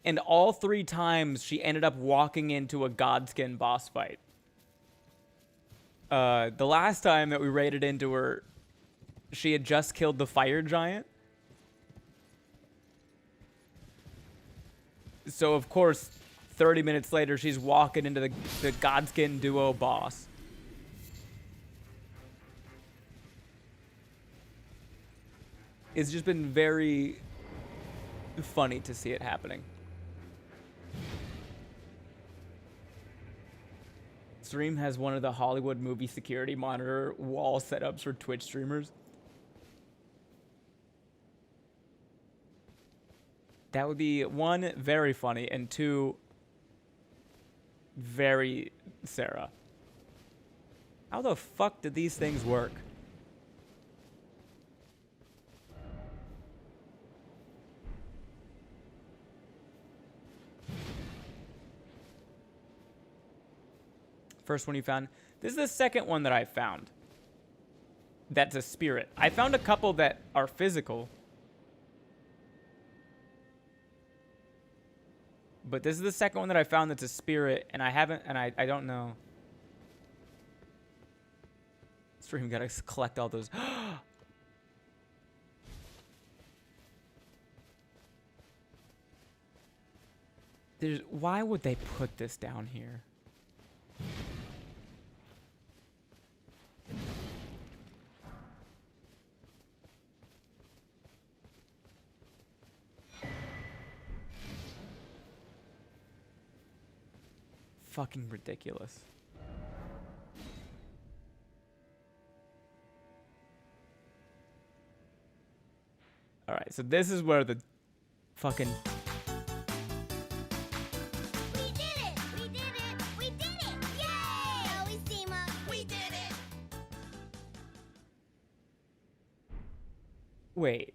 And all 3 times, she ended up walking into a Godskin boss fight. The last time that we raided into her, she had just killed the fire giant. So, of course, 30 minutes later, she's walking into the Godskin duo boss. It's just been very funny to see it happening. Stream has one of the Hollywood movie security monitor wall setups for Twitch streamers. That would be 1, very funny, and 2, very Sarah. How the fuck did these things work? first one you found. This is the second one that I found. That's a spirit. I found a couple that are physical. But this is the second one that I found that's a spirit, and I haven't, and I don't know. Stream gotta collect all those. Why would they put this down here? Fucking ridiculous. All right, so this is where the fucking We did it! We did it! We did it! Yay! Always team up. We did it! wait.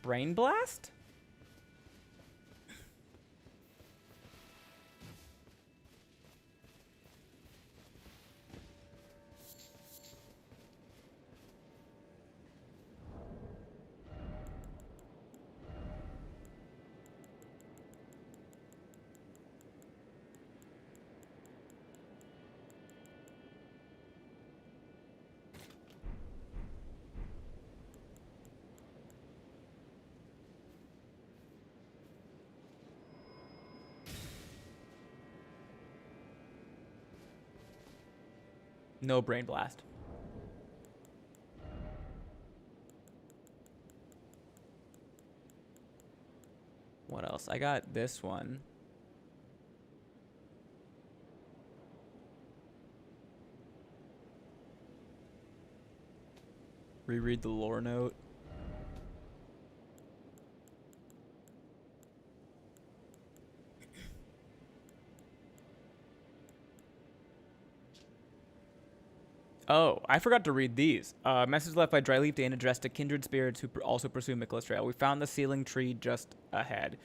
Brain blast? No brain blast. What else? I got this one. Reread the lore note. Oh, I forgot to read these. Message left by Dryleaf Dane addressed to kindred spirits who also pursue Miquella's Trail. We found the sealing tree just ahead.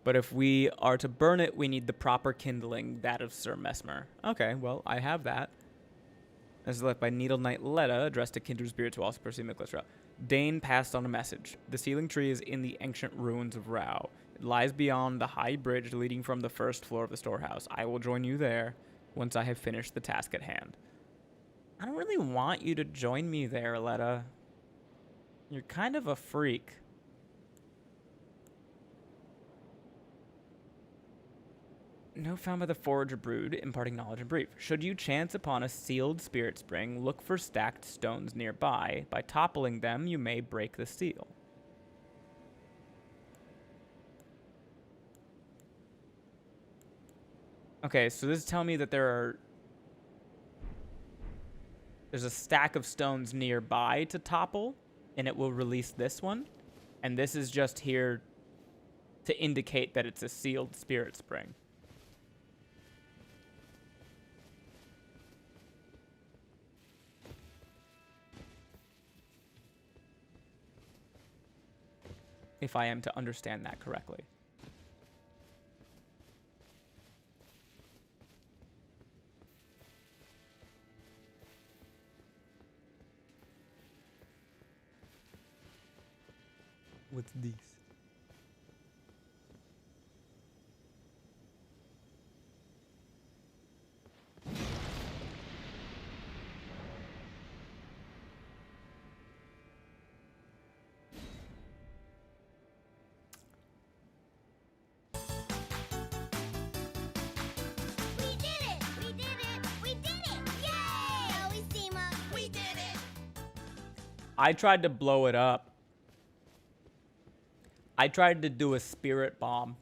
But if we are to burn it, we need the proper kindling, that of Sir Messmer. Okay, well, I have that. Message left by Needle Knight Letta addressed to kindred spirits who also pursue Miquella's Trail. Dane passed on a message. The sealing tree is in the ancient ruins of Rao. It lies beyond the high bridge leading from the first floor of the storehouse. I will join you there once I have finished the task at hand. I don't really want you to join me there, Letta. You're kind of a freak. Note found by the Forager Brood, imparting knowledge and brief. Should you chance upon a sealed spirit spring, look for stacked stones nearby. By toppling them, you may break the seal. Okay, so this is telling me that there's a stack of stones nearby to topple, and it will release this one. And this is just here to indicate that it's a sealed spirit spring. If I am to understand that correctly. What's this? We did it! We did it! We did it! Yay! Always team up. We did it! I tried to blow it up. I tried to do a spirit bomb.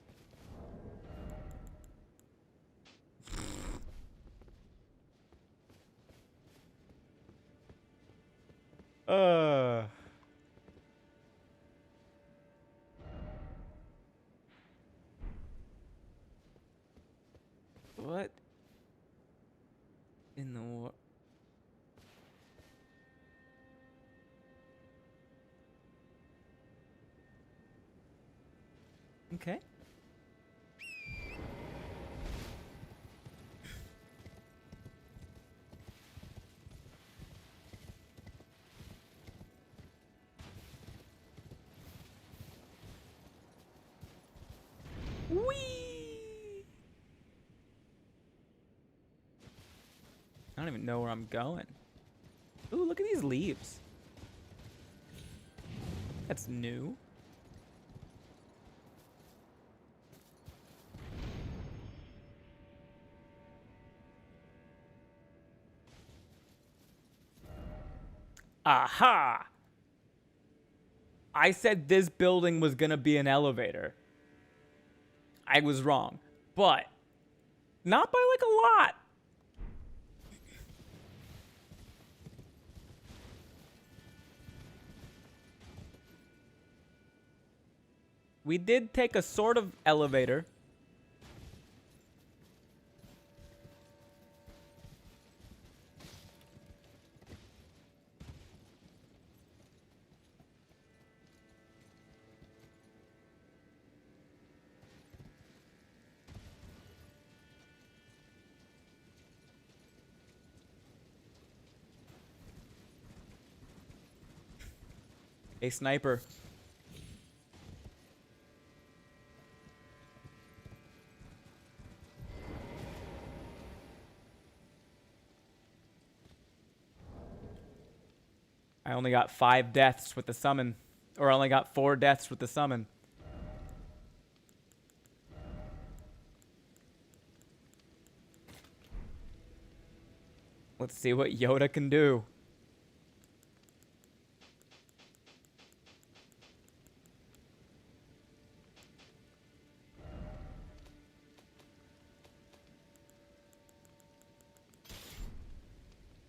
What in the world? Okay. I don't even know where I'm going. Ooh, look at these leaves. That's new. Aha! I said this building was gonna be an elevator. I was wrong, but not by like a lot. We did take a sort of elevator. A sniper. I only got 5 deaths with the summon. Or I only got 4 deaths with the summon. Let's see what Yoda can do.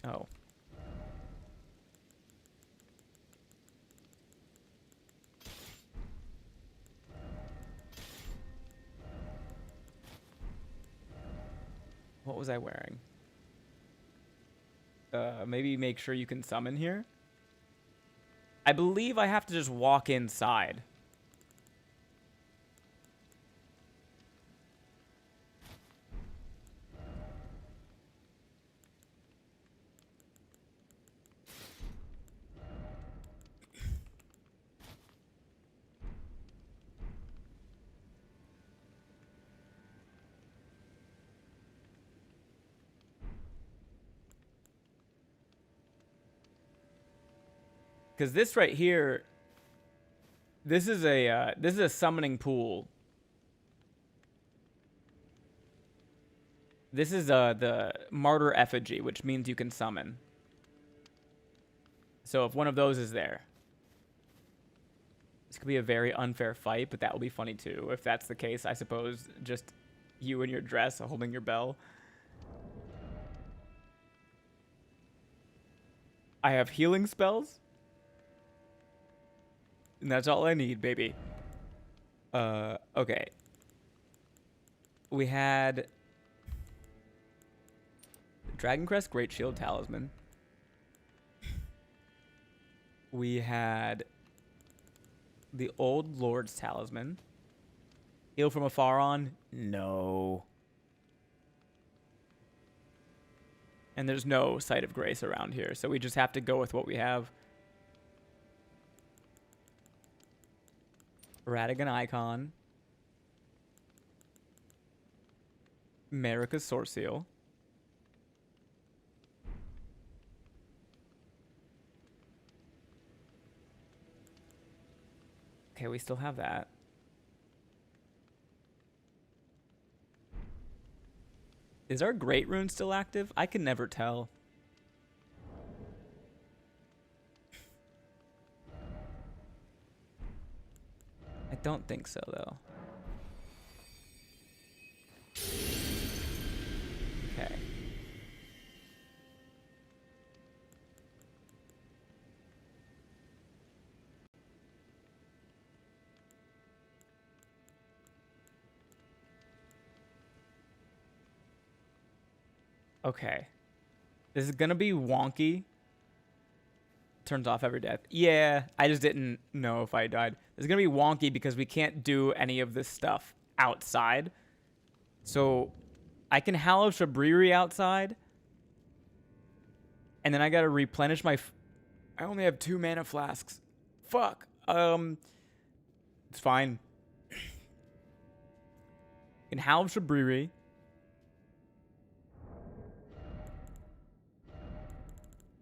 Oh. What was I wearing? Maybe make sure you can summon here. I believe I have to just walk inside. Because this right here, this is a summoning pool. This is the martyr effigy, which means you can summon. So if one of those is there, this could be a very unfair fight, but that will be funny too. If that's the case, I suppose just you in your dress holding your bell. I have healing spells. And that's all I need, baby. Okay. We had Dragon Crest Great Shield Talisman. We had the Old Lord's Talisman. Heal from afar on? No. And there's no Sight of Grace around here, so we just have to go with what we have. Radigan Icon. Marika's Source Seal. Okay, we still have that. Is our Great Rune still active? I can never tell. I don't think so, though. Okay. Okay. This is gonna be wonky. Turns off every death. Yeah, I just didn't know if I died. It's gonna be wonky because we can't do any of this stuff outside. So I can Howl of Shabriri outside. And then I gotta replenish my... I only have 2 mana flasks. Fuck. It's fine. In Howl of Shabriri.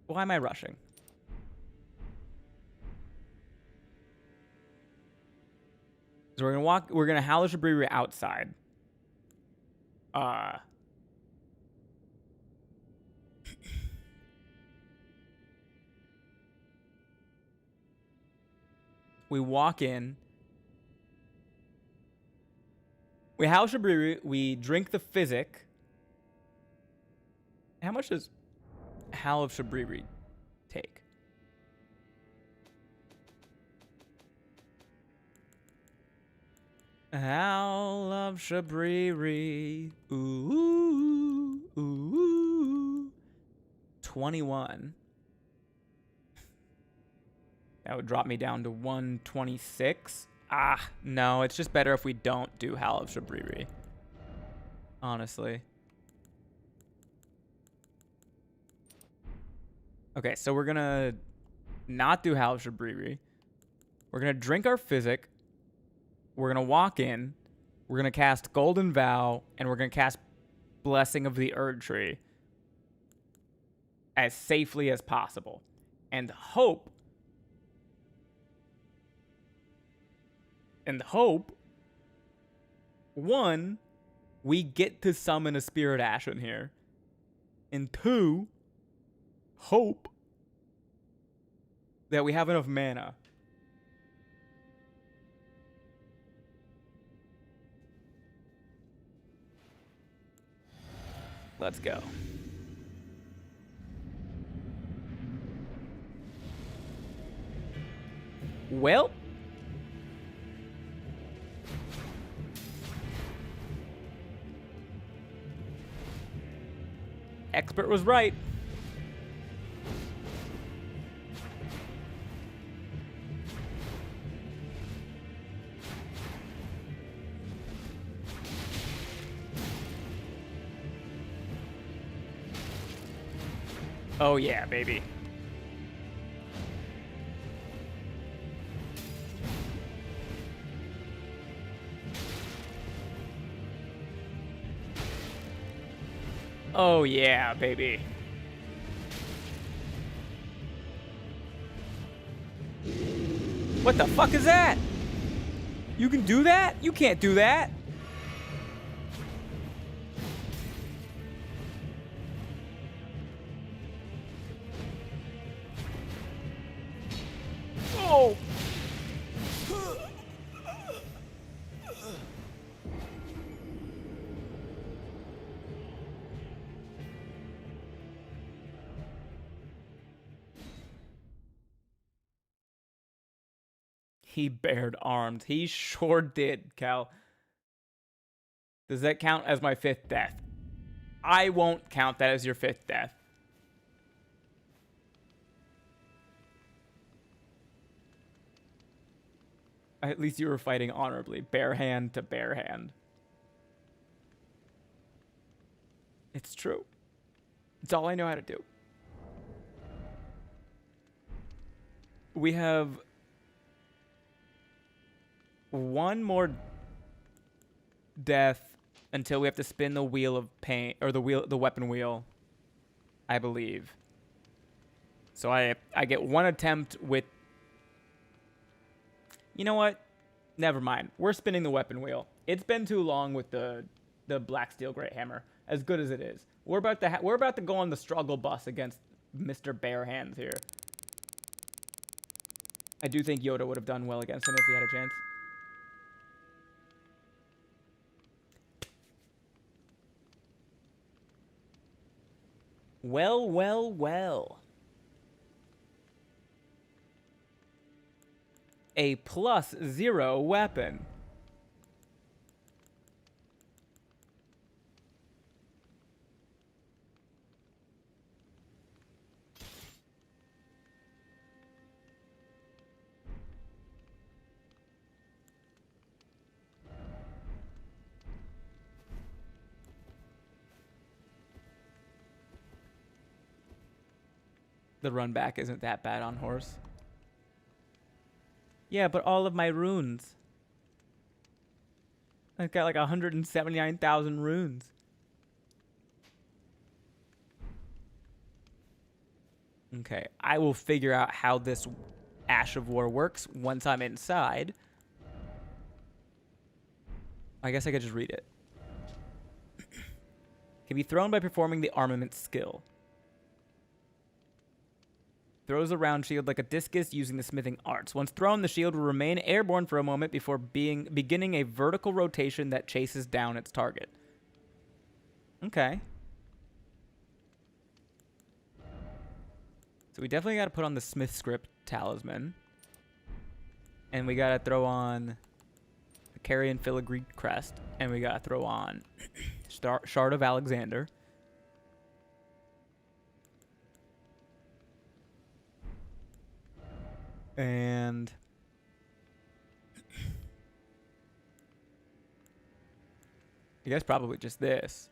Why am I rushing? So we're gonna walk. We're gonna Howler Shabiri outside. We walk in. We Howler Shabiri. We drink the physic. How much does Howl of Shabriri take? Howl of Shabriri. Ooh, ooh. 21. That would drop me down to 126. Ah, no, it's just better if we don't do Howl of Shabriri. Honestly. Okay, so we're gonna not do Howl of Shabriri. We're gonna drink our physic. We're gonna walk in. We're gonna cast Golden Vow, and we're gonna cast Blessing of the Erd Tree as safely as possible, and hope. One, we get to summon a Spirit Ashen here, and two, hope that we have enough mana. Let's go. Well, expert was right. Oh yeah, baby. Oh yeah, baby. What the fuck is that? You can do that? You can't do that. Oh. He bared arms. He sure did, Cal. Does that count as my 5th death? I won't count that as your 5th death. At least you were fighting honorably. Bare hand to bare hand. It's true. It's all I know how to do. We have one more death until we have to spin the wheel of pain, or the weapon wheel, I believe. So I get one attempt with. You know what? Never mind. We're spinning the weapon wheel. It's been too long with the Black Steel Great Hammer, as good as it is. We're about to go on the struggle bus against Mr. Bare Hands here. I do think Yoda would have done well against him if he had a chance. Well, well, well. A +0 weapon. The run back isn't that bad on horse. Yeah, but all of my runes. I've got like 179,000 runes. Okay, I will figure out how this Ash of War works once I'm inside. I guess I could just read it. Can be thrown by performing the armament skill. Throws a round shield like a discus using the smithing arts. Once thrown, the shield will remain airborne for a moment before beginning a vertical rotation that chases down its target. Okay. So we definitely got to put on the smith script talisman. And we got to throw on the Carrion Filigree crest. And we got to throw on Shard of Alexander. And I guess probably just this.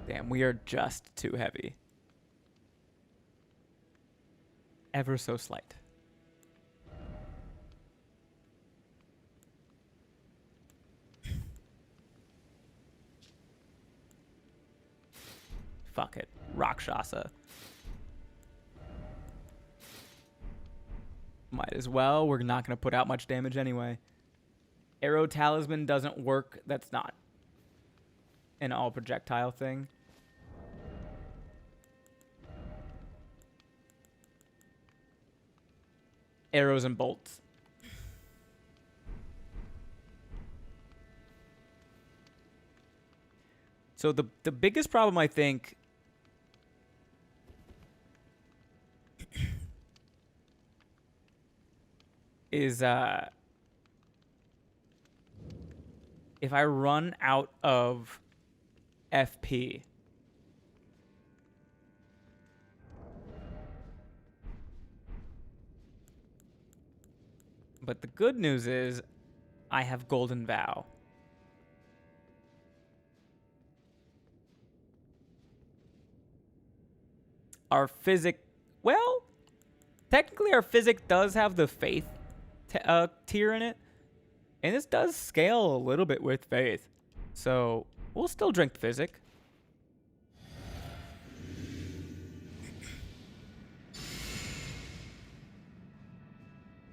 Damn, we are just too heavy. Ever so slight. Fuck it. Rakshasa. Might as well. We're not going to put out much damage anyway. Arrow Talisman doesn't work. That's not an all projectile thing. Arrows and bolts. So the biggest problem, I think, is if I run out of FP, but the good news is I have Golden Vow. Our physic, well, technically our physic does have the faith tier in it, and this does scale a little bit with faith, so we'll still drink physic.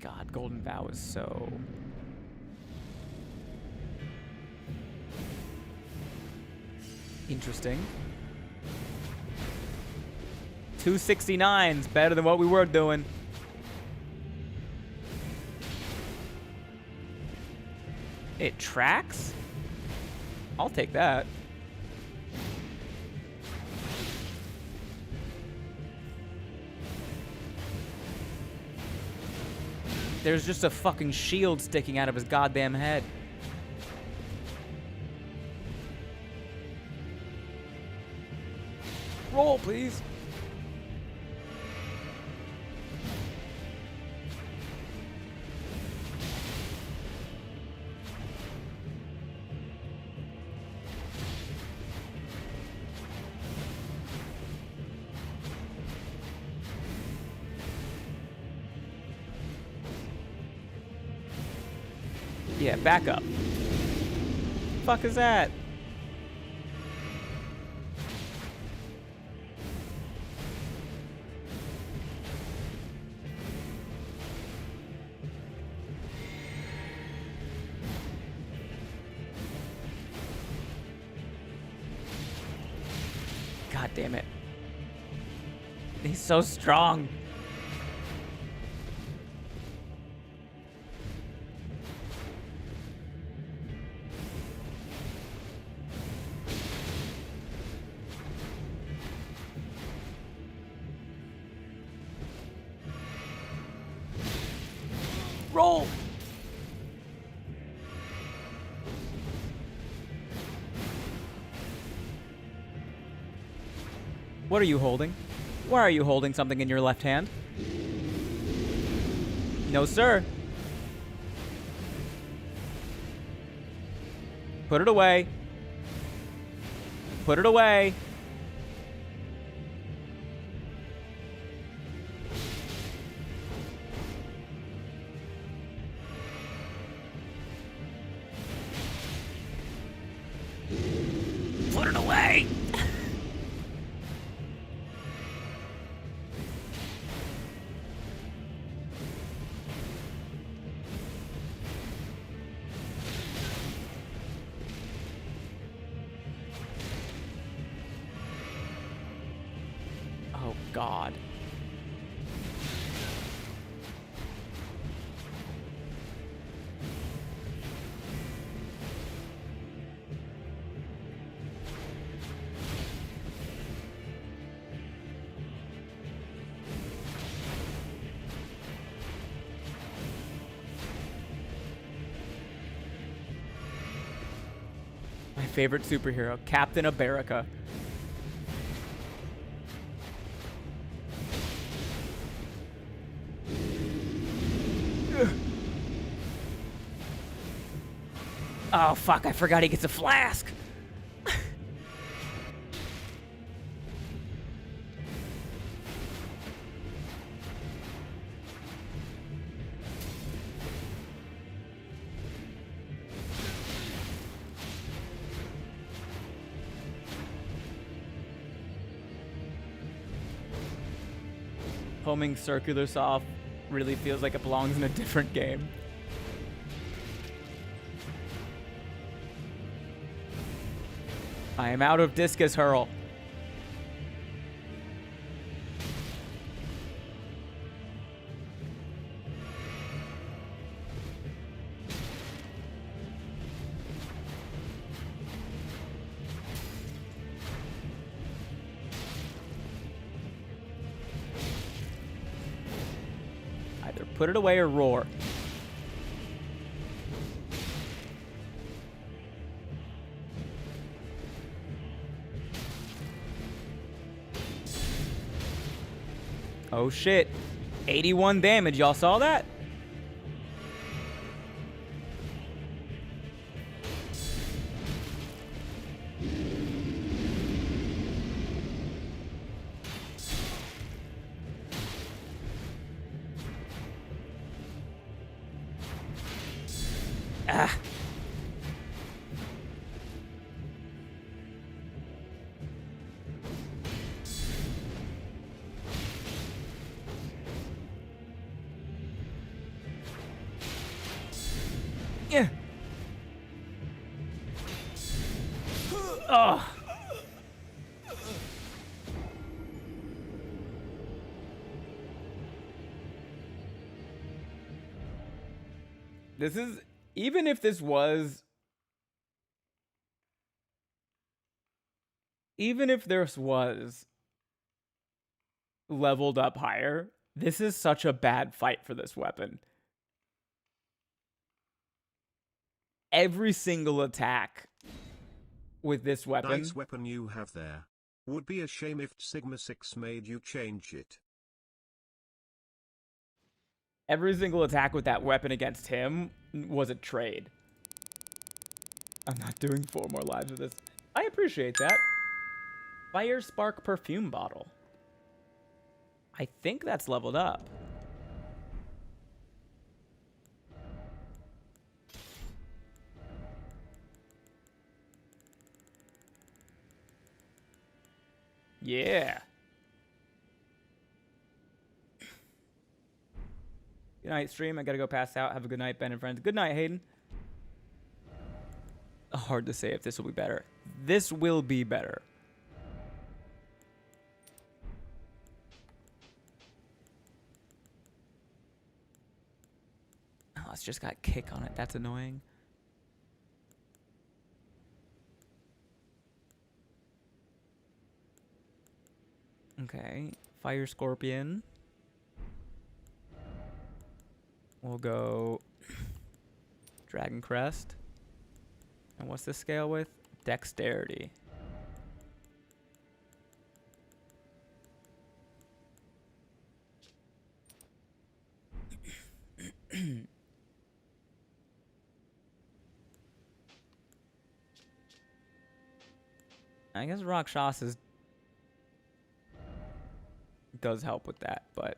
God, Golden Vow is so... interesting. 269's better than what we were doing. It tracks? I'll take that. There's just a fucking shield sticking out of his goddamn head. Roll, please. Yeah, back up. Fuck is that? God damn it. He's so strong. Roll! What are you holding? Why are you holding something in your left hand? No, sir. Put it away. Put it away. Put it away. Oh, God. My favorite superhero, Captain America. Oh, fuck, I forgot he gets a flask. Homing circular saw really feels like it belongs in a different game. I am out of discus hurl. Either put it away or roar. Oh shit. 81 damage. Y'all saw that? Ah. Yeah. Oh. This is, even if this was, even if this was leveled up higher, this is such a bad fight for this weapon. Every single attack with this weapon. Nice weapon you have there. Would be a shame if Sigma 6 made you change it. Every single attack with that weapon against him was a trade. I'm not doing 4 more lives with this. I appreciate that. Fire Spark perfume bottle. I think that's leveled up. Yeah. Good night, stream. I gotta go pass out. Have a good night, Ben and friends. Good night, Hayden. Hard to say if this will be better. This will be better. Oh, it's just got kick on it. That's annoying. Okay. Fire Scorpion. We'll go Dragon Crest. And what's this scale with? Dexterity. I guess Rakshasas does help with that, but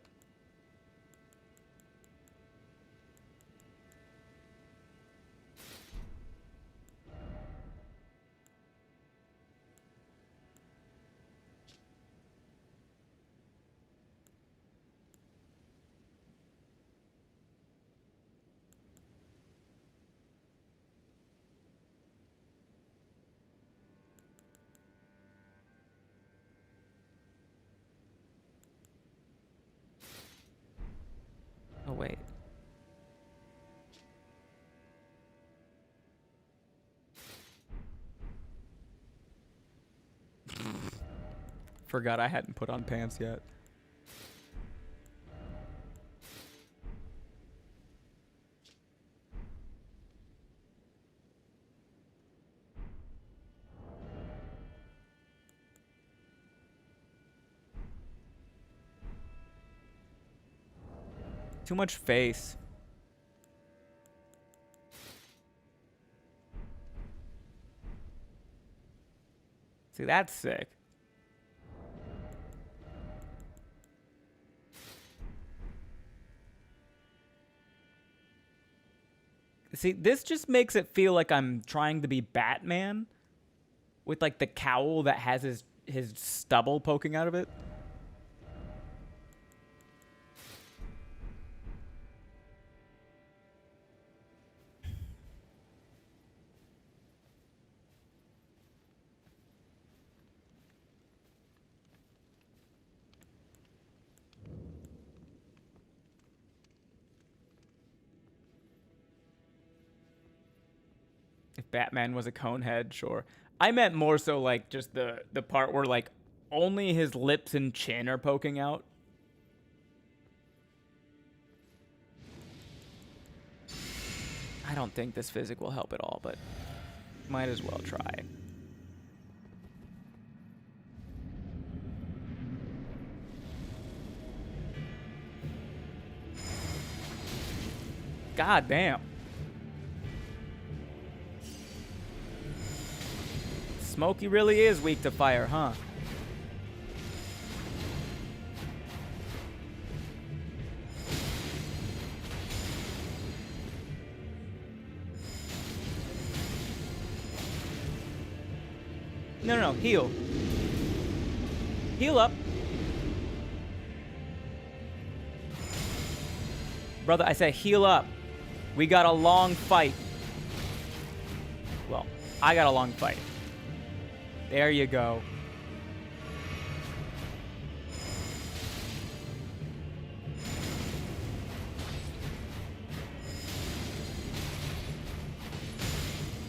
oh wait. Forgot I hadn't put on pants yet. Too much face. See, that's sick. See, this just makes it feel like I'm trying to be Batman with like the cowl that has his stubble poking out of it. If Batman was a conehead, sure. I meant more so like just the part where like only his lips and chin are poking out. I don't think this physic will help at all, but might as well try. God damn. Smokey really is weak to fire, huh? No, heal. Heal up. Brother, I said heal up. We got a long fight. Well, I got a long fight. There you go.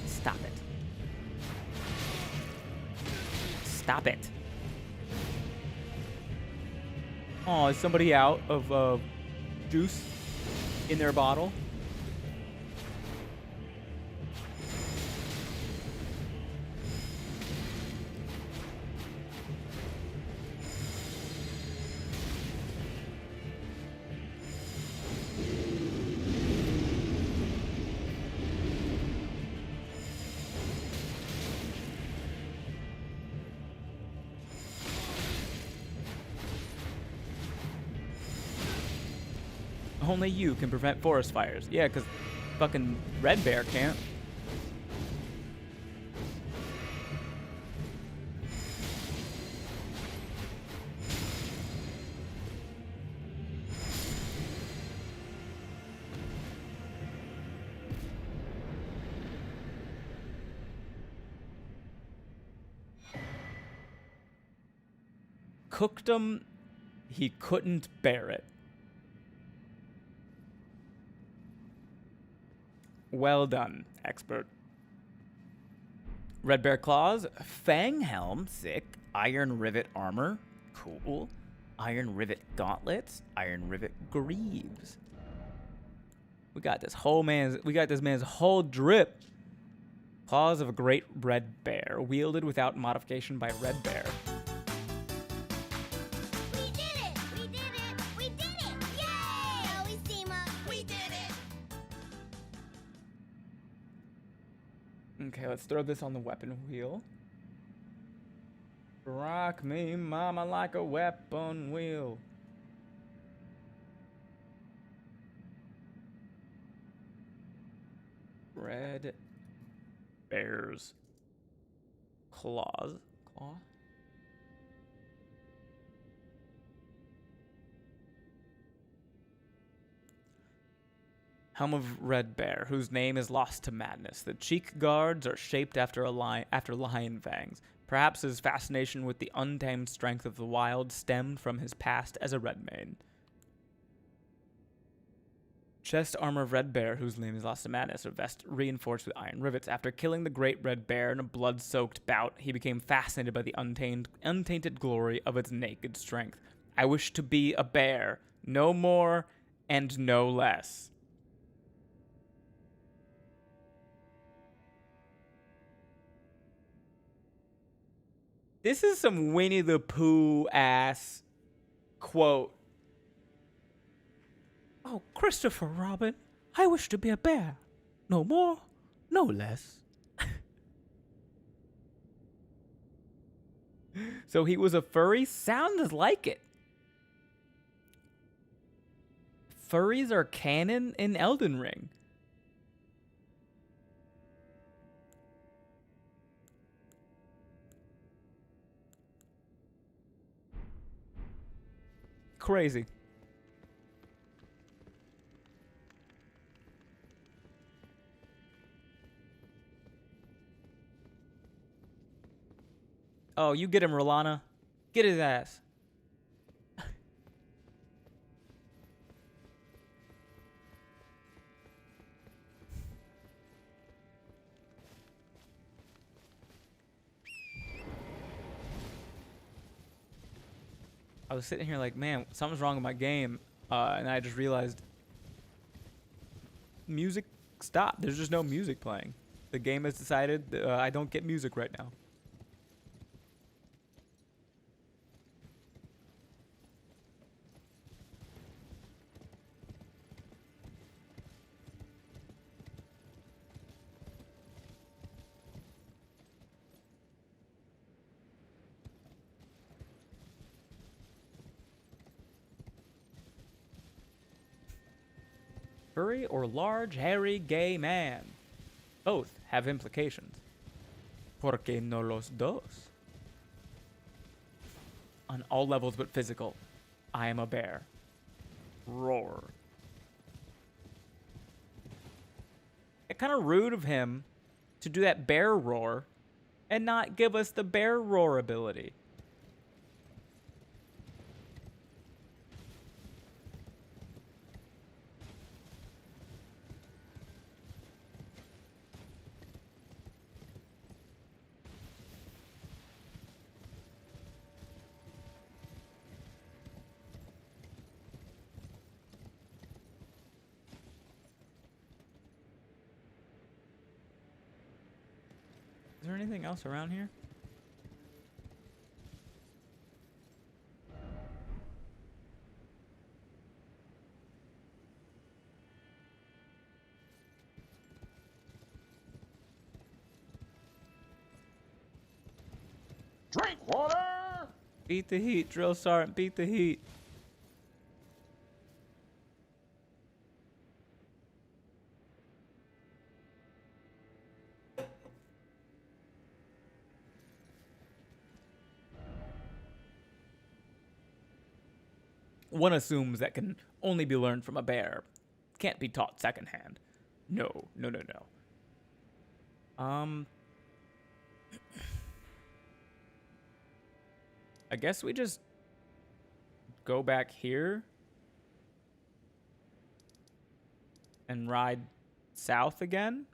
Stop it. Stop it. Oh, is somebody out of juice in their bottle? Only you can prevent forest fires. Yeah, because fucking Red Bear can't. Cooked him, he couldn't bear it. Well done, expert. Red Bear Claws, Fang Helm, sick. Iron Rivet Armor, cool. Iron Rivet Gauntlets, Iron Rivet Greaves. We got this man's whole drip. Claws of a great red bear, wielded without modification by Red Bear. We did it! We did it! We did it! Yay! Always team up. We did it! Okay, let's throw this on the weapon wheel. Rock me, mama, like a weapon wheel. Red bear's claws. Claw? Helm of Red Bear, whose name is lost to madness. The cheek guards are shaped after lion fangs. Perhaps his fascination with the untamed strength of the wild stemmed from his past as a red mane. Chest armor of Red Bear, whose name is lost to madness, a vest reinforced with iron rivets. After killing the great Red Bear in a blood-soaked bout, he became fascinated by the untainted glory of its naked strength. I wish to be a bear, no more and no less. This is some Winnie the Pooh ass quote. Oh, Christopher Robin, I wish to be a bear. No more, no less. So he was a furry? Sounds like it. Furries are canon in Elden Ring. Crazy. Oh, you get him, Rolana. Get his ass. I was sitting here like, man, something's wrong with my game. And I just realized music stopped. There's just no music playing. The game has decided I don't get music right now. Furry or large, hairy, gay man. Both have implications. ¿Por qué no los dos? On all levels but physical, I am a bear. Roar. It's kind of rude of him to do that bear roar and not give us the bear roar ability. Is there anything else around here? Drink water! Beat the heat, drill sergeant, beat the heat. One assumes that can only be learned from a bear. Can't be taught secondhand. No, no, no, no. I guess we just go back here and ride south again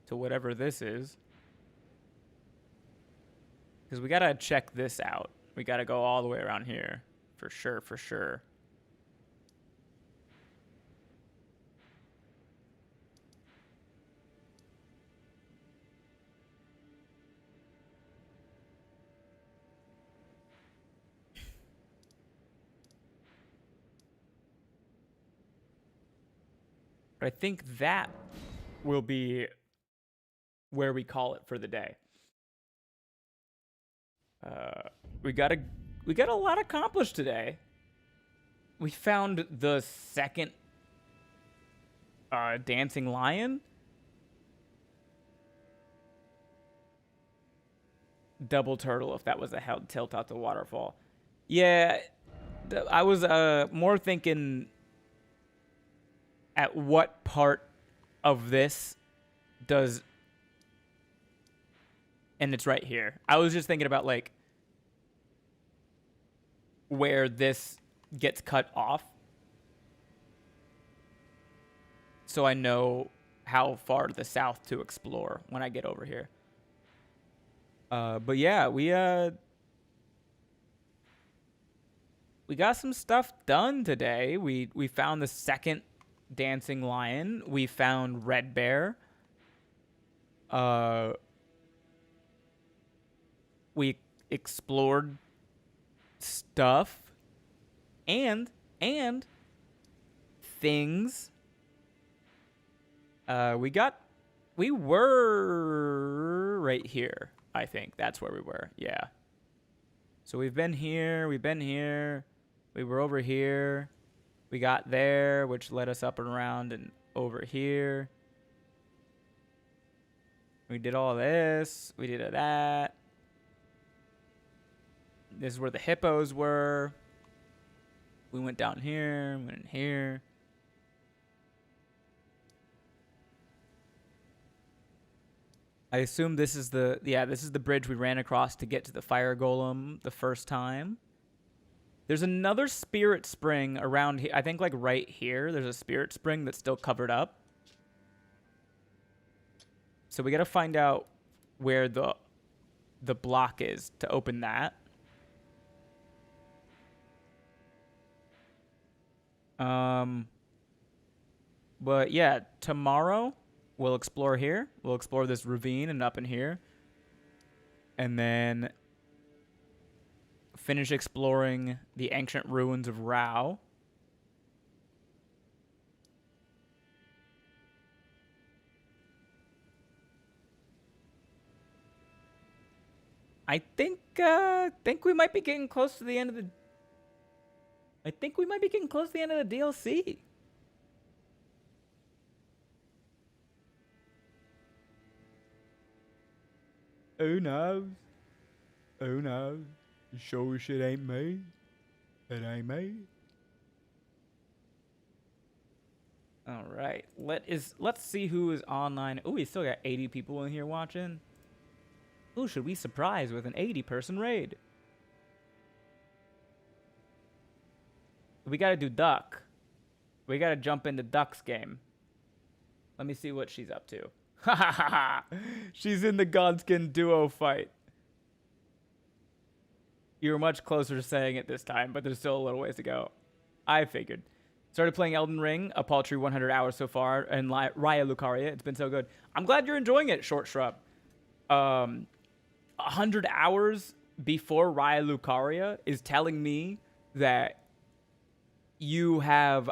to whatever this is. Because we gotta check this out. We gotta go all the way around here. For sure, for sure. But I think that will be where we call it for the day. We got a lot accomplished today. We found the second dancing lion. Double turtle if that was a tilt out the waterfall. Yeah, I was more thinking at what part of this does, and it's right here. I was just thinking about like where this gets cut off, so I know how far to the south to explore when I get over here. But yeah, we got some stuff done today. We found the second dancing lion. We found Red Bear. We explored stuff and things. We were right here. I think that's where we were. Yeah. So we've been here. We were over here. We got there, which led us up and around and over here. We did all this. We did that. This is where the hippos were. We went down here, went in here. I assume this is the bridge we ran across to get to the fire golem the first time. There's another spirit spring around here. I think like right here, there's a spirit spring that's still covered up. So we got to find out where the block is to open that. But yeah, tomorrow we'll explore here. We'll explore this ravine and up in here. And then finish exploring the ancient ruins of Rao. I think we might be getting close to the end of the DLC. Who knows? Who knows? You sure shit ain't me? It ain't me. All right. Let's see who is online. Oh, we still got 80 people in here watching. Who should we surprise with an 80-person raid? We got to do Duck. We got to jump into Duck's game. Let me see what she's up to. Ha ha ha ha! She's in the Godskin duo fight. You were much closer to saying it this time, but there's still a little ways to go. I figured. Started playing Elden Ring, a paltry 100 hours so far, and Raya Lucaria. It's been so good. I'm glad you're enjoying it, Short Shrub. 100 hours before Raya Lucaria is telling me that you have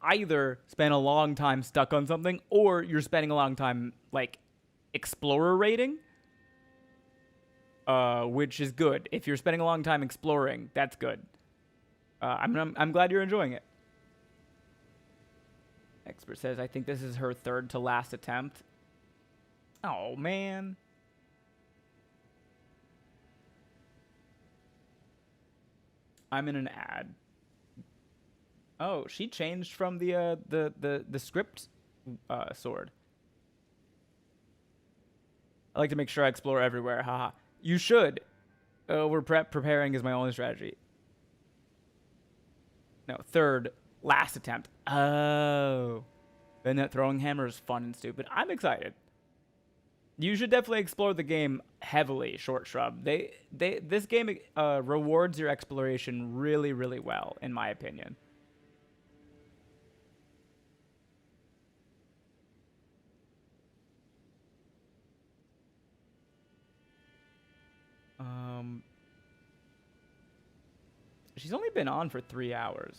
either spent a long time stuck on something or you're spending a long time, like, explorer rating. Which is good. If you're spending a long time exploring, that's good. I'm glad you're enjoying it. Expert says, I think this is her third to last attempt. Oh, man. I'm in an ad. Oh, she changed from the script sword. I like to make sure I explore everywhere. Haha. You should. We're preparing is my only strategy. No, third, last attempt. Oh. Then that throwing hammer is fun and stupid. I'm excited. You should definitely explore the game heavily, Short Shrub. This game rewards your exploration really, really well, in my opinion. She's only been on for 3 hours.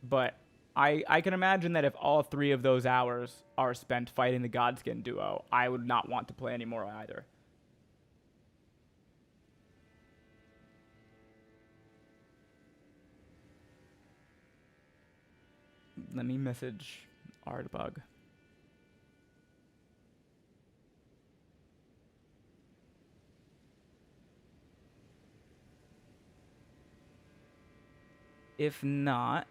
But I can imagine that if all 3 of those hours are spent fighting the Godskin duo, I would not want to play anymore either. Let me message Ardbug. If not,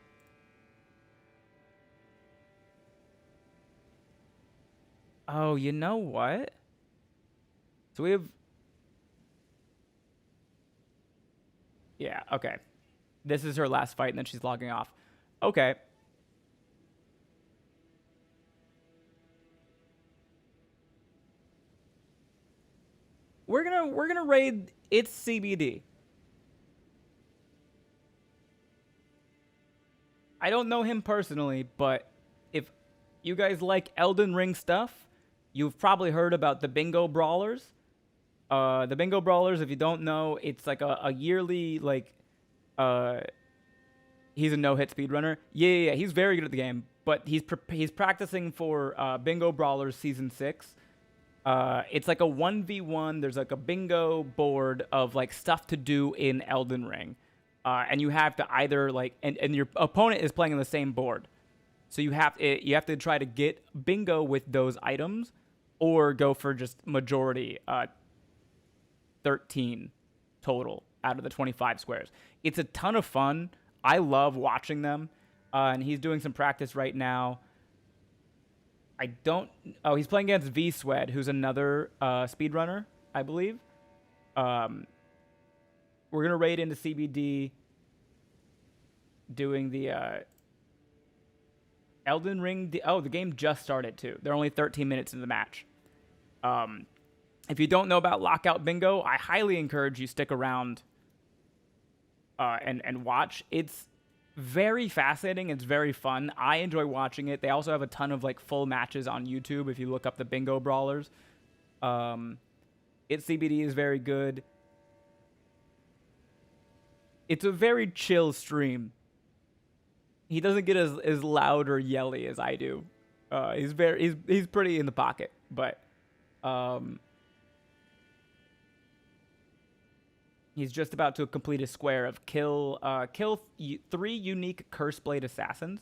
oh, you know what? So we have, yeah, okay. This is her last fight, and then she's logging off. Okay. We're gonna raid its CBD. I don't know him personally, but if you guys like Elden Ring stuff, you've probably heard about the Bingo Brawlers. The Bingo Brawlers, if you don't know, it's like a yearly, like, he's a no-hit speedrunner. Yeah, he's very good at the game, but he's practicing for Bingo Brawlers Season 6. It's like a 1v1. There's like a bingo board of like stuff to do in Elden Ring. And you have to either like, and your opponent is playing on the same board. So you have to try to get bingo with those items or go for just majority, 13 total out of the 25 squares. It's a ton of fun. I love watching them. And he's doing some practice right now. He's playing against V-Swed, who's another speedrunner, I believe. We're going to raid into CBD doing the Elden Ring. The game just started, too. They're only 13 minutes into the match. If you don't know about Lockout Bingo, I highly encourage you stick around and watch. It's very fascinating. It's very fun. I enjoy watching it. They also have a ton of like full matches on YouTube if you look up the Bingo Brawlers. Its CBD is very good. It's a very chill stream. He doesn't get as loud or yelly as I do. He's pretty in the pocket, but he's just about to complete a square of kill 3 unique Curse Blade Assassins,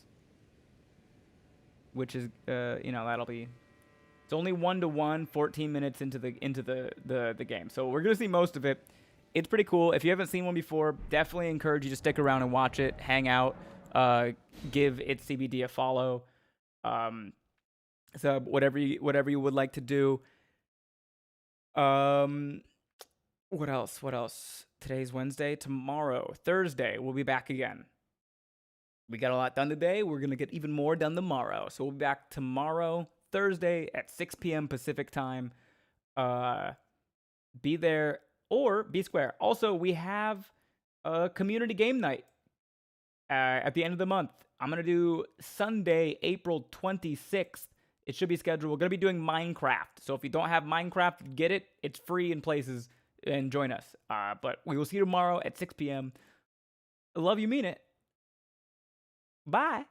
which is that'll be. It's only 1-1, 14 minutes into the game, so we're gonna see most of it. It's pretty cool. If you haven't seen one before, definitely encourage you to stick around and watch it, hang out, give its CBD a follow. So whatever you would like to do. What else? Today's Wednesday. Tomorrow, Thursday, we'll be back again. We got a lot done today. We're going to get even more done tomorrow. So we'll be back tomorrow, Thursday at 6 p.m. Pacific time. Be there or be square. Also, we have a community game night at the end of the month. I'm going to do Sunday, April 26th. It should be scheduled. We're going to be doing Minecraft. So if you don't have Minecraft, get it. It's free in places. And join us. But we will see you tomorrow at 6 p.m. Love you, mean it. Bye.